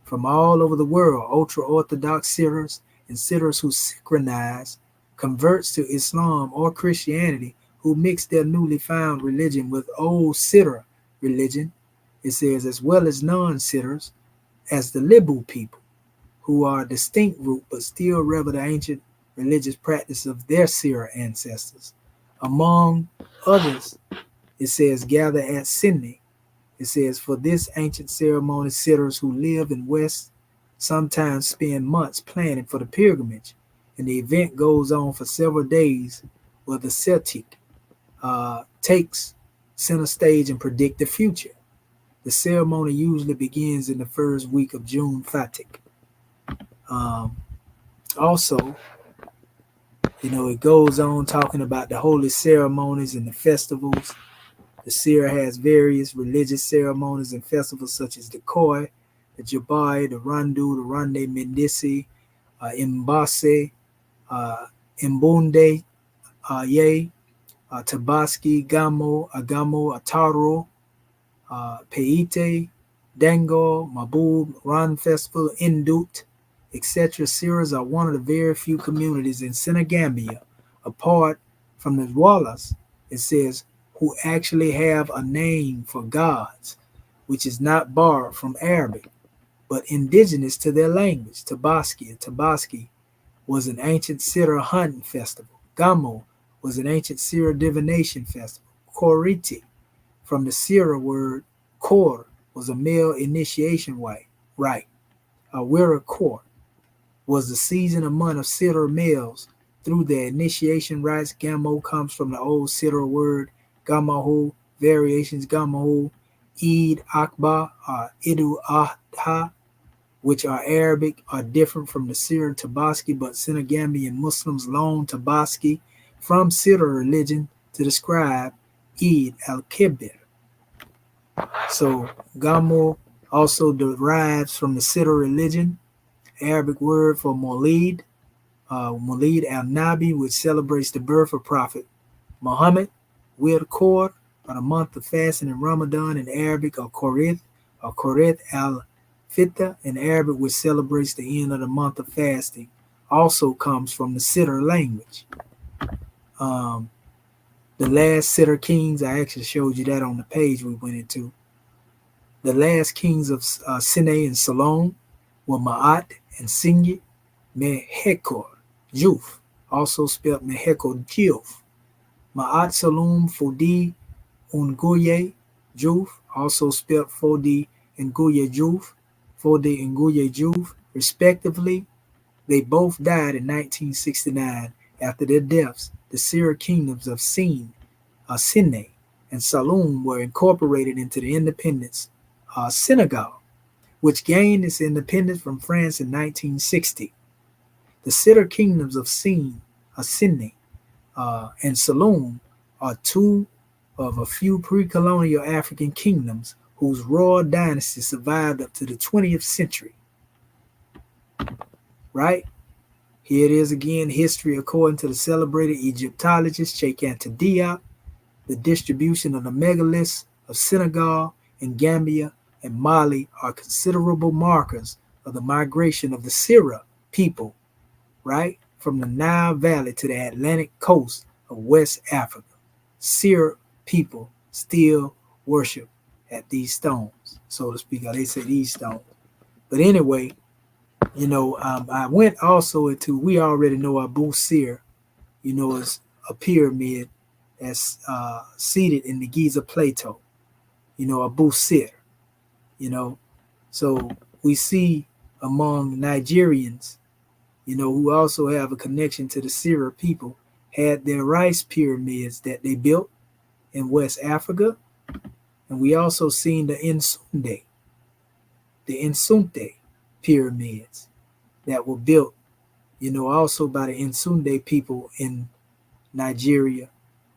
from all over the world, ultra-Orthodox Syrians and Syrians who synchronize, converts to Islam or Christianity, who mix their newly found religion with old Sidra religion, it says, as well as non-Sidras, as the Libu people, who are a distinct group but still revel the ancient religious practice of their Sira ancestors. Among others, it says, gather at Sydney. It says, for this ancient ceremony, sitters who live in West sometimes spend months planning for the pilgrimage, and the event goes on for several days, where the Celtic takes center stage and predict the future. The ceremony usually begins in the first week of June Fatik. Also, it goes on talking about the holy ceremonies and the festivals The Sierra has various religious ceremonies and festivals such as the Koi, the Jabai, the Randu, the Rande Mendisi, Mbase, Mbunde, Ye, Tabaski, Gamo, Agamo, Ataro, Peite, Dango, Mabub, Ran Festival, Indut, etc. Sierras are one of the very few communities in Senegambia, apart from the Dwellers, it says, who actually have a name for gods, which is not borrowed from Arabic, but indigenous to their language. Tabaski was an ancient Sierra hunting festival. Gamo was an ancient Sierra divination festival. Koriti, from the Sierra word kor, was a male initiation rite. Wira kor was the season a month of Sierra males through their initiation rites. Gamo comes from the old Sierra word Gamahu, variations Gamahu, Eid Akbar, Idu Adha, which are Arabic, are different from the Sierra Tabaski, but Senegambian Muslims loan Tabaski from Sierra religion to describe Eid al-Kibir. So Gamo also derives from the Sierra religion, Arabic word for Maulid, Maulid al-Nabi, which celebrates the birth of Prophet Muhammad. Wir Kor, or the month of fasting in Ramadan in Arabic, or Korith al-Fitr in Arabic, which celebrates the end of the month of fasting, also comes from the Sidr language. The last Sidr kings, I actually showed you that on the page we went into. The last kings of Sinai and Salom were Ma'at and Singi Mehekor Juf, also spelled Mehekor Juf. Ma'at Salom Fodi Unguye Juf, also spelled Fodi Nguye Juf, Fodi Nguye Juf, respectively. They both died in 1969. After their deaths, the Sierra kingdoms of Sinai and Saloum were incorporated into the independence Senegal, which gained its independence from France in 1960. The Sidr kingdoms of Sinai and Saloum are two of a few pre-colonial African kingdoms whose royal dynasty survived up to the 20th century. Right? Here it is again, history according to the celebrated Egyptologist Cheikh Anta Diop. The distribution of the megaliths of Senegal and Gambia and Mali are considerable markers of the migration of the Sierra people, right, from the Nile Valley to the Atlantic coast of West Africa. Sierra people still worship at these stones, so to speak, or they say these stones. But anyway, I went also into, we already know Abu Sir, is a pyramid that's seated in the Giza Plateau, Abu Sir, So we see among Nigerians, who also have a connection to the Sierra people, had their rice pyramids that they built in West Africa. And we also seen the Insunde pyramids that were built, also by the Insunde people in Nigeria,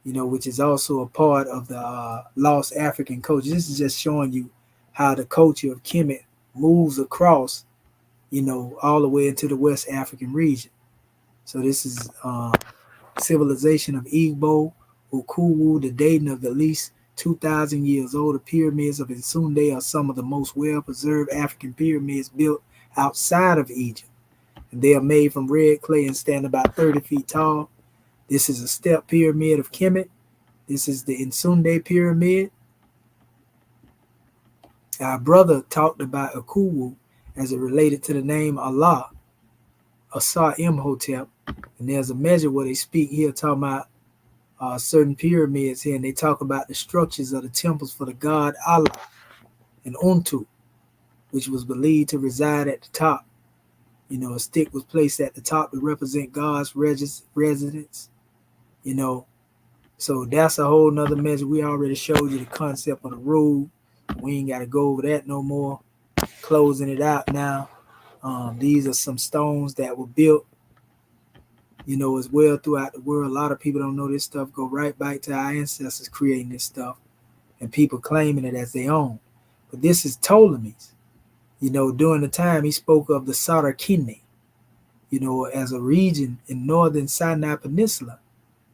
which is also a part of the lost African culture. This is just showing you how the culture of Kemet moves across, all the way into the West African region. So this is civilization of Igbo, Ukuwu, the dating of at least 2,000 years old. The pyramids of Insunde are some of the most well-preserved African pyramids built outside of Egypt. And they are made from red clay and stand about 30 feet tall. This is a step pyramid of Kemet. This is the Insunde pyramid. Our brother talked about Akuwu as it related to the name Allah, Asa Imhotep. And there's a measure where they speak here talking about certain pyramids here, and they talk about the structures of the temples for the god Allah and Untu, which was believed to reside at the top. A stick was placed at the top to represent God's residence. So that's a whole nother measure. We already showed you the concept of the rule. We ain't got to go over that no more. Closing it out now. These are some stones that were built, as well throughout the world. A lot of people don't know this stuff. Go right back to our ancestors creating this stuff. and people claiming it as their own. But this is Ptolemy's. During the time he spoke of the Sarakini, as a region in northern Sinai Peninsula.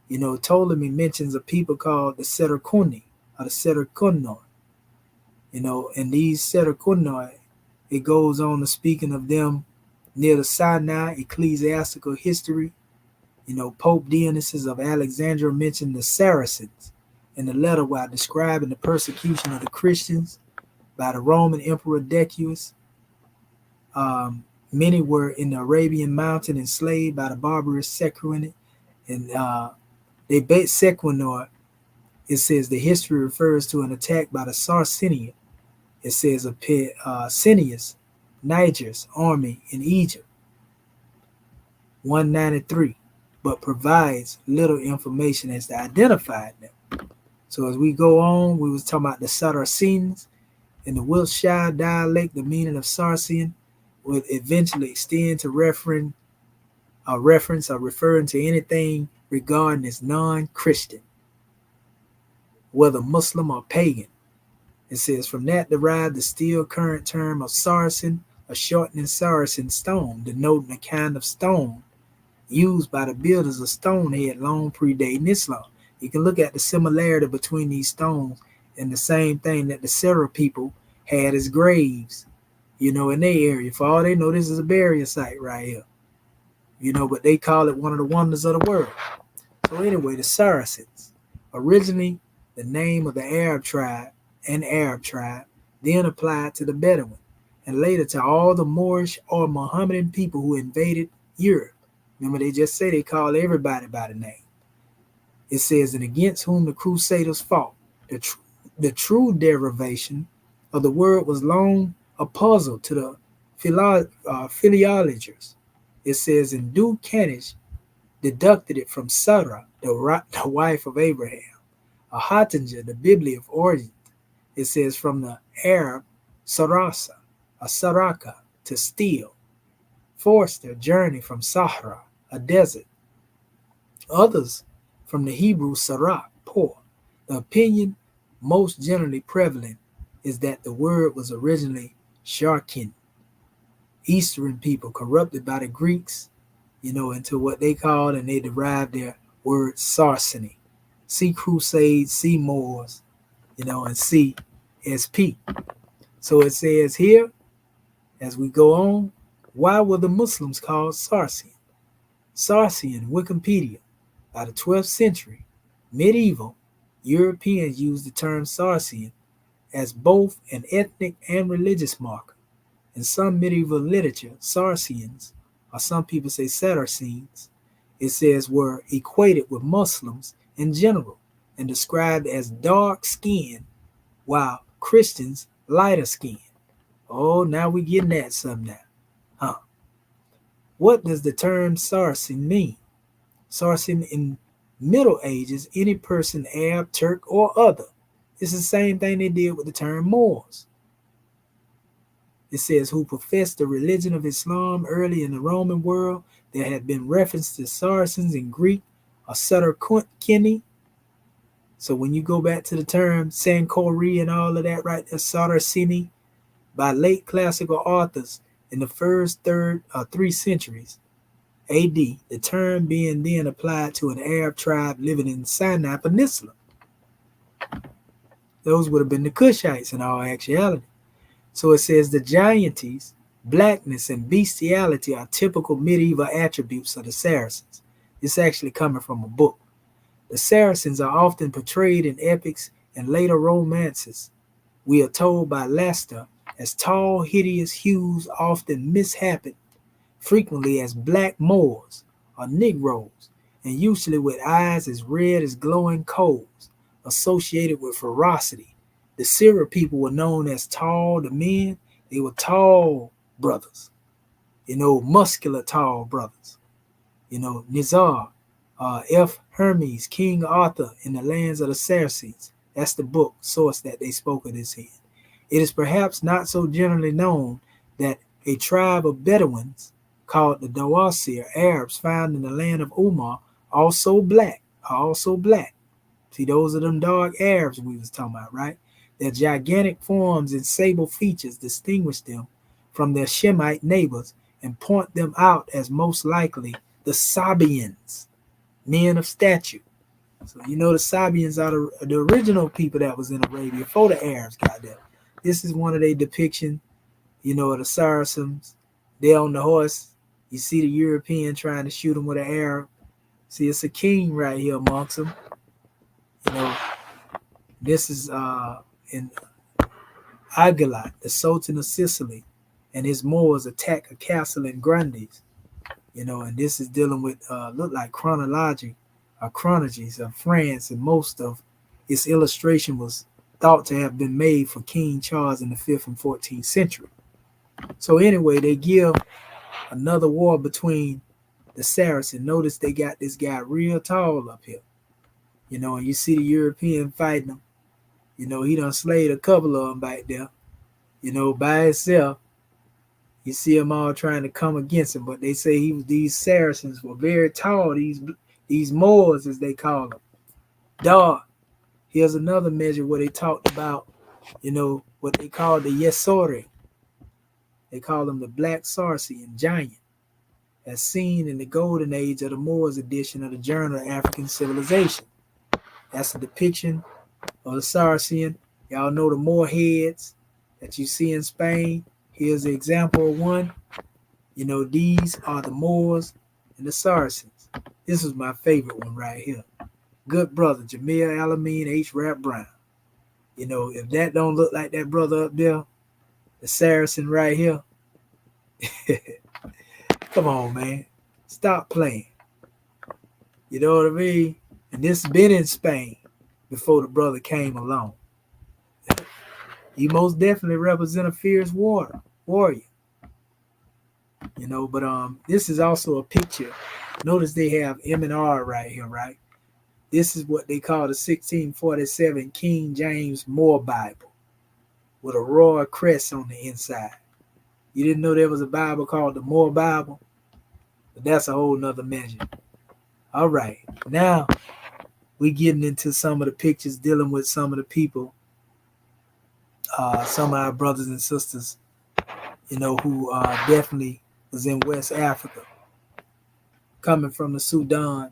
Ptolemy mentions a people called the Seterkuni or the Seterkunoi. And these Seterkunoi, it goes on to speaking of them near the Sinai ecclesiastical history. Pope Dionysius of Alexandria mentioned the Saracens in the letter while describing the persecution of the Christians by the Roman Emperor Decius. Many were in the Arabian mountain enslaved by the barbarous Sequini, and they bet Sequinor. It says the history refers to an attack by the Saraceni. It says of Cineas, Niger's army in Egypt, 193, but provides little information as to identify them. So as we go on, we was talking about the Saracens. In the Wiltshire dialect, the meaning of Saracen would eventually extend to reference or referring to anything regarding as non-Christian, whether Muslim or pagan. It says, from that derived the still current term of Saracen, a shortening Saracen stone, denoting a kind of stone used by the builders of Stonehead long predating Islam. You can look at the similarity between these stones and the same thing that the Sarah people had as graves, in their area. For all they know, this is a burial site right here, but they call it one of the wonders of the world. So anyway, the Saracens, originally the name of the Arab tribe, then applied to the Bedouin, and later to all the Moorish or Mohammedan people who invaded Europe. Remember, they just say they call everybody by the name. It says, and against whom the Crusaders fought. The true derivation of the word was long a puzzle to the philologers. It says, and Ducanage deducted it from Sarah, the wife of Abraham. A Hottinger, the Biblia of origin. It says from the Arab Sarasa, a Saraka, to steal. Forster, journey from Sahara, a desert. Others from the Hebrew Sarak, poor. The opinion most generally prevalent is that the word was originally Sharkin. Eastern people corrupted by the Greeks, into what they called, and they derived their word Saraceni. See Crusades, see Moors, and see SP. So it says here, as we go on, why were the Muslims called Saracen? Saracen, Wikipedia, by the 12th century, medieval Europeans used the term Saracen as both an ethnic and religious marker. In some medieval literature, Saracens, or some people say Saracens, it says were equated with Muslims in general and described as dark-skinned, while Christians lighter skinned. Oh, now we getting at something now. What does the term Saracen mean? Saracen in Middle Ages, any person, Arab, Turk, or other. It's the same thing they did with the term Moors. It says, who professed the religion of Islam early in the Roman world. There had been reference to Saracens in Greek, or Seterkini. So when you go back to the term Sankori and all of that right there, Saraceni, by late classical authors in the first, third, or 3 centuries AD, the term being then applied to an Arab tribe living in the Sinai Peninsula. Those would have been the Cushites in all actuality. So it says the gianties, blackness, and bestiality are typical medieval attributes of the Saracens. It's actually coming from a book. The Saracens are often portrayed in epics and later romances. We are told by Leicester as tall, hideous hues, often mishappen, frequently as black Moors or Negroes, and usually with eyes as red as glowing coals, associated with ferocity. The Syria people were known as tall, the men, they were tall brothers, muscular tall brothers. Nizar, F. Hermes, King Arthur in the lands of the Saracens. That's the book source that they spoke of this in. It is perhaps not so generally known that a tribe of Bedouins called the Dawasir Arabs found in the land of Umar are also black. See, those are them dark Arabs we was talking about, right? Their gigantic forms and sable features distinguish them from their Shemite neighbors and point them out as most likely the Sabians, men of stature. So you know the Sabians are the original people that was in Arabia before the Arabs got there. This is one of their depiction, of the Saracens. They're on the horse. You see the European trying to shoot them with an arrow. See, it's a king right here amongst them. This is in Aguilat, the Sultan of Sicily, and his Moors attack a castle in Grandes. And this is dealing with look like chronologies of France, and most of its illustration was thought to have been made for King Charles in the 5th and 14th century. So anyway, they give another war between the Saracens. Notice they got this guy real tall up here. And you see the European fighting him. He done slayed a couple of them back there. By himself. You see them all trying to come against him, but they say these Saracens were very tall. These Moors, as they call them, dark. Here's another measure where they talked about, what they call the Yesore. They call them the Black Saracen giant, as seen in the Golden Age of the Moors edition of the Journal of African Civilization. That's a depiction of the Saracen. Y'all know the Moor heads that you see in Spain. Here's an example of one. These are the Moors and the Saracens. This is my favorite one right here. Good brother, Jamil Alameen H. Rap Brown. If that don't look like that brother up there, the Saracen right here. Come on, man. Stop playing. You know what I mean? And this has been in Spain before the brother came along. He most definitely represents a fierce warrior. But this is also a picture. Notice they have M&R right here, right? This is what they call the 1647 King James Moore Bible with a royal crest on the inside. You didn't know there was a Bible called the Moore Bible? But that's a whole nother measure. All right. Now we getting into some of the pictures dealing with some of the people, some of our brothers and sisters, who definitely was in West Africa, coming from the Sudan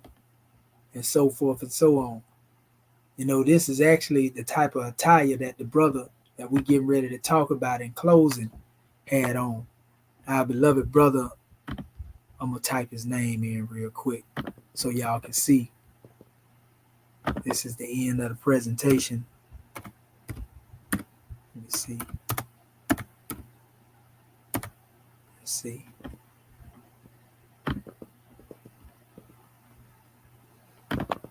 and so forth and so on. This is actually the type of attire that the brother that we getting ready to talk about in closing had on. Our beloved brother, I'm going to type his name in real quick so y'all can see. This is the end of the presentation. Let me see. Let's see.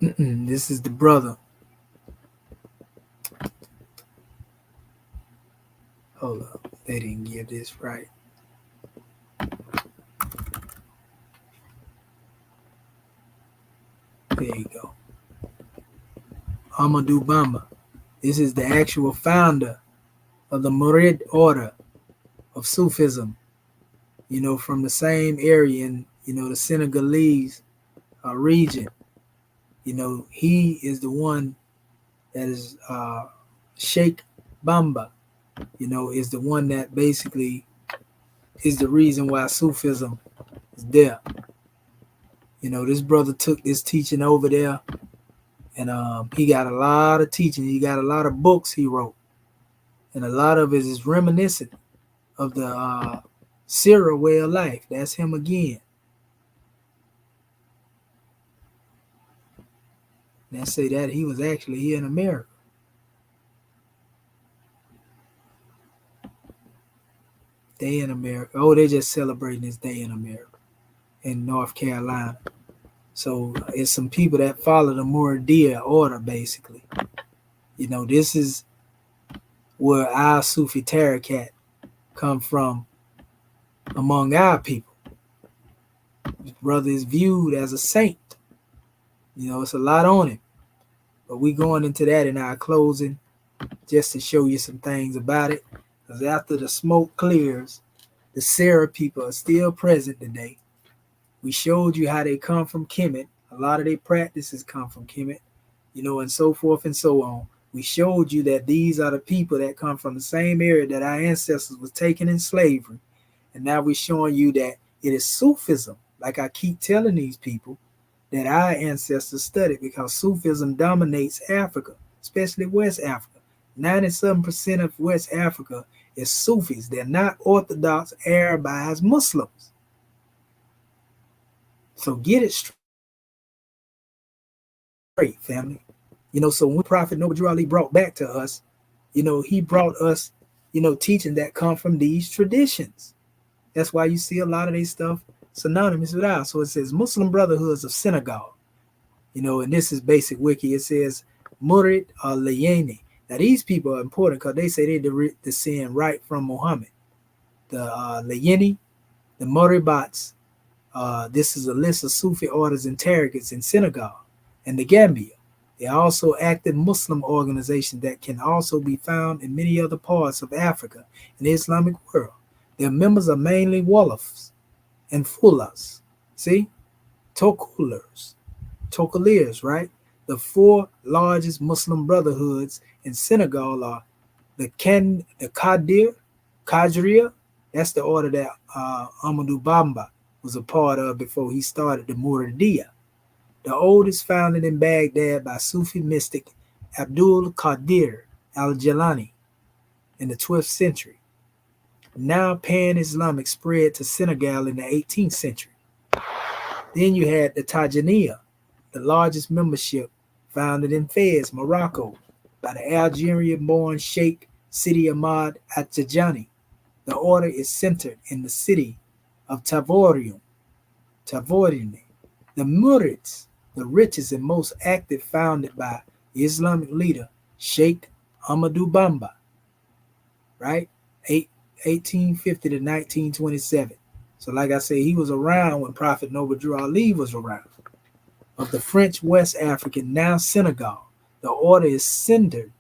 This is the brother. Hold up. They didn't give this right. There you go. Amadou Bamba. This is the actual founder of the Murid order of Sufism, from the same area in, the Senegalese region. He is the one that is Sheikh Bamba, is the one that basically is the reason why Sufism is there. This brother took this teaching over there, and he got a lot of teaching. He got a lot of books he wrote, and a lot of it is reminiscent of the Sirah way of life. That's him again. They say that he was actually here in America. Day in America. Oh, they're just celebrating this day in America in North Carolina. So it's some people that follow the Muridiya order, basically. This is where our Sufi Tariqat come from among our people. This brother is viewed as a saint. It's a lot on him. But we going into that in our closing just to show you some things about it. Because after the smoke clears, the Sarah people are still present today. We showed you how they come from Kemet. A lot of their practices come from Kemet. and so forth and so on. We showed you that these are the people that come from the same area that our ancestors was taken in slavery. And now we're showing you that it is Sufism, like I keep telling these people, that our ancestors studied, because Sufism dominates Africa, especially West Africa. 97% of West Africa is Sufis. They're not Orthodox, Arabized Muslims. So get it straight, family. So when Prophet Noble Drew Ali brought back to us, he brought us, teaching that come from these traditions. That's why you see a lot of these stuff synonymous with ours. So it says Muslim Brotherhoods of Senegal, and this is basic wiki. It says Murid al-Layeni. Now these people are important because they say they descend right from Muhammad. The Layeni, the Moribats. This is a list of Sufi orders and tarikats in Senegal and the Gambia. They are also active Muslim organizations that can also be found in many other parts of Africa and the Islamic world. Their members are mainly Wolofs and Fulas. See? Tokaliers, right? The four largest Muslim brotherhoods in Senegal are the Qadiriya. That's the order that Amadou Bamba was a part of before he started the Mauritania. The oldest, founded in Baghdad by Sufi mystic Abdul Qadir al-Jilani in the 12th century. Now pan-Islamic spread to Senegal in the 18th century. Then you had the Tajaniya, the largest membership, founded in Fez, Morocco, by the Algerian-born Sheikh Sidi Ahmad At-Tijani. The order is centered in the city of Tavorium. The Murids, the richest and most active, founded by the Islamic leader Sheikh Amadou Bamba, right? 1850 to 1927. So like I said, he was around when Prophet Noble Drew Ali was around. Of the French West African, now Senegal, the order is centered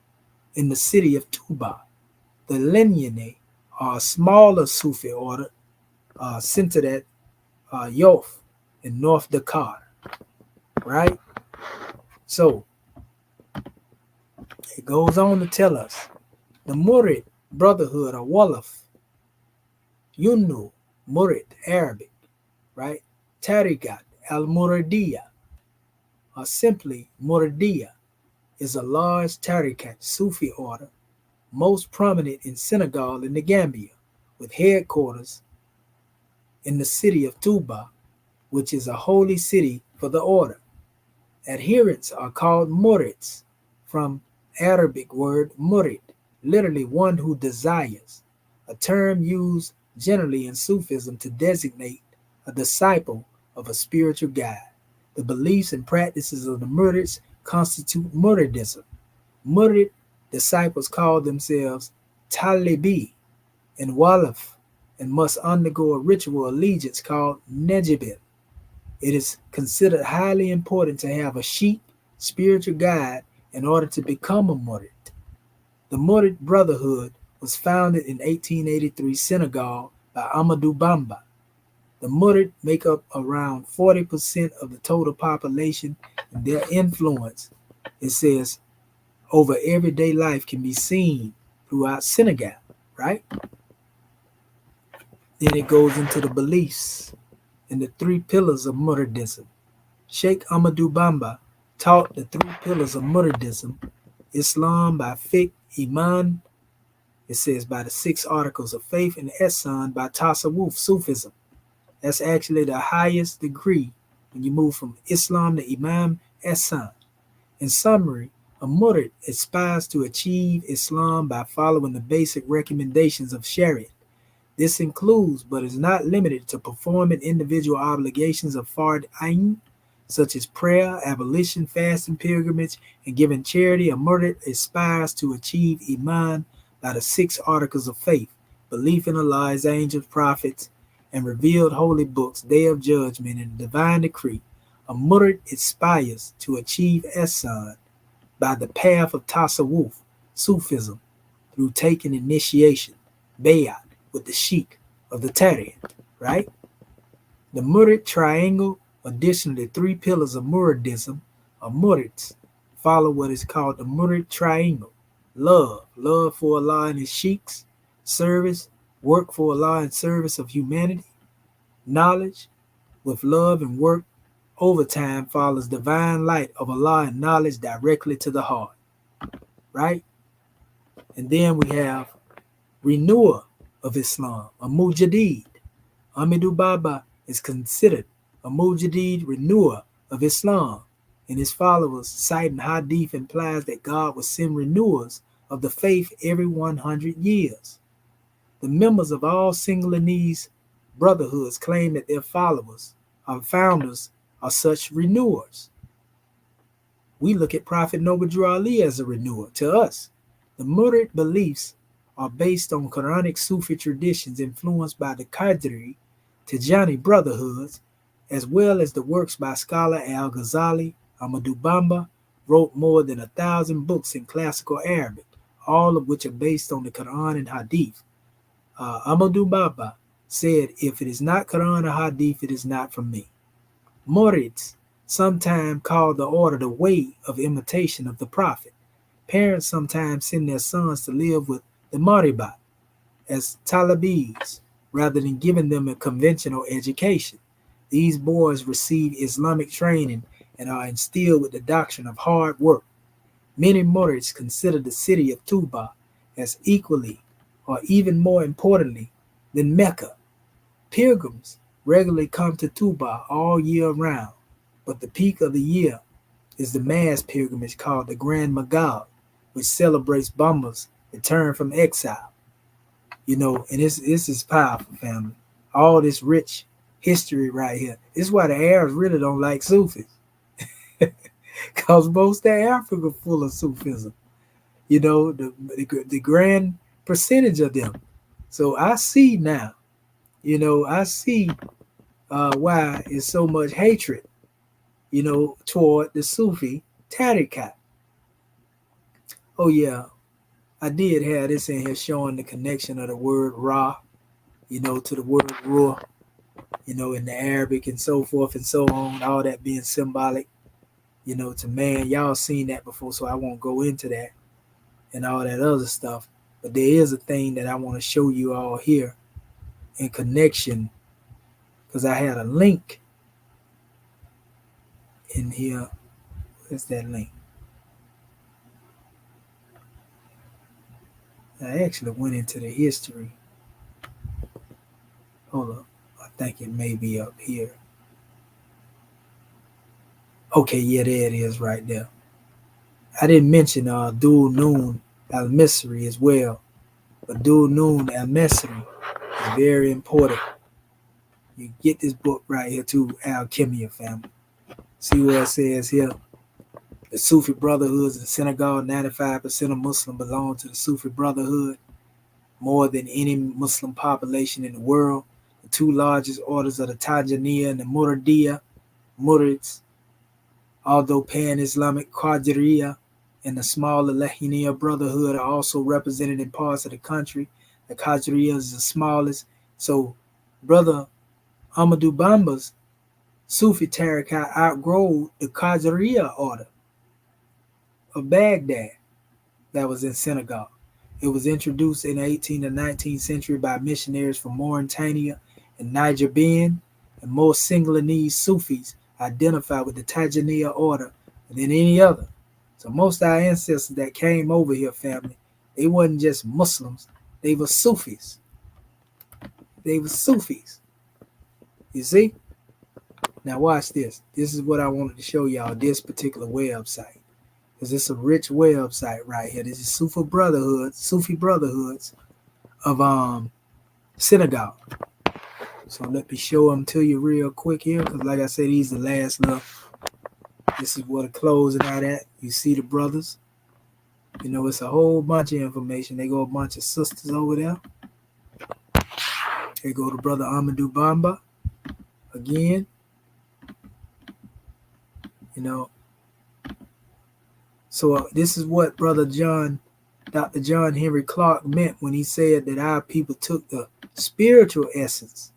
in the city of Touba. The Lenyene are a smaller Sufi order centered at Yoff in North Dakar, right? So it goes on to tell us the Murid Brotherhood or Wolof, Yunnu, Murid, Arabic, right? Tariqat al-Muridiyya, or simply Muridiyya, is a large Tariqat Sufi order, most prominent in Senegal and the Gambia, with headquarters in the city of Touba, which is a holy city for the order. Adherents are called Murids, from Arabic word murid, literally one who desires, a term used generally in Sufism to designate a disciple of a spiritual guide. The beliefs and practices of the Murids constitute Muridism. Murid disciples call themselves Talibi and Walaf and must undergo a ritual allegiance called Nejibil. It is considered highly important to have a sheikh, spiritual guide, in order to become a Murid. The Murid Brotherhood was founded in 1883 Senegal by Amadou Bamba. The Murid make up around 40% of the total population, and their influence, it says, over everyday life can be seen throughout Senegal, right? Then it goes into the beliefs and the three pillars of Muridism. Sheikh Amadou Bamba taught the three pillars of Muridism: Islam by fiqh, Iman, it says, by the 6 articles of faith, and Ihsan by Tasawwuf, Sufism. That's actually the highest degree when you move from Islam to Imam, Ihsan. In summary, a Murid aspires to achieve Islam by following the basic recommendations of Sharia. This includes, but is not limited to, performing individual obligations of Fard Ayn, such as prayer, ablution, fasting, pilgrimage, and giving charity. A Murid aspires to achieve Iman by the 6 articles of faith: belief in Allah's angels, prophets, and revealed holy books, day of judgment, and divine decree. A Murid aspires to achieve Ihsan by the path of Tasawwuf, Sufism, through taking initiation, bayat, with the sheikh of the Tariq, right? The Murid triangle, additionally 3 pillars of Muridism, are Murids, follow what is called the Murid Triangle. Love for Allah and His sheiks, service, work for Allah in service of humanity, knowledge, with love and work, over time follows divine light of Allah and knowledge directly to the heart, right? And then we have renewer of Islam, a mujaddid. Ahmadu Baba is considered a mujaddid, renewer of Islam, and his followers, citing hadith, implies that God will send renewers of the faith every 100 years. The members of all Senegalese brotherhoods claim that their followers, our founders, are such renewers. We look at Prophet Noble Drew Ali as a renewer. To us, the Murid beliefs are based on Quranic Sufi traditions influenced by the Qadri, Tijani brotherhoods, as well as the works by scholar Al-Ghazali. Ahmadu Bamba wrote more than 1,000 books in classical Arabic, all of which are based on the Quran and Hadith. Ahmadu Bamba said, "If it is not Quran or Hadith, it is not from me." Murids sometimes call the order the way of imitation of the Prophet. Parents sometimes send their sons to live with the Maribat as talibis rather than giving them a conventional education. These boys receive Islamic training and are instilled with the doctrine of hard work. Many Murids consider the city of Touba as equally or even more importantly than Mecca. Pilgrims regularly come to Touba all year round, but the peak of the year is the mass pilgrimage called the Grand Magal, which celebrates Bamba's return from exile. And this is powerful, family. All this rich history right here. This is why the Arabs really don't like Sufis. Because most of Africa full of Sufism. The grand percentage of them. So I see now, I see why is so much hatred, toward the Sufi tariqat. Oh yeah, I did have this in here showing the connection of the word Ra, to the word Ruh, in the Arabic and so forth and so on, all that being symbolic, to man. Y'all seen that before, so I won't go into that and all that other stuff. But there is a thing that I want to show you all here in connection, because I had a link in here. Where's that link? I actually went into the history. Hold up. I think it may be up here. Okay, yeah, there it is right there. I didn't mention Dhul Nun al-Misri as well, but Dhul Nun al-Misri is very important. You get this book right here too, Alchemia, family. See what it says here. The Sufi Brotherhoods in Senegal, 95% of Muslims belong to the Sufi Brotherhood, more than any Muslim population in the world. The two largest orders are the Tijaniya and the Murids, although pan-Islamic Qadiriya and the smaller Lahiniya Brotherhood are also represented in parts of the country. The Qadiriya is the smallest. So, Brother Ahmadu Bamba's Sufi tariqat outgrew the Qadiriya order of Baghdad that was in Senegal. It was introduced in the 18th and 19th century by missionaries from Mauritania and Niger Benin, and most Senegalese Sufis identify with the Tijaniya order than any other. So most of our ancestors that came over here, family, they wasn't just Muslims, they were Sufis. They were Sufis. You see? Now watch this. This is what I wanted to show y'all, this particular website. Because it's a rich website right here. This is Sufi Brotherhoods of Senegal. So let me show them to you real quick here. Because like I said, these are the last little. This is what the closing out at. You see the brothers. It's a whole bunch of information. They go a bunch of sisters over there. They go to Brother Ahmadu Bamba again. So this is what Dr. John Henry Clark meant when he said that our people took the spiritual essence.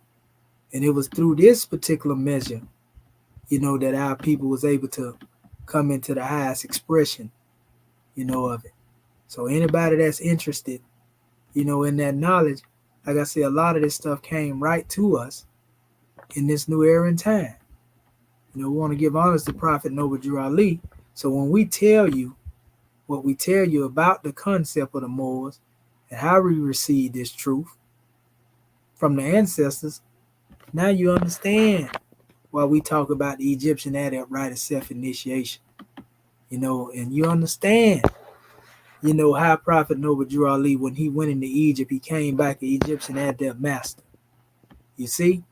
And it was through this particular measure, that our people was able to come into the highest expression, of it. So anybody that's interested, in that knowledge, like I said, a lot of this stuff came right to us in this new era and time. We want to give honors to Prophet Noble Drew Ali. So when we tell you what we tell you about the concept of the Moors and how we received this truth from the ancestors, now you understand why we talk about the Egyptian adept rite of self-initiation. And you understand, how Prophet Noble Drew Ali, when he went into Egypt, he came back an Egyptian adept master. You see?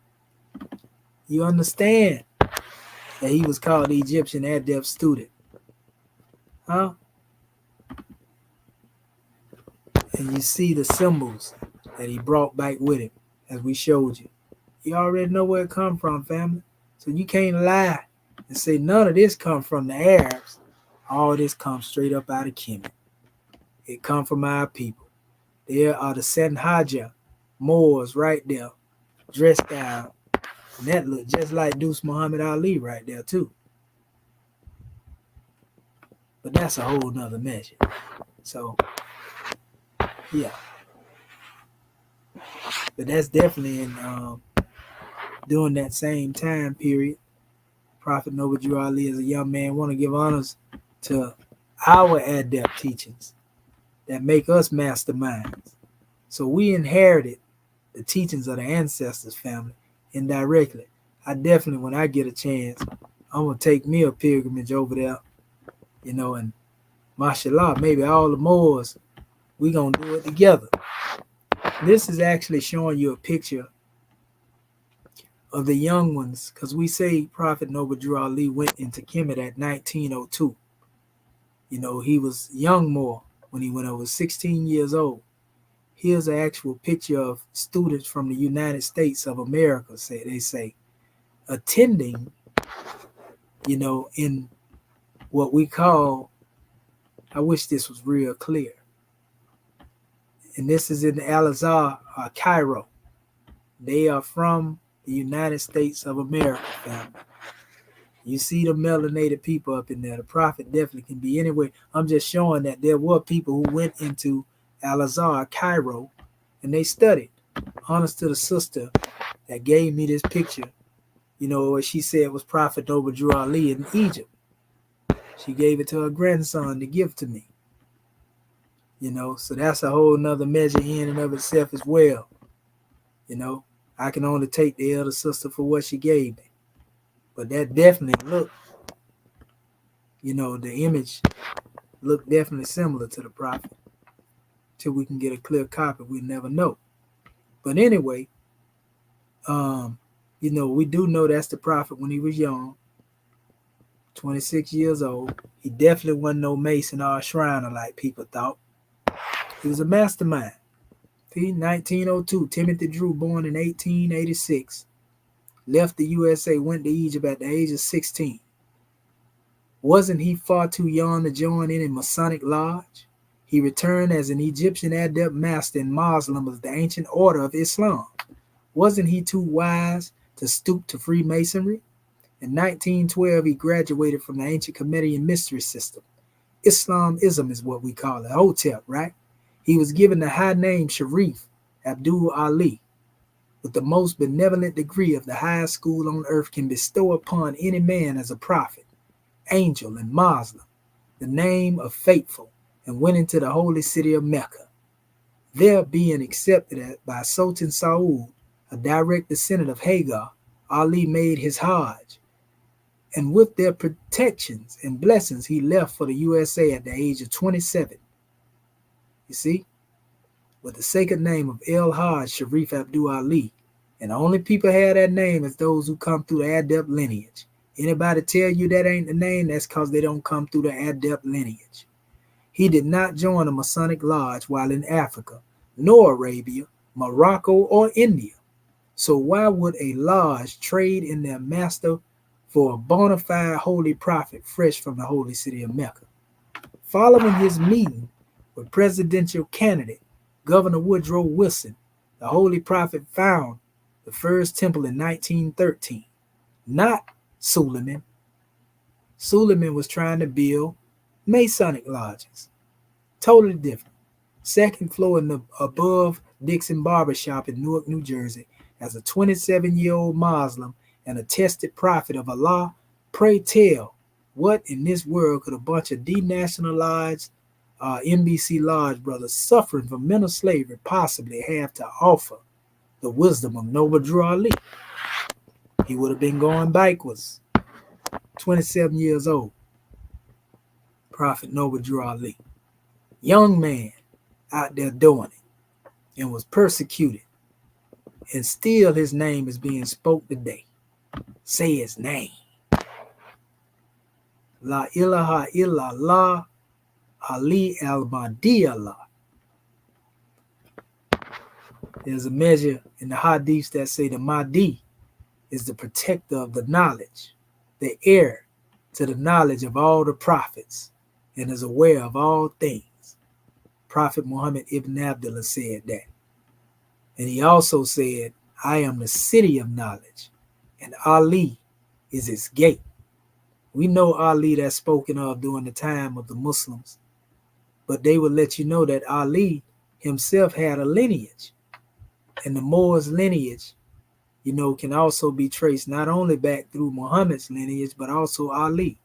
You understand that he was called the Egyptian adept student. Huh? And you see the symbols that he brought back with him, as we showed you. You already know where it come from, family. So you can't lie and say none of this come from the Arabs. All this comes straight up out of Kemet. It come from our people. There are the Senhaja Moors right there, dressed down. And that look just like Deuce Muhammad Ali right there too. But that's a whole nother measure. So, yeah. But that's definitely in during that same time period. Prophet Noble Drew Ali, as a young man, want to give honors to our adept teachings that make us masterminds. So we inherited the teachings of the ancestors, family, indirectly. I definitely, when I get a chance, I'm going to take me a pilgrimage over there, and mashallah, maybe all the Moors, we going to do it together. This is actually showing you a picture of the young ones, because we say Prophet Noble Drew Ali went into Kemet at 1902. He was young Moor when he went over, 16 years old. Here's an actual picture of students from the United States of America, they say, attending, in what we call, I wish this was real clear. And this is in Al-Azhar, Cairo. They are from the United States of America, family. You see the melanated people up in there. The prophet definitely can be anywhere. I'm just showing that there were people who went into Al-Azhar, Cairo, and they studied. Honest to the sister that gave me this picture, what she said was Prophet Noble Drew Ali in Egypt. She gave it to her grandson to give to me. So that's a whole nother measure in and of itself as well. I can only take the elder sister for what she gave me. But that definitely looked, the image looked definitely similar to the prophet. Till we can get a clear copy, we never know. But anyway, we do know that's the prophet when he was young, 26 years old. He definitely wasn't no Mason or a Shriner like people thought. He was a mastermind. See, 1902, Timothy Drew, born in 1886, left the USA, went to Egypt at the age of 16. Wasn't he far too young to join in a Masonic lodge? He returned as an Egyptian adept master and Muslim of the ancient order of Islam. Wasn't he too wise to stoop to Freemasonry? In 1912, he graduated from the ancient Comedian mystery system. Islamism is what we call it, Hotep, right? He was given the high name Sharif Abdul Ali, with the most benevolent degree of the highest school on earth can bestow upon any man as a prophet, angel, and Muslim, the name of faithful, and went into the holy city of Mecca. There being accepted by Sultan Saud, a direct descendant of Hagar, Ali made his Hajj, and with their protections and blessings, he left for the USA at the age of 27. You see, with the sacred name of El Hajj Sharif Abdul Ali, and the only people have that name is those who come through the adept lineage. Anybody tell you that ain't the name, that's because they don't come through the adept lineage. He did not join a Masonic lodge while in Africa, nor Arabia, Morocco, or India. So why would a lodge trade in their master for a bona fide holy prophet fresh from the holy city of Mecca? Following his meeting with presidential candidate Governor Woodrow Wilson, the holy prophet found the first temple in 1913. Not Suleiman. Suleiman was trying to build Masonic lodges. Totally different. Second floor in the above Dixon Barbershop in Newark, New Jersey, as a 27-year-old Muslim and a tested prophet of Allah. Pray tell, what in this world could a bunch of denationalized NBC Lodge brothers suffering from mental slavery possibly have to offer the wisdom of Noble Drew Ali? He would have been going backwards. 27 years old. Prophet Noble Drew Ali. Young man out there doing it and was persecuted. And still his name is being spoke today. Say his name. La ilaha illallah Ali al-Mahdi Allah. There's a measure in the hadiths that say the Mahdi is the protector of the knowledge, the heir to the knowledge of all the prophets, and is aware of all things. Prophet Muhammad ibn Abdullah said that. And he also said, I am the city of knowledge, and Ali is its gate. We know Ali that's spoken of during the time of the Muslims, but they would let you know that Ali himself had a lineage. And the Moors lineage, can also be traced not only back through Muhammad's lineage, but also Ali,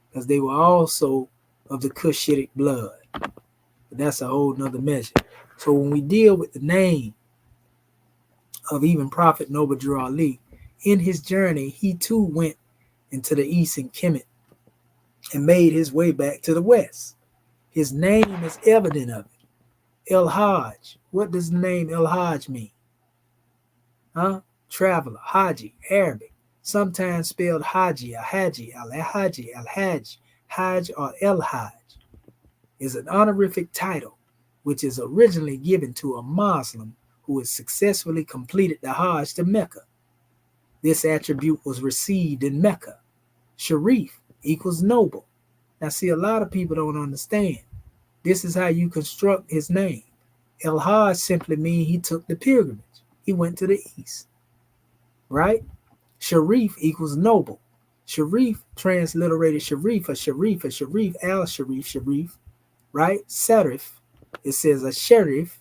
because they were also of the Cushitic blood. But that's a whole nother measure. So when we deal with the name of even Prophet Noble Drew Ali, in his journey, he too went into the east in Kemet and made his way back to the west. His name is evident of it. El Hajj. What does the name El Hajj mean? Traveler, Haji, Arabic. Sometimes spelled Haji, Al-Haji, Al-Haji, Al-Hajj, Hajj, or El Hajj. Is an honorific title which is originally given to a Muslim who has successfully completed the Hajj to Mecca. This attribute was received in Mecca. Sharif equals noble. Now see, a lot of people don't understand. This is how you construct his name. El Hajj simply means he took the pilgrimage. He went to the east. Right? Sharif equals noble. Sharif, transliterated Sharif, al-Sharif, right? Sarif, it says a sheriff.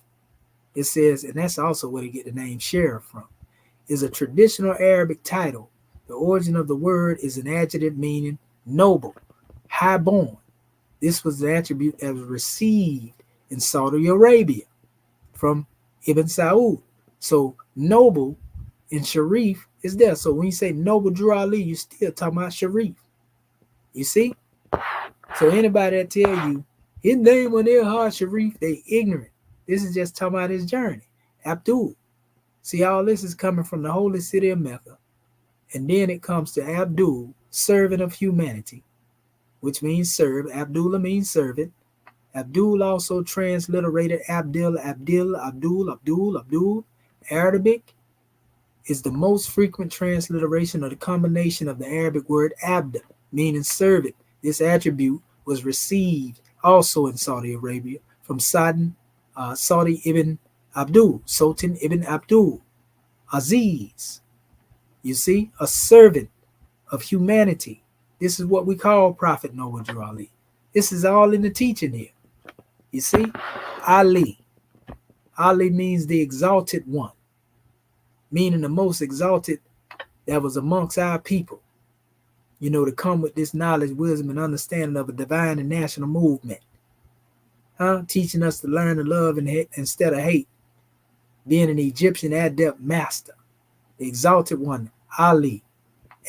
It says, and that's also where they get the name sheriff from, is a traditional Arabic title. The origin of the word is an adjective meaning noble, high-born. This was the attribute that was received in Saudi Arabia from Ibn Saud. So noble in Sharif is there. So when you say Noble Drew Ali, you're still talking about Sharif. You see? So anybody that tell you his name on their heart Sharif, they ignorant. This is just talking about his journey. Abdul. See, all this is coming from the holy city of Mecca. And then it comes to Abdul, servant of humanity, which means serve. Abdullah means servant. Abdul also transliterated Abdul. Arabic is the most frequent transliteration of the combination of the Arabic word abd, meaning servant. This attribute was received also in Saudi Arabia from Sultan ibn Abdul Aziz. You see, a servant of humanity. This is what we call Prophet Noble Drew Ali. This is all in the teaching here. You see, Ali. Ali means the exalted one, meaning the most exalted that was amongst our people. To come with this knowledge, wisdom, and understanding of a divine and national movement. Teaching us to learn to love and hate instead of hate. Being an Egyptian adept master. The exalted one, Ali.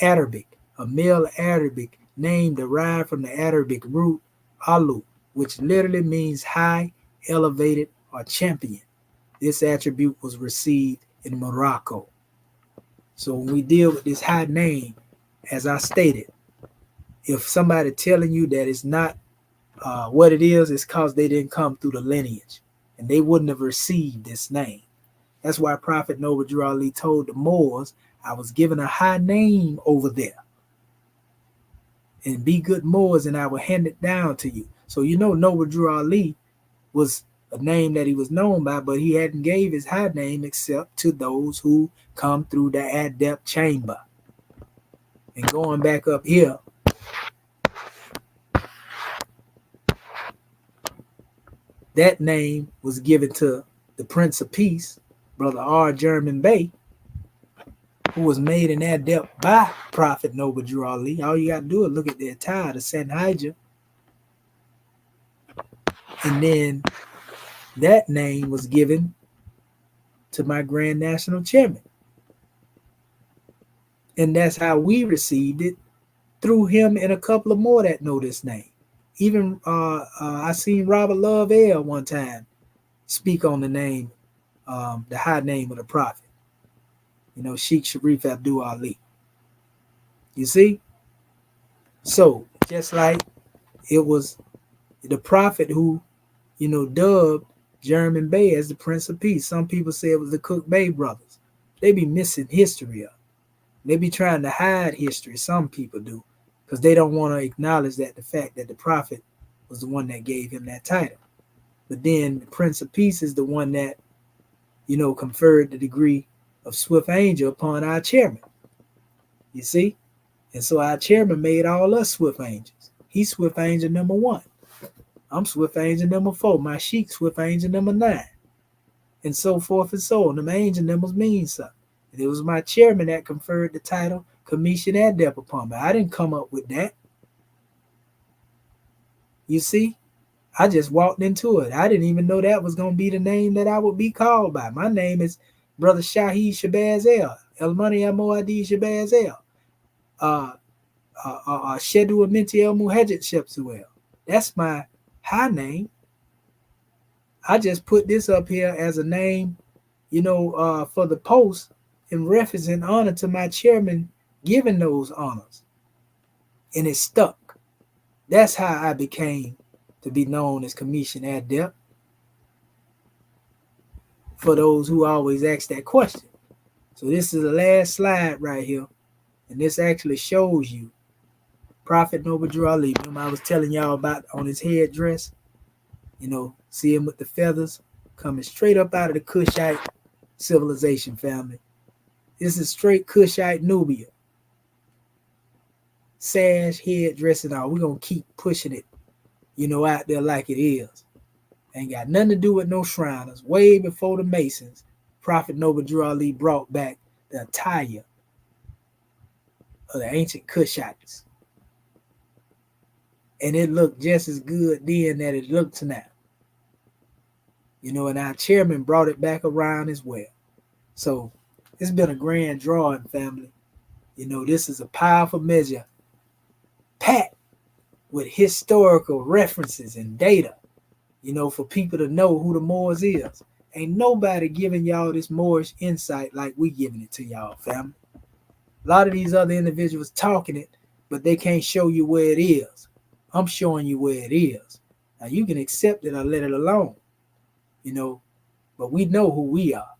Arabic, a male Arabic name derived from the Arabic root alu, which literally means high, elevated, or champion. This attribute was received in Morocco. So when we deal with this high name, as I stated, if somebody telling you that it's not what it is, it's because they didn't come through the lineage and they wouldn't have received this name. That's why Prophet Noble Drew Ali told the Moors, I was given a high name over there. And be good Moors and I will hand it down to you. So Noble Drew Ali was a name that he was known by, but he hadn't gave his high name except to those who come through the adept chamber. And going back up here, That name was given to the Prince of Peace, Brother R. German Bay, who was made an adept by Prophet Noble Drew Ali. All you got to do is look at the attire, the Sanhija. And then that name was given to my Grand National Chairman. And that's how we received it, through him and a couple of more that know this name. Even I seen Robert Love L one time speak on the name, the high name of the prophet. Sheikh Sharif Abdul Ali. You see? So, just like it was the prophet who, dubbed German Bay as the Prince of Peace. Some people say it was the Cook Bay brothers. They be missing history up. They be trying to hide history. Some people do, because they don't want to acknowledge that the fact that the prophet was the one that gave him that title. But then the Prince of Peace is the one that, conferred the degree of Swift Angel upon our chairman. You see? And so our chairman made all us Swift Angels. He's Swift Angel number 1. I'm Swift Angel number 4. My Sheik Swift Angel number 9. And so forth and so on. Them angel numbers mean something. And it was my chairman that conferred the title Commission Adept upon me. I didn't come up with that. You see? I just walked into it. I didn't even know that was going to be the name that I would be called by. My name is Brother Shahid Shabazz El. El Money Moadi Shabazz El. Shedu Aminti El Muhajjid Shepsuel. That's my high name. I just put this up here as a name, for the post in reference and honor to my chairman giving those honors. And it stuck. That's how I became to be known as Commission Adept. For those who always ask that question. So this is the last slide right here. And this actually shows you Prophet Noble Drew Ali. Remember I was telling y'all about on his headdress? See him with the feathers coming straight up out of the Kushite civilization family. This is straight Kushite Nubia. Sash, headdress and all. We're going to keep pushing it, out there like it is. Ain't got nothing to do with no Shriners. Way before the Masons, Prophet Noble Drew Ali brought back the attire of the ancient Kushites. And it looked just as good then that it looks now. And our chairman brought it back around as well. So it's been a grand drawing, family. This is a powerful measure, packed with historical references and data, for people to know who the Moors is. Ain't nobody giving y'all this Moorish insight like we giving it to y'all, family. A lot of these other individuals talking it, but they can't show you where it is. I'm showing you where it is. Now you can accept it or let it alone, but we know who we are.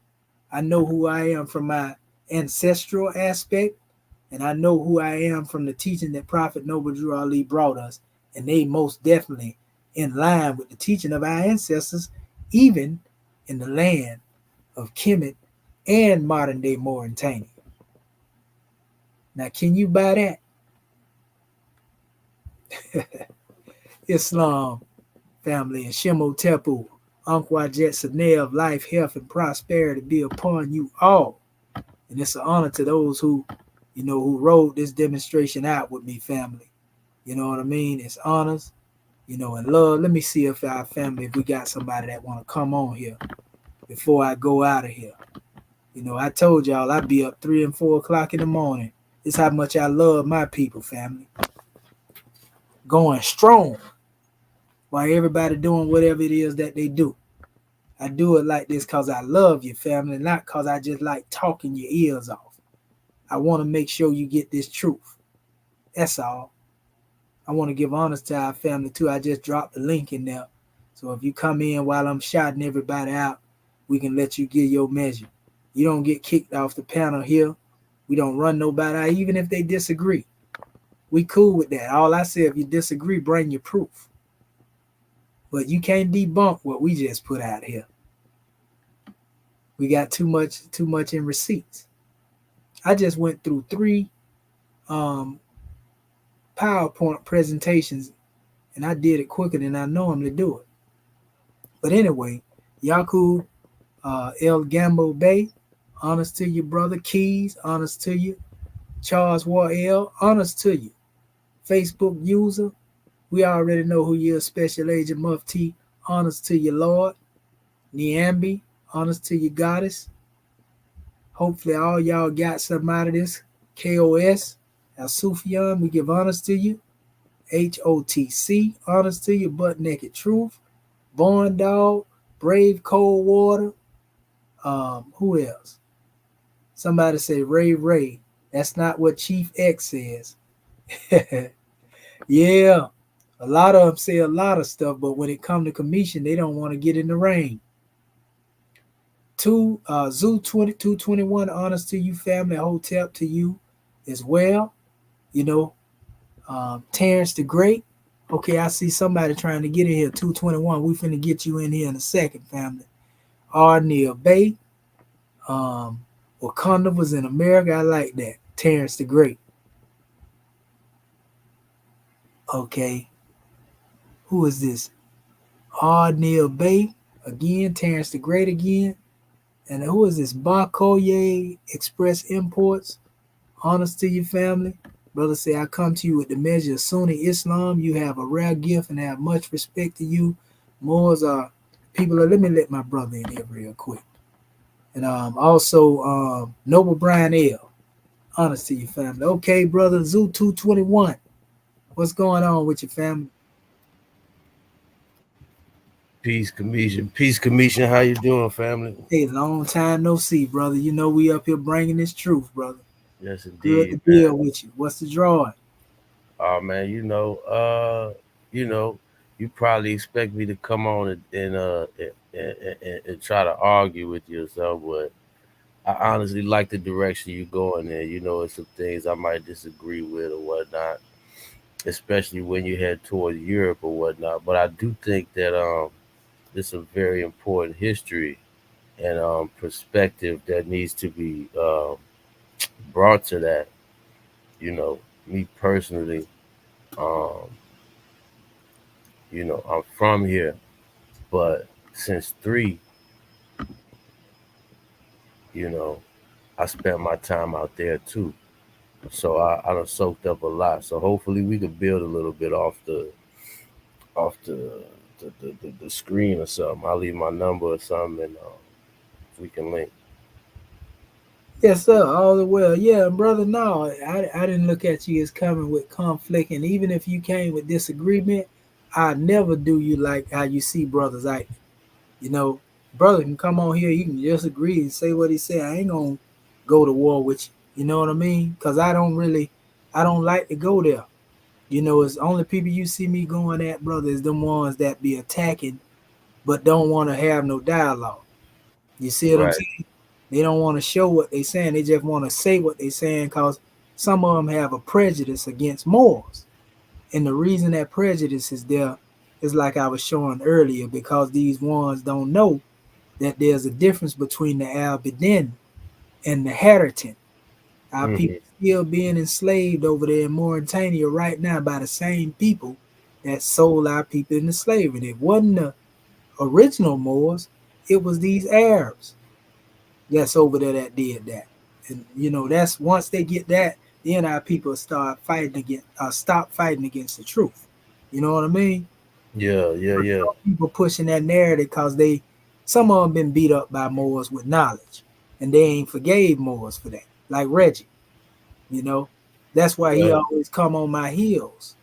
I know who I am from my ancestral aspect, and I know who I am from the teaching that Prophet Noble Drew Ali brought us, and they most definitely in line with the teaching of our ancestors, even in the land of Kemet and modern-day Mauritania. Now, can you buy that? Islam, family, and Shemo Tepu, Ankwajet Saneh of life, health, and prosperity be upon you all. And it's an honor to those who, who rode this demonstration out with me, family. You know what I mean? It's honors, and love. Let me see if our family, if we got somebody that want to come on here before I go out of here. I told y'all I'd be up 3 and 4 o'clock in the morning. It's how much I love my people, family. Going strong while everybody doing whatever it is that they do. I do it like this because I love you, family, not because I just like talking your ears off. I want to make sure you get this truth. That's all. I want to give honors to our family, too. I just dropped the link in there. So if you come in while I'm shouting everybody out, we can let you get your measure. You don't get kicked off the panel here. We don't run nobody out, even if they disagree. We cool with that. All I say, if you disagree, bring your proof. But you can't debunk what we just put out here. We got too much in receipts. I just went through 3 PowerPoint presentations, and I did it quicker than I normally do it. But anyway, Yaku El Gambo Bay, honors to you, brother. Keys, honors to you. Charles Warell, honors to you. Facebook user, we already know who you are. Special Agent Mufti, honors to you, Lord. Niambi, honors to you, Goddess. Hopefully, all y'all got something out of this. KOS, Al Sufyan, we give honors to you. HOTC, honors to you. Butt Naked Truth. Born Dog, Brave Cold Water. Who else? Somebody say Ray Ray. That's not what Chief X says. Yeah, a lot of them say a lot of stuff, but when it comes to commission, they don't want to get in the ring. Zoo 2221, honors to you, family. Hotep to you as well. You know, Terrence the Great. Okay, I see somebody trying to get in here. 221. We finna get you in here in a second, family. Arneal Bay. Wakanda was in America. I like that. Terrence the Great. Okay. Who is this? Arneal Bay. Again, Terrence the Great again. And who is this? Bakoye Express Imports. Honors to your family. Brother say, I come to you with the measure of Sunni Islam. You have a rare gift and have much respect to you. Moors are people. Let me let my brother in here real quick. And also Noble Brian L. Honors to your family. Okay, brother. Zoo 221. What's going on with your family? Peace, commission. Peace, commission. How you doing, family? Hey, long time no see, brother. You know we up here bringing this truth, brother. Yes, Good indeed, to deal man. with you. What's the drawing? Oh man, you know, you probably expect me to come on and try to argue with you or something, but I honestly like the direction you're going in. You know, it's some things I might disagree with or whatnot, especially when you head towards Europe or whatnot. But I do think that there's some very important history and perspective that needs to be brought to that. You know, me personally, um, I'm from here, but since three, you know, I spent my time out there too. So I done soaked up a lot. So hopefully we could build a little bit off the screen or something. I'll leave my number or something, and we can link. Yes, sir. All the well. Yeah, brother. No, I didn't look at you as coming with conflict, and even if you came with disagreement, I never do you like how you see brothers acting. You know, brother can come on here, you can just agree and say what he said. I ain't gonna go to war with you. You know what I mean? Because I don't like to go there. You know, it's only people you see me going at, brother, is them ones that be attacking but don't want to have no dialogue. You see what I'm Right. saying? They don't want to show what they saying. They just want to say what they saying because some of them have a prejudice against Moors. And the reason that prejudice is there is like I was showing earlier, because these ones don't know that there's a difference between the Albedin and the Heriton. Our Hmm. people still being enslaved over there in Mauritania right now by the same people that sold our people into slavery. It wasn't the original Moors, it was these Arabs that's over there that did that. And you know, that's once they get that, then our people start fighting against stop fighting against the truth. You know what I mean? Yeah, yeah, But yeah. some people pushing that narrative because some of them been beat up by Moors with knowledge, and they ain't forgave Moors for that. Like Reggie, you know, that's why he Right. always come on my heels.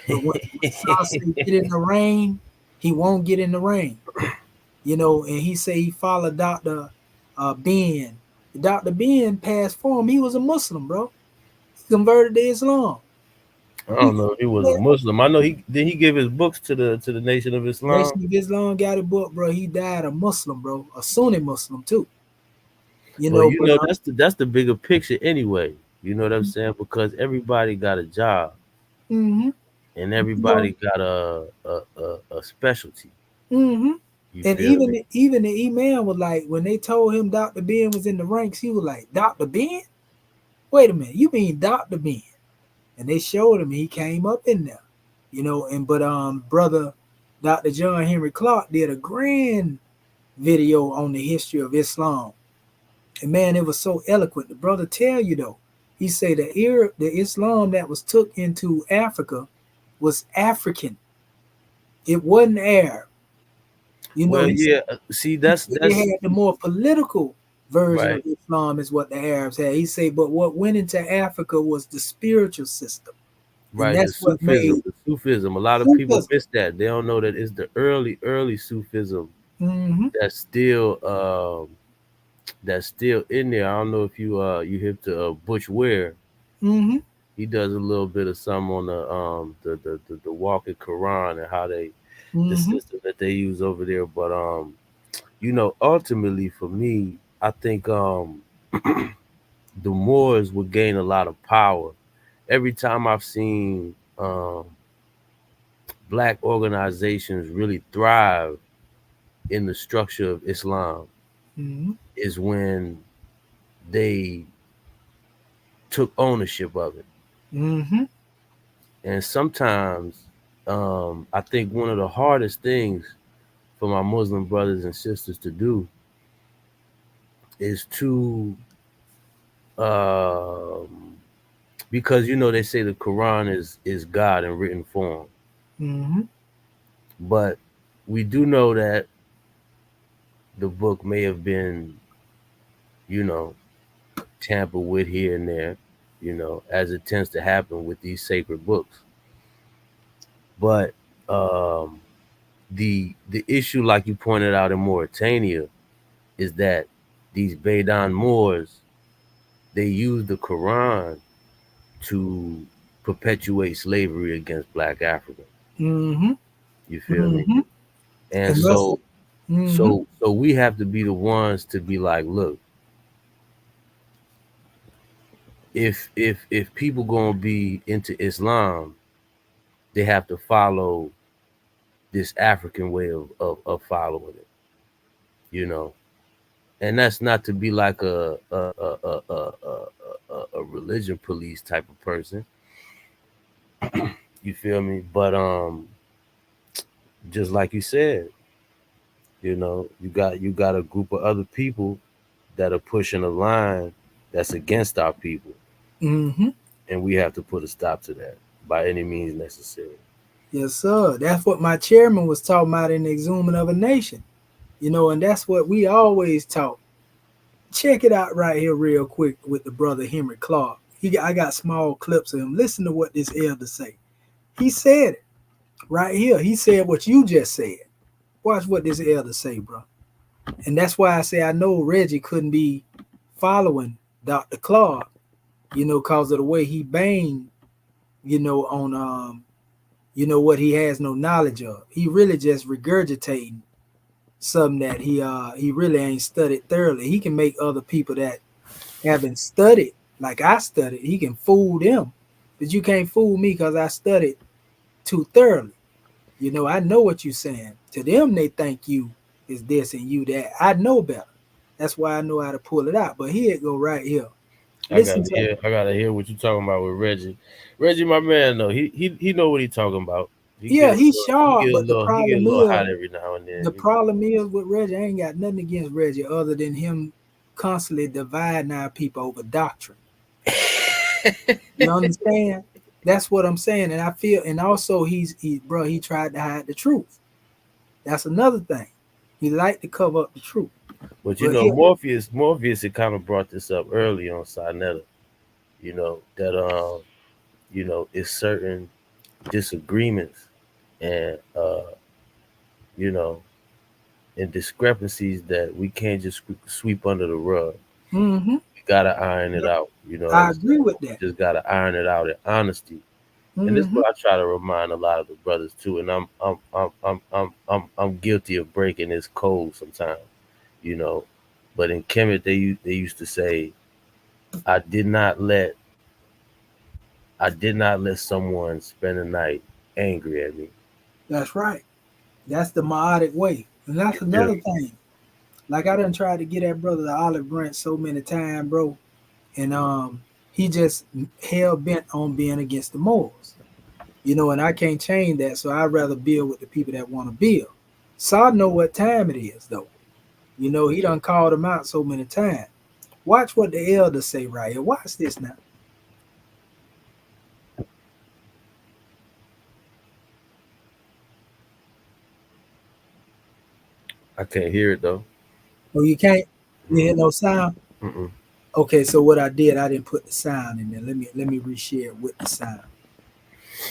But when Saucy get in the rain, he won't get in the rain. You know, and he say he followed Dr. Ben. Dr. Ben passed for him. He was a Muslim, bro. He converted to Islam. I He don't know if he was a Muslim. I know he give his books to the Nation of Islam. Nation of Islam got a book, bro. He died a Muslim, bro. A Sunni Muslim too. You Well, know, but that's the bigger picture anyway. You know what I'm saying? Because everybody got a job mm-hmm, and you know, everybody got a specialty. mm-hmm. You And feel me? even the imam was like, when they told him Dr. Ben was in the ranks, he was like, Dr. Ben? Wait a minute, you mean Dr. Ben? And they showed him he came up in there. You know, and but brother Dr. John Henry Clark did a grand video on the history of Islam. And man, it was so eloquent. The brother tell you though, he said the Islam that was took into Africa was African. It wasn't Arab. You know, Well, he yeah. See, that's they had the more political version right. of Islam is what the Arabs had. He said, but what went into Africa was the spiritual system. And Right, the that's what Sufism, made the Sufism. A lot of people Sufism. miss that. They don't know that it's the early Sufism Mm-hmm. that's still in there. I don't know if you hip to Butch Ware. Mm-hmm. He does a little bit of some on the walking Quran and how the Mm-hmm. system that they use over there. But ultimately for me, I think the Moors would gain a lot of power. Every time I've seen black organizations really thrive in the structure of Islam Mm-hmm. is when they took ownership of it. Mm-hmm. And sometimes I think one of the hardest things for my Muslim brothers and sisters to do is to um, because they say the Quran is God in written form, Mm-hmm. but we do know that the book may have been you know tamper with here and there, as it tends to happen with these sacred books. But the issue, like you pointed out in Mauritania, is that these Baidan Moors, they use the Quran to perpetuate slavery against Black Africans. Mm-hmm. You feel me? Mm-hmm. And And that's so mm-hmm. so we have to be the ones to be like, look, if people gonna be into Islam, they have to follow this African way of following it, you know. And that's not to be like a religion police type of person. You feel me? But just like you said, you got a group of other people that are pushing a line that's against our people, Mm-hmm. and we have to put a stop to that by any means necessary. Yes, sir. That's what my chairman was talking about in the Exhuming of a Nation. And that's what we always talk. Check it out right here real quick with the brother Henry Clark. I got small clips of him. Listen to what this elder say. He said it right here. He said what you just said. Watch what this elder say, bro. And that's why I say I know Reggie couldn't be following Dr. Clark, because of the way he banged, on what he has no knowledge of. He really just regurgitating something that he really ain't studied thoroughly. He can make other people that haven't studied like I studied, he can fool them. But you can't fool me because I studied too thoroughly. I know what you're saying. To them, they think you is this and you that. I know better. That's why I know how to pull it out. But here it go right here. Listen to I gotta hear what you talking about with Reggie. Reggie, my man, though, he know what he talking about. yeah, he's sharp, but He get a little hot every now and then. the problem is with Reggie, I ain't got nothing against Reggie other than him constantly dividing our people over doctrine. You understand? That's what I'm saying. And I feel, and also he tried to hide the truth. That's another thing. He liked to cover up the truth. But But here, Morpheus had kind of brought this up early on Sinetta, that it's certain disagreements and you know and discrepancies that we can't just sweep under the rug. mm-hmm, We gotta iron it out. You know what I I'm agree saying? with We that. just gotta iron it out in honesty. And this is Mm-hmm, what I try to remind a lot of the brothers too. And I'm guilty of breaking this code sometimes, you know. But in Kemet, they used to say, I did not let someone spend the night angry at me. that's right. That's the Maotic way. And You that's feel another me? thing. Like I done tried to get that brother the olive branch so many times, bro. And he just hell bent on being against the Moors. And I can't change that. So I'd rather build with the people that want to build. So I know what time it is, though. He done called them out so many times. Watch what the elders say right here. Watch this now. I can't hear it though. Oh, you can't? You hear no sound? Mm-mm. Okay, so what I did, I didn't put the sound in there. Let me reshare it with the sound.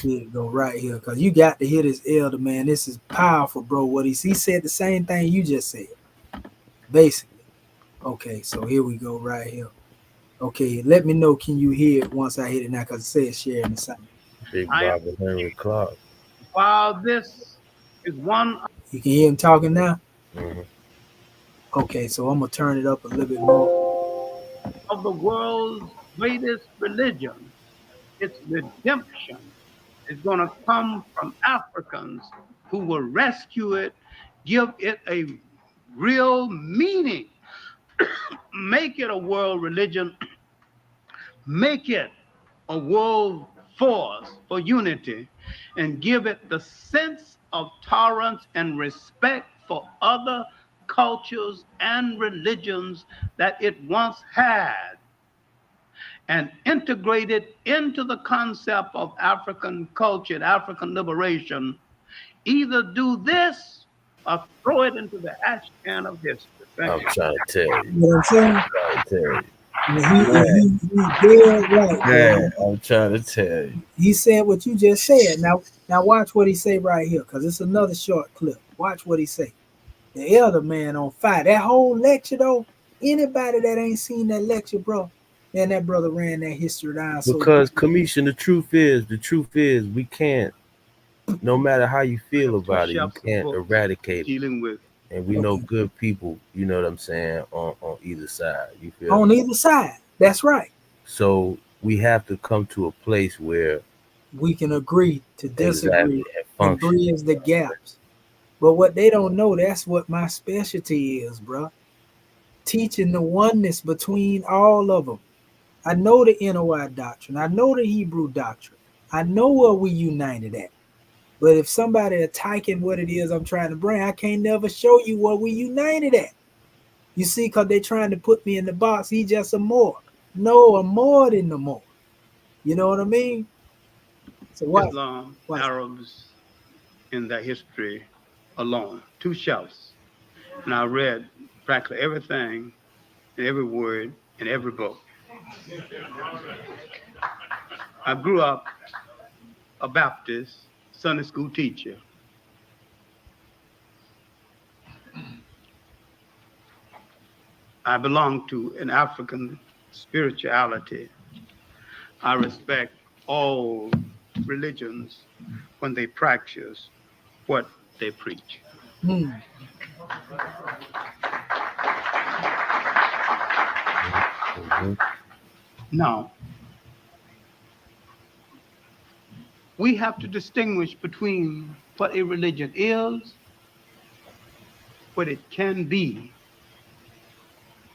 Here it go right here, because you got to hear this elder, man. This is powerful, bro. What he said the same thing you just said, basically. Okay, so here we go right here. Okay, let me know, can you hear it once I hit it now, because it says sharing the sound. Big Bob and Henry Clark. While this is one You can hear him talking now? Mm-hmm. Okay, so I'm going to turn it up a little bit more. of the world's greatest religion, its redemption is going to come from Africans who will rescue it, give it a real meaning, make it a world religion, make it a world force for unity, and give it the sense of tolerance and respect for other cultures and religions that it once had, and integrate it into the concept of African culture and African liberation. Either do this or throw it into the ash can of history. I'm trying to tell you. You know what I'm saying? I'm trying to tell you. He's dead right. Yeah, I'm trying to tell you. He said what you just said. Now watch what he say right here, because it's another short clip. Watch what he say. The elder man on fire. That whole lecture though, anybody that ain't seen that lecture, bro, man, that brother ran that history down. Because Commission, the truth is we can't, no matter how you feel about it, you can't eradicate it. Dealing with, and we know good people, you know what I'm saying, on either side. You feel on me? either side. That's right. So we have to come to a place where we can agree to disagree and bridge the gaps. But what they don't know, that's what my specialty is, bro. Teaching the oneness between all of them. I know the NOI doctrine. I know the Hebrew doctrine. I know where we united at. But if somebody attacking what it is I'm trying to bring, I can't never show you where we united at. You see, because they're trying to put me in the box. He just a more. No, I'm more than the more. You know what I mean? So what? Islam, Arabs in their history alone. 2 shelves. And I read practically everything and every word in every book. I grew up a Baptist Sunday school teacher. I belong to an African spirituality. I respect all religions when they practice what they preach. Now, we have to distinguish between what a religion is, what it can be,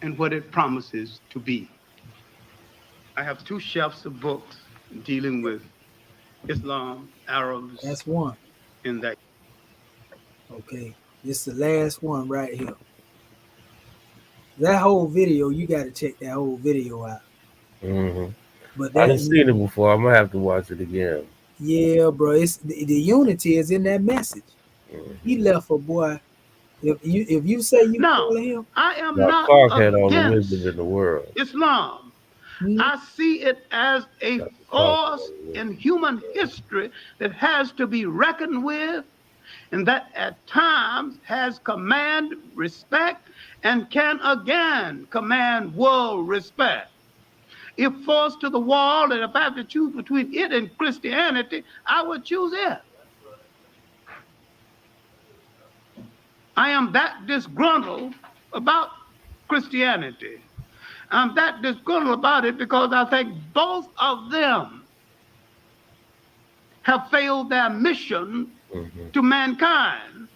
and what it promises to be. I have 2 shelves of books dealing with Islam, Arabs. That's one. In that. Okay, this is the last one right here. That whole video, you got to check that whole video out. Mm-hmm. But I done seen it before. I'm gonna have to watch it again. Yeah, bro. It's the unity is in that message. Mm-hmm. He left a boy. If you say you follow him, I am now, not Clark had all the against wisdom in the world. Islam. I see it as a force in human history that has to be reckoned with, and that at times has command respect and can again command world respect. If forced to the wall, and if I have to choose between it and Christianity, I would choose it. I am that disgruntled about Christianity. I'm that disgruntled about it because I think both of them have failed their mission to mankind,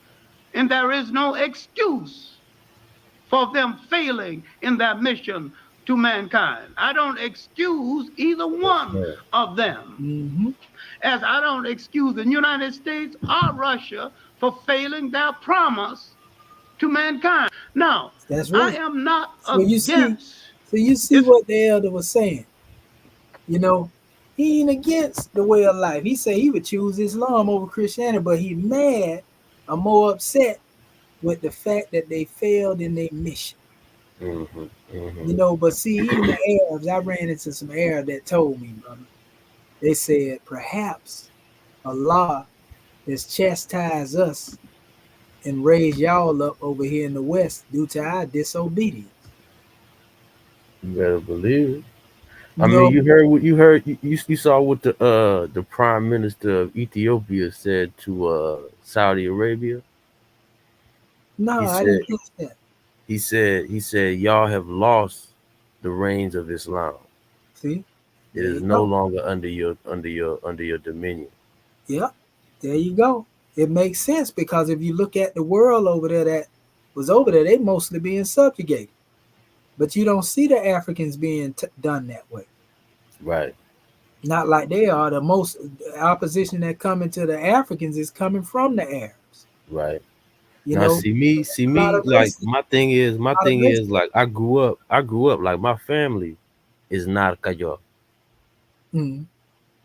and there is no excuse for them failing in their mission to mankind. I don't excuse either one Right. of them, Mm-hmm. as I don't excuse the United States or Russia for failing their promise to mankind. Now, That's I right. am not So you see, against it's what the elder was saying. You know, he ain't against the way of life. He said he would choose Islam over Christianity, but he mad or more upset with the fact that they failed in their mission. Mm-hmm. Mm-hmm. You know, but see, even the Arabs, I ran into some Arabs that told me, brother, they said perhaps Allah has chastised us and raised y'all up over here in the West due to our disobedience. You better believe it. I You mean, know, you saw what the prime minister of Ethiopia said to Saudi Arabia. no, He I said didn't catch that. he said y'all have lost the reins of Islam. See, It there is you no go. longer under your dominion. Yep, there you go. It makes sense because if you look at the world over there that was over there, they mostly being subjugated. But you don't see the Africans being done that way. Right, Not like they are. The most opposition that coming to the Africans is coming from the Arabs. right. You Now know, see a lot me of like racism, my thing is like I grew up like my family is not Kayo. Mm,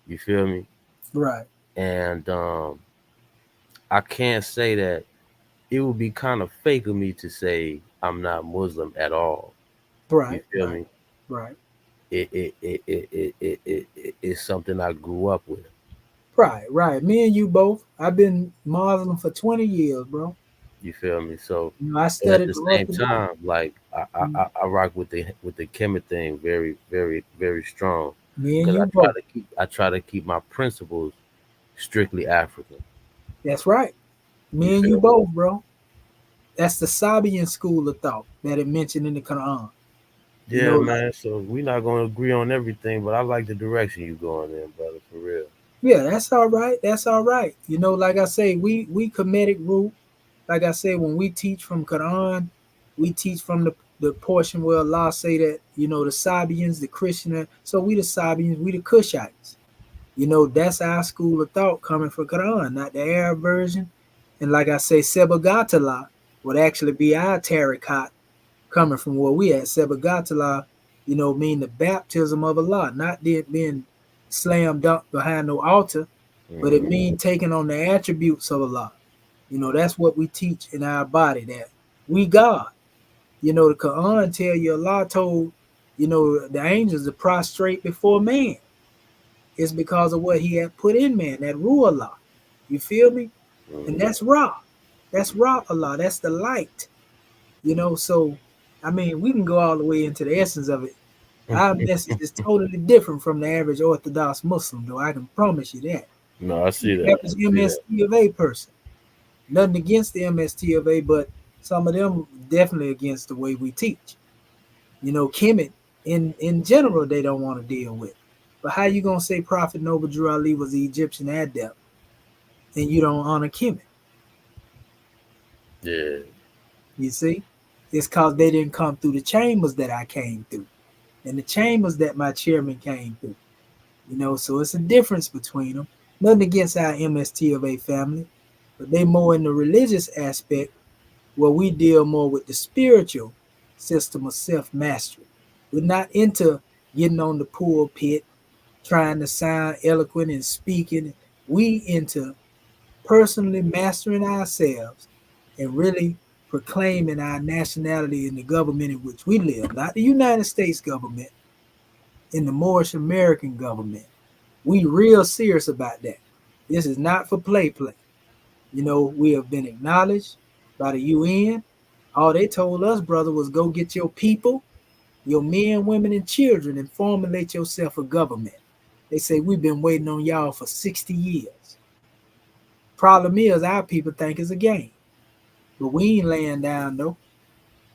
You feel me? right, And I can't say that it would be kind of fake of me to say I'm not Muslim at all. You right, feel right, me? right, It's something I grew up with. right. Me and you both. I've been Muslim for 20 years, bro. You feel me? So, You know, I but at studied the the same Orthodox. time, like Mm, I rock with the Kemet thing very, very, very strong me and because you both. I try to keep my principles strictly African. That's right. You Me and you feel me? both, bro. That's the Sabian school of thought that it mentioned in the Quran. You know, Yeah, like, man. So we're not gonna agree on everything, but I like the direction you going in, brother. For real. yeah, that's all right. That's all right. You know, like I say, we Kemetic group. Like I said, when we teach from Quran, we teach from the portion where Allah say that, you know, the Sabians, the Christian, so we the Sabians, we the Cushites. You know, that's our school of thought coming from Quran, not the Arab version. And like I say, Sebagatala would actually be our tariqat coming from where we at. Sebagatala, you know, mean the baptism of Allah, not being slam dunk behind no altar, but it Hmm. mean taking on the attributes of Allah. You know, that's what we teach in our body, that we God. You know, the Quran tell you Allah told, you know, the angels to prostrate before man. It's because of what he had put in man, that ruah. You feel me? And Hmm. that's Ra. That's Ra Allah. That's the light. You know, so I mean, we can go all the way into the essence of it. Our message is totally different from the average Orthodox Muslim, though. I can promise you that. No, I see The that. average I see that. MST of A person. Nothing against the MST of A, but some of them definitely against the way we teach. You know, Kemet in general they don't want to deal with. But how you gonna say Prophet Noble Drew Ali was the Egyptian adept and you don't honor Kemet? Yeah. You see? It's cause they didn't come through the chambers that I came through and the chambers that my chairman came through. You know, so it's a difference between them. Nothing against our MST of A family, but they more in the religious aspect where we deal more with the spiritual system of self mastery. We're not into getting on the pulpit, trying to sound eloquent and speaking. We into personally mastering ourselves and really proclaiming our nationality in the government in which we live, not the United States government, in the Moorish American government. We real serious about that. This is not for play. You know, we have been acknowledged by the UN. All they told us, brother, was go get your people, your men, women, and children, and formulate yourself a government. They say we've been waiting on y'all for 60 years. Problem is, our people think it's a game. But we ain't laying down, though,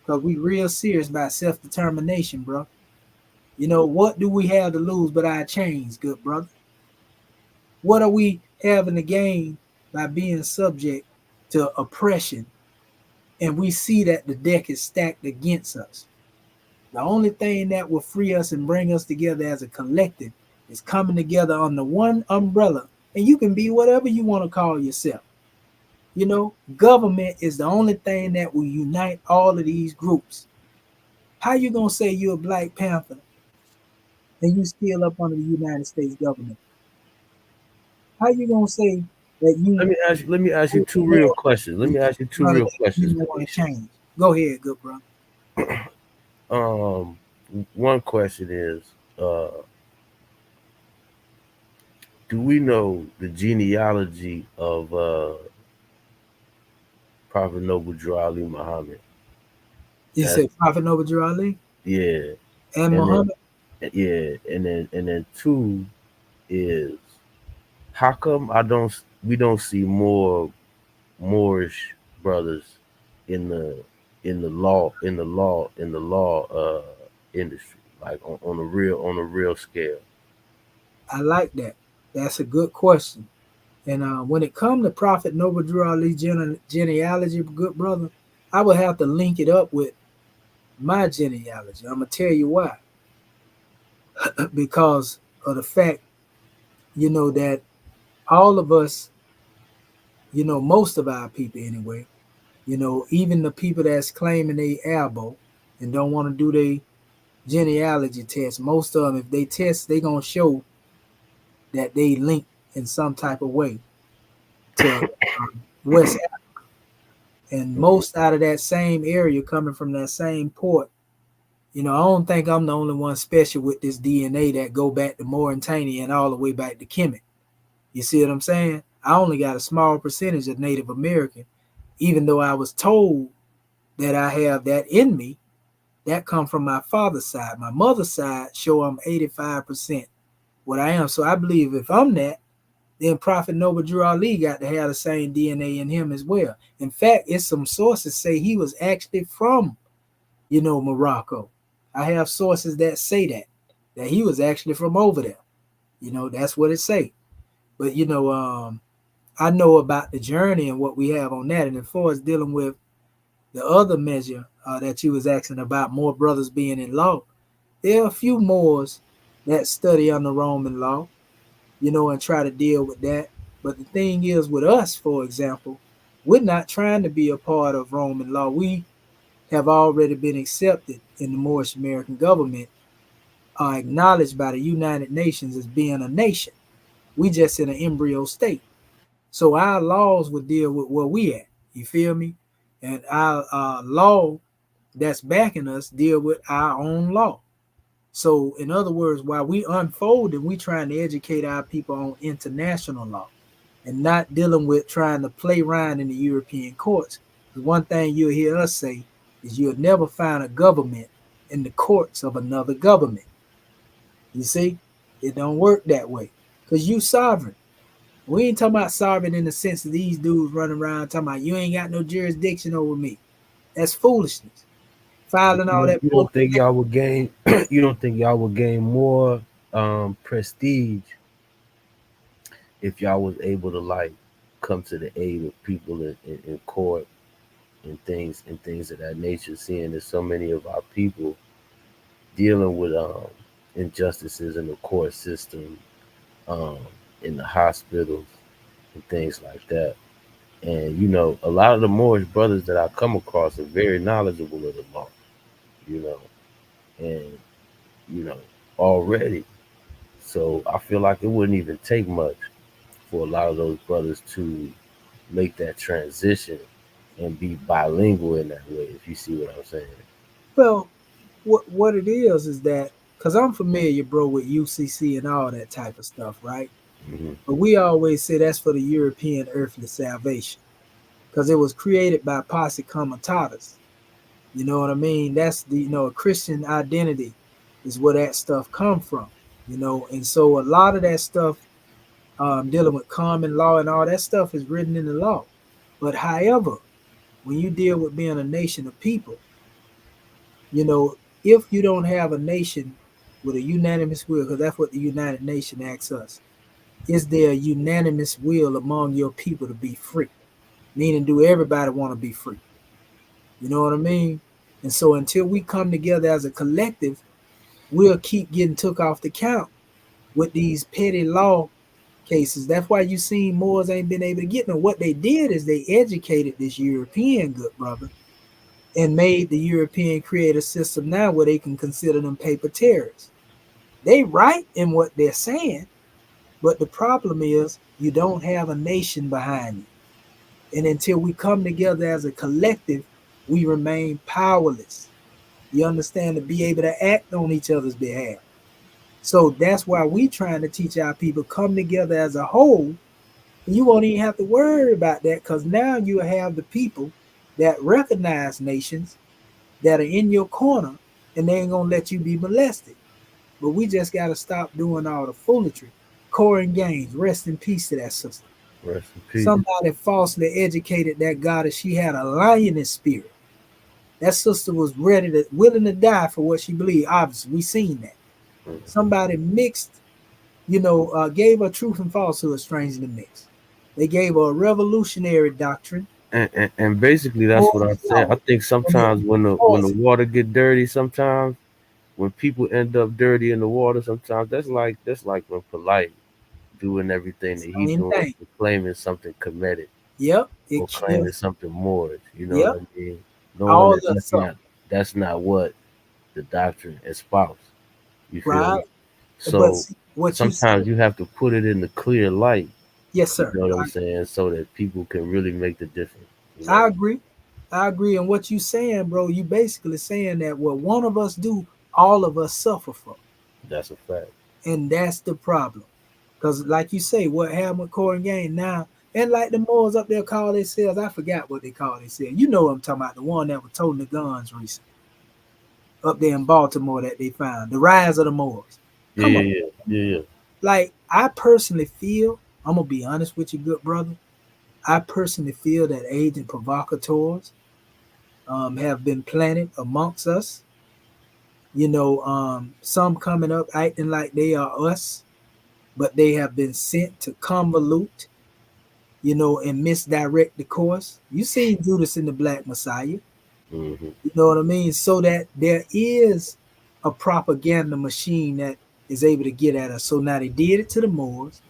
because we real serious about self-determination, bro. You know, what do we have to lose but our chains, good brother? What are we having to gain by being subject to oppression and we see that the deck is stacked against us? The only thing that will free us and bring us together as a collective is coming together under one umbrella. And you can be whatever you want to call yourself. You know, government is the only thing that will unite all of these groups. How you gonna say you're a Black Panther and you still up under the United States government? How you gonna say that you Let me ask you two real questions. Let me ask you two none of real that questions, you want to Kanisha. change? Go ahead, good bro. Um, one question is, do we know the genealogy of Prophet Noble Drew Ali Muhammad? You That's said Prophet Noble Drew Ali yeah, and and then Muhammad. yeah, and then two is how come I don't we don't see more Moorish brothers in the law industry, like on a real scale. I like that. That's a good question. And when it comes to Prophet Noble Drew Ali genealogy, good brother, I would have to link it up with my genealogy. I'm gonna tell you why. Because of the fact, that all of us, most of our people anyway, even the people that's claiming they Arabo and don't want to do their genealogy test, most of them, if they test, they gonna show that they link in some type of way to West Africa. And most out of that same area coming from that same port. I don't think I'm the only one special with this DNA that go back to Mauritania and all the way back to Kemet. You see what I'm saying? I only got a small percentage of Native American, even though I was told that I have that in me. That come from my father's side. My mother's side show I'm 85% what I am. So I believe if I'm that, then Prophet Noble Drew Ali got to have the same DNA in him as well. In fact, it's some sources say he was actually from, Morocco. I have sources that say that he was actually from over there. That's what it say. But I know about the journey and what we have on that. And as far as dealing with the other measure that you was asking about, more brothers being in law, there are a few Moors that study under Roman law, and try to deal with that. But the thing is, with us, for example, we're not trying to be a part of Roman law. We have already been accepted in the Moorish American government, are acknowledged by the United Nations as being a nation. We just in an embryo state. So our laws would deal with where we at. You feel me? And our law that's backing us deal with our own law. So in other words, while we unfold and we trying to educate our people on international law and not dealing with trying to play around in the European courts. The one thing you'll hear us say is you'll never find a government in the courts of another government. You see, it don't work that way because you sovereign. We ain't talking about sovereign in the sense of these dudes running around talking about you ain't got no jurisdiction over me. That's foolishness. Filing all that You bull. don't think y'all would gain? You don't think y'all would gain more prestige if y'all was able to like come to the aid of people in court and things of that nature? Seeing that so many of our people dealing with injustices in the court system, um, in the hospitals and things like that. And a lot of the Moorish brothers that I come across are very knowledgeable of the law, you know, and you know already. So I feel like it wouldn't even take much for a lot of those brothers to make that transition and be bilingual in that way. If you see what I'm saying. Well, what it is that because I'm familiar, bro, with UCC and all that type of stuff, right? Hmm. But we always say that's for the European earthly salvation because it was created by posse comitatus. You know what I mean? That's the a Christian identity is where that stuff come from. And so a lot of that stuff dealing with common law and all that stuff is written in the law. But however, when you deal with being a nation of people, if you don't have a nation with a unanimous will, because that's what the United Nations asks us, is there a unanimous will among your people to be free? Meaning, do everybody want to be free? You know what I mean? And so until we come together as a collective, we'll keep getting took off the count with these petty law cases. That's why you seen Moors ain't been able to get them. What they did is they educated this European, good brother, and made the European create a system now where they can consider them paper terrorists. They right in what they're saying, but the problem is you don't have a nation behind you. And until we come together as a collective, we remain powerless. You understand? To be able to act on each other's behalf. So that's why we trying to teach our people come together as a whole. And you won't even have to worry about that because now you have the people that recognize nations that are in your corner and they ain't gonna let you be molested. But we just gotta stop doing all the foolery. Corin Gaines, rest in peace to that sister. Rest in peace. Somebody falsely educated that goddess. She had a lioness spirit. That sister was willing to die for what she believed. Obviously, we seen that. Somebody mixed, gave her truth and falsehood strangely mixed. They gave her a revolutionary doctrine. And basically that's what I said. I think sometimes when the water get dirty, sometimes when people end up dirty in the water, sometimes that's like when Polite doing everything that he doing, claiming something comedic. Yep. Or claiming something more. You know what I mean? All that's not what the doctrine espoused. You feel right. me? So sometimes you have to put it in the clear light. Yes, sir. You know what I'm saying? So that people can really make the difference. You know? I agree. And what you saying, bro, you basically saying that what one of us do, all of us suffer from. That's a fact. And that's the problem. Because like you say, what happened with Corin Gaines now, and like the Moors up there call themselves, I forgot what they call themselves. You know what I'm talking about, the one that was toting the guns recently. Up there in Baltimore that they found. The rise of the Moors. Come on. Yeah. Like, I personally feel, I'm going to be honest with you, good brother. I personally feel that agent provocateurs have been planted amongst us. Some coming up acting like they are us, but they have been sent to convolute, and misdirect the course. You seen Judas and the Black Messiah. Mm-hmm. You know what I mean? So that there is a propaganda machine that is able to get at us. So now they did it to the Moors.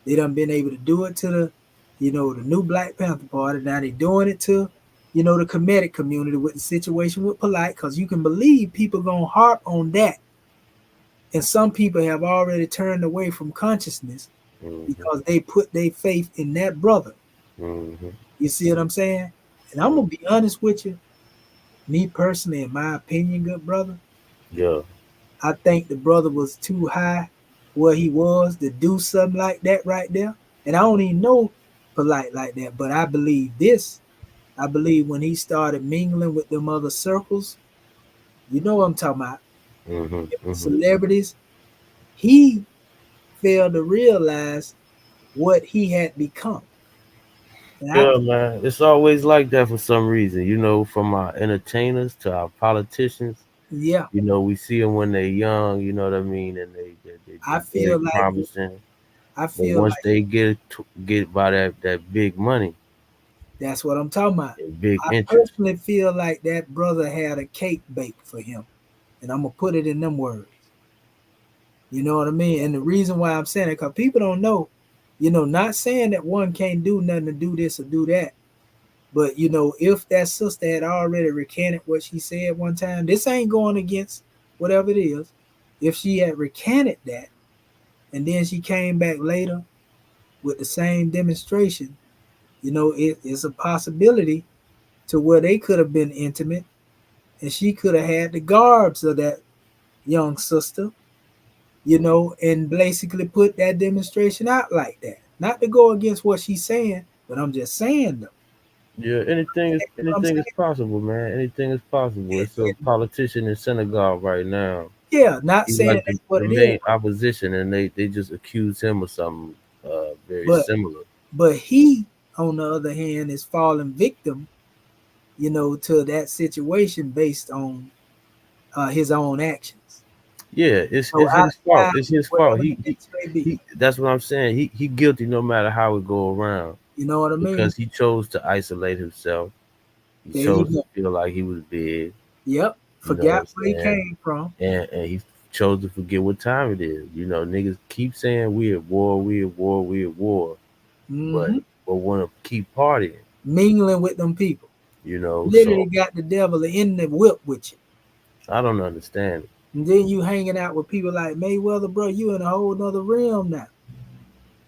They done been able to do it to the new Black Panther Party. Now they doing it to, the comedic community with the situation with Polite, because you can believe people gonna harp on that. And some people have already turned away from consciousness because they put their faith in that brother. Mm-hmm. You see what I'm saying? And I'm gonna be honest with you. Me personally, in my opinion, good brother. Yeah. I think the brother was too high where he was to do something like that right there. And I don't even know Polite like that, but I believe this. I believe when he started mingling with them other circles, you know what I'm talking about, celebrities, he failed to realize what he had become. And man, it's always like that for some reason. From our entertainers to our politicians. Yeah. We see them when they're young. You know what I mean, and they feel like promising. I feel but once like they get by that big money. That's what I'm talking about. Big I interest. personally feel like that brother had a cake baked for him. And I'm going to put it in them words. You know what I mean? And the reason why I'm saying it, because people don't know, not saying that one can't do nothing to do this or do that. But, if that sister had already recanted what she said one time, this ain't going against whatever it is. If she had recanted that, and then she came back later with the same demonstration, it's a possibility to where they could have been intimate, and she could have had the garbs of that young sister, and basically put that demonstration out like that. Not to go against what she's saying, but I'm just saying though. Yeah, anything is possible, man. Anything is possible. It's a politician in Senegal right now. Yeah, not He's saying like that's what the it main is. opposition, and they just accuse him of something very similar. But he, on the other hand, is falling victim, to that situation based on his own actions. Yeah, it's his fault. It's his fault. He that's what I'm saying. He guilty no matter how it go around. You know what I mean? Because he chose to isolate himself. He chose to feel like he was big. Yep. You know what Forgot I'm where he saying? came from. And he chose to forget what time it is. You know, niggas keep saying we at war, we at war, we at war, but Hmm. want to keep partying. Mingling with them people. You know, Literally so got the devil in the whip with you. I don't understand it. And then you hanging out with people like Mayweather, bro. You in a whole nother realm now.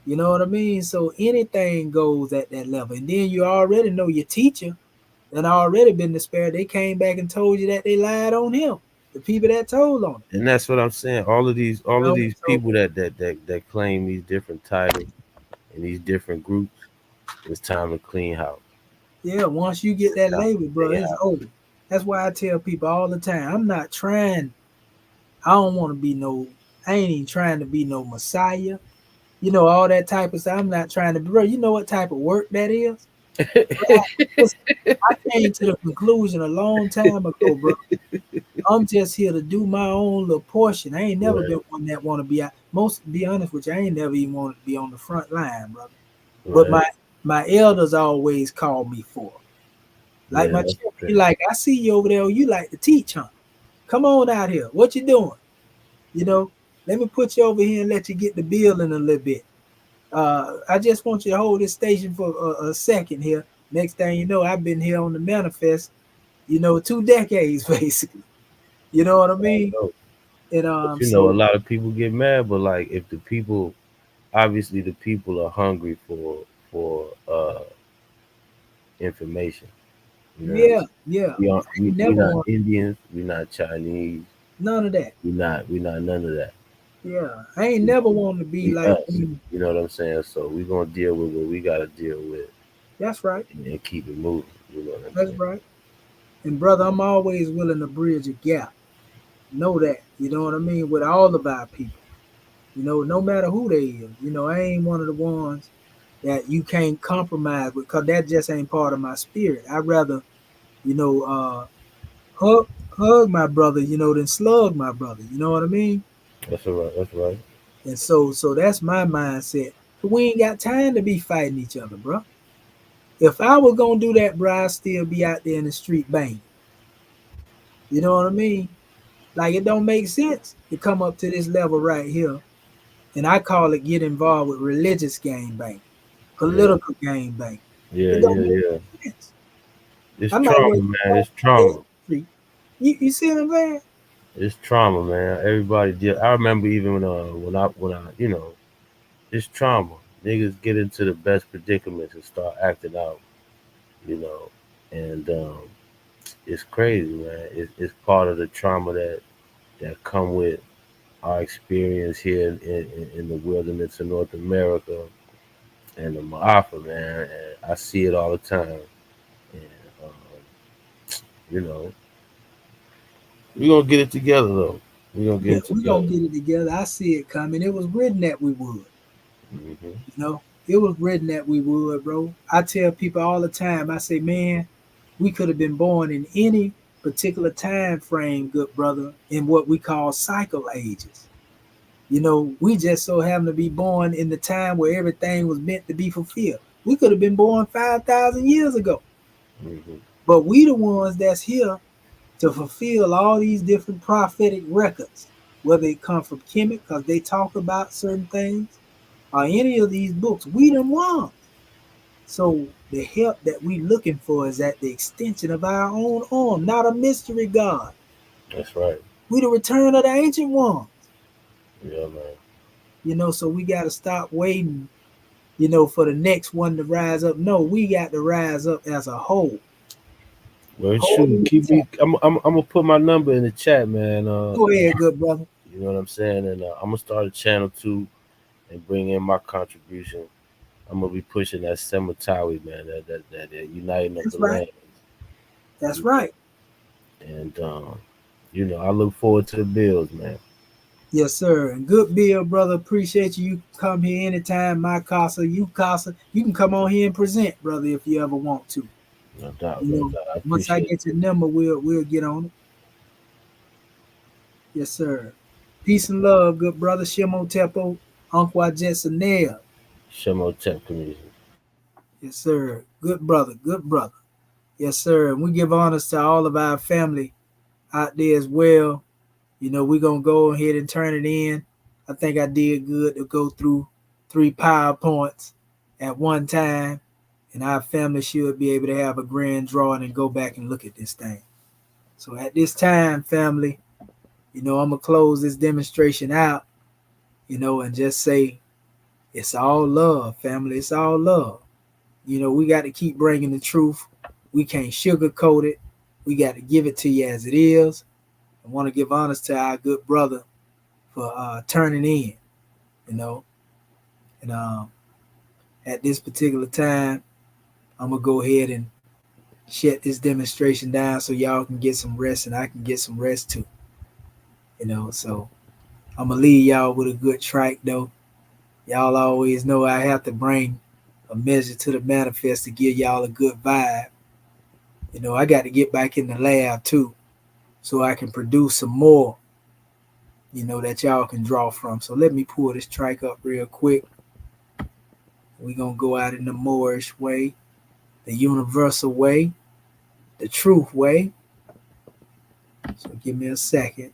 You know what I mean? So anything goes at that level. And then you already know your teacher and already been despaired. They came back and told you that they lied on him. The people that told on him. And that's what I'm saying. You All of know? these So people that claim these different titles and these different groups, it's time to clean house. yeah, once you get It's that time label, to bro, clean it's house. over. That's why I tell people all the time, I'm not trying, I don't want to be no, I ain't even trying to be no messiah. You know, all that type of stuff. I'm not trying to be, bro. You know what type of work that is? Listen, I came to the conclusion a long time ago, bro. I'm just here to do my own little portion. I ain't never Right, been one that want to be out. Most, to be honest with you, I ain't never even wanted to be on the front line, brother. But right. my elders always called me for. Like Yeah, my that's children, the he thing. like, I see you over there. You like to teach, huh? Come on out here. What you doing? You know, let me put you over here and let you get the bill in a little bit. I just want you to hold this station for a second here. Next thing you know, I've been here on the manifest, 2 decades basically. You know what I I mean? know. And But you know, a so lot of people get mad, but like if the people, obviously the people are hungry for information. You know what I'm yeah, saying? yeah. We aren't I ain't we never not want Indians, we not Chinese, none of that. we not none of that. Yeah, I ain't You know, never want to be we like us. them. You know what I'm saying? So we gonna deal with what we gotta deal with That's right. and keep it moving. You know what I'm That's saying? right. And brother, I'm always willing to bridge a gap. Know that. You know what I mean? With all of our people. No matter who they is. I ain't one of the ones that you can't compromise with because that just ain't part of my spirit. I'd rather, you know, uh hug my brother, than slug my brother. You know what I mean? That's all right. That's right. And so that's my mindset. We ain't got time to be fighting each other, bro. If I was gonna do that, bro, I'd still be out there in the street banging. You know what I mean? Like it don't make sense to come up to this level right here, and I call it get involved with religious game bang, Yeah. political game bang. Yeah, It don't yeah, yeah. make sense. It's I might trauma, well man. It's out there in trauma. the street. You see what I'm saying? It's trauma, man. Everybody deal. I remember even when I it's trauma. Niggas get into the best predicaments and start acting out, you know, and it's crazy, man. It's part of the trauma that come with our experience here in the wilderness of North America and the Ma'afa, man. And I see it all the time, and you know, we gonna get it together though. We gonna get Yeah, it we together. gonna get it together. I see it coming. It was written that we would. Hmm. It was written that we would, bro. I tell people all the time. I say, man, we could have been born in any particular time frame, good brother, in what we call cycle ages. We just so happen to be born in the time where everything was meant to be fulfilled. We could have been born 5,000 years ago, Hmm. but we the ones that's here to fulfill all these different prophetic records, whether it come from Kemet, because they talk about certain things, or any of these books. We the ones. So the help that we looking for is at the extension of our own arm, not a mystery God. That's right. We the return of the ancient ones. Yeah, man. So we got to stop waiting, for the next one to rise up. No, we got to rise up as a whole. Well, Whole shoot, keep me. mentality. I'm gonna put my number in the chat, man. Go ahead, good brother. You know what I'm saying, and I'm gonna start a channel too and bring in my contribution. I'm gonna be pushing that Semitawi, man. That uniting of That's the right. land. That's You right. know? And I look forward to the bills, man. Yes, sir. And good Bill, brother. Appreciate you. You come here anytime. My casa, you casa. You can come on here and present, brother, if you ever want to. No doubt, You no know, doubt. I once I appreciate get your number, we'll get on it. Yes, sir. Peace and love, good brother. Shimo Tepo, Uncle Jetsanel. Shemo Tech Community. Yes, sir. Good brother. Good brother. Yes, sir. And we give honors to all of our family out there as well. You know, we're going to go ahead and turn it in. I think I did good to go through 3 PowerPoints at one time, and our family should be able to have a grand drawing and go back and look at this thing. So at this time, family, you know, I'm going to close this demonstration out, you know, and just say it's all love, family. It's all love. You know, we got to keep bringing the truth. We can't sugarcoat it. We got to give it to you as it is. I want to give honors to our good brother for turning in, you know. And at this particular time, I'm going to go ahead and shut this demonstration down so y'all can get some rest and I can get some rest too. You know, so I'm going to leave y'all with a good track though. Y'all always know I have to bring a measure to the manifest to give y'all a good vibe. You know, I got to get back in the lab too so I can produce some more, you know, that y'all can draw from. So let me pull this track up real quick. We're going to go out in the Moorish way, the universal way, the truth way. So give me a second.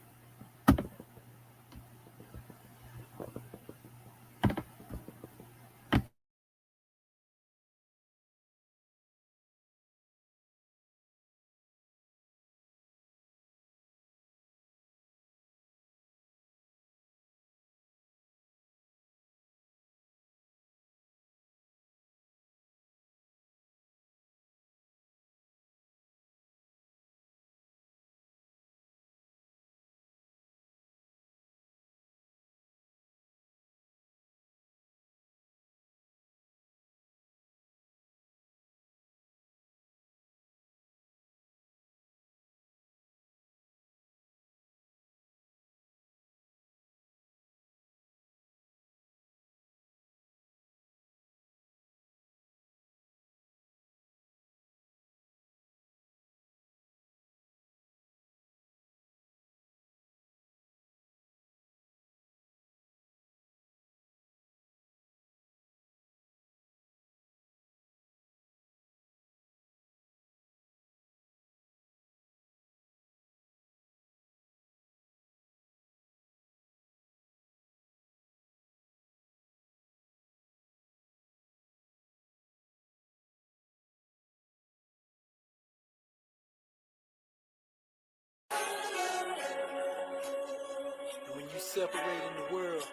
When you separate in the world,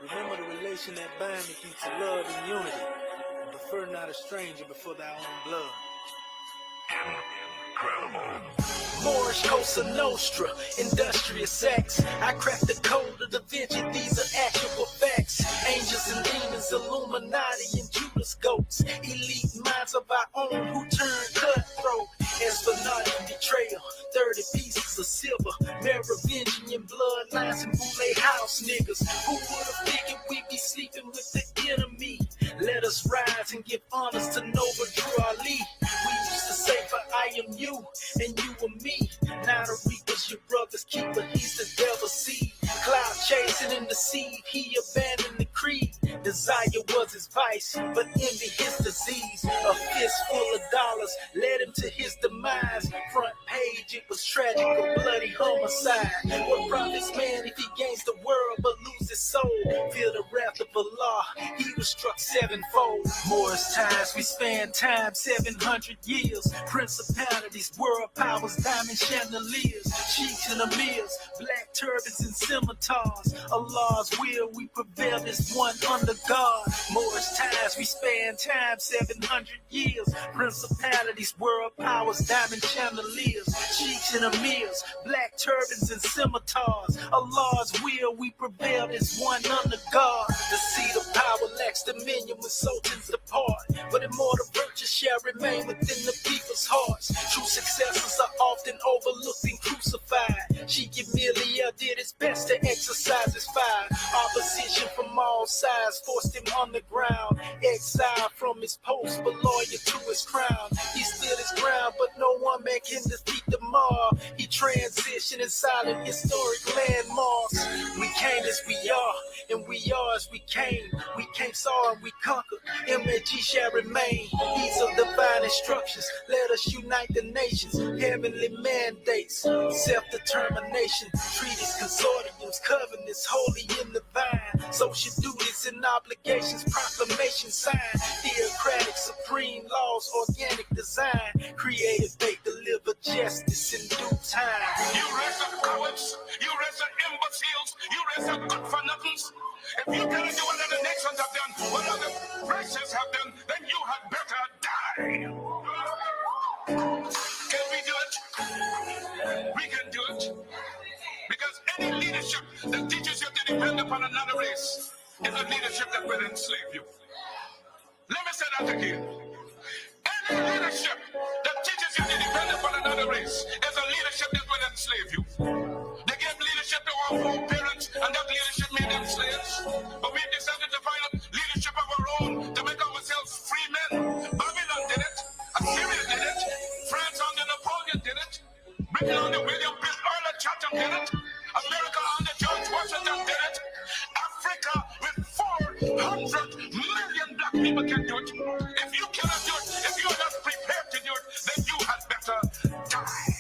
remember the relation that bindeth you to love and unity, and prefer not a stranger before thy own blood. Moorish Cosa Nostra, industrious acts. I cracked the code of the vision, these are actual facts. Angels and demons, Illuminati and Judas goats. Elite minds of our own who turn cutthroat. As for not betrayal, 30 pieces of silver. Merovingian bloodlines and Boulay House niggas. Who would've figured we'd be sleeping with the enemy? Let us rise and give honors to Nova Drew Ali. We used to say, for I am you, and you are me. Now the reaper's your brother's keeper, he's the devil's seed. Cloud chasing and deceive, he abandoned the creed. Desire was his vice, but envy his disease. A fistful of dollars led him to his demise. Front page, it was tragic, a bloody homicide. What profits man if he gains the world but loses his soul? Feel the wrath of Allah, he was struck sevenfold. Moorish ties, we span time 700 years. Principalities, world powers, diamond chandeliers, sheiks and emirs, black turbans and scimitars. Allah's will, we prevail as one under God. Moorish ties, we span time 700 years. Principalities, world powers, diamond chandeliers, sheiks and emirs, black turbans and scimitars. Allah's will, we prevail as one under God. The seat of power lacks dominion when sultans depart, but immortal virtues shall remain within the people's hearts. True successors are often overlooked and crucified. Sheikh Emilia did his best to exercise his fire. Opposition from all sides forced him on the ground. Exiled from his post, but loyal to his crown. He stood his ground, but no one man can defeat the mob. He transitioned in silent historic landmarks. We came as we are, and we are as we came. We came, saw, and we conquered. MAG shall remain. These are divine instructions. Let us unite the nations. Heavenly mandates, self-determination, treaties, consortiums, covenants, holy and divine. Social duties and obligations, proclamation sign. Theocratic, supreme laws, organic design. Creative, they deliver justice in due time. You raise up cowards, you raise up imbeciles, you raise up good for nothings. If you cannot do what other nations have done, what other races have done, then you had better die. Can we do it? We can do it. Because any leadership that teaches you to depend upon another race is a leadership that will enslave you. Let me say that again. Any leadership that teaches you to depend upon another race is a leadership that will enslave you. They gave leadership to our foreparents, and that leadership made them slaves. But we decided to find out leadership of our own to make ourselves free men. Babylon did it. Assyria did it. France under Napoleon did it. Britain under William Pitt, Earl of Chatham did it. America under George Washington did it. Africa with 400 million black people can do it. If you cannot do it, if you are not prepared to do it, then you had better die.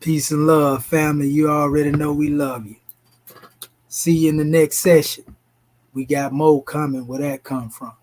Peace and love, family. You already know we love you. See you in the next session. We got more coming. Where that come from?